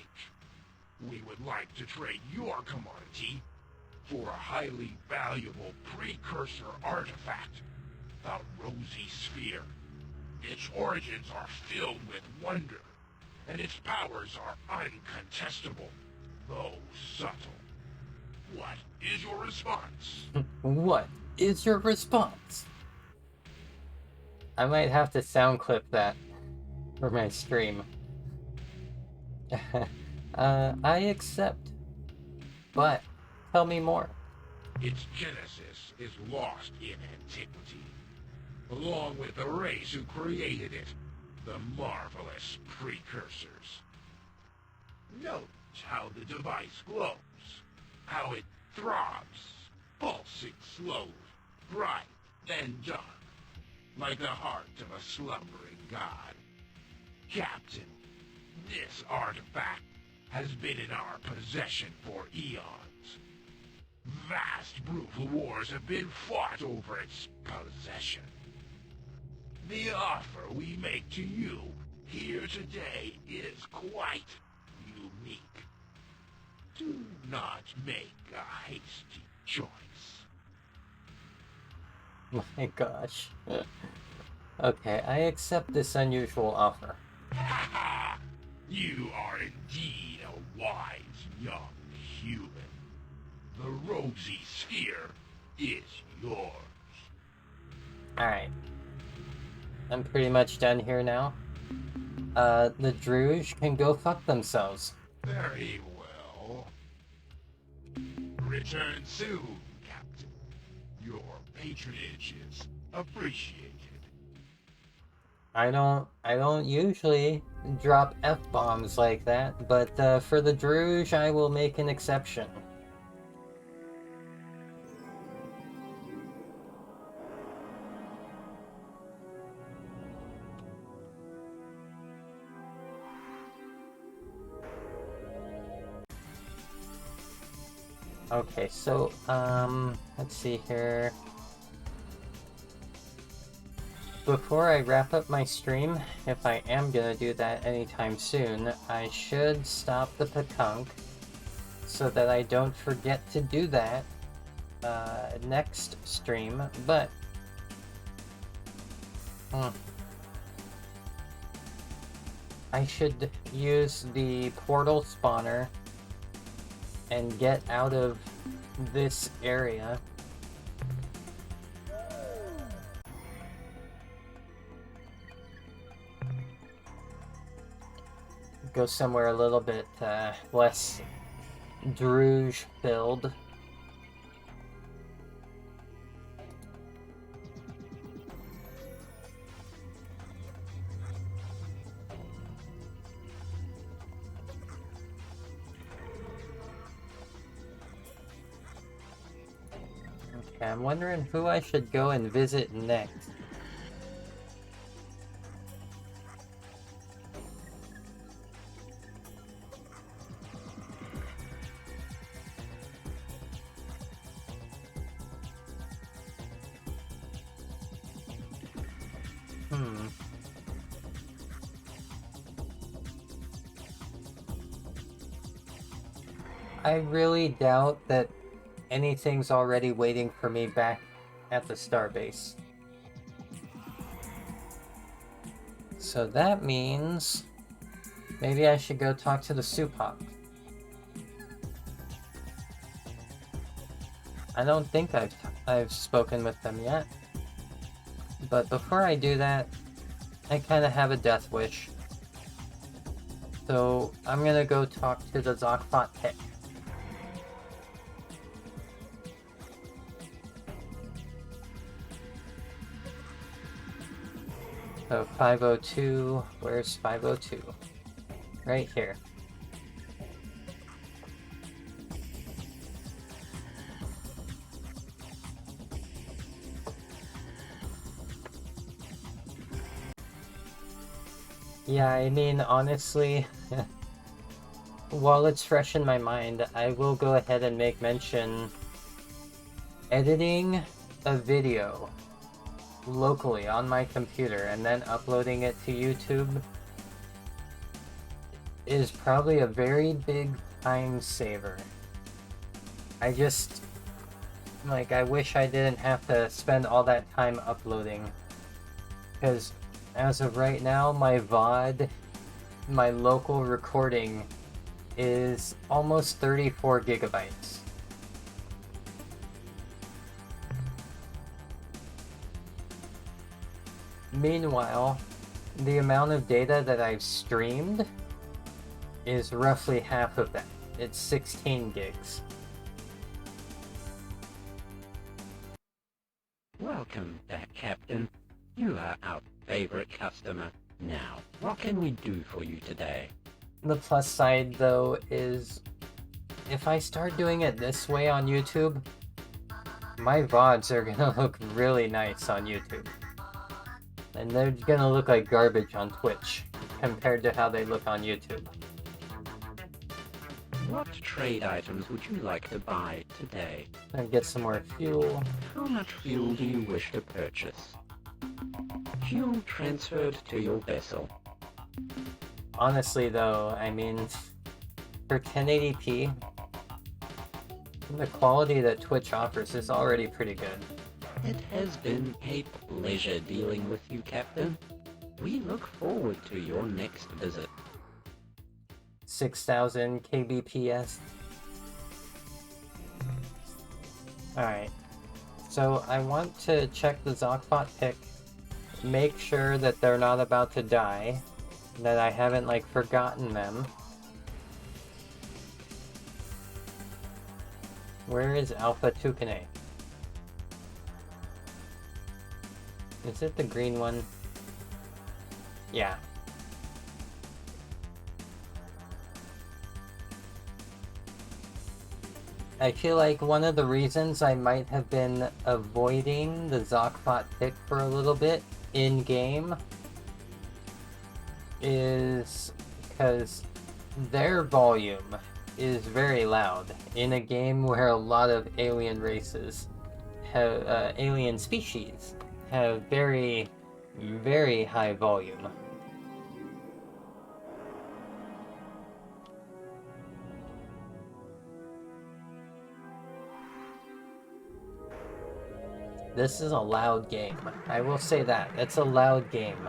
We would like to trade your commodity for a highly valuable precursor artifact, the Rosy Sphere. Its origins are filled with wonder, and its powers are uncontestable, though subtle. What is your response? What is your response? I might have to sound clip that for my stream. I accept, but tell me more. Its genesis is lost in antiquity, along with the race who created it, the marvelous precursors. Note how the device glows, how it throbs, pulsing slowly, bright, then dark, like the heart of a slumbering god. Captain, this artifact has been in our possession for eons. Vast brutal wars have been fought over its possession. The offer we make to you here today is quite unique. Do not make a hasty choice. My gosh. Okay, I accept this unusual offer. You are indeed a wise young human. The Rosy Sphere is yours. Alright. I'm pretty much done here now. The Druge can go fuck themselves. Very well. Return soon, Captain. Your patronage is appreciated. I don't usually drop F-bombs like that, but for the Druge, I will make an exception. Okay, so, let's see here. Before I wrap up my stream, if I am gonna do that anytime soon, I should stop the Pakunk so that I don't forget to do that next stream, but I should use the portal spawner and get out of this area. Go somewhere a little bit less Druge filled. Okay, I'm wondering who I should go and visit next. I really doubt that anything's already waiting for me back at the starbase. So that means maybe I should go talk to the Supok. I don't think I've spoken with them yet. But before I do that, I kind of have a death wish. So I'm gonna go talk to the Zokfot Tech. So 502, where's 502? Right here. Yeah, I mean, honestly, while it's fresh in my mind, I will go ahead and make mention editing a video locally on my computer and then uploading it to YouTube is probably a very big time saver. I just, like, I wish I didn't have to spend all that time uploading, because as of right now, my VOD, my local recording, is almost 34 gigabytes. Meanwhile, the amount of data that I've streamed is roughly half of that. It's 16 gigs. Welcome back, Captain. You are our favorite customer. Now, what can we do for you today? The plus side, though, is if I start doing it this way on YouTube, my VODs are gonna look really nice on YouTube. And they're gonna look like garbage on Twitch compared to how they look on YouTube. What trade items would you like to buy today? And get some more fuel. How much fuel do you wish to purchase? Fuel transferred to your vessel. Honestly, though, I mean, for 1080p, the quality that Twitch offers is already pretty good. It has been a pleasure dealing with you, Captain. We look forward to your next visit. 6,000 kbps. Alright. So I want to check the Zokfot pick, make sure that they're not about to die, that I haven't, like, forgotten them. Where is Alpha Tukane? Is it the green one? Yeah. I feel like one of the reasons I might have been avoiding the Zokfot pick for a little bit in-game is because their volume is very loud in a game where a lot of alien races have, alien species have very, very high volume. This is a loud game. I will say that. It's a loud game.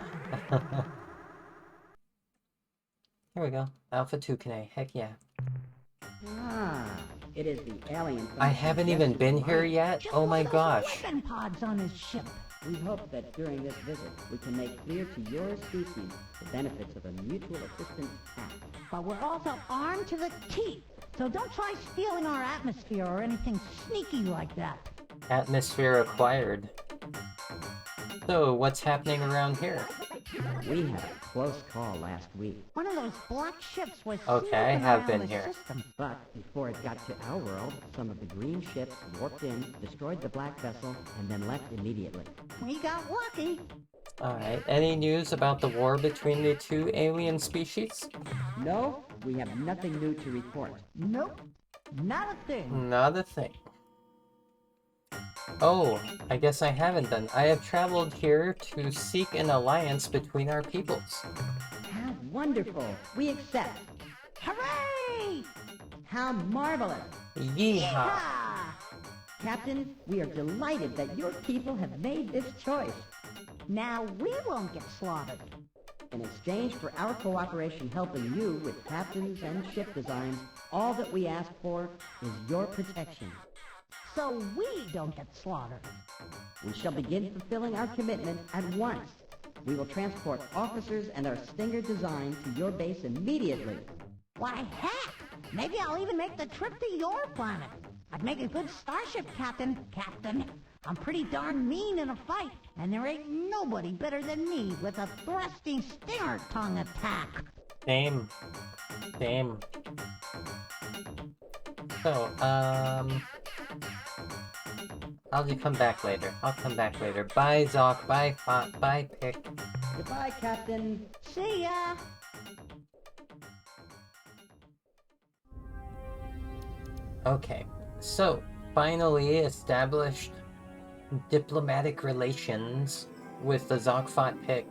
Here we go. Alpha Toucan. Heck yeah. Ah, it is the alien. I haven't even been here yet? Oh my gosh. Weapon pods on his ship. We hope that during this visit, we can make clear to your species the benefits of a mutual assistance pact. But we're also armed to the teeth, so don't try stealing our atmosphere or anything sneaky like that. Atmosphere acquired. So, what's happening around here? We had a close call last week. One of those black ships was Okay, I snooping have around been the here. system. But before it got to our world, some of the green ships warped in, destroyed the black vessel, and then left immediately. We got lucky. Alright, any news about the war between the two alien species? No, we have nothing new to report. Nope, not a thing. Not a thing. Oh, I guess I haven't then. I have traveled here to seek an alliance between our peoples. How wonderful! We accept! Hooray! How marvelous! Yeehaw! Captain, we are delighted that your people have made this choice. Now we won't get slaughtered. In exchange for our cooperation helping you with captains and ship designs, all that we ask for is your protection. So we don't get slaughtered. We shall begin fulfilling our commitment at once. We will transport officers and our Stinger design to your base immediately. Why, heck! Maybe I'll even make the trip to your planet. I'd make a good starship captain. I'm pretty darn mean in a fight, and there ain't nobody better than me with a thrusting Stinger tongue attack. Same. So, I'll come back later. I'll come back later. Bye, Zoc. Bye, Fop. Bye, Pick. Goodbye, Captain. See ya! Okay, so, finally established diplomatic relations with the Zokfot Pick.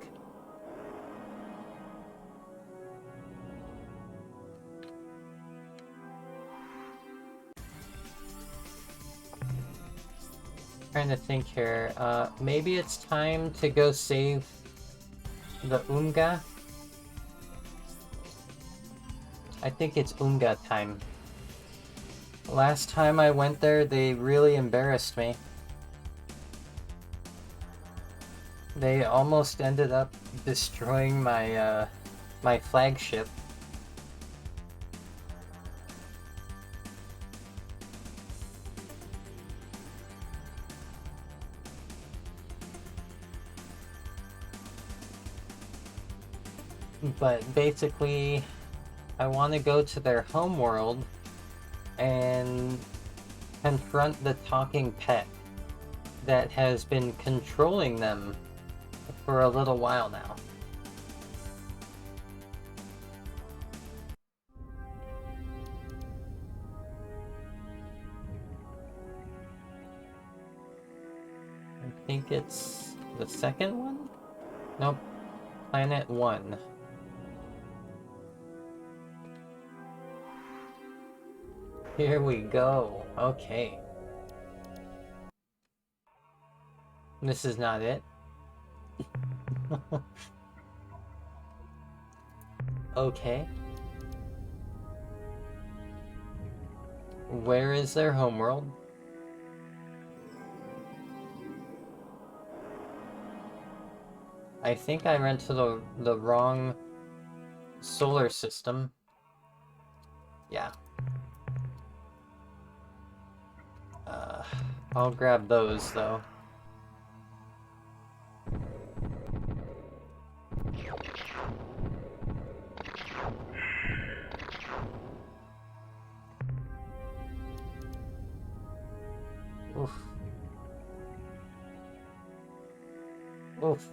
Trying to think here. Maybe it's time to go save the Unga. I think it's Unga time. Last time I went there, they really embarrassed me. They almost ended up destroying my my flagship. But basically, I want to go to their homeworld and confront the talking pet that has been controlling them for a little while now. I think it's the second one? Nope. Planet 1. Here we go. Okay. This is not it. Okay. Where is their homeworld? I think I went to the wrong solar system. Yeah. I'll grab those though. Oof. Oof.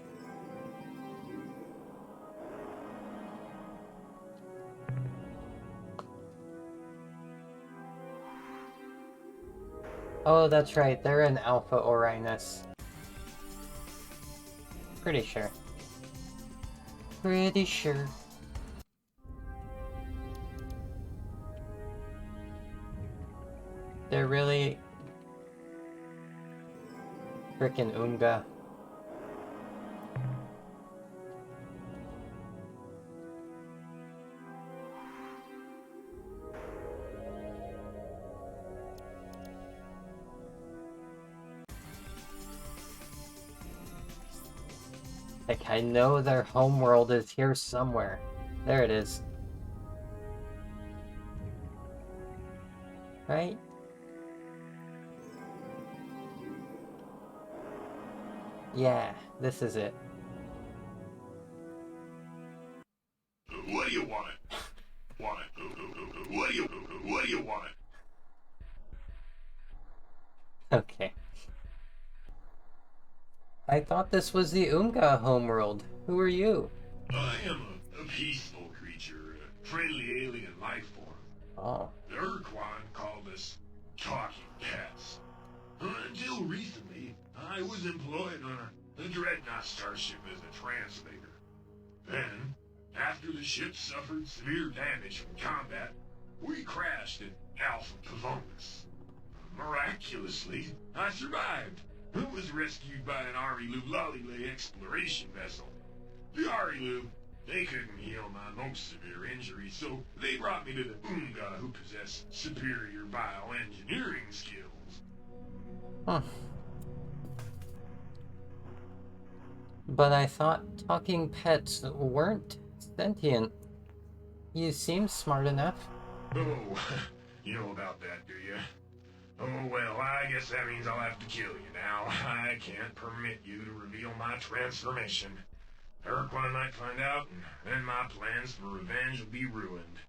Oh, that's right. They're an Alpha Orionis. Pretty sure. Pretty sure. They're really... frickin' Unga. Like, I know their homeworld is here somewhere. There it is. Right? Yeah, this is it. What do you want? Want it? What do you want? Okay. I thought this was the Unga homeworld. Who are you? I am a peaceful creature, a friendly alien life form. Oh. The Urquan called us talking pets. Until recently, I was employed on a dreadnought starship as a translator. Then, after the ship suffered severe damage from combat, we crashed at Alpha Pavonis. Miraculously, I survived. I was rescued by an Arilu Lollylay exploration vessel. The Arilu, they couldn't heal my most severe injuries, so they brought me to the Unga, who possess superior bioengineering skills. Huh. But I thought talking pets weren't sentient. You seem smart enough. Oh, you know about that, do you? Oh, well, I guess that means I'll have to kill you now. I can't permit you to reveal my transformation. Urquan might find out, and then my plans for revenge will be ruined.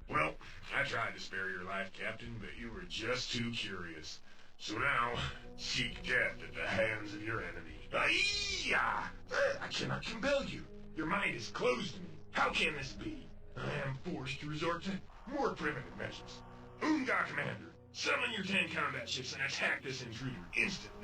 Well, I tried to spare your life, Captain, but you were just too curious. So now, seek death at the hands of your enemy. Aye-ya! I cannot compel you. Your mind is closed to me. How can this be? I am forced to resort to more primitive measures. Unga Commander, summon your 10 combat ships and attack this intruder instantly.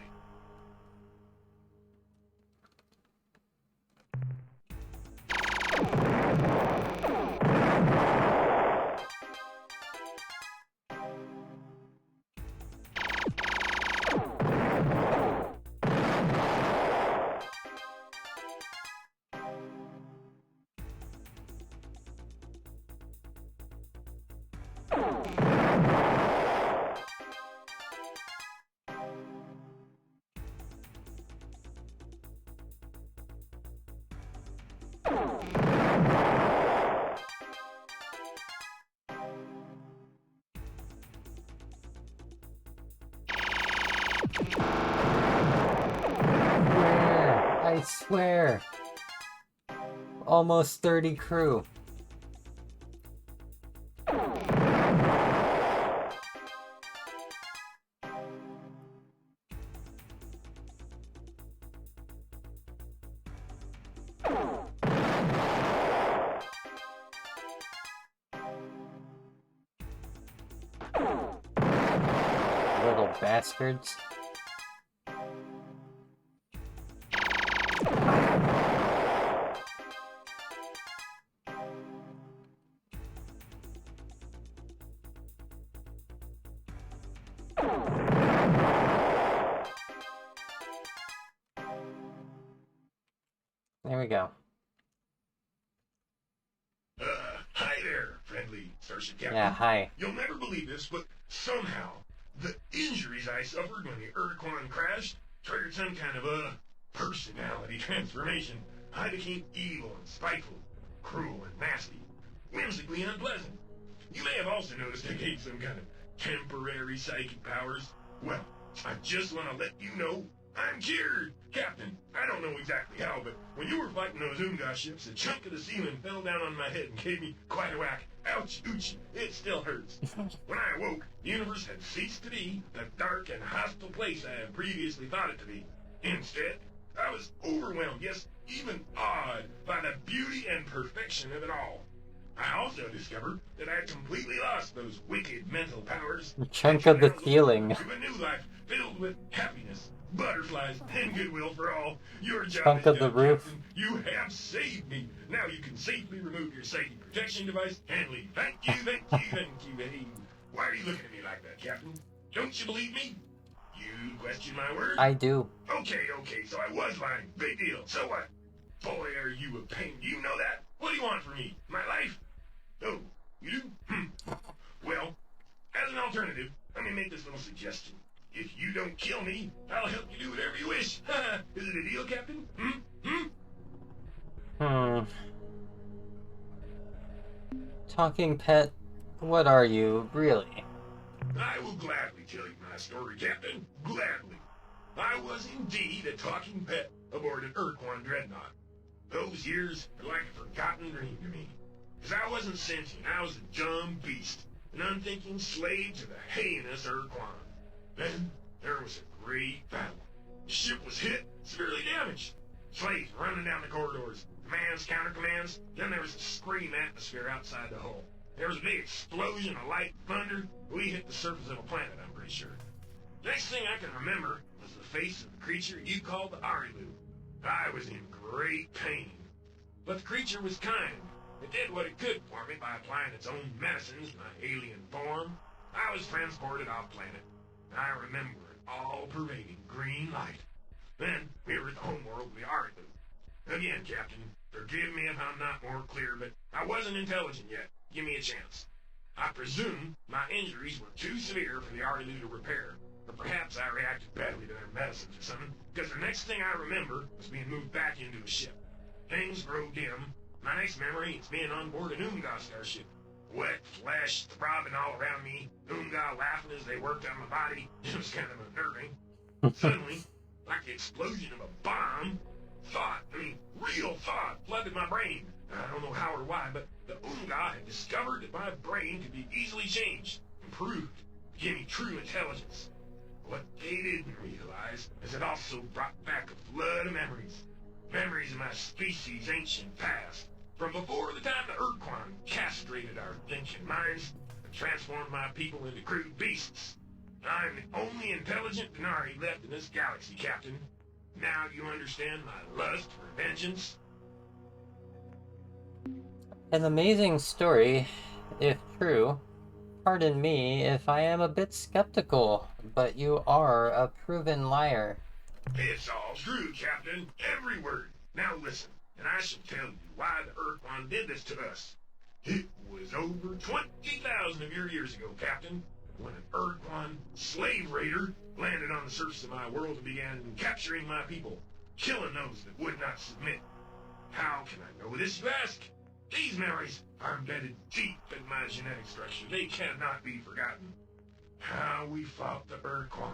I swear. Almost 30 crew. Little bastards. There we go. Hi there, friendly Starship Captain. Yeah, hi. You'll never believe this, but somehow, the injuries I suffered when the Urquan crashed triggered some kind of a personality transformation. I became evil and spiteful, cruel and nasty, whimsically unpleasant. You may have also noticed I gained some kind of temporary psychic powers. Well, I just want to let you know I'm cured, Captain. I don't know exactly how, but when you were fighting those Unga ships, a chunk of the ceiling fell down on my head and gave me quite a whack. Ouch, ooch, it still hurts. When I awoke, the universe had ceased to be the dark and hostile place I had previously thought it to be. Instead, I was overwhelmed, yes, even awed by the beauty and perfection of it all. I also discovered that I had completely lost those wicked mental powers. A chunk of the ceiling. To a new life filled with happiness, butterflies, and goodwill for all. Your job Chunk is of the done, roof. Captain. You have saved me. Now you can safely remove your safety protection device and leave. Thank you, thank you, thank you. Hey, why are you looking at me like that, Captain? Don't you believe me? You question my word? I do. Okay, so I was lying. Big deal. So what? Boy, are you a pain. You know that? What do you want from me? My life? Oh, you do? Well, as an alternative, let me make this little suggestion. If you don't kill me, I'll help you do whatever you wish. Is it a deal, Captain? Talking pet, what are you, really? I will gladly tell you my story, Captain. Gladly. I was indeed a talking pet aboard an Urquan dreadnought. Those years are like a forgotten dream to me. Because I wasn't sentient, I was a dumb beast, an unthinking slave to the heinous Urquan. Then there was a great battle. The ship was hit, severely damaged. Slaves running down the corridors, commands, counter-commands. Then there was a scream atmosphere outside the hull. There was a big explosion of light and thunder. We hit the surface of a planet, I'm pretty sure. Next thing I can remember was the face of the creature you called the Arilu. I was in great pain. But the creature was kind. It did what it could for me by applying its own medicines to my alien form. I was transported off planet. I remember an all-pervading green light. Then we were at the homeworld of the Arilu. Again, Captain, forgive me if I'm not more clear, but I wasn't intelligent yet. Give me a chance. I presume my injuries were too severe for the Arilu to repair. Or perhaps I reacted badly to their medicines or something, because the next thing I remember was being moved back into a ship. Things grow dim. My next memory is being on board an Oomga starship. Wet flesh throbbing all around me, Oomga laughing as they worked on my body. It was kind of unnerving. Suddenly, like the explosion of a bomb, real thought flooded my brain. I don't know how or why, but the Oomga had discovered that my brain could be easily changed, improved, give me true intelligence. What they didn't realize is it also brought back a flood of memories. Memories of my species' ancient past. From before the time the Urquan castrated our thinking minds and transformed my people into crude beasts. I'm the only intelligent Denari left in this galaxy, Captain. Now you understand my lust for vengeance? An amazing story, if true. Pardon me if I am a bit skeptical, but you are a proven liar. It's all true, Captain. Every word. Now listen, and I shall tell you why the Urquan did this to us. It was over 20,000 of your years ago, Captain, when an Urquan slave raider landed on the surface of my world and began capturing my people, killing those that would not submit. How can I know this, you ask? These memories are embedded deep in my genetic structure. They cannot be forgotten. How we fought the Urquan.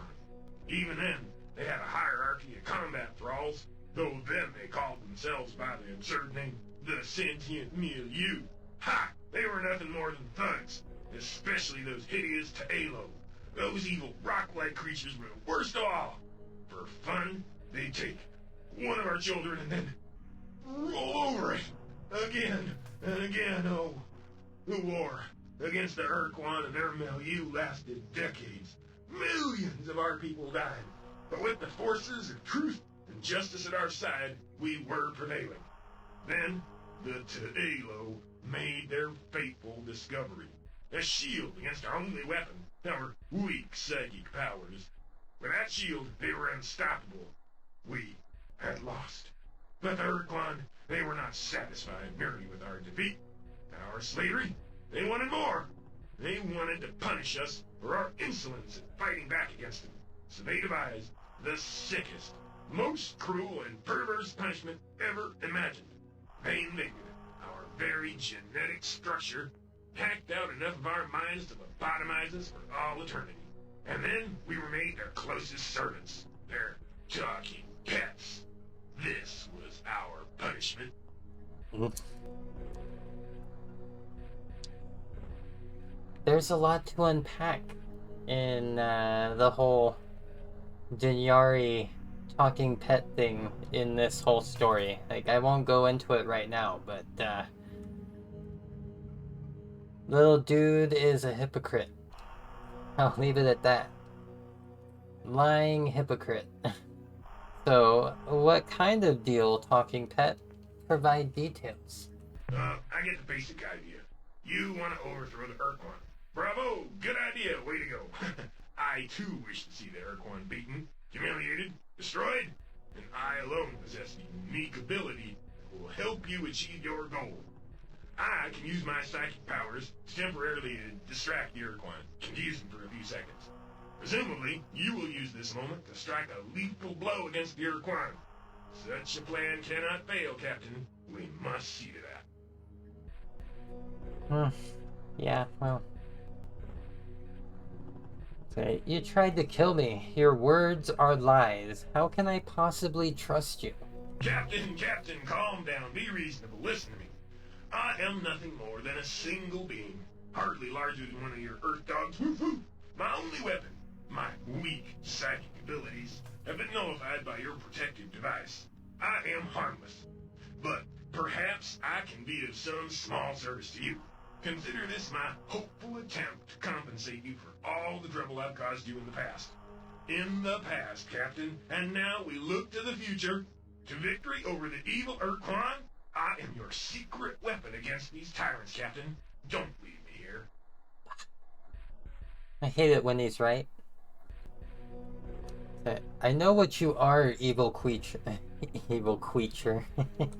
Even then, they had a hierarchy of combat thralls, though then they called themselves by the absurd name, the Sentient Milieu. Ha! They were nothing more than thugs, especially those hideous Taelo. Those evil rock-like creatures were the worst of all. For fun, they'd take one of our children and then roll over it. Again and again, oh. The war against the Urquan and their milieu lasted decades. Millions of our people died. But with the forces of truth and justice at our side, we were prevailing. Then, the Taelo made their fateful discovery. A shield against our only weapon, our weak psychic powers. With that shield, they were unstoppable. We had lost. But the Urquan, they were not satisfied merely with our defeat. Our slavery, they wanted more. They wanted to punish us for our insolence in fighting back against them. So they devised the sickest, most cruel and perverse punishment ever imagined. They invaded our very genetic structure, hacked out enough of our minds to lobotomize us for all eternity. And then we were made their closest servants, their talking pets. This was our punishment. There's a lot to unpack in the whole Dinyari talking pet thing in this whole story. Like, I won't go into it right now, but little dude is a hypocrite. I'll leave it at that. Lying hypocrite. So, what kind of deal, talking pet? Provide details. I get the basic idea. You want to overthrow the Urquan. Bravo! Good idea! Way to go! I too wish to see the Urquan beaten, humiliated, destroyed, and I alone possess the unique ability that will help you achieve your goal. I can use my psychic powers to temporarily distract the Urquan, confuse him for a few seconds. Presumably, you will use this moment to strike a lethal blow against the Urquan. Such a plan cannot fail, Captain. We must see to that. Yeah, well. Say, you tried to kill me. Your words are lies. How can I possibly trust you? Captain, calm down. Be reasonable. Listen to me. I am nothing more than a single being, hardly larger than one of your Earth dogs. Woof woof. My only weapon, my weak psychic abilities, have been nullified by your protective device. I am harmless, but perhaps I can be of some small service to you. Consider this my hopeful attempt to compensate you for all the trouble I've caused you in the past. In the past, Captain, and now we look to the future. To victory over the evil Urquan, I am your secret weapon against these tyrants, Captain. Don't leave me here. I hate it when he's right. I know what you are, evil creature. Evil creature.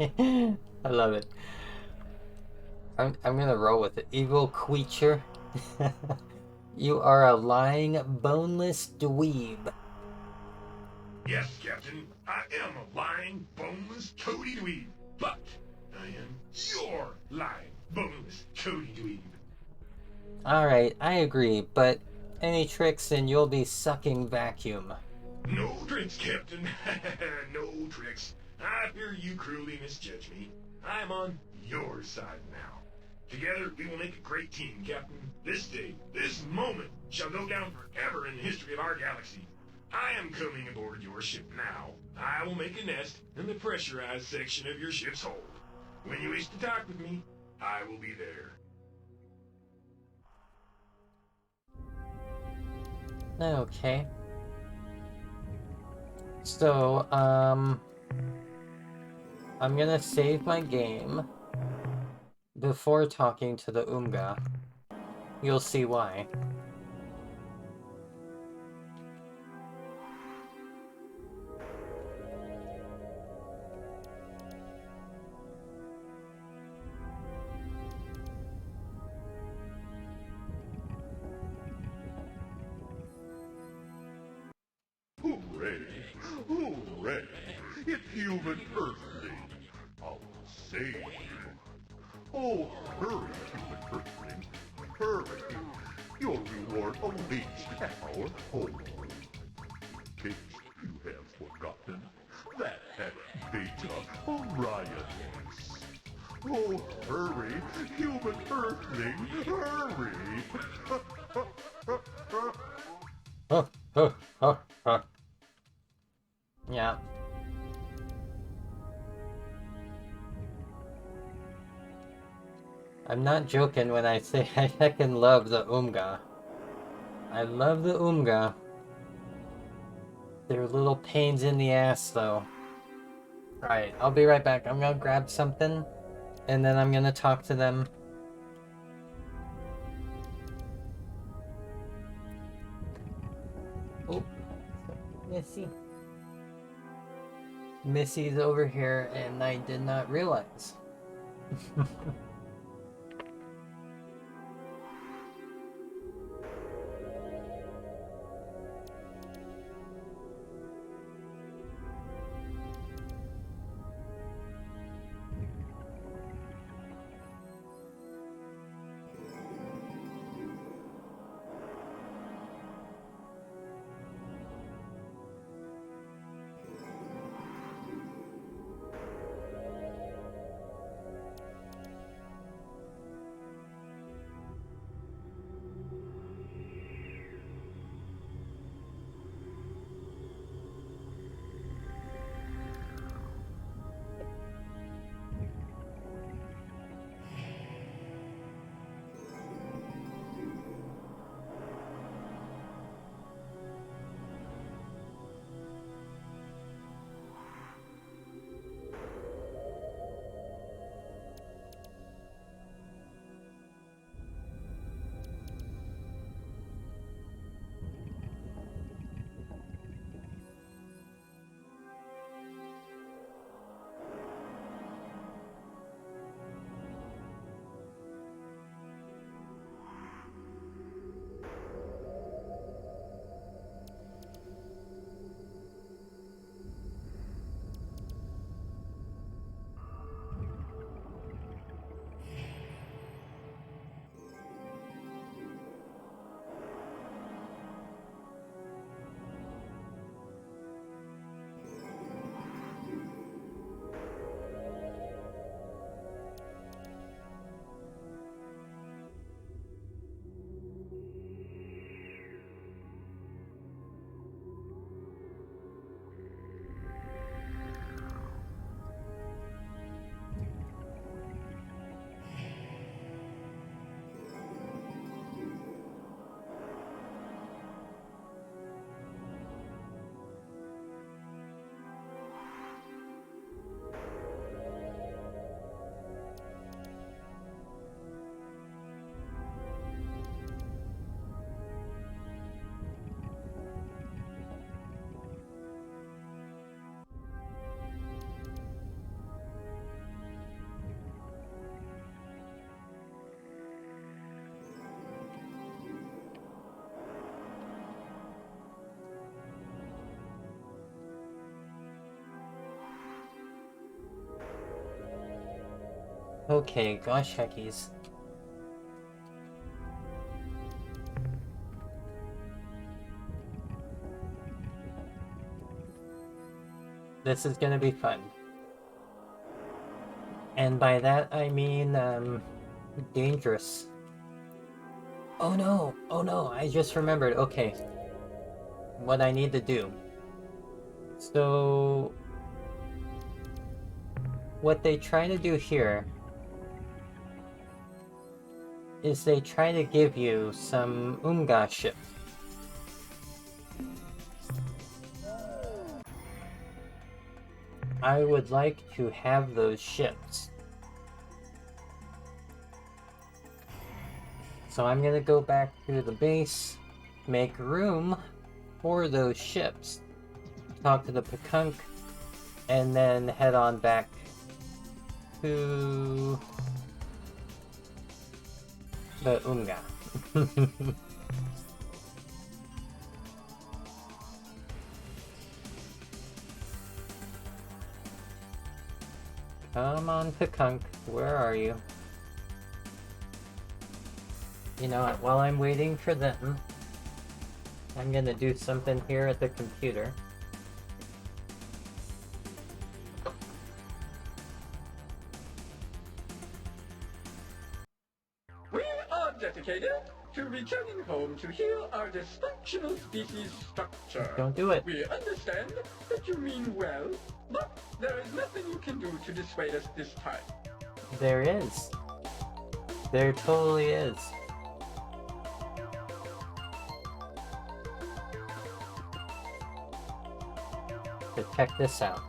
I love it. I'm gonna roll with it. Evil creature. You are a lying, boneless dweeb. Yes, Captain, I am a lying, boneless, toady dweeb. But I am your lying, boneless, toady dweeb. Alright, I agree, but any tricks and you'll be sucking vacuum. No tricks, Captain. No tricks. I fear you cruelly misjudge me. I'm on your side now. Together, we will make a great team, Captain. This day, this moment, shall go down forever in the history of our galaxy. I am coming aboard your ship now. I will make a nest in the pressurized section of your ship's hold. When you wish to talk with me, I will be there. Okay. So, I'm gonna save my game before talking to the Umga. You'll see why. Hooray! Hooray! It's human Earthling! I'll save you! Oh, hurry, human Earthling! Hurry! Your reward awaits at our home. In case you have forgotten, that had Beta Orions. Oh, hurry, human Earthling! Hurry! Yeah. I'm not joking when I say I heckin' love the Umga. I love the Umga. They're little pains in the ass, though. Alright, I'll be right back. I'm gonna grab something, and then I'm gonna talk to them. Oh, Missy. Missy's over here, and I did not realize. Okay, gosh heckies. This is gonna be fun. And by that I mean, dangerous. Oh no, I just remembered, okay. What I need to do. So... what they try to do here is they try to give you some Umga ship. I would like to have those ships. So I'm gonna go back to the base, make room for those ships, talk to the Pekunk, and then head on back to the Umga. Come on, Pekunk, where are you? You know what, while I'm waiting for them, I'm gonna do something here at the computer. We are dedicated to returning home to heal our dysfunctional species structure. Don't do it. We understand that you mean well, but there is nothing you can do to dissuade us this time. There is. There totally is. But check this out.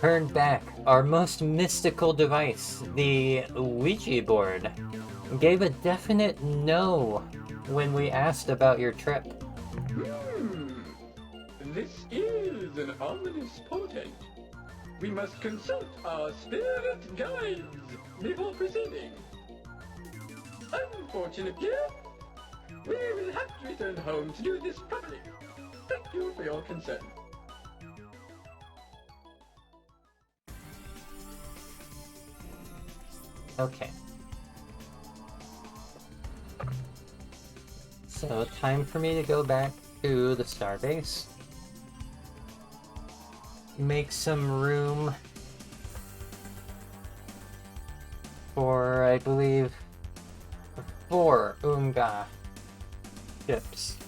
Turn back, our most mystical device, the Ouija board, gave a definite no when we asked about your trip. This is an ominous portent. We must consult our spirit guides before proceeding. Unfortunately, we will have to return home to do this properly. Thank you for your concern. Okay. So, time for me to go back to the starbase. Make some room for, I believe, 4 Umga ships.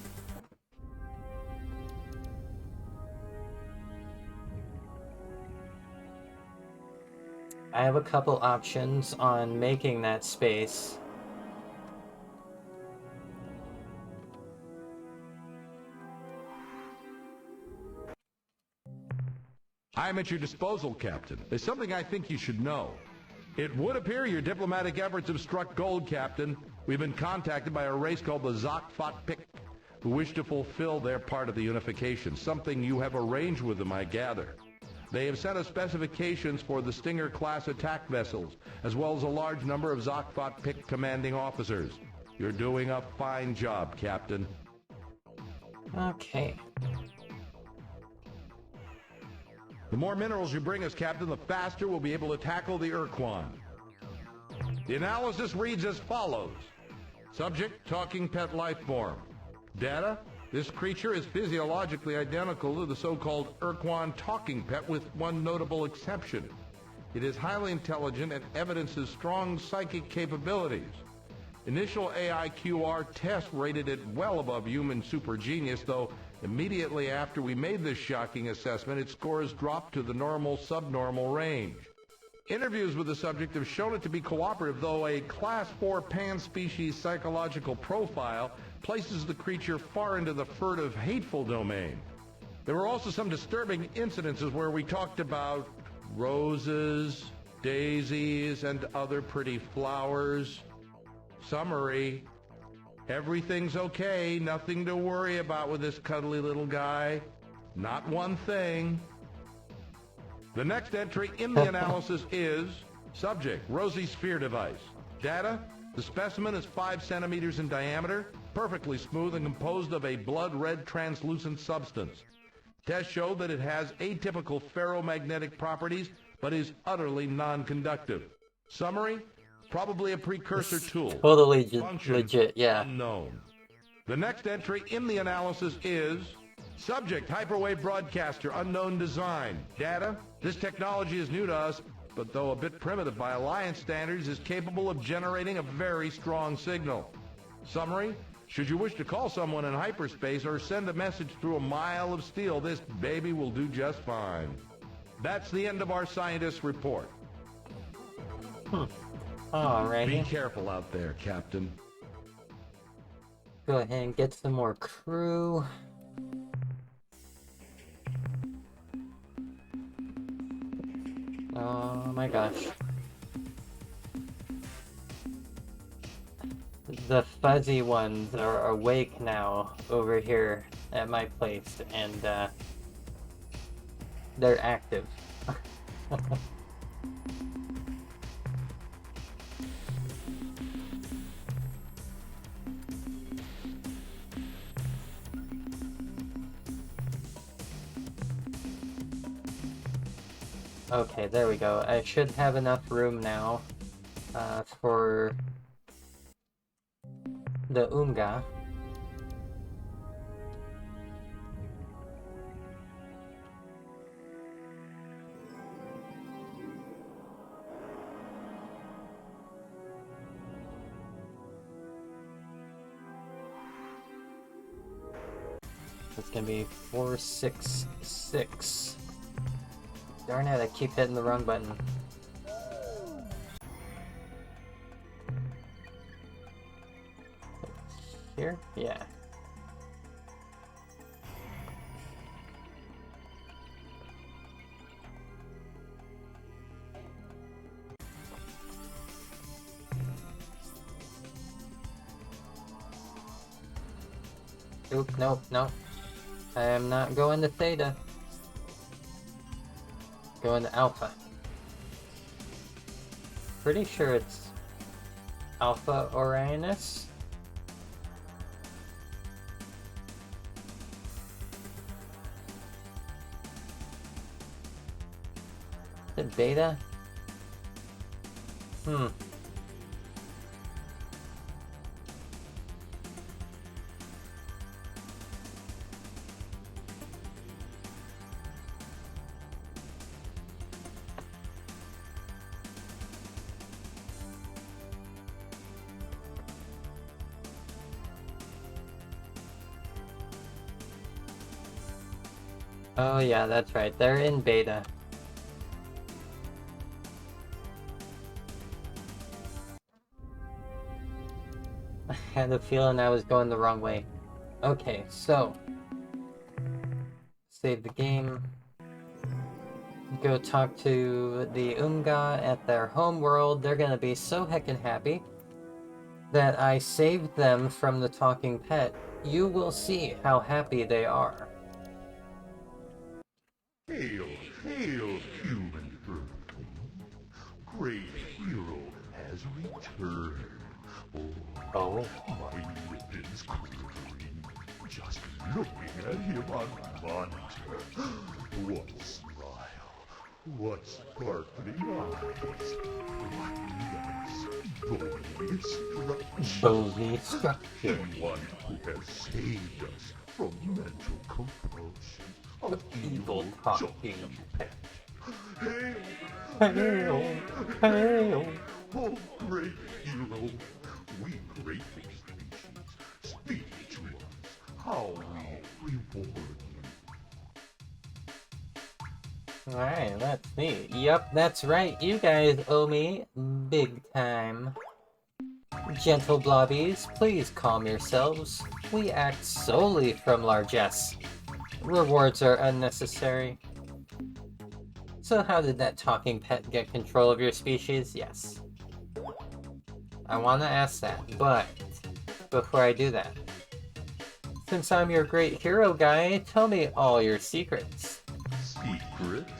I have a couple options on making that space. I'm at your disposal, Captain. There's something I think you should know. It would appear your diplomatic efforts have struck gold, Captain. We've been contacted by a race called the Zok-Fat-Pik, who wish to fulfill their part of the unification, something you have arranged with them, I gather. They have sent us specifications for the Stinger-class attack vessels, as well as a large number of Zok-Fat-Pik commanding officers. You're doing a fine job, Captain. Okay. The more minerals you bring us, Captain, the faster we'll be able to tackle the Urquan. The analysis reads as follows. Subject, talking pet life form. Data, this creature is physiologically identical to the so-called Urquan talking pet with one notable exception. It is highly intelligent and evidences strong psychic capabilities. Initial AIQR test rated it well above human super genius, though immediately after we made this shocking assessment, its scores dropped to the normal-subnormal range. Interviews with the subject have shown it to be cooperative, though a Class 4 pan-species psychological profile places the creature far into the furtive, hateful domain. There were also some disturbing incidences where we talked about roses, daisies, and other pretty flowers. Summary: everything's okay, nothing to worry about with this cuddly little guy. Not one thing. The next entry in the analysis is subject, rosy sphere device. Data, the specimen is 5 centimeters in diameter, perfectly smooth and composed of a blood-red translucent substance. Tests show that it has atypical ferromagnetic properties, but is utterly non-conductive. Summary? Probably a precursor tool. Totally Function legit, yeah. unknown. The next entry in the analysis is subject, hyperwave broadcaster, unknown design. Data, this technology is new to us, but though a bit primitive by Alliance standards, is capable of generating a very strong signal. Summary, should you wish to call someone in hyperspace or send a message through a mile of steel, this baby will do just fine. That's the end of our scientist's report. Alrighty. Be careful out there, Captain. Go ahead and get some more crew. Oh my gosh. The fuzzy ones are awake now over here at my place, and they're active. Okay, there we go. I should have enough room now for the Unga. It's gonna be 466. Darn it, I keep hitting the wrong button. Here? Yeah. Oop, nope, nope. I am not going to Theta. Going to Alpha. Pretty sure it's Alpha Orionis. Is it Beta? Oh yeah, that's right. They're in beta. I had a feeling I was going the wrong way. Okay, so save the game. Go talk to the Unga at their home world. They're gonna be so heckin' happy that I saved them from the talking pet. You will see how happy they are. Hail, hail, human turtle. Great hero has returned. Oh, my ribbons quivering. Just looking at him on monitor. What smile. What sparkling eyes. What nice, bony structure. One who has saved us from mental compulsion. Of evil talking pet. Hail! Hail! Hail! Oh, great hero! We grateful species, speak to us how we reward you. Alright, let's see. Yup, that's right. You guys owe me big time. Gentle blobbies, please calm yourselves. We act solely from largesse. Rewards are unnecessary. So how did that talking pet get control of your species? Yes. I want to ask that, but before I do that, since I'm your great hero guy, tell me all your secrets. Secrets?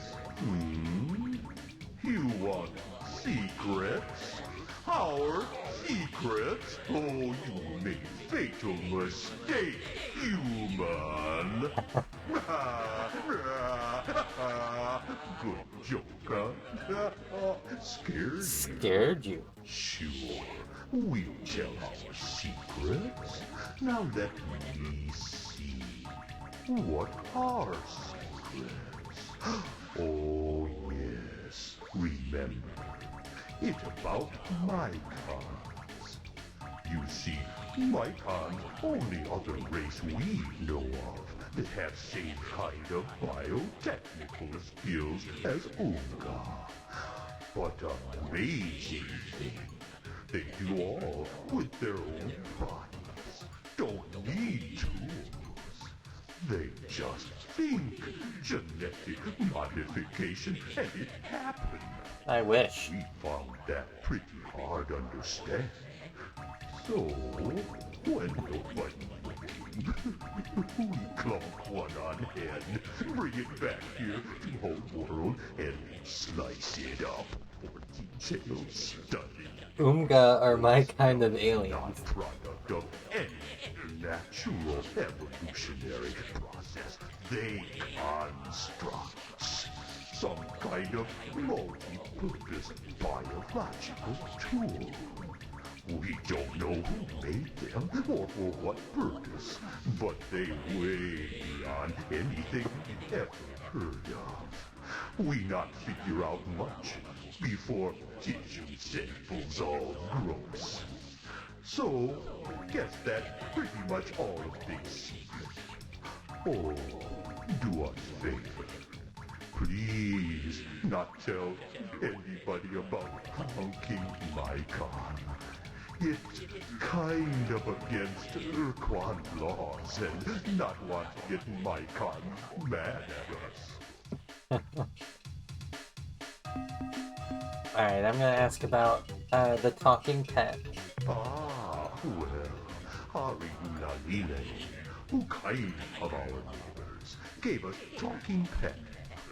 You want secrets? Our secrets? Oh, you made a fatal mistake, human! Good joke, huh? Scared? Scared you? Sure. We'll tell our secrets. Now let me see. What are secrets? Oh, yes. Remember. It's about Mycons. You see, Mycons only other race we know of that have same kind of biotechnical skills as Unga. But amazing thing, they do all with their own bodies. Don't need tools. They just think. Genetic modification, and it happened. I wish. We found that pretty hard to understand. So, when nobody looking, we clunk one on head, bring it back here to home world, and slice it up for detailed study. Oomga are my kind of aliens. Product of any natural evolutionary process. They constructs some kind of multi-purpose biological tool. We don't know who made them or for what purpose, but they way beyond anything we ever heard of. We not figure out much before tissue samples all gross. So, guess that's pretty much all of these secrets. Oh, do us a favor. Please not tell anybody about hunking Mycon. It's kind of against Urquan laws and not want to get Mycon mad at us. Alright, I'm gonna ask about the talking pet. Ah, well, Hari Nalile, who kind of our neighbors, gave us talking pet,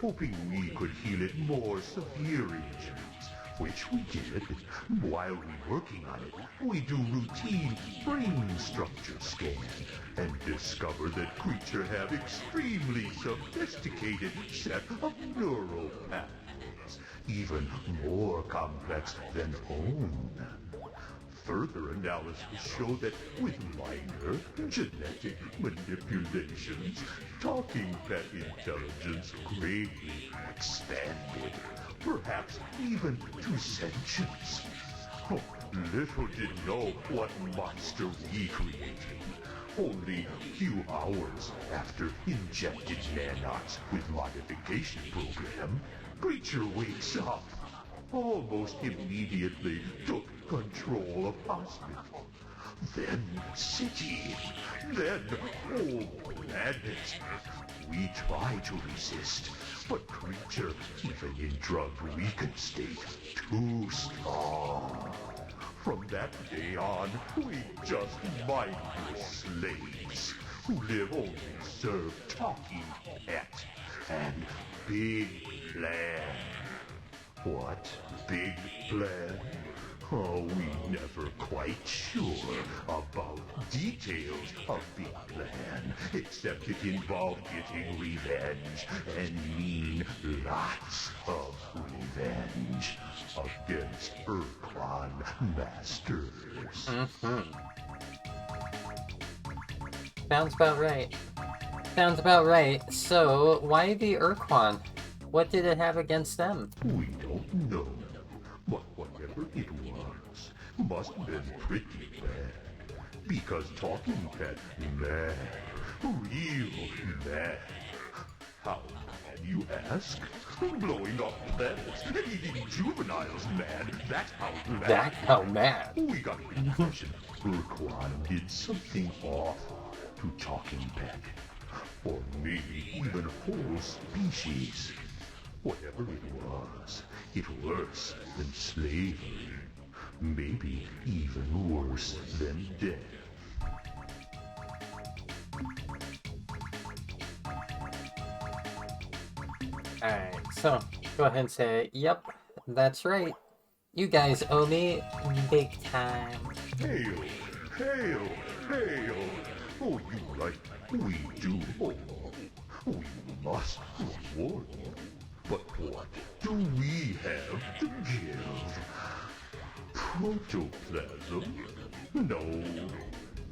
hoping we could heal it more severe injuries, which we did. While we working on it, we do routine brain structure scan and discover that creature have extremely sophisticated set of neural pathways, even more complex than own. Further analysis showed that with minor genetic manipulations, talking pet intelligence greatly expanded, perhaps even to sentience. Oh, little did know what monster we created. Only a few hours after injected nanots with modification program, creature wakes up. Almost immediately took control of hospital. Then city. Then whole planet. We try to resist, but creature, even in drug-weakened state, too strong. From that day on, we just mindless slaves who live only serve talking pet and big plan. What big plan? Oh, we never quite sure about details of big plan, except it involved getting revenge and mean lots of revenge against Urquan masters. Sounds about right. Sounds about right. So, why the Urquan? What did it have against them? We don't know, but whatever it was, must have been pretty bad. Because talking pet, mad, real mad. How mad, you ask? Blowing up planets and eating juveniles, mad. That's how mad. That's how mad. We got the impression Urquan did something awful to talking pet. Or maybe even whole species. Whatever it worse than slavery. Maybe even worse than death. Alright, so go ahead and say, yep, that's right. You guys owe me big time. Hail, hail, hail. Oh, you right, we do. Oh, we must reward you. But what do we have to give? Protoplasm?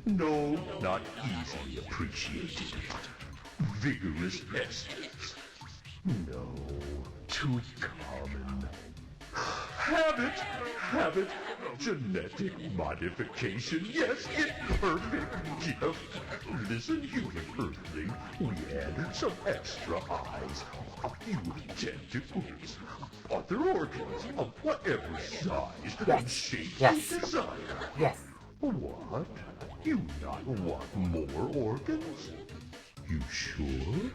No, not easily appreciated. Vigorous esters? No, too common. Habit, genetic modification, yes, imperfect gift. Listen, human earthling, we add some extra eyes, a few tentacles, other organs of whatever size and shape you desire. Yes. What? You not want more organs? You sure?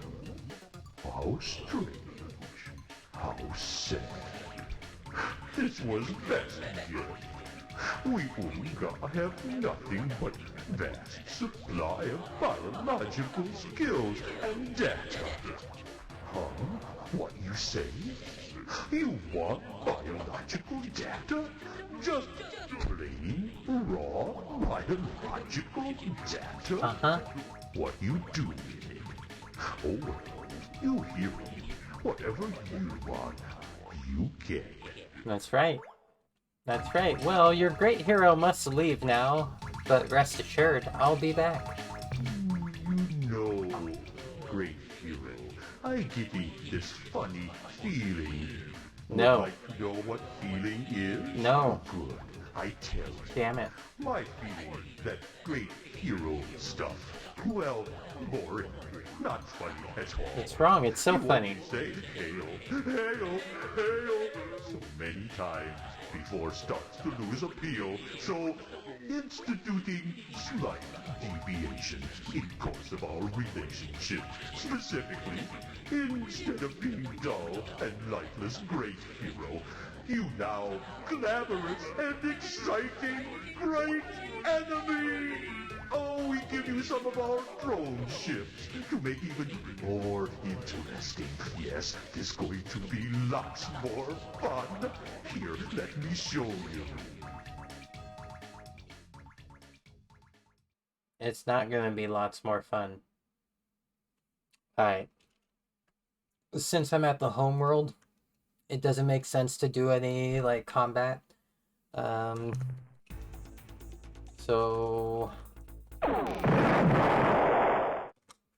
How strange. How sad. This was best gift. We Oomga have nothing but vast supply of biological skills and data. Huh? What you say? You want biological data? Just plain, raw, biological data? Uh-huh. What you do with it? Oh well, you hear me. Whatever you want, you get. That's right. That's right. Well, your great hero must leave now, but rest assured, I'll be back. You know, great hero, I get this funny feeling. No. Would like to know what feeling is? No. Good. I tell you. Damn it. My feeling that great hero stuff, well, boring. Not funny at all. It's wrong. It's so funny. Say hail, hail, hail so many times before it starts to lose appeal. So, instituting slight deviation in course of our relationship. Specifically, instead of being dull and lifeless great hero, you now glamorous and exciting great enemy! Oh, we give you some of our drone ships to make even more interesting. Yes, this is going to be lots more fun. Here, let me show you. It's not gonna be lots more fun. Alright. Since I'm at the homeworld, it doesn't make sense to do any, like, combat. So...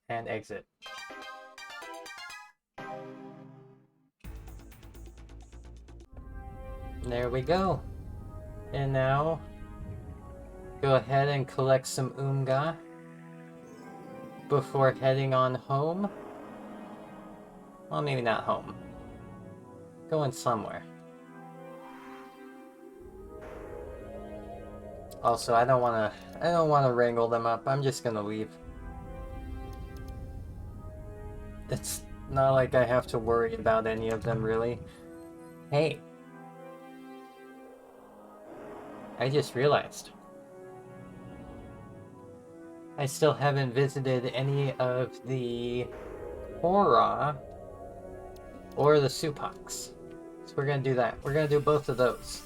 and exit. There we go. And now, go ahead and collect some Oomga before heading on home. Well, maybe not home. Going somewhere. Also, I don't wanna wrangle them up. I'm just gonna leave. It's not like I have to worry about any of them, really. Hey. I just realized. I still haven't visited any of the Hora or the Supacs. So we're gonna do that. We're gonna do both of those.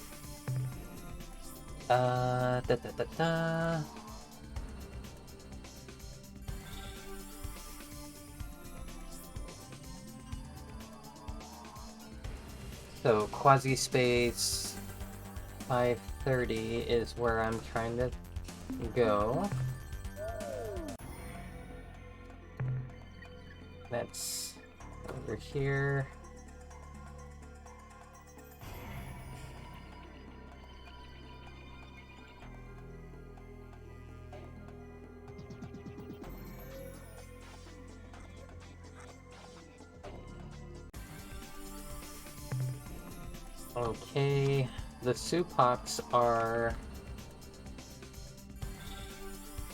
So quasi-space 530 is where I'm trying to go. That's over here. Okay, the Supacs are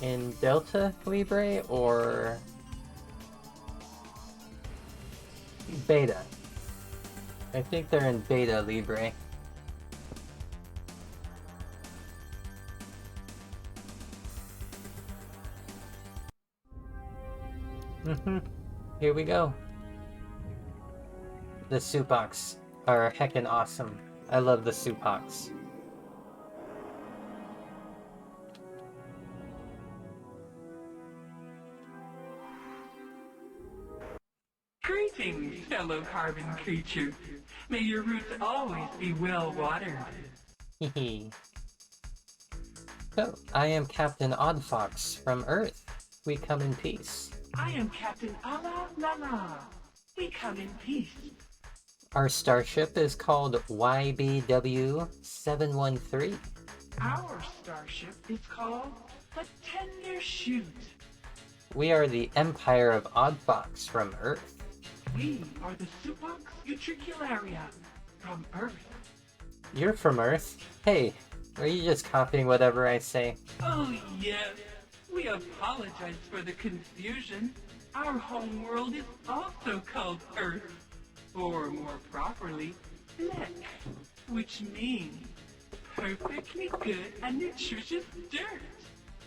in Delta Libre or Beta. I think they're in Beta Libre. Here we go. The Supacs are heckin' awesome. I love the Supacs. Greetings, fellow carbon creature. May your roots always be well watered. Hehe. So, I am Captain Oddfox from Earth. We come in peace. I am Captain Ala Lala. We come in peace. Our starship is called YBW-713. Our starship is called the Tender Shoot. We are the Empire of Oddfox from Earth. We are the Supox Utricularia from Earth. You're from Earth? Hey, are you just copying whatever I say? Oh yes, we apologize for the confusion. Our home world is also called Earth, or more properly, Fleck, which means perfectly good and nutritious dirt.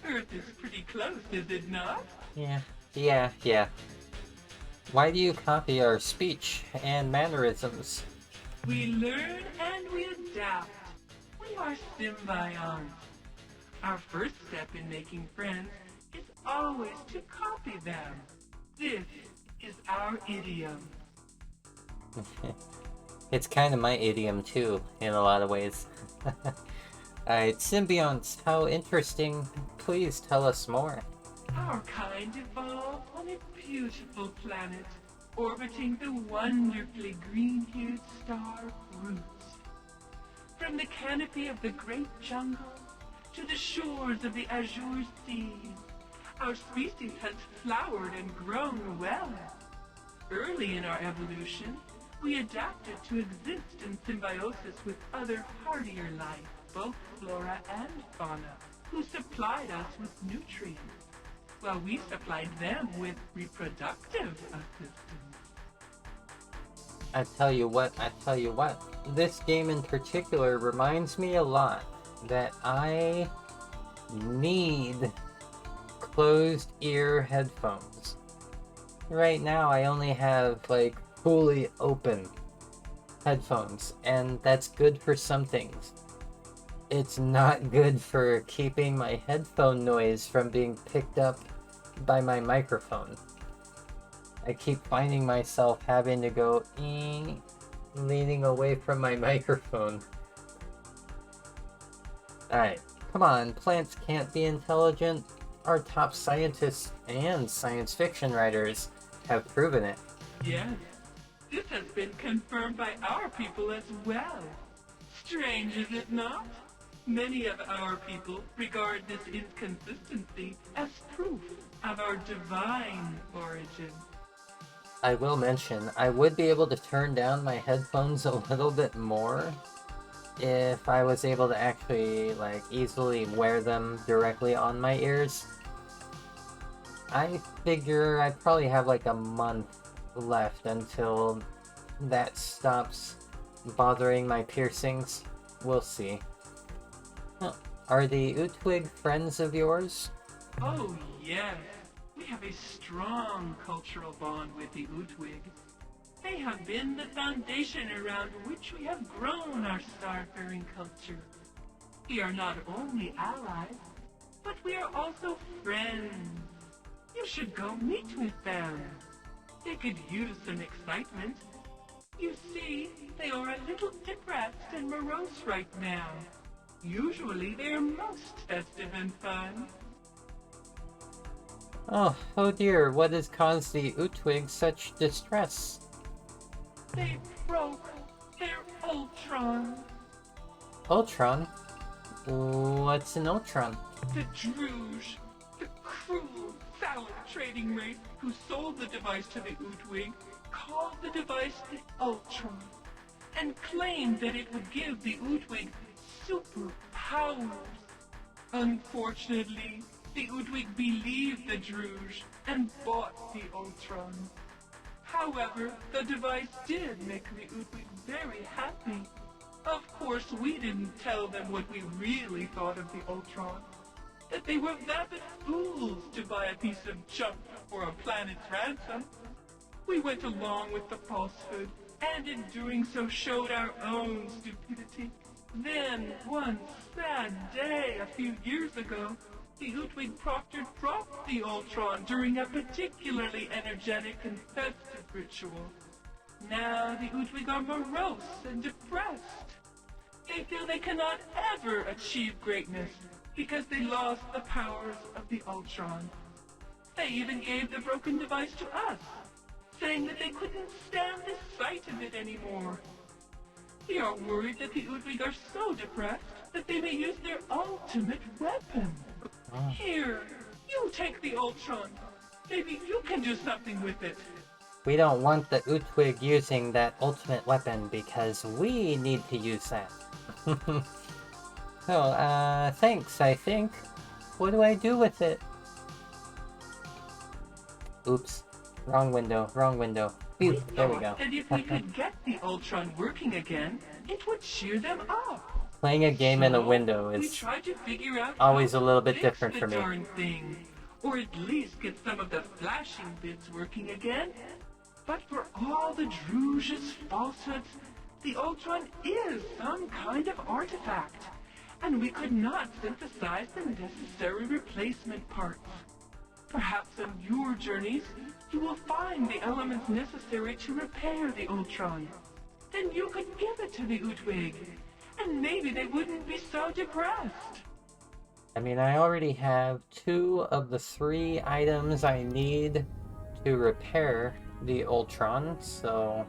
Earth is pretty close, is it not? Yeah. Why do you copy our speech and mannerisms? We learn and we adapt. We are symbionts. Our first step in making friends is always to copy them. This is our idiom. It's kind of my idiom too, in a lot of ways. Alright, symbionts, how interesting. Please tell us more. Our kind evolved on a beautiful planet, orbiting the wonderfully green-hued star Roots. From the canopy of the great jungle to the shores of the azure seas, our species has flowered and grown well. Early in our evolution, we adapted to exist in symbiosis with other hardier life, both flora and fauna, who supplied us with nutrients, while we supplied them with reproductive assistance. I tell you what, this game in particular reminds me a lot that I need closed ear headphones. Right now I only have like fully open headphones, and that's good for some things. It's not good for keeping my headphone noise from being picked up by my microphone. I keep finding myself having to go leaning away from my microphone. Alright, come on, plants can't be intelligent. Our top scientists and science fiction writers have proven it. Yes, this has been confirmed by our people as well. Strange, is it not? Many of our people regard this inconsistency as proof of our divine origin. I will mention, I would be able to turn down my headphones a little bit more if I was able to actually, like, easily wear them directly on my ears. I figure I probably have like a month left until that stops bothering my piercings. We'll see. Huh. Are the Utwig friends of yours? Oh yes, we have a strong cultural bond with the Utwig. They have been the foundation around which we have grown our star-faring culture. We are not only allies, but we are also friends. You should go meet with them. They could use some excitement. You see, they are a little depressed and morose right now. Usually they are most festive and fun. Oh dear, what has caused the Utwig such distress? They broke their Ultron. Ultron? What's an Ultron? The Druge, the cruel, foul trading race who sold the device to the Utwig, called the device the Ultron, and claimed that it would give the Utwig superpowers. Unfortunately, the Utwig believed the Druge and bought the Ultron. However, the device did make the Utwig very happy. Of course, we didn't tell them what we really thought of the Ultron. That they were vapid fools to buy a piece of junk for a planet's ransom. We went along with the falsehood, and in doing so showed our own stupidity. Then, one sad day a few years ago, The Utwig Proctor dropped the Ultron during a particularly energetic and festive ritual. Now the Utwig are morose and depressed. They feel they cannot ever achieve greatness because they lost the powers of the Ultron. They even gave the broken device to us, saying that they couldn't stand the sight of it anymore. We are worried that the Utwig are so depressed that they may use their ultimate weapon. Here, you take the Ultron. Maybe you can do something with it. We don't want the Utwig using that ultimate weapon because we need to use that. So, thanks, I think. What do I do with it? Oops. Wrong window, wrong window. Phew, there we go. And if we could get the Ultron working again, it would cheer them up. Playing a game in a window is always a little bit different for me. Darn thing. Or at least get some of the flashing bits working again. But for all the Druzh's falsehoods, the Ultron is some kind of artifact, and we could not synthesize the necessary replacement parts. Perhaps on your journeys, you will find the elements necessary to repair the Ultron. Then you could give it to the Utwig, and maybe they wouldn't be so depressed. I mean, I already have 2 of the 3 items I need to repair the Ultron, so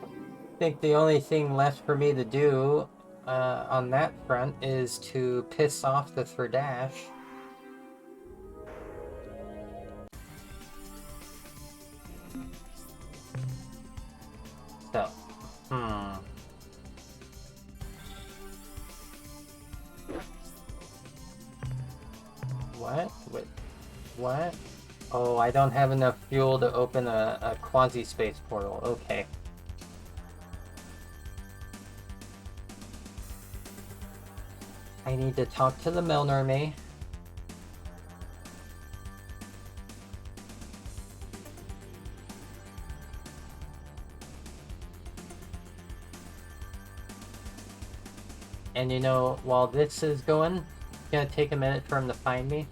I think the only thing left for me to do on that front is to piss off the Thradash. So, What? Wait, what? Oh, I don't have enough fuel to open a quasi-space portal. Okay. I need to talk to the Milnorme. And you know, while this is going, it's gonna take a minute for him to find me.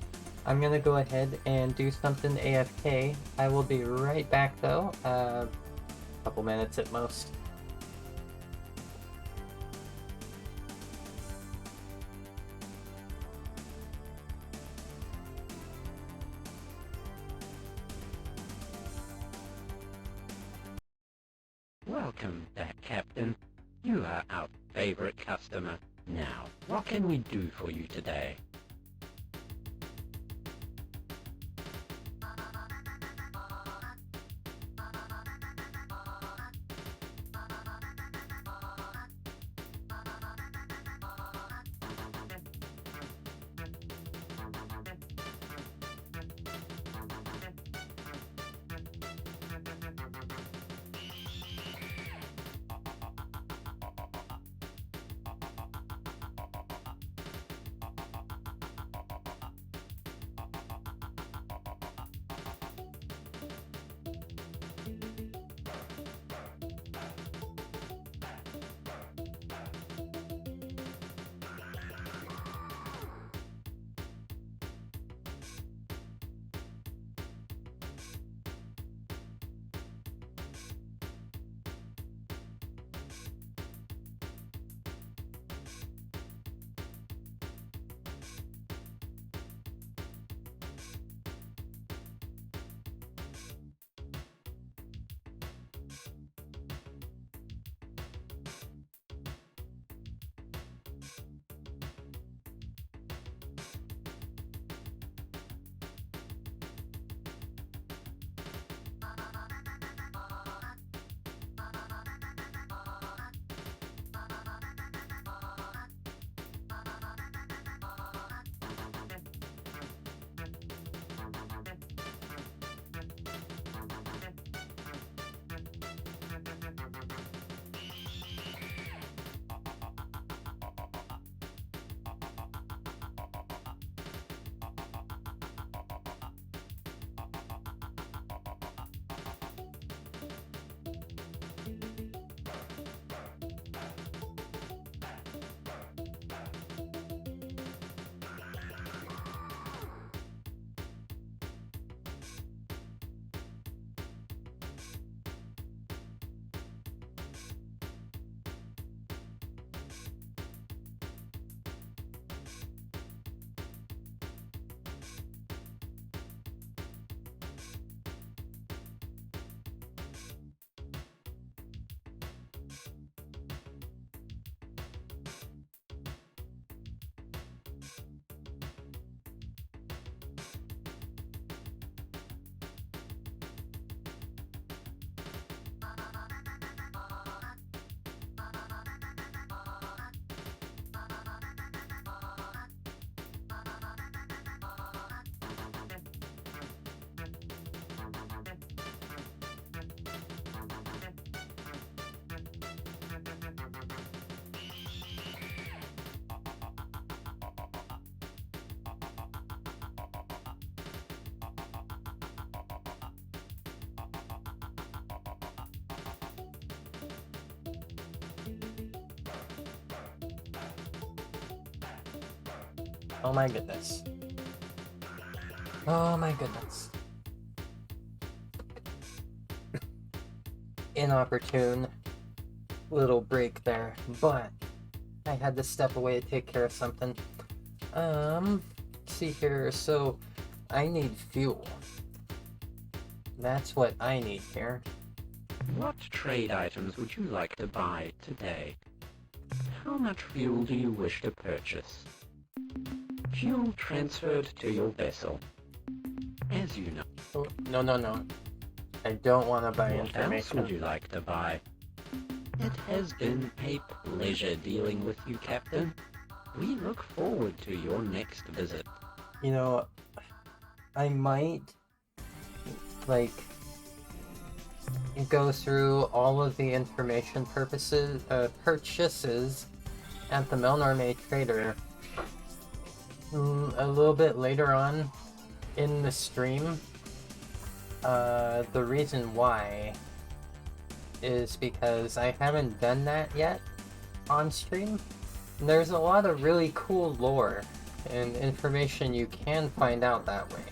I'm gonna go ahead and do something AFK. I will be right back though. A couple minutes at most. Welcome back, Captain. You are our favorite customer. Now, what can we do for you today? Oh my goodness. Oh my goodness. Inopportune little break there, but I had to step away to take care of something. Let's see here. So I need fuel. That's what I need here. What trade items would you like to buy today? How much fuel do you wish to purchase? Fuel transferred to your vessel. As you know. Oh, no. I don't want to buy What information. else would you like to buy? It has been a pleasure dealing with you, Captain. We look forward to your next visit. You know, I might, like, go through all of the information purchases at the Melnorme Trader a little bit later on in the stream. The reason why is because I haven't done that yet on stream. And there's a lot of really cool lore and information you can find out that way.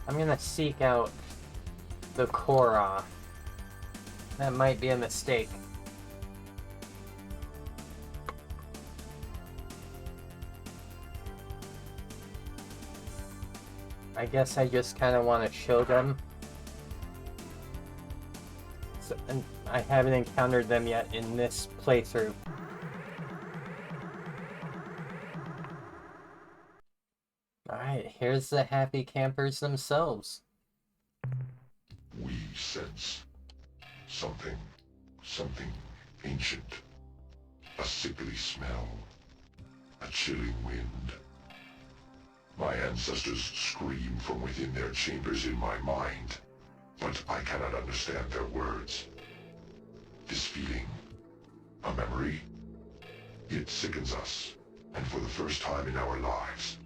I'm gonna seek out the Korra. That might be a mistake. I guess I just kind of want to show them. So, and I haven't encountered them yet in this playthrough. Alright, here's the happy campers themselves. We sense something ancient. A sickly smell. A chilling wind. My ancestors scream from within their chambers in my mind, but I cannot understand their words. This feeling, a memory, it sickens us, and for the first time in our lives,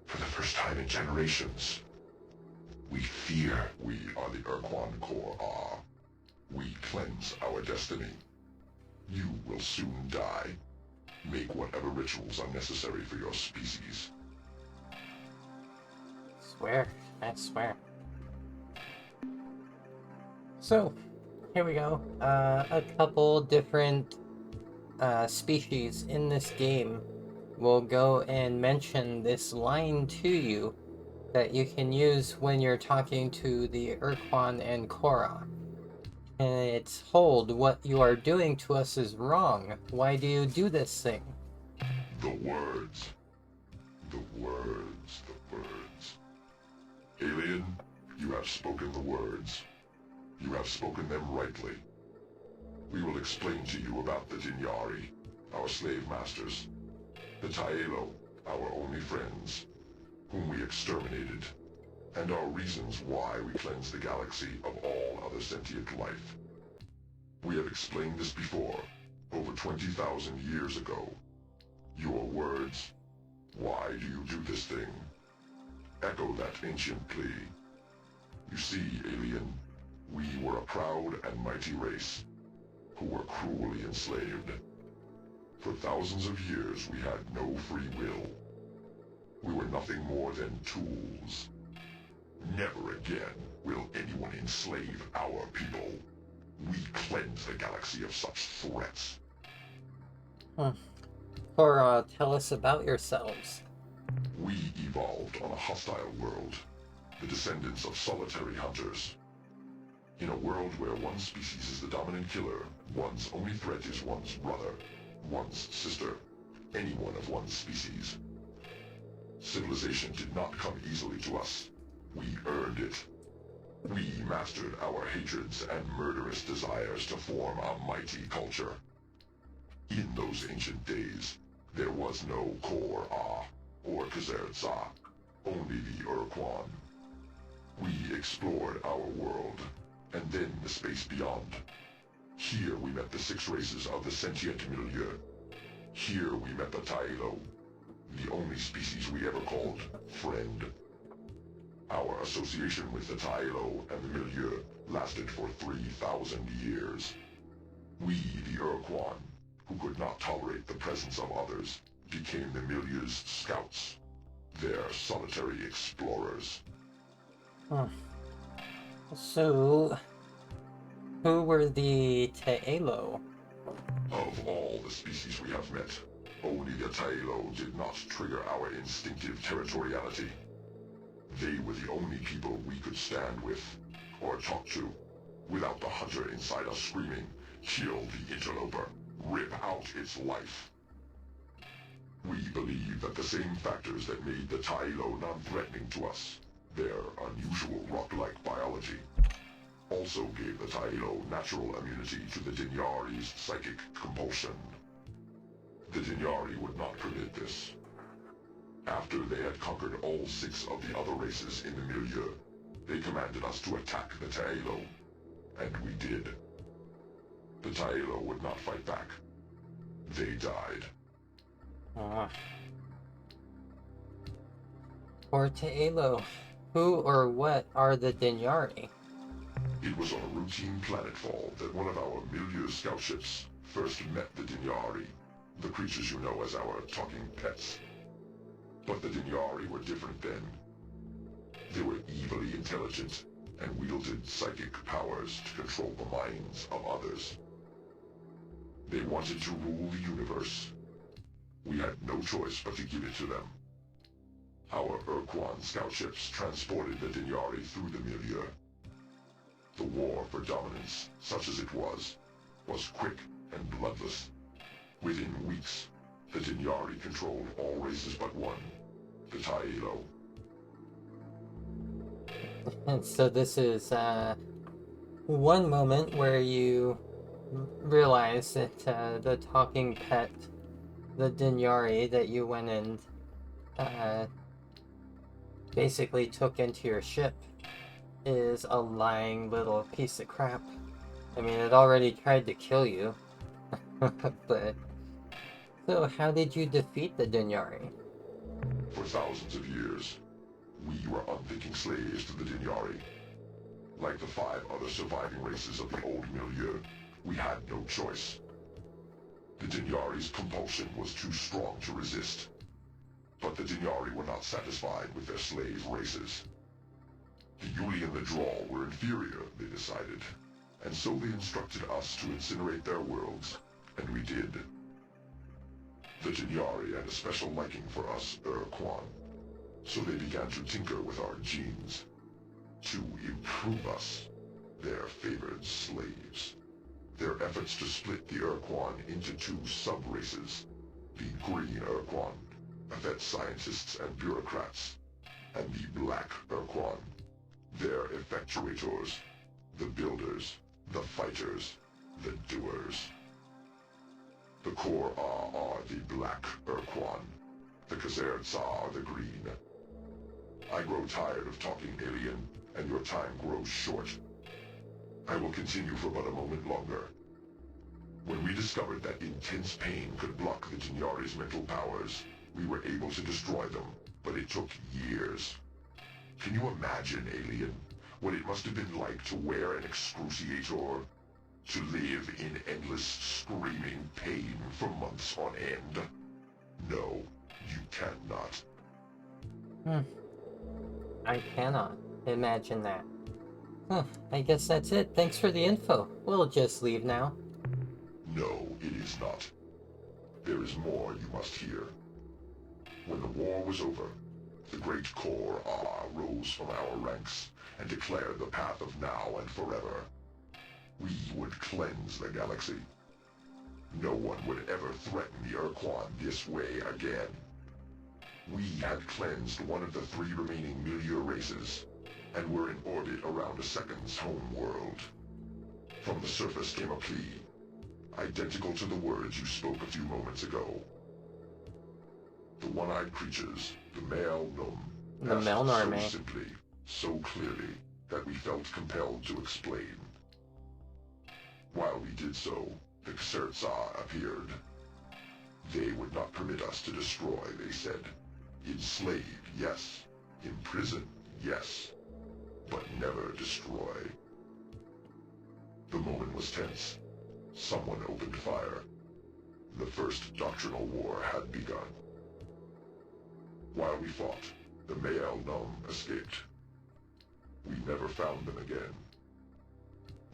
for the first time in generations, we fear. We are the Urquan Korra. We cleanse our destiny. You will soon die. Make whatever rituals are necessary for your species. Swear, I swear. So, here we go. A couple different species in this game will go and mention this line to you that you can use when you're talking to the Urquan and Korra. And it's, hold, what you are doing to us is wrong. Why do you do this thing? The words. The words. The words. Alien, you have spoken the words. You have spoken them rightly. We will explain to you about the Dinyari, our slave masters, the Taelo, our only friends, whom we exterminated, and our reasons why we cleanse the galaxy of all other sentient life. We have explained this before, over 20,000 years ago. Your words, why do you do this thing? Echo that ancient plea. You see, alien, we were a proud and mighty race, who were cruelly enslaved. For thousands of years we had no free will. We were nothing more than tools. Never again will anyone enslave our people. We cleanse the galaxy of such threats. Korra, tell us about yourselves. We evolved on a hostile world, the descendants of solitary hunters. In a world where one species is the dominant killer, one's only threat is one's brother, one's sister, anyone of one's species. Civilization did not come easily to us. We earned it. We mastered our hatreds and murderous desires to form a mighty culture. In those ancient days, there was no Korra or Kazertza, only the Urquan. We explored our world, and then the space beyond. Here we met the 6 races of the sentient milieu. Here we met the Taelo, the only species we ever called friend. Our association with the Tailo and the milieu lasted for 3,000 years. We, the Urquan, who could not tolerate the presence of others, became the milieu's scouts, their solitary explorers. Huh. So, who were the Tailo? Of all the species we have met, only the Tailo did not trigger our instinctive territoriality. They were the only people we could stand with, or talk to, without the hunter inside us screaming, "Kill the interloper, rip out its life." We believe that the same factors that made the Tailo non-threatening to us, their unusual rock-like biology, also gave the Tailo natural immunity to the Dinyari's psychic compulsion. The Dinyari would not permit this. After they had conquered all 6 of the other races in the milieu, they commanded us to attack the Tailo, and we did. The Tailo would not fight back. They died. Or Tailo. Who or what are the Dinyari? It was on a routine planetfall that one of our milieu scout ships first met the Dinyari, the creatures you know as our talking pets. But the Dinyari were different then. They were evilly intelligent and wielded psychic powers to control the minds of others. They wanted to rule the universe. We had no choice but to give it to them. Our Urquan scout ships transported the Dinyari through the milieu. The war for dominance, such as it was quick and bloodless. Within weeks, the Dinyari controlled all races but one, the Tailo. And so this is one moment where you realize that the talking pet, the Dinyari that you went and basically took into your ship, is a lying little piece of crap. I mean, it already tried to kill you. But so how did you defeat the Dinyari? For thousands of years, we were unthinking slaves to the Dinyari. Like the 5 other surviving races of the old milieu, we had no choice. The Dinyari's compulsion was too strong to resist. But the Dinyari were not satisfied with their slave races. The Yuli and the Drawl were inferior, they decided, and so they instructed us to incinerate their worlds, and we did. The Dinyari had a special liking for us Urquan, so they began to tinker with our genes, to improve us, their favored slaves. Their efforts to split the Urquan into 2 sub-races, the Green Urquan, Effet scientists and bureaucrats, and the Black Urquan, their effectuators, the builders, the fighters, the doers. The core are the Black Urquan, the Khazer'tsa are the Green. I grow tired of talking, alien, and your time grows short. I will continue for but a moment longer. When we discovered that intense pain could block the Dinyari's mental powers, we were able to destroy them, but it took years. Can you imagine, alien, what it must have been like to wear an excruciator? To live in endless screaming pain for months on end? No, you cannot. I cannot imagine that. I guess that's it. Thanks for the info. We'll just leave now. No, it is not. There is more you must hear. When the war was over, the great core rose from our ranks and declared the path of now and forever. We would cleanse the galaxy. No one would ever threaten the Urquan this way again. We had cleansed one of the 3 remaining milieu races, and were in orbit around a second's home world. From the surface came a plea, identical to the words you spoke a few moments ago. The one-eyed creatures, the male Num, asked so simply, so clearly, that we felt compelled to explain. While we did so, the Khazer'tsa appeared. They would not permit us to destroy, they said. Enslave, yes. Imprison, Yes, but never destroy. The moment was tense. Someone opened fire. The first doctrinal war had begun. While we fought, the Mayel Nome escaped. We never found them again.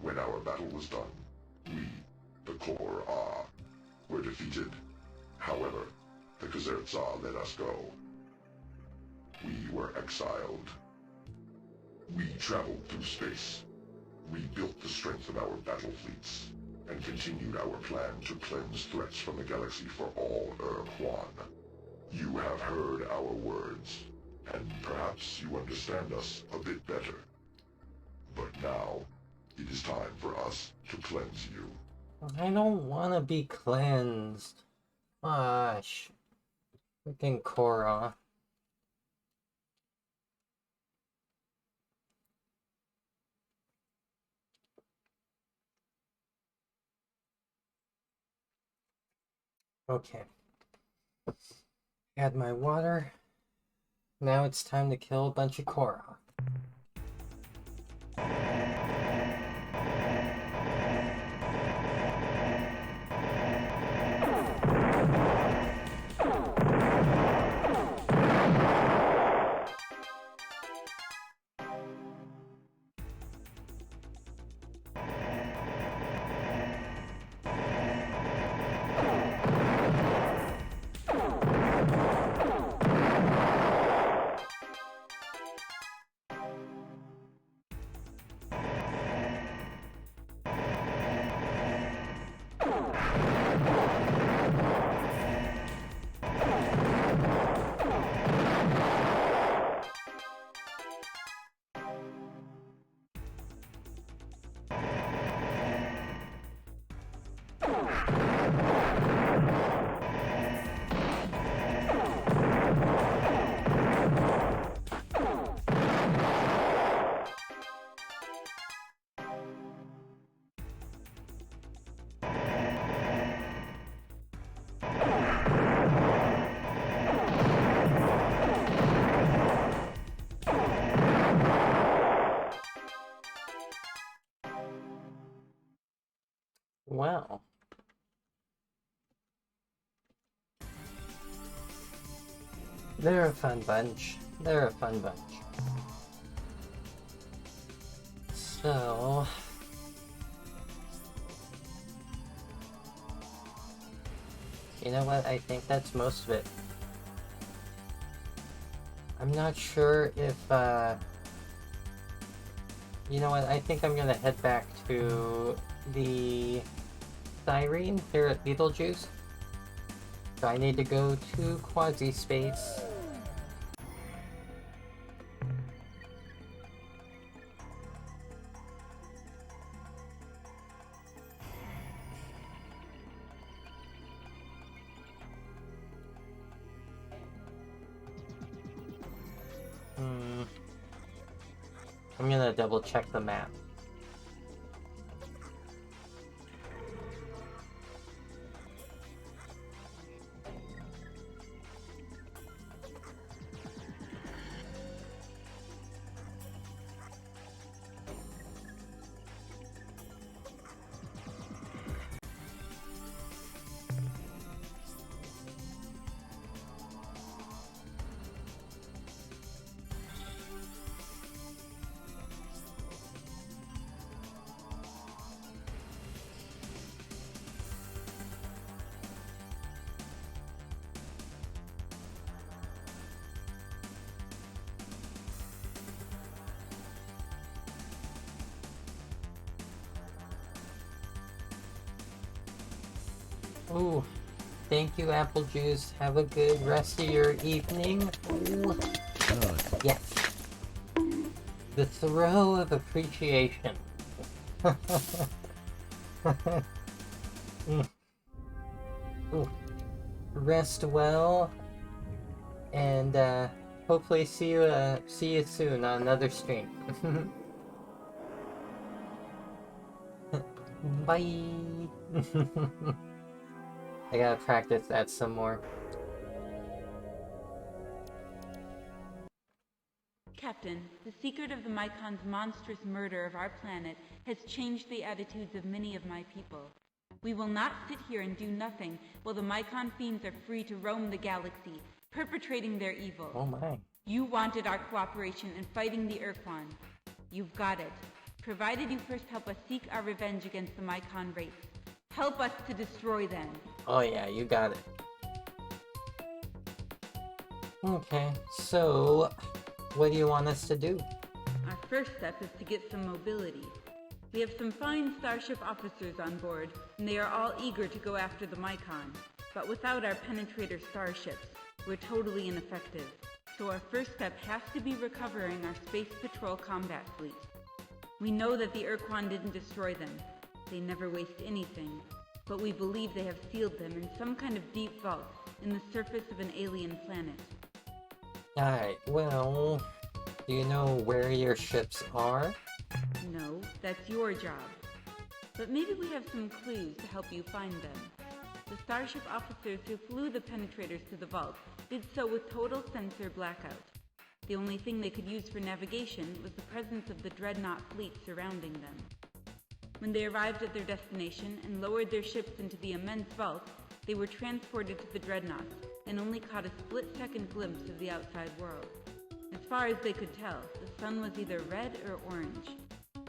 When our battle was done, we, the Kor Ah, were defeated. However, the Kazertza let us go. We were exiled. We traveled through space. We built the strength of our battle fleets, and continued our plan to cleanse threats from the galaxy for all Quan. You have heard our words, and perhaps you understand us a bit better. But now, it is time for us to cleanse you. I don't want to be cleansed. Gosh. Freaking Korra. Okay. Add my water. Now it's time to kill a bunch of Korra. Wow. They're a fun bunch. They're a fun bunch. So... you know what? I think that's most of it. I'm not sure if, you know what? I think I'm gonna head back to the Siren here at Beetlejuice. So I need to go to Quasi-Space. I'm gonna double check the map. Ooh, thank you, Apple Juice. Have a good rest of your evening. Ooh. Yes. The throw of appreciation. Ooh. Rest well, and hopefully see you soon on another stream. Bye. I gotta practice that some more. Captain, the secret of the Mycon's monstrous murder of our planet has changed the attitudes of many of my people. We will not sit here and do nothing while the Mycon fiends are free to roam the galaxy, perpetrating their evil. Oh my. You wanted our cooperation in fighting the Urquan. You've got it. Provided you first help us seek our revenge against the Mycon race. Help us to destroy them. Oh yeah, you got it. Okay, so what do you want us to do? Our first step is to get some mobility. We have some fine Starship officers on board, and they are all eager to go after the Mycon. But without our penetrator starships, we're totally ineffective. So our first step has to be recovering our Space Patrol combat fleet. We know that the Urquan didn't destroy them. They never waste anything. But we believe they have sealed them in some kind of deep vault in the surface of an alien planet. Alright, well, do you know where your ships are? No, that's your job. But maybe we have some clues to help you find them. The Starship officers who flew the penetrators to the vault did so with total sensor blackout. The only thing they could use for navigation was the presence of the dreadnought fleet surrounding them. When they arrived at their destination and lowered their ships into the immense vault, they were transported to the dreadnoughts and only caught a split-second glimpse of the outside world. As far as they could tell, the sun was either red or orange.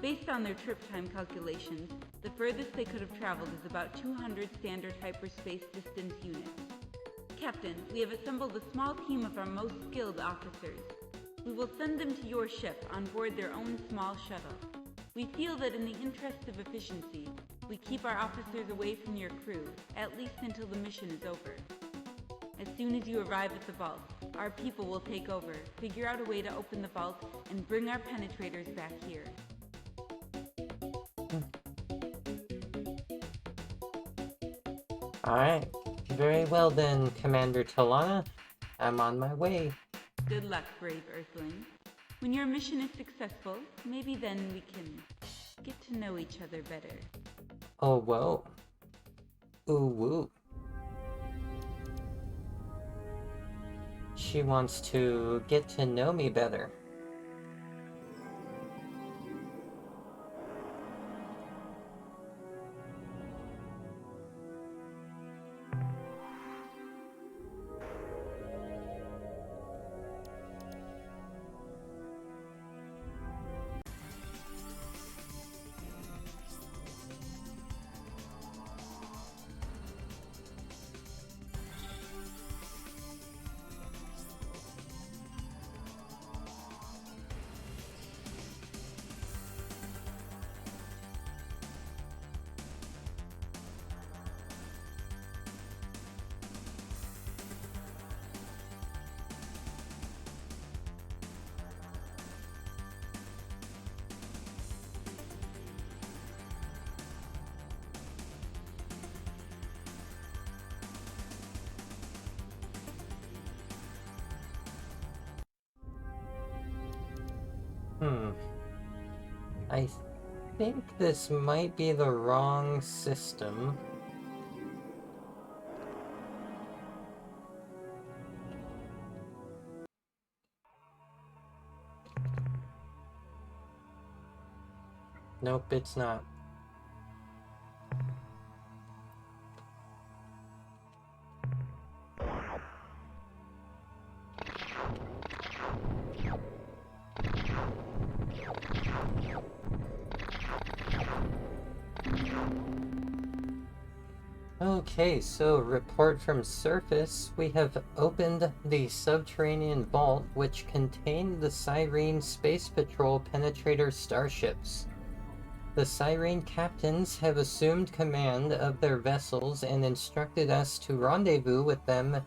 Based on their trip time calculations, the furthest they could have traveled is about 200 standard hyperspace distance units. Captain, we have assembled a small team of our most skilled officers. We will send them to your ship on board their own small shuttle. We feel that in the interest of efficiency, we keep our officers away from your crew, at least until the mission is over. As soon as you arrive at the vault, our people will take over, figure out a way to open the vault, and bring our penetrators back here. Alright, very well then, Commander Talana. I'm on my way. Good luck, brave Earthlings. When your mission is successful, maybe then we can get to know each other better. Oh, whoa. Ooh, woo. She wants to get to know me better. I think this might be the wrong system. Nope, it's not. Okay, so report from surface. We have opened the subterranean vault which contained the Cyrene Space Patrol penetrator starships. The Cyrene captains have assumed command of their vessels and instructed us to rendezvous with them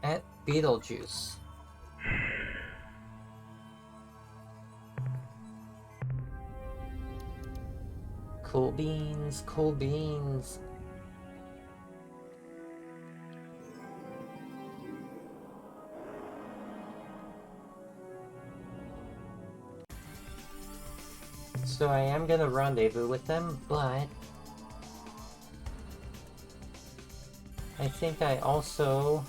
at Betelgeuse. Cool beans, cool beans. So I am gonna rendezvous with them, but I think I also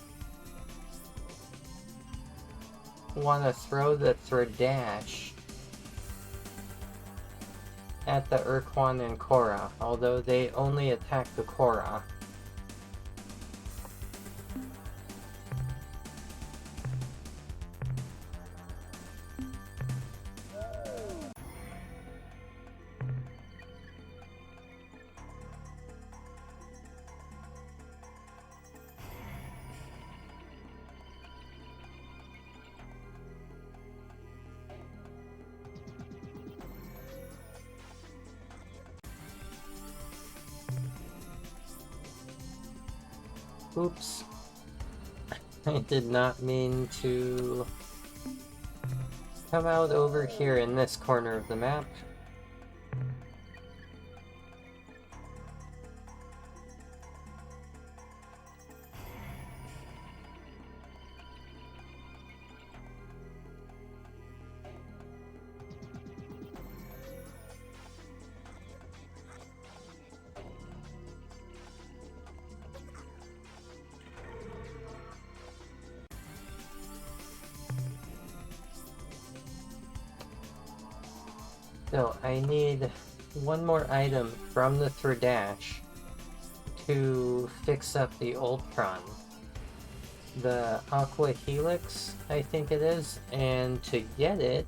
want to throw the Thredash at the Urquan and Korra, although they only attack the Korra. Oops. I did not mean to come out over here in this corner of the map. So I need one more item from the Thredash to fix up the Ultron. The Aqua Helix, I think it is, and to get it,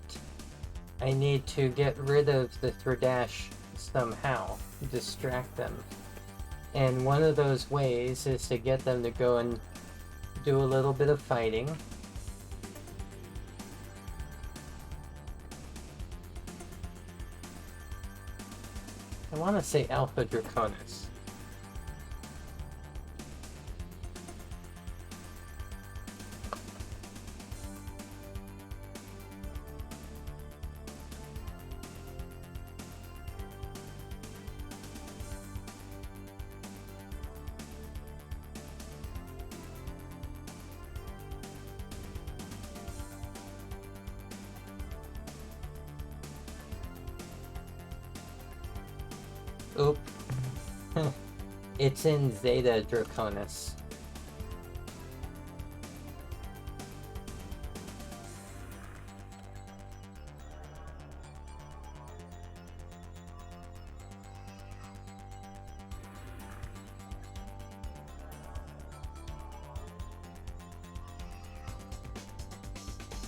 I need to get rid of the Thredash somehow, distract them. And one of those ways is to get them to go and do a little bit of fighting. I want to say Alpha Draconis. Oop. It's in Zeta Draconis.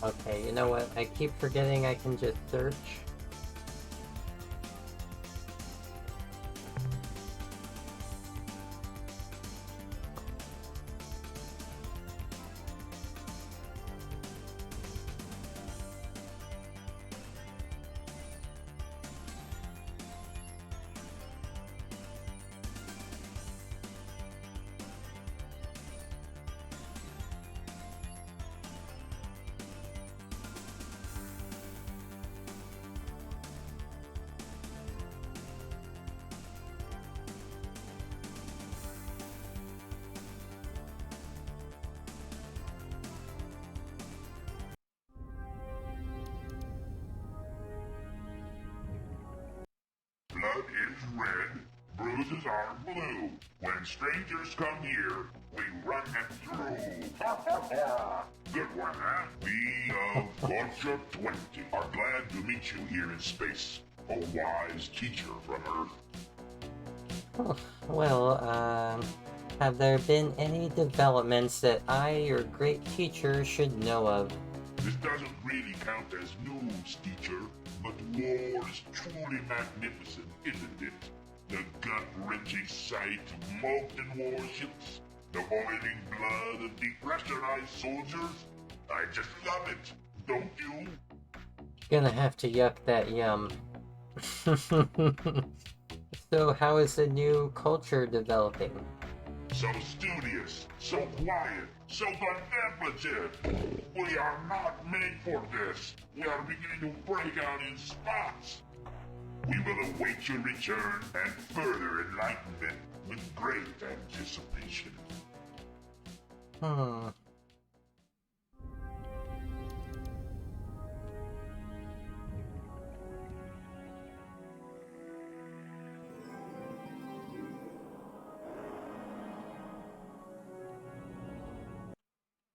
Okay, you know what? I keep forgetting I can just search. Blood is red, bruises are blue. When strangers come here, we run them through. Ha ha ha! Good one, huh? We of Culture 20 are glad to meet you here in space, a wise teacher from Earth. Oh, well, have there been any developments that I, your great teacher, should know of? This doesn't really count as news, teacher, but war is truly magnificent, isn't it? The gut-wrenching sight of molten warships, the boiling blood of depressurized soldiers. I just love it, don't you? Gonna have to yuck that yum. So how is the new culture developing? So studious, so quiet, so contemplative. We are not made for this. We are beginning to break out in spots. We will await your return and further enlightenment with great anticipation.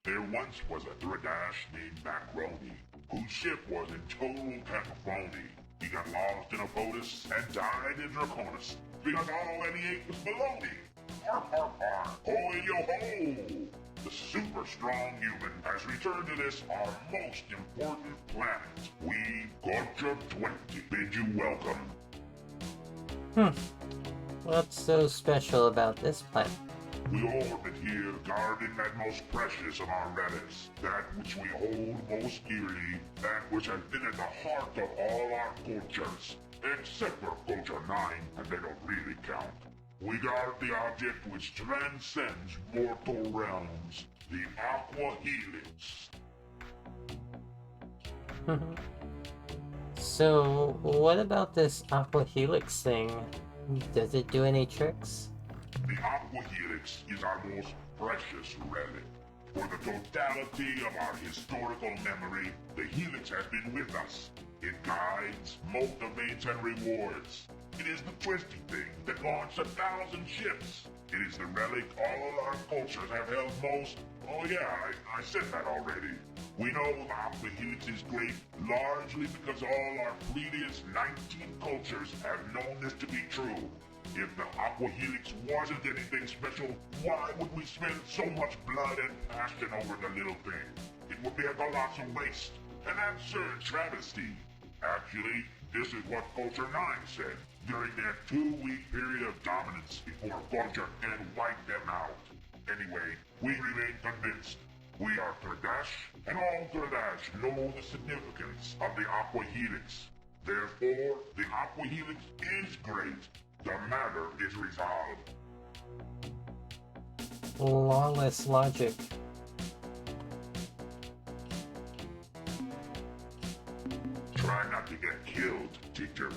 There once was a Dradash named Macaroni, whose ship was in total cacophony. He got lost in a POTUS and died in Draconis, because all that he ate was baloney. Har har har, ho yo ho! The super strong human has returned to this, our most important planet. We, Culture 20, bid you welcome. What's so special about this planet? We orbit here, guarding that most precious of our relics, that which we hold most dearly, that which has been at the heart of all our cultures, except for Culture 9, and they don't really count. We guard the object which transcends mortal realms, the Aqua Helix. So, what about this Aqua Helix thing? Does it do any tricks? The Aqua Helix is our most precious relic. For the totality of our historical memory, the Helix has been with us. It guides, motivates, and rewards. It is the twisty thing that launched 1,000 ships. It is the relic all our cultures have held most... Oh yeah, I said that already. We know the Aqua Helix is great largely because all our previous 19 cultures have known this to be true. If the Aqua Helix wasn't anything special, why would we spend so much blood and passion over the little thing? It would be a colossal waste, an absurd travesty. Actually, this is what Culture 9 said during their 2-week period of dominance before Culture 10 wiped them out. Anyway, we remain convinced. We are Dradash, and all Dradash know the significance of the Aqua Helix. Therefore, the Aqua Helix is great. The matter is resolved. Lawless logic. Try not to get killed, teacher.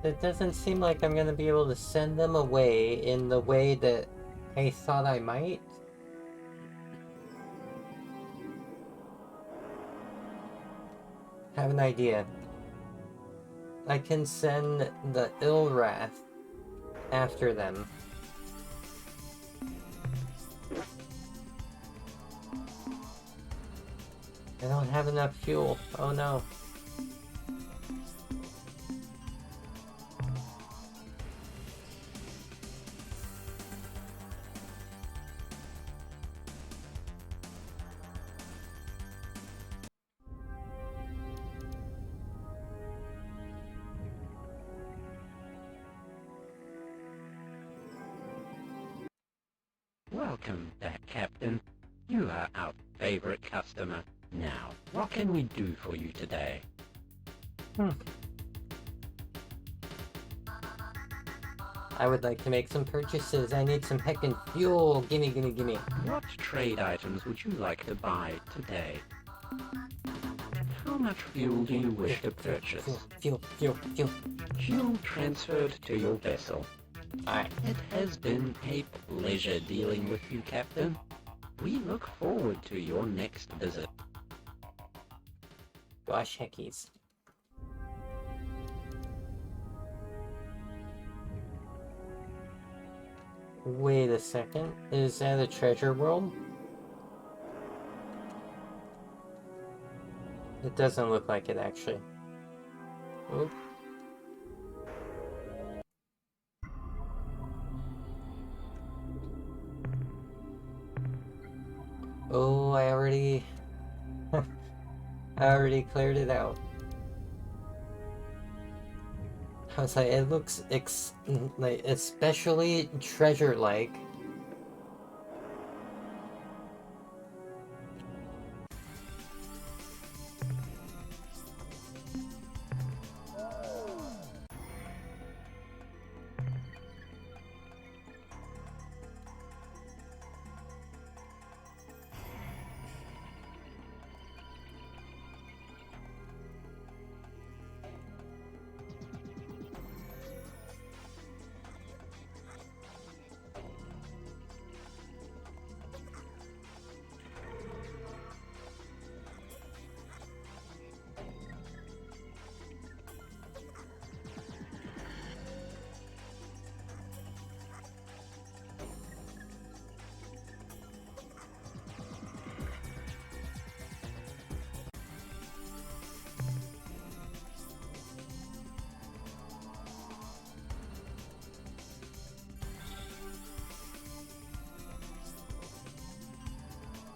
It doesn't seem like I'm gonna be able to send them away in the way that I thought I might. Have an idea. I can send the Illwrath after them. I don't have enough fuel. Oh no. Welcome back, Captain. You are our favorite customer. Now, what can we do for you today? I would like to make some purchases. I need some heckin' fuel. Gimme, gimme, gimme. What trade items would you like to buy today? How much fuel do you wish to purchase? Fuel. Fuel transferred to your vessel. Alright. It has been a pleasure dealing with you, Captain. We look forward to your next visit. Gosh heckies. Wait a second. Is that a treasure world? It doesn't look like it, actually. Oop. Oh, I already cleared it out. I was like, it looks like especially treasure-like.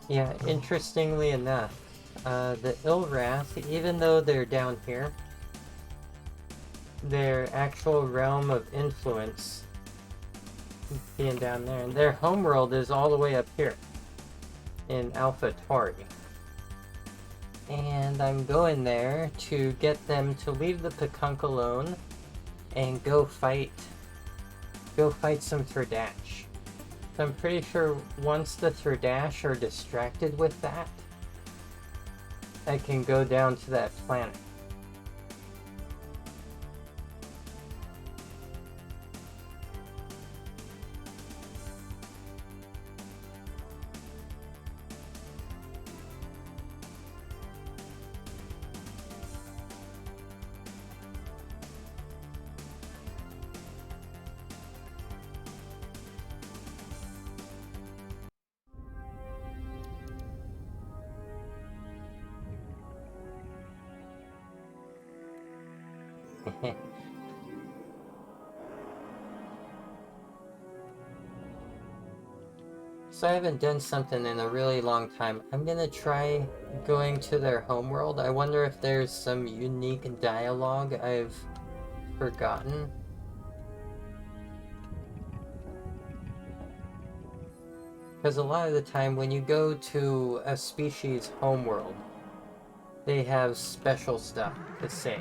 Yeah, interestingly enough, the Ilrath, even though they're down here, their actual realm of influence being down there, and their homeworld is all the way up here in Alpha Tauri. And I'm going there to get them to leave the Pekunk alone and go fight some Thredash. So I'm pretty sure once the Thredash are distracted with that, I can go down to that planet. So I haven't done something in a really long time. I'm gonna try going to their homeworld. I wonder if there's some unique dialogue I've forgotten. Because a lot of the time when you go to a species' homeworld, they have special stuff to say.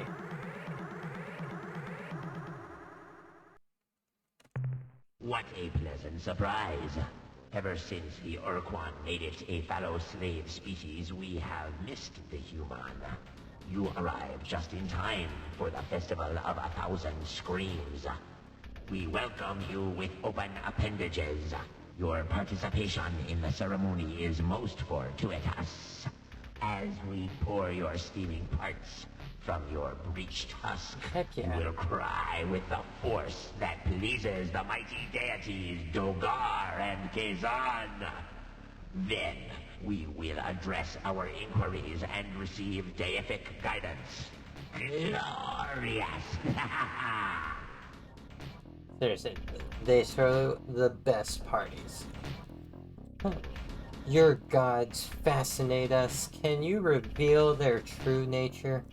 What a pleasant surprise. Ever since the Urquan made it a fellow slave species, we have missed the human. You arrived just in time for the Festival of 1,000 Screams. We welcome you with open appendages. Your participation in the ceremony is most fortuitous. As we pour your steaming parts from your breached husk, you will cry with the force that pleases the mighty deities Dogar and Kazan. Then we will address our inquiries and receive deific guidance. Glorious! Seriously, they throw the best parties. Your gods fascinate us. Can you reveal their true nature?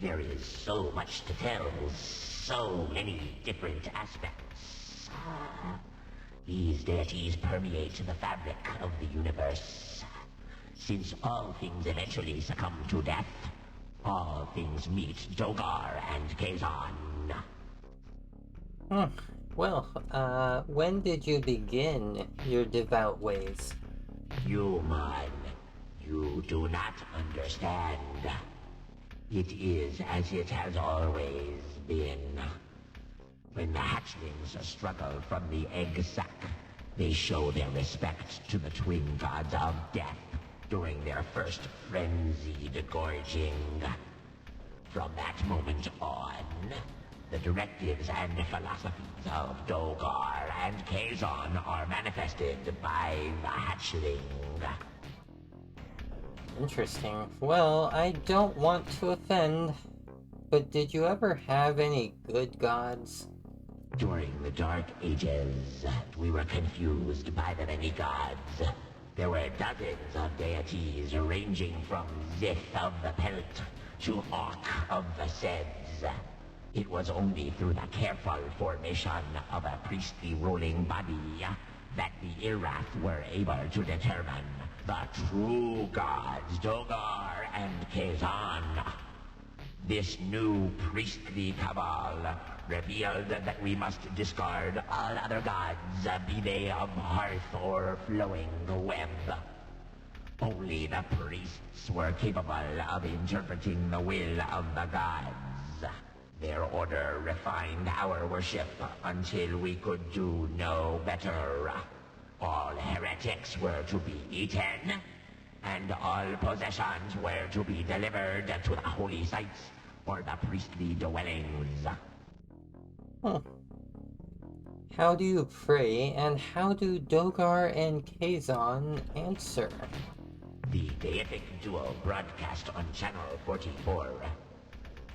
There is so much to tell, so many different aspects. These deities permeate the fabric of the universe. Since all things eventually succumb to death, all things meet Dogar and Kazan. Well, when did you begin your devout ways? Human, you do not understand. It is as it has always been. When the hatchlings struggle from the egg sac, they show their respect to the twin gods of death during their first frenzied gorging. From that moment on, the directives and philosophies of Dogar and Kazan are manifested by the hatchling. Interesting. Well, I don't want to offend, but did you ever have any good gods? During the Dark Ages, we were confused by the many gods. There were dozens of deities ranging from Zith of the Pelt to Orc of the Seds. It was only through the careful formation of a priestly ruling body that the Irath were able to determine the true gods, Dogar and Kazan. This new priestly cabal revealed that we must discard all other gods, be they of hearth or flowing web. Only the priests were capable of interpreting the will of the gods. Their order refined our worship until we could do no better. All heretics were to be eaten, and all possessions were to be delivered to the holy sites or the priestly dwellings. How do you pray, and how do Dogar and Kazan answer? The deific duo broadcast on Channel 44.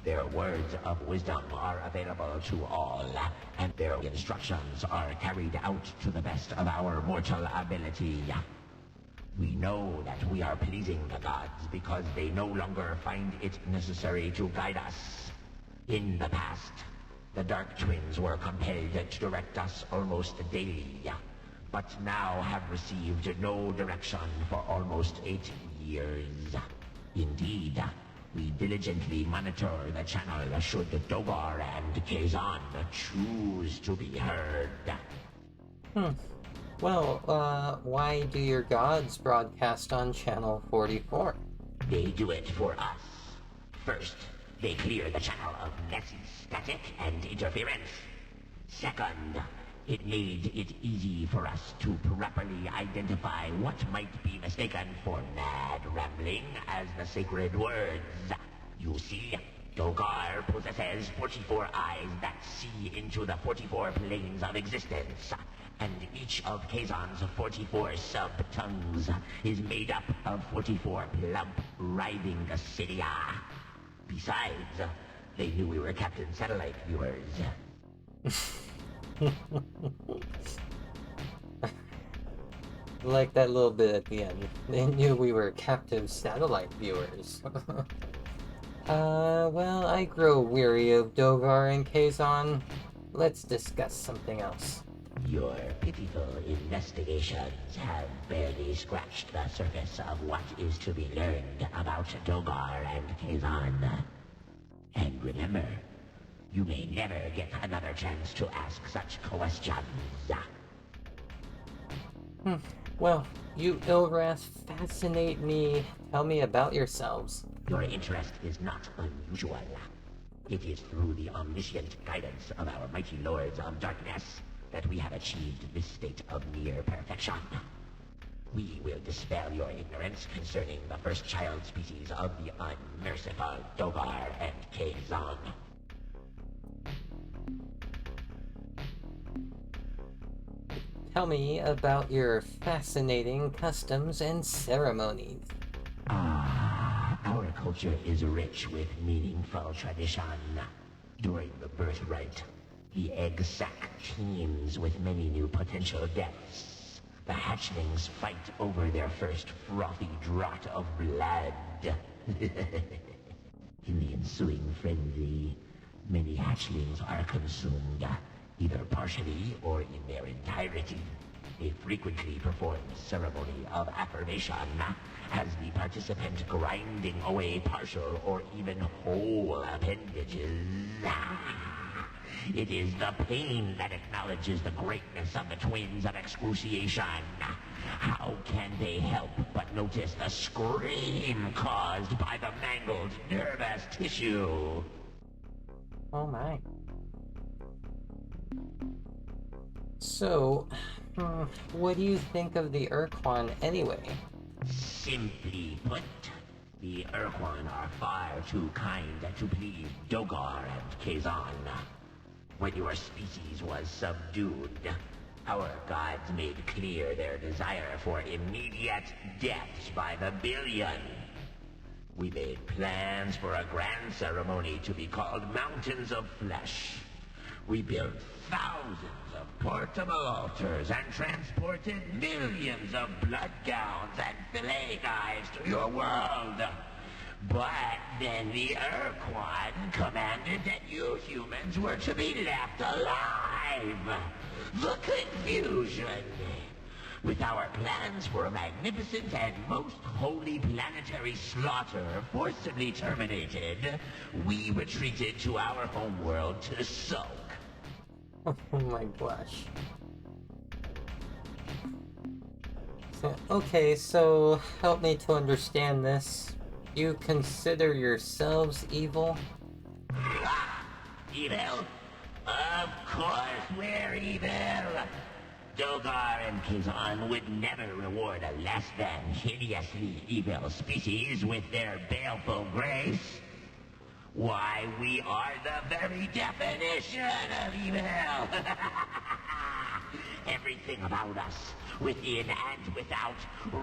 Their words of wisdom are available to all, and their instructions are carried out to the best of our mortal ability. We know that we are pleasing the gods because they no longer find it necessary to guide us. In the past, the Dark Twins were compelled to direct us almost daily, but now have received no direction for almost 8 years. Indeed, we diligently monitor the channel should Dogar and Kazan choose to be heard. Well, why do your gods broadcast on Channel 44? They do it for us. First, they clear the channel of messy static and interference. Second, it made it easy for us to properly identify what might be mistaken for mad rambling as the sacred words. You see, Dogar possesses 44 eyes that see into the 44 planes of existence, and each of Kazan's 44 sub-tongues is made up of 44 plump, writhing cilia. Besides, they knew we were Captain Satellite viewers. Like that little bit at the end. They knew we were captive satellite viewers. Well, I grow weary of Dogar and Kazan. Let's discuss something else. Your pitiful investigations have barely scratched the surface of what is to be learned about Dogar and Kazan. And remember, you may never get another chance to ask such questions. Well, you Ilras fascinate me. Tell me about yourselves. Your interest is not unusual. It is through the omniscient guidance of our mighty lords of darkness that we have achieved this state of near perfection. We will dispel your ignorance concerning the first child species of the unmerciful Dogar and Kazan. Tell me about your fascinating customs and ceremonies. Our culture is rich with meaningful tradition. During the birth rite, the egg sac teems with many new potential deaths. The hatchlings fight over their first frothy draught of blood. In the ensuing frenzy, many hatchlings are consumed, either partially or in their entirety. They frequently perform ceremony of affirmation, as the participant grinding away partial or even whole appendages. It is the pain that acknowledges the greatness of the twins of excruciation. How can they help but notice the scream caused by the mangled nervous tissue? Oh my. So, what do you think of the Urquan anyway? Simply put, the Urquan are far too kind to please Dogar and Kazan. When your species was subdued, our gods made clear their desire for immediate deaths by the billion. We made plans for a grand ceremony to be called Mountains of Flesh. We built thousands of portable altars and transported millions of blood gowns and fillet knives to your world. But then the Urquan commanded that you humans were to be left alive. The confusion. With our plans for a magnificent and most holy planetary slaughter forcibly terminated, we retreated to our homeworld to sulk. Oh my gosh. Okay, so help me to understand this. You consider yourselves evil? Evil? Of course we're evil! Dogar and Kazan would never reward a less than hideously evil species with their baleful grace. Why, we are the very definition of evil! Everything about us, within and without,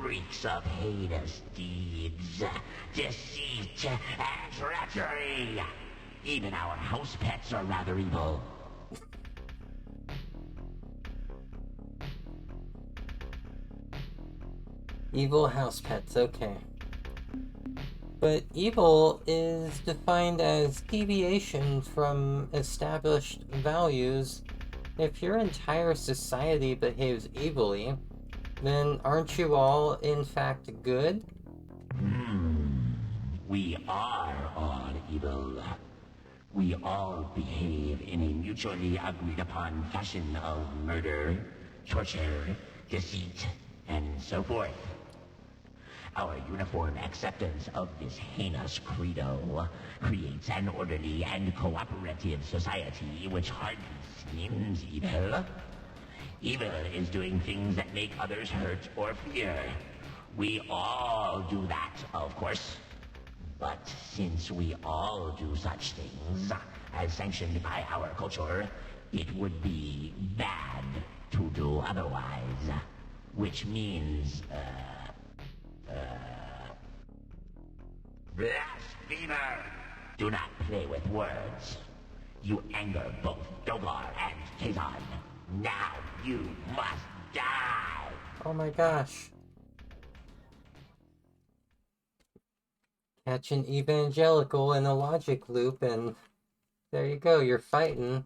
reeks of heinous deeds, deceit, and treachery. Even our house pets are rather evil. Evil house pets, okay. But evil is defined as deviation from established values. If your entire society behaves evilly, then aren't you all, in fact, good? We are all evil. We all behave in a mutually agreed upon fashion of murder, torture, deceit, and so forth. Our uniform acceptance of this heinous credo creates an orderly and cooperative society which hardly seems evil. Evil is doing things that make others hurt or fear. We all do that, of course. But since we all do such things, as sanctioned by our culture, it would be bad to do otherwise. Which means, blasphemer! Do not play with words. You anger both Dogar and Kazan. Now you must die! Oh my gosh. Catch an evangelical in a logic loop and there you go, you're fighting.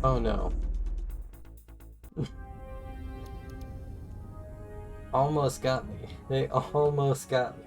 Oh no. Almost got me. They almost got me.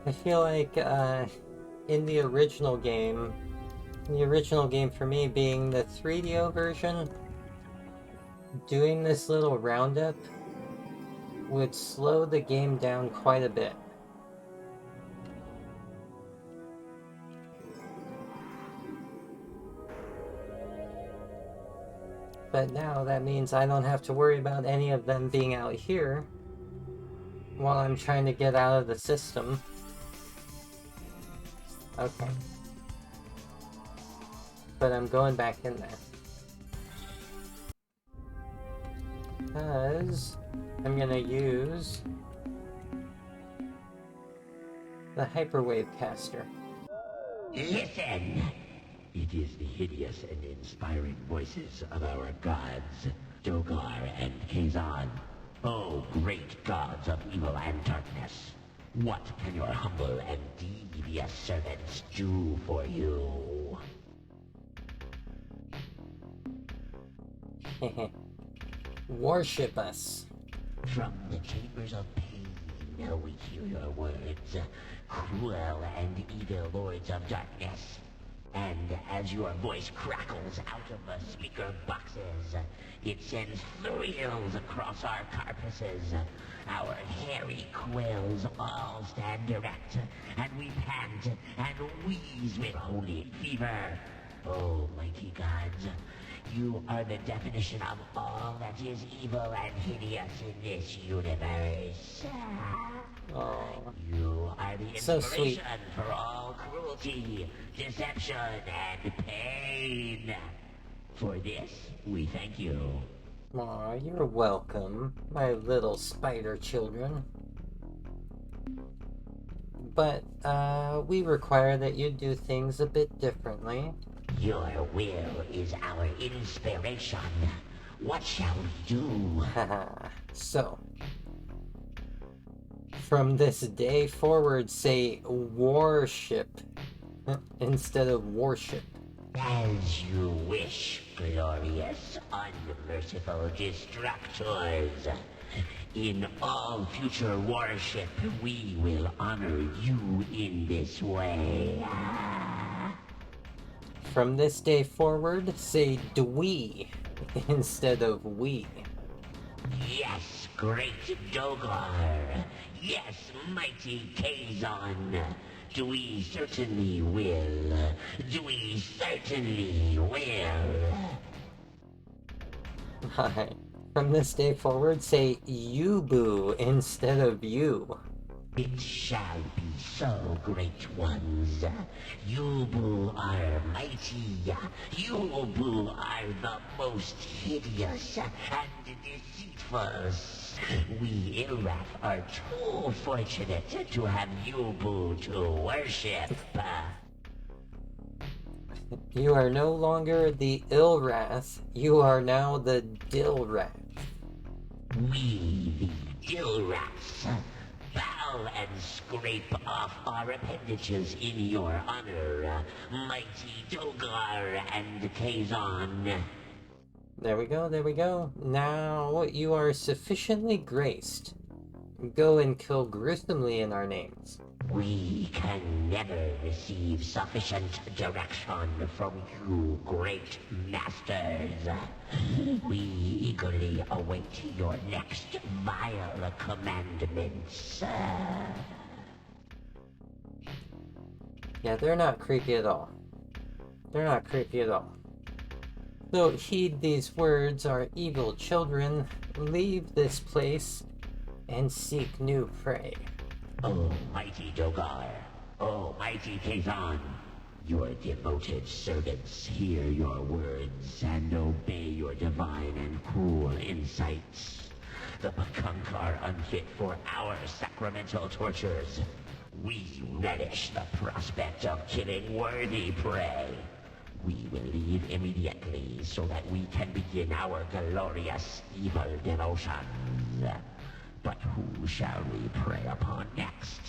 I feel like in the original game for me being the 3DO version, doing this little roundup would slow the game down quite a bit. But now that means I don't have to worry about any of them being out here while I'm trying to get out of the system. Okay. But I'm going back in there. Because I'm gonna use the hyperwave caster. Listen! It is the hideous and inspiring voices of our gods, Dogar and Kazan. Oh, great gods of evil and darkness. What can your humble and devious servants do for you? Worship us. From the chambers of pain, we hear your words, cruel and evil lords of darkness. And as your voice crackles out of the speaker boxes, it sends thrills across our carapaces. Our hairy quills all stand erect, and we pant and wheeze with holy fever. Oh, mighty gods, you are the definition of all that is evil and hideous in this universe. Oh, you are the so inspiration sweet. for all cruelty, deception, and pain. For this, we thank you. Aw, you're welcome, my little spider children. But, we require that you do things a bit differently. Your will is our inspiration. What shall we do? So, from this day forward, say worship instead of worship. As you wish, glorious, unmerciful destructors. In all future worship, we will honor you in this way. From this day forward, say dwee instead of we. Yes, great Dogar. Yes, mighty Kazon. We certainly will. We certainly will. Hi. From this day forward, say you boo instead of you. It shall be so, great ones. You are mighty. You are the most hideous and deceitful. We Ilrath are too fortunate to have you to worship. You are no longer the Ilrath, you are now the Dilrath. We, the Ilraths, bow and scrape off our appendages in your honor, mighty Dogar and Kazon. There we go, there we go. Now you are sufficiently graced. Go and kill gruesomely in our names. We can never receive sufficient direction from you, great masters. We eagerly await your next vile commandments. Yeah, they're not creepy at all. They're not creepy at all. So heed these words, our evil children. Leave this place and seek new prey. Oh, mighty Dogar. Oh, mighty Kazon. Your devoted servants hear your words and obey your divine and cruel insights. The Pakunk are unfit for our sacramental tortures. We relish the prospect of killing worthy prey. We will leave immediately so that we can begin our glorious evil devotions. But who shall we prey upon next?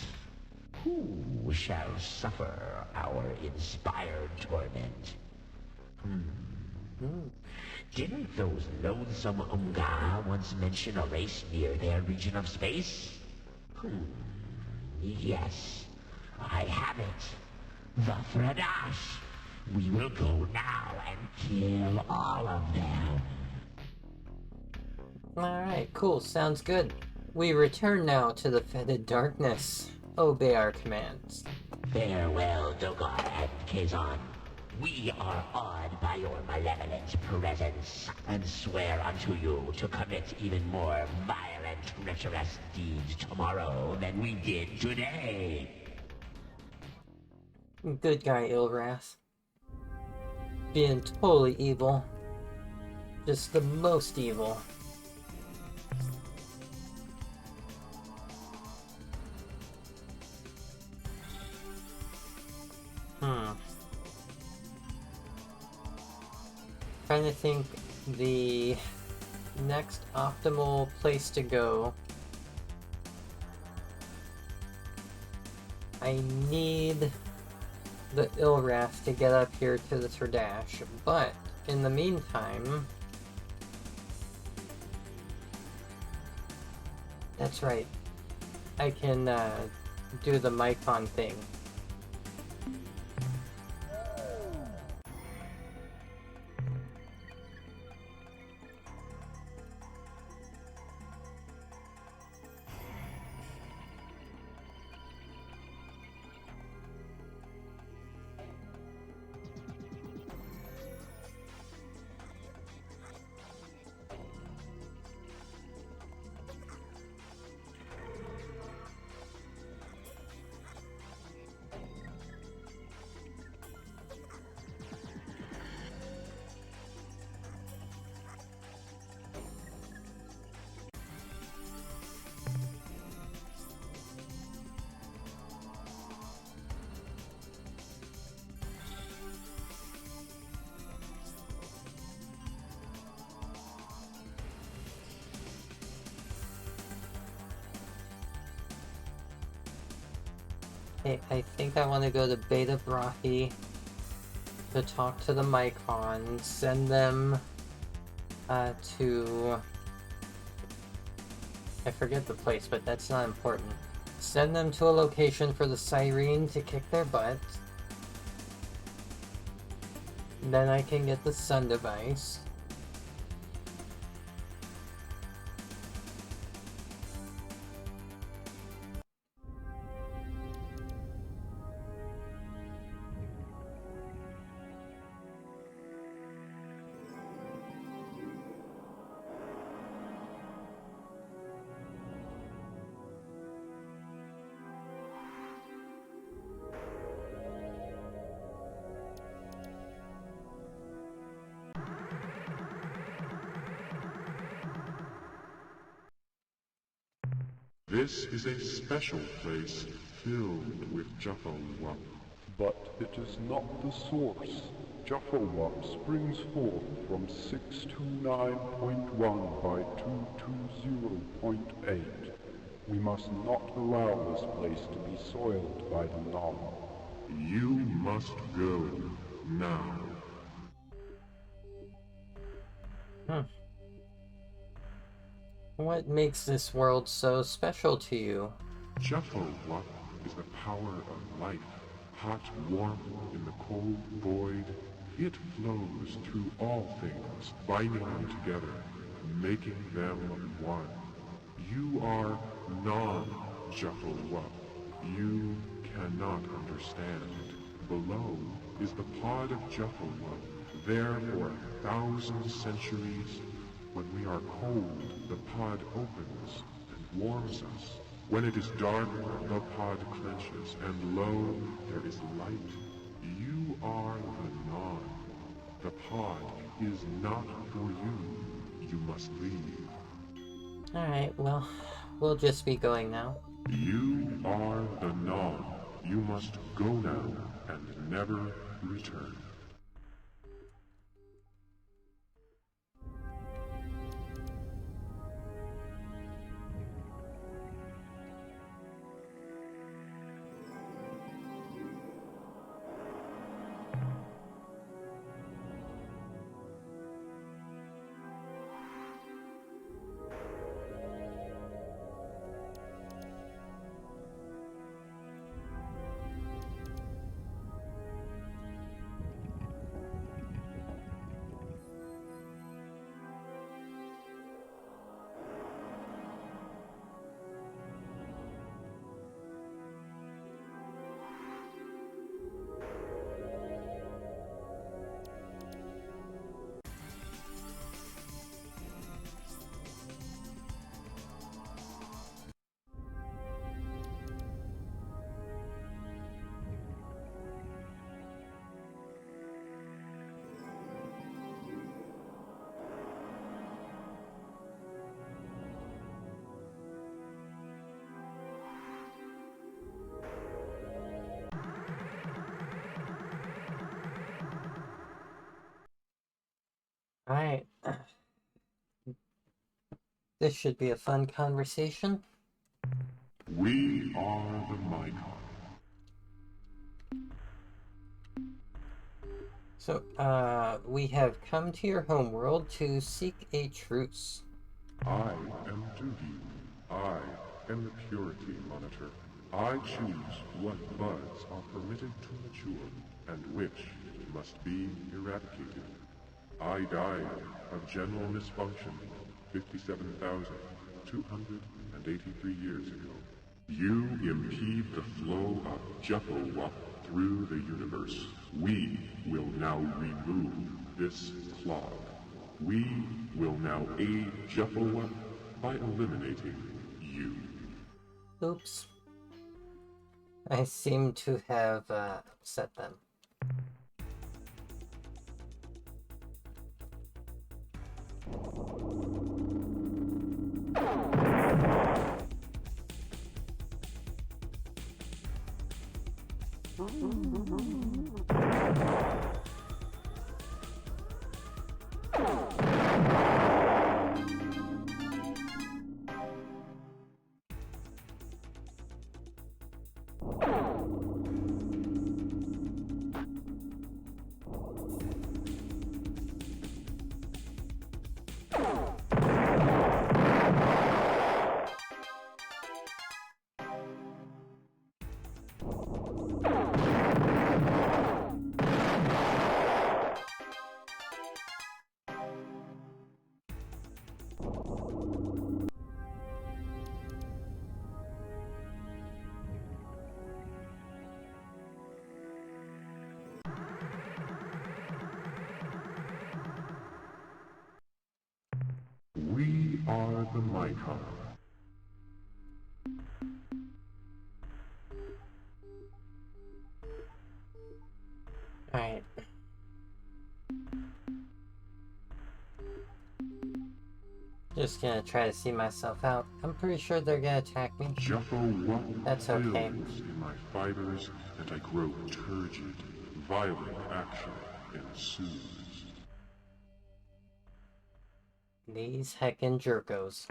Who shall suffer our inspired torment? Didn't those loathsome Unga once mention a race near their region of space? Yes, I have it. The Fradash. We will go now and kill all of them. Alright, cool, sounds good. We return now to the fetid darkness. Obey our commands. Farewell, Dogar and Kazon. We are awed by your malevolent presence, and swear unto you to commit even more violent, treacherous deeds tomorrow than we did today. Good guy, Ilrath. Being totally evil. Just the most evil. Trying to think the next optimal place to go. I need the Ilrath to get up here to the Tradash, but in the meantime... That's right. I can do the Mycon thing. Okay, I think I want to go to Beta Brahi to talk to the Mycon, send them to I forget the place, but that's not important. Send them to a location for the siren to kick their butt. Then I can get the sun device. This is a special place filled with Juffalwup. But it is not the source. Juffalwup springs forth from 629.1 by 220.8. We must not allow this place to be soiled by the Nom. You must go now. What makes this world so special to you? Juffalwup is the power of life. Hot warmth in the cold void. It flows through all things, binding them together, making them one. You are non-Juffalwup. You cannot understand. Below is the pod of Juffalwup, there for 1,000 centuries. When we are cold, the pod opens and warms us. When it is dark, the pod clenches, and lo, there is light. You are the non. The pod is not for you. You must leave. Alright, well, we'll just be going now. You are the non. You must go now and never return. Alright. This should be a fun conversation. We are the Mycon. So, we have come to your homeworld to seek a truce. I am Duty. I am the Purity Monitor. I choose what buds are permitted to mature and which must be eradicated. I died of general misfunction 57,283 years ago. You impede the flow of Juffalwup through the universe. We will now remove this clog. We will now aid Juffalwup by eliminating you. Oops. I seem to have upset them. We are the Mycon. Alright. Just gonna try to see myself out. I'm pretty sure they're gonna attack me. That's okay. In my fibers, and I grow turgid. Violent action ensues. These heckin' jerkos.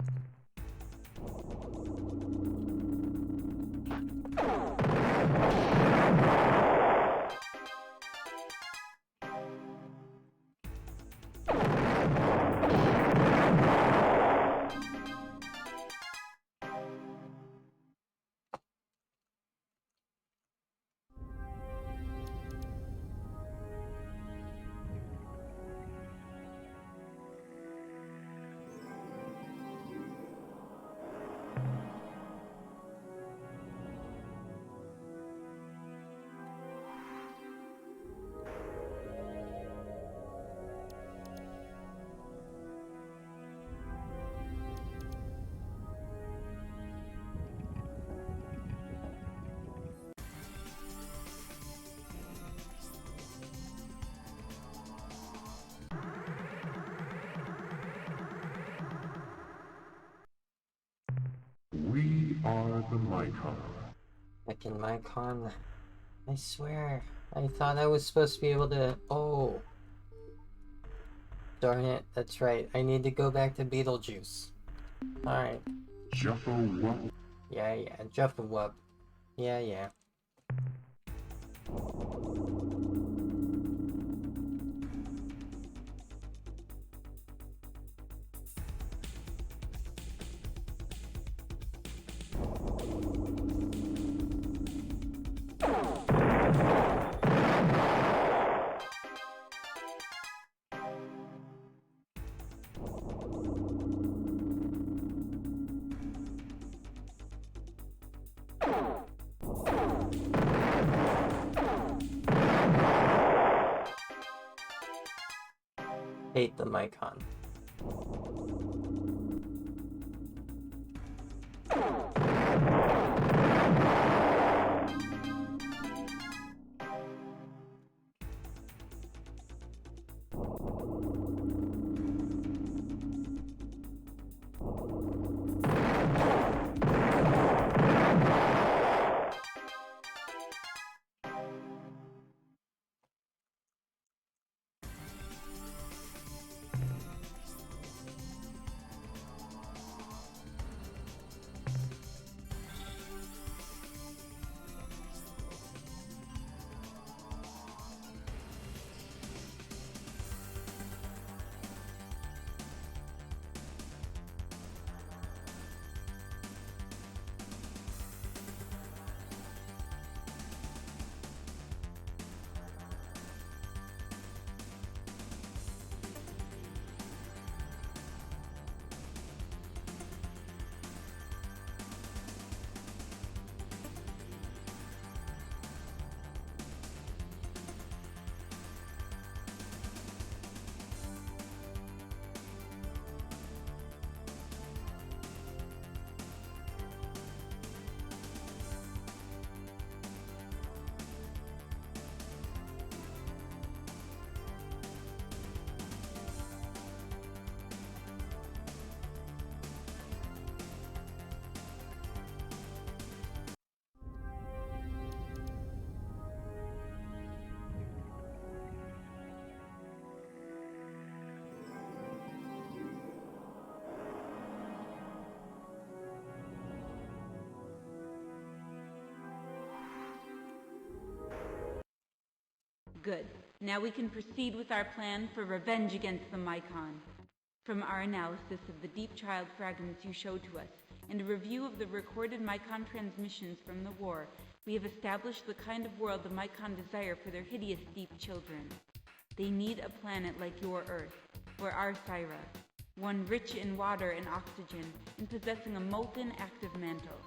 We are the Mycon. Heckin' Mycon. I swear. I thought I was supposed to be able to... Oh. Darn it. That's right. I need to go back to Beetlejuice. Alright. Juffawup. Yeah. Juffawup. Yeah. Hate the Mycon. Good. Now we can proceed with our plan for revenge against the Mycon. From our analysis of the deep child fragments you showed to us, and a review of the recorded Mycon transmissions from the war, we have established the kind of world the Mycon desire for their hideous deep children. They need a planet like your Earth, or our Syra, one rich in water and oxygen and possessing a molten active mantle.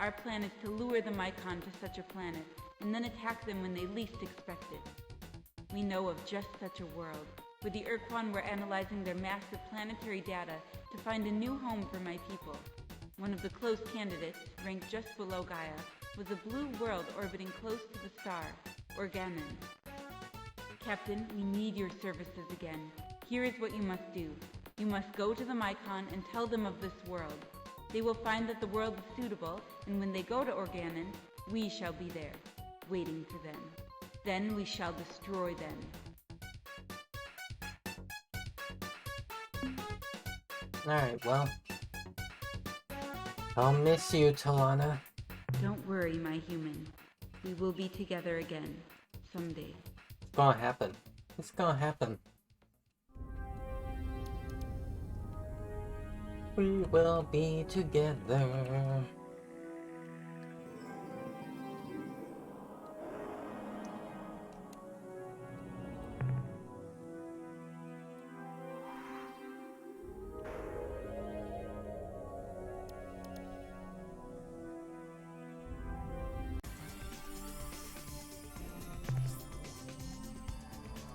Our plan is to lure the Mycon to such a planet and then attack them when they least expect it. We know of just such a world, where the Urquan were analyzing their massive planetary data to find a new home for my people. One of the close candidates, ranked just below Gaia, was a blue world orbiting close to the star, Organon. Captain, we need your services again. Here is what you must do. You must go to the Mycon and tell them of this world. They will find that the world is suitable, and when they go to Organon, we shall be there, waiting for them. Then we shall destroy them. Alright, well. I'll miss you, Talana. Don't worry, my human. We will be together again, someday. It's gonna happen. It's gonna happen. We will be together.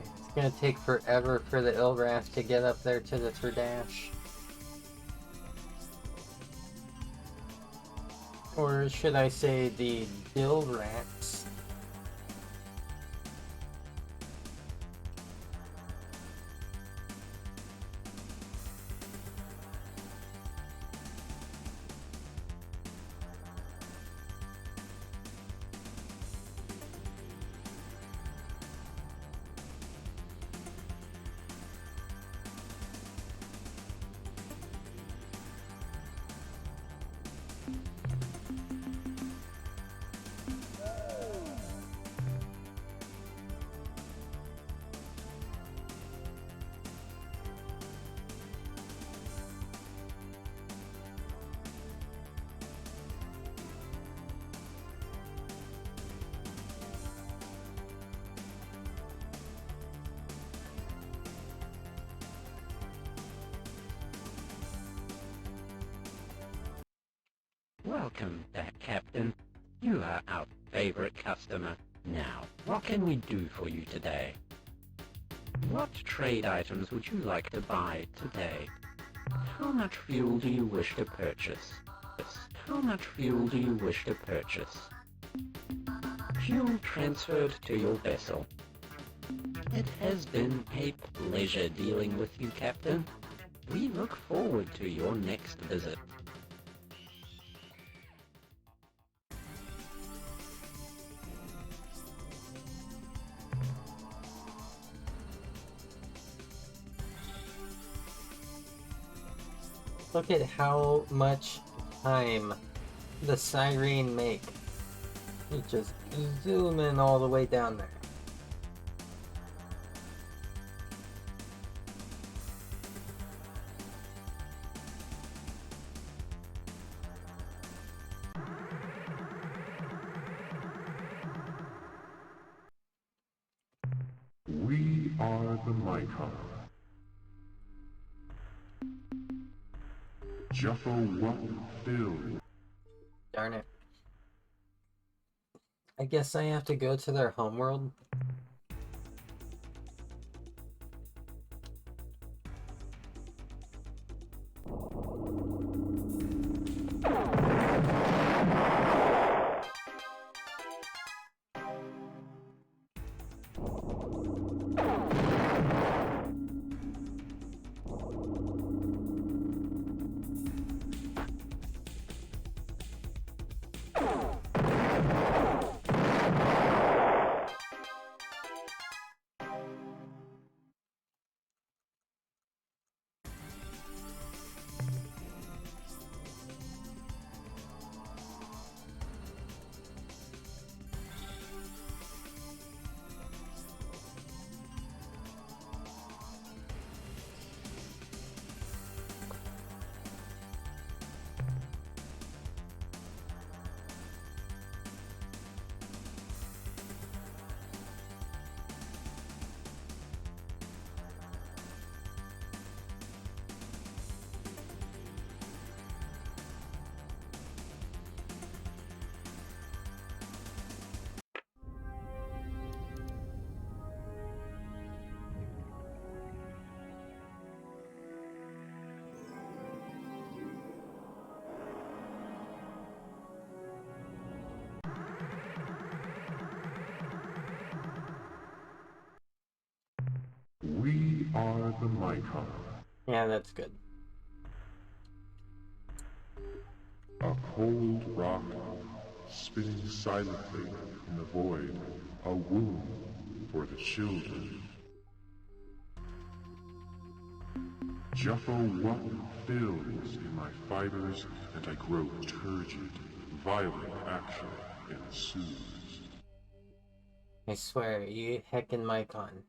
It's gonna take forever for the Ilrath to get up there to the Tradash. Or should I say the Dilrax? Welcome back, Captain. You are our favorite customer. Now, what can we do for you today? What trade items would you like to buy today? How much fuel do you wish to purchase? How much fuel do you wish to purchase? Fuel transferred to your vessel. It has been a pleasure dealing with you, Captain. We look forward to your next visit. Look at how much time the Siren make. You just zoom in all the way down there. We are the Mycon. Juffa what filled. Darn it. I guess I have to go to their homeworld. the Mycon. Yeah, that's good. A cold rock spinning silently in the void, a womb for the children. Juffo fills in my fibers, and I grow turgid. Violent action ensues. I swear, you heckin' Mycon.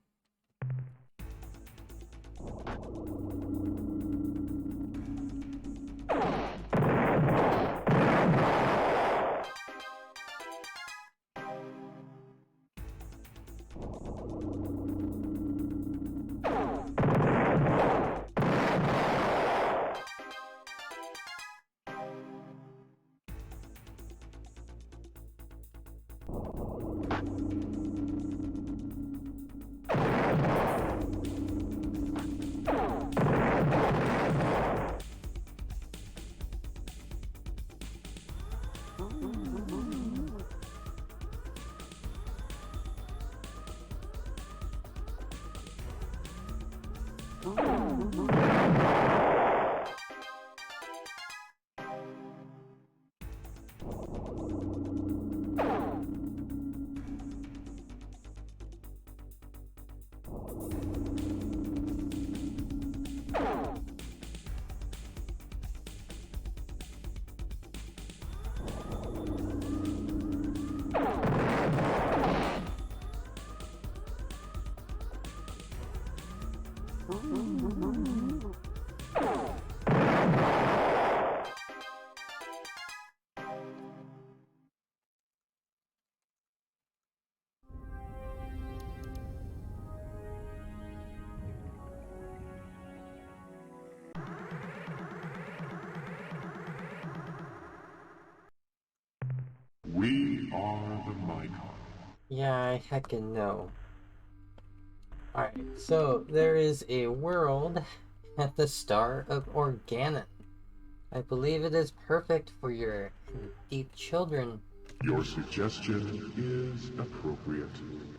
We are the Mycon. Yeah, I heckin' know. Alright, so there is a world at the star of Organon. I believe it is perfect for your deep children. Your suggestion is appropriate.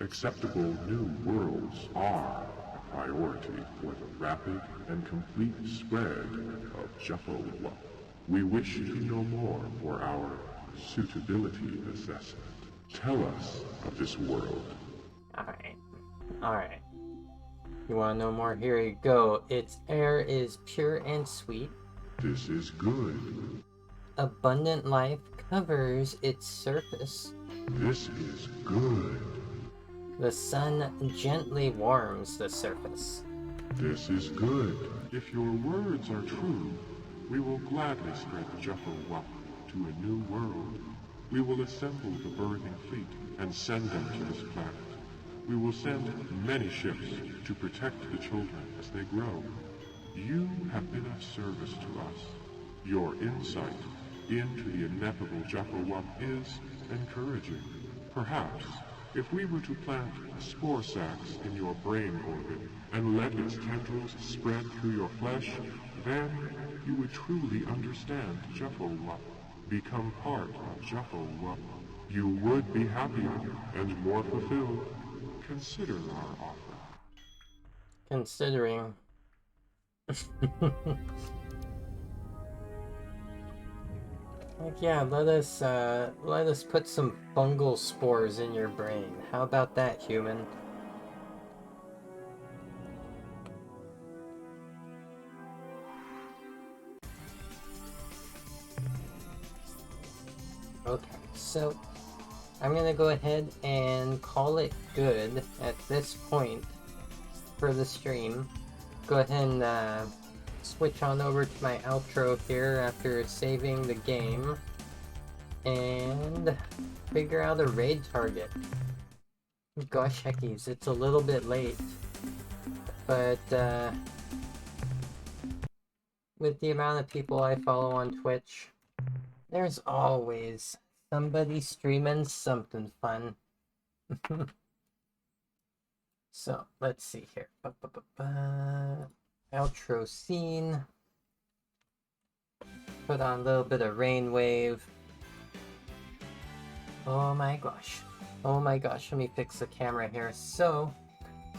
Acceptable new worlds are a priority for the rapid and complete spread of Juffo. We wish to know more for our suitability assessment. Tell us of this world. Alright. You wanna know more? Here you go. Its air is pure and sweet. This is good. Abundant life covers its surface. This is good. The sun gently warms the surface. This is good. If your words are true, we will gladly spread Juffo to a new world. We will assemble the birthing fleet and send them to this planet. We will send many ships to protect the children as they grow. You have been of service to us. Your insight into the ineffable Juffo is encouraging. Perhaps, if we were to plant spore sacs in your brain orbit and let its tendrils spread through your flesh, then you would truly understand Juffo. Become part of Juffo. You would be happier and more fulfilled. Consider our offer. Considering. Like, yeah, let us put some fungal spores in your brain. How about that, human? Okay, so I'm gonna go ahead and call it good at this point for the stream. Go ahead and switch on over to my outro here after saving the game and figure out a raid target. Gosh heckies, it's a little bit late, but with the amount of people I follow on Twitch, there's always somebody streaming something fun. So, let's see here. Outro scene. Put on a little bit of rain wave. Oh my gosh. Oh my gosh, let me fix the camera here. So,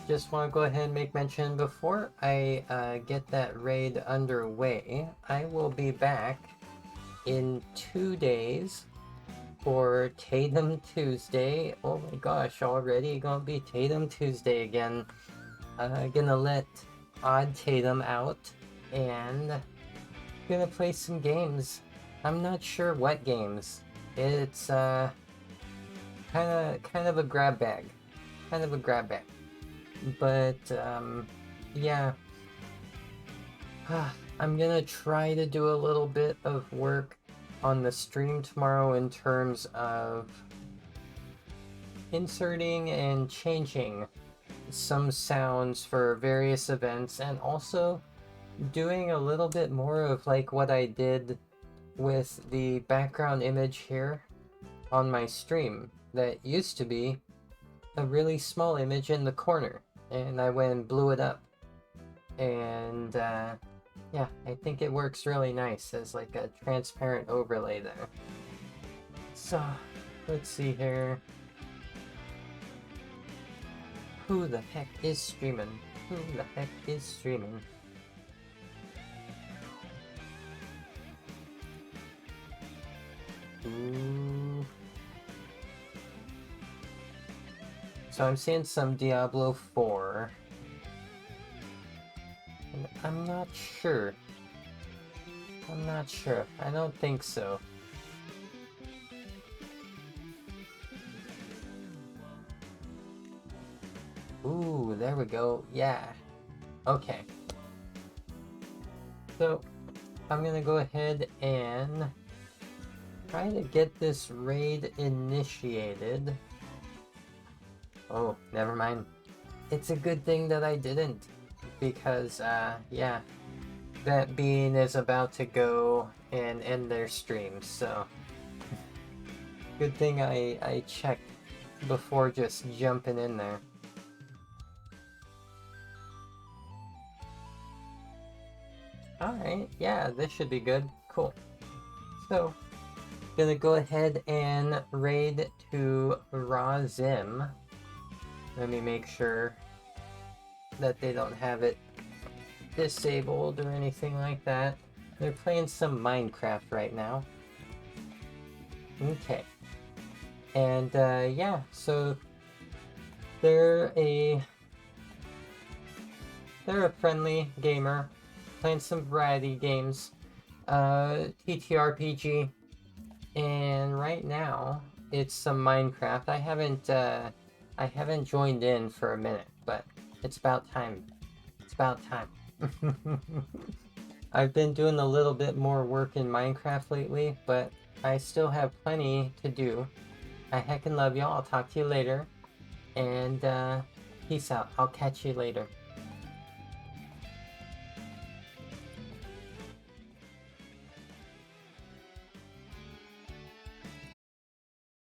just want to go ahead and make mention before I get that raid underway, I will be back in 2 days for Tatum Tuesday. Oh my gosh, already gonna be Tatum Tuesday again. Gonna let Odd Tatum out and gonna play some games. I'm not sure what games. It's kind of a grab bag. Kind of a grab bag. But yeah. I'm gonna try to do a little bit of work on the stream tomorrow in terms of inserting and changing some sounds for various events, and also doing a little bit more of like what I did with the background image here on my stream that used to be a really small image in the corner, and I went and blew it up. And yeah, I think it works really nice as like a transparent overlay there. So, let's see here. Who the heck is streaming? Who the heck is streaming? Ooh. So I'm seeing some Diablo 4. And I'm not sure. I'm not sure. I don't think so. Ooh, there we go. Yeah. Okay. So, I'm gonna go ahead and try to get this raid initiated. Oh, never mind. It's a good thing that I didn't. Because, yeah. That being is about to go and end their stream, so... Good thing I checked before just jumping in there. Alright, yeah, this should be good. Cool. So, gonna go ahead and raid to Razim. Let me make sure that they don't have it disabled or anything like that. They're playing some Minecraft right now. Okay. And, yeah, so they're a friendly gamer, playing some variety games, TTRPG, and right now it's some Minecraft. I haven't joined in for a minute, but it's about time. It's about time. I've been doing a little bit more work in Minecraft lately, but I still have plenty to do. I heckin' love y'all. I'll talk to you later. And, peace out. I'll catch you later.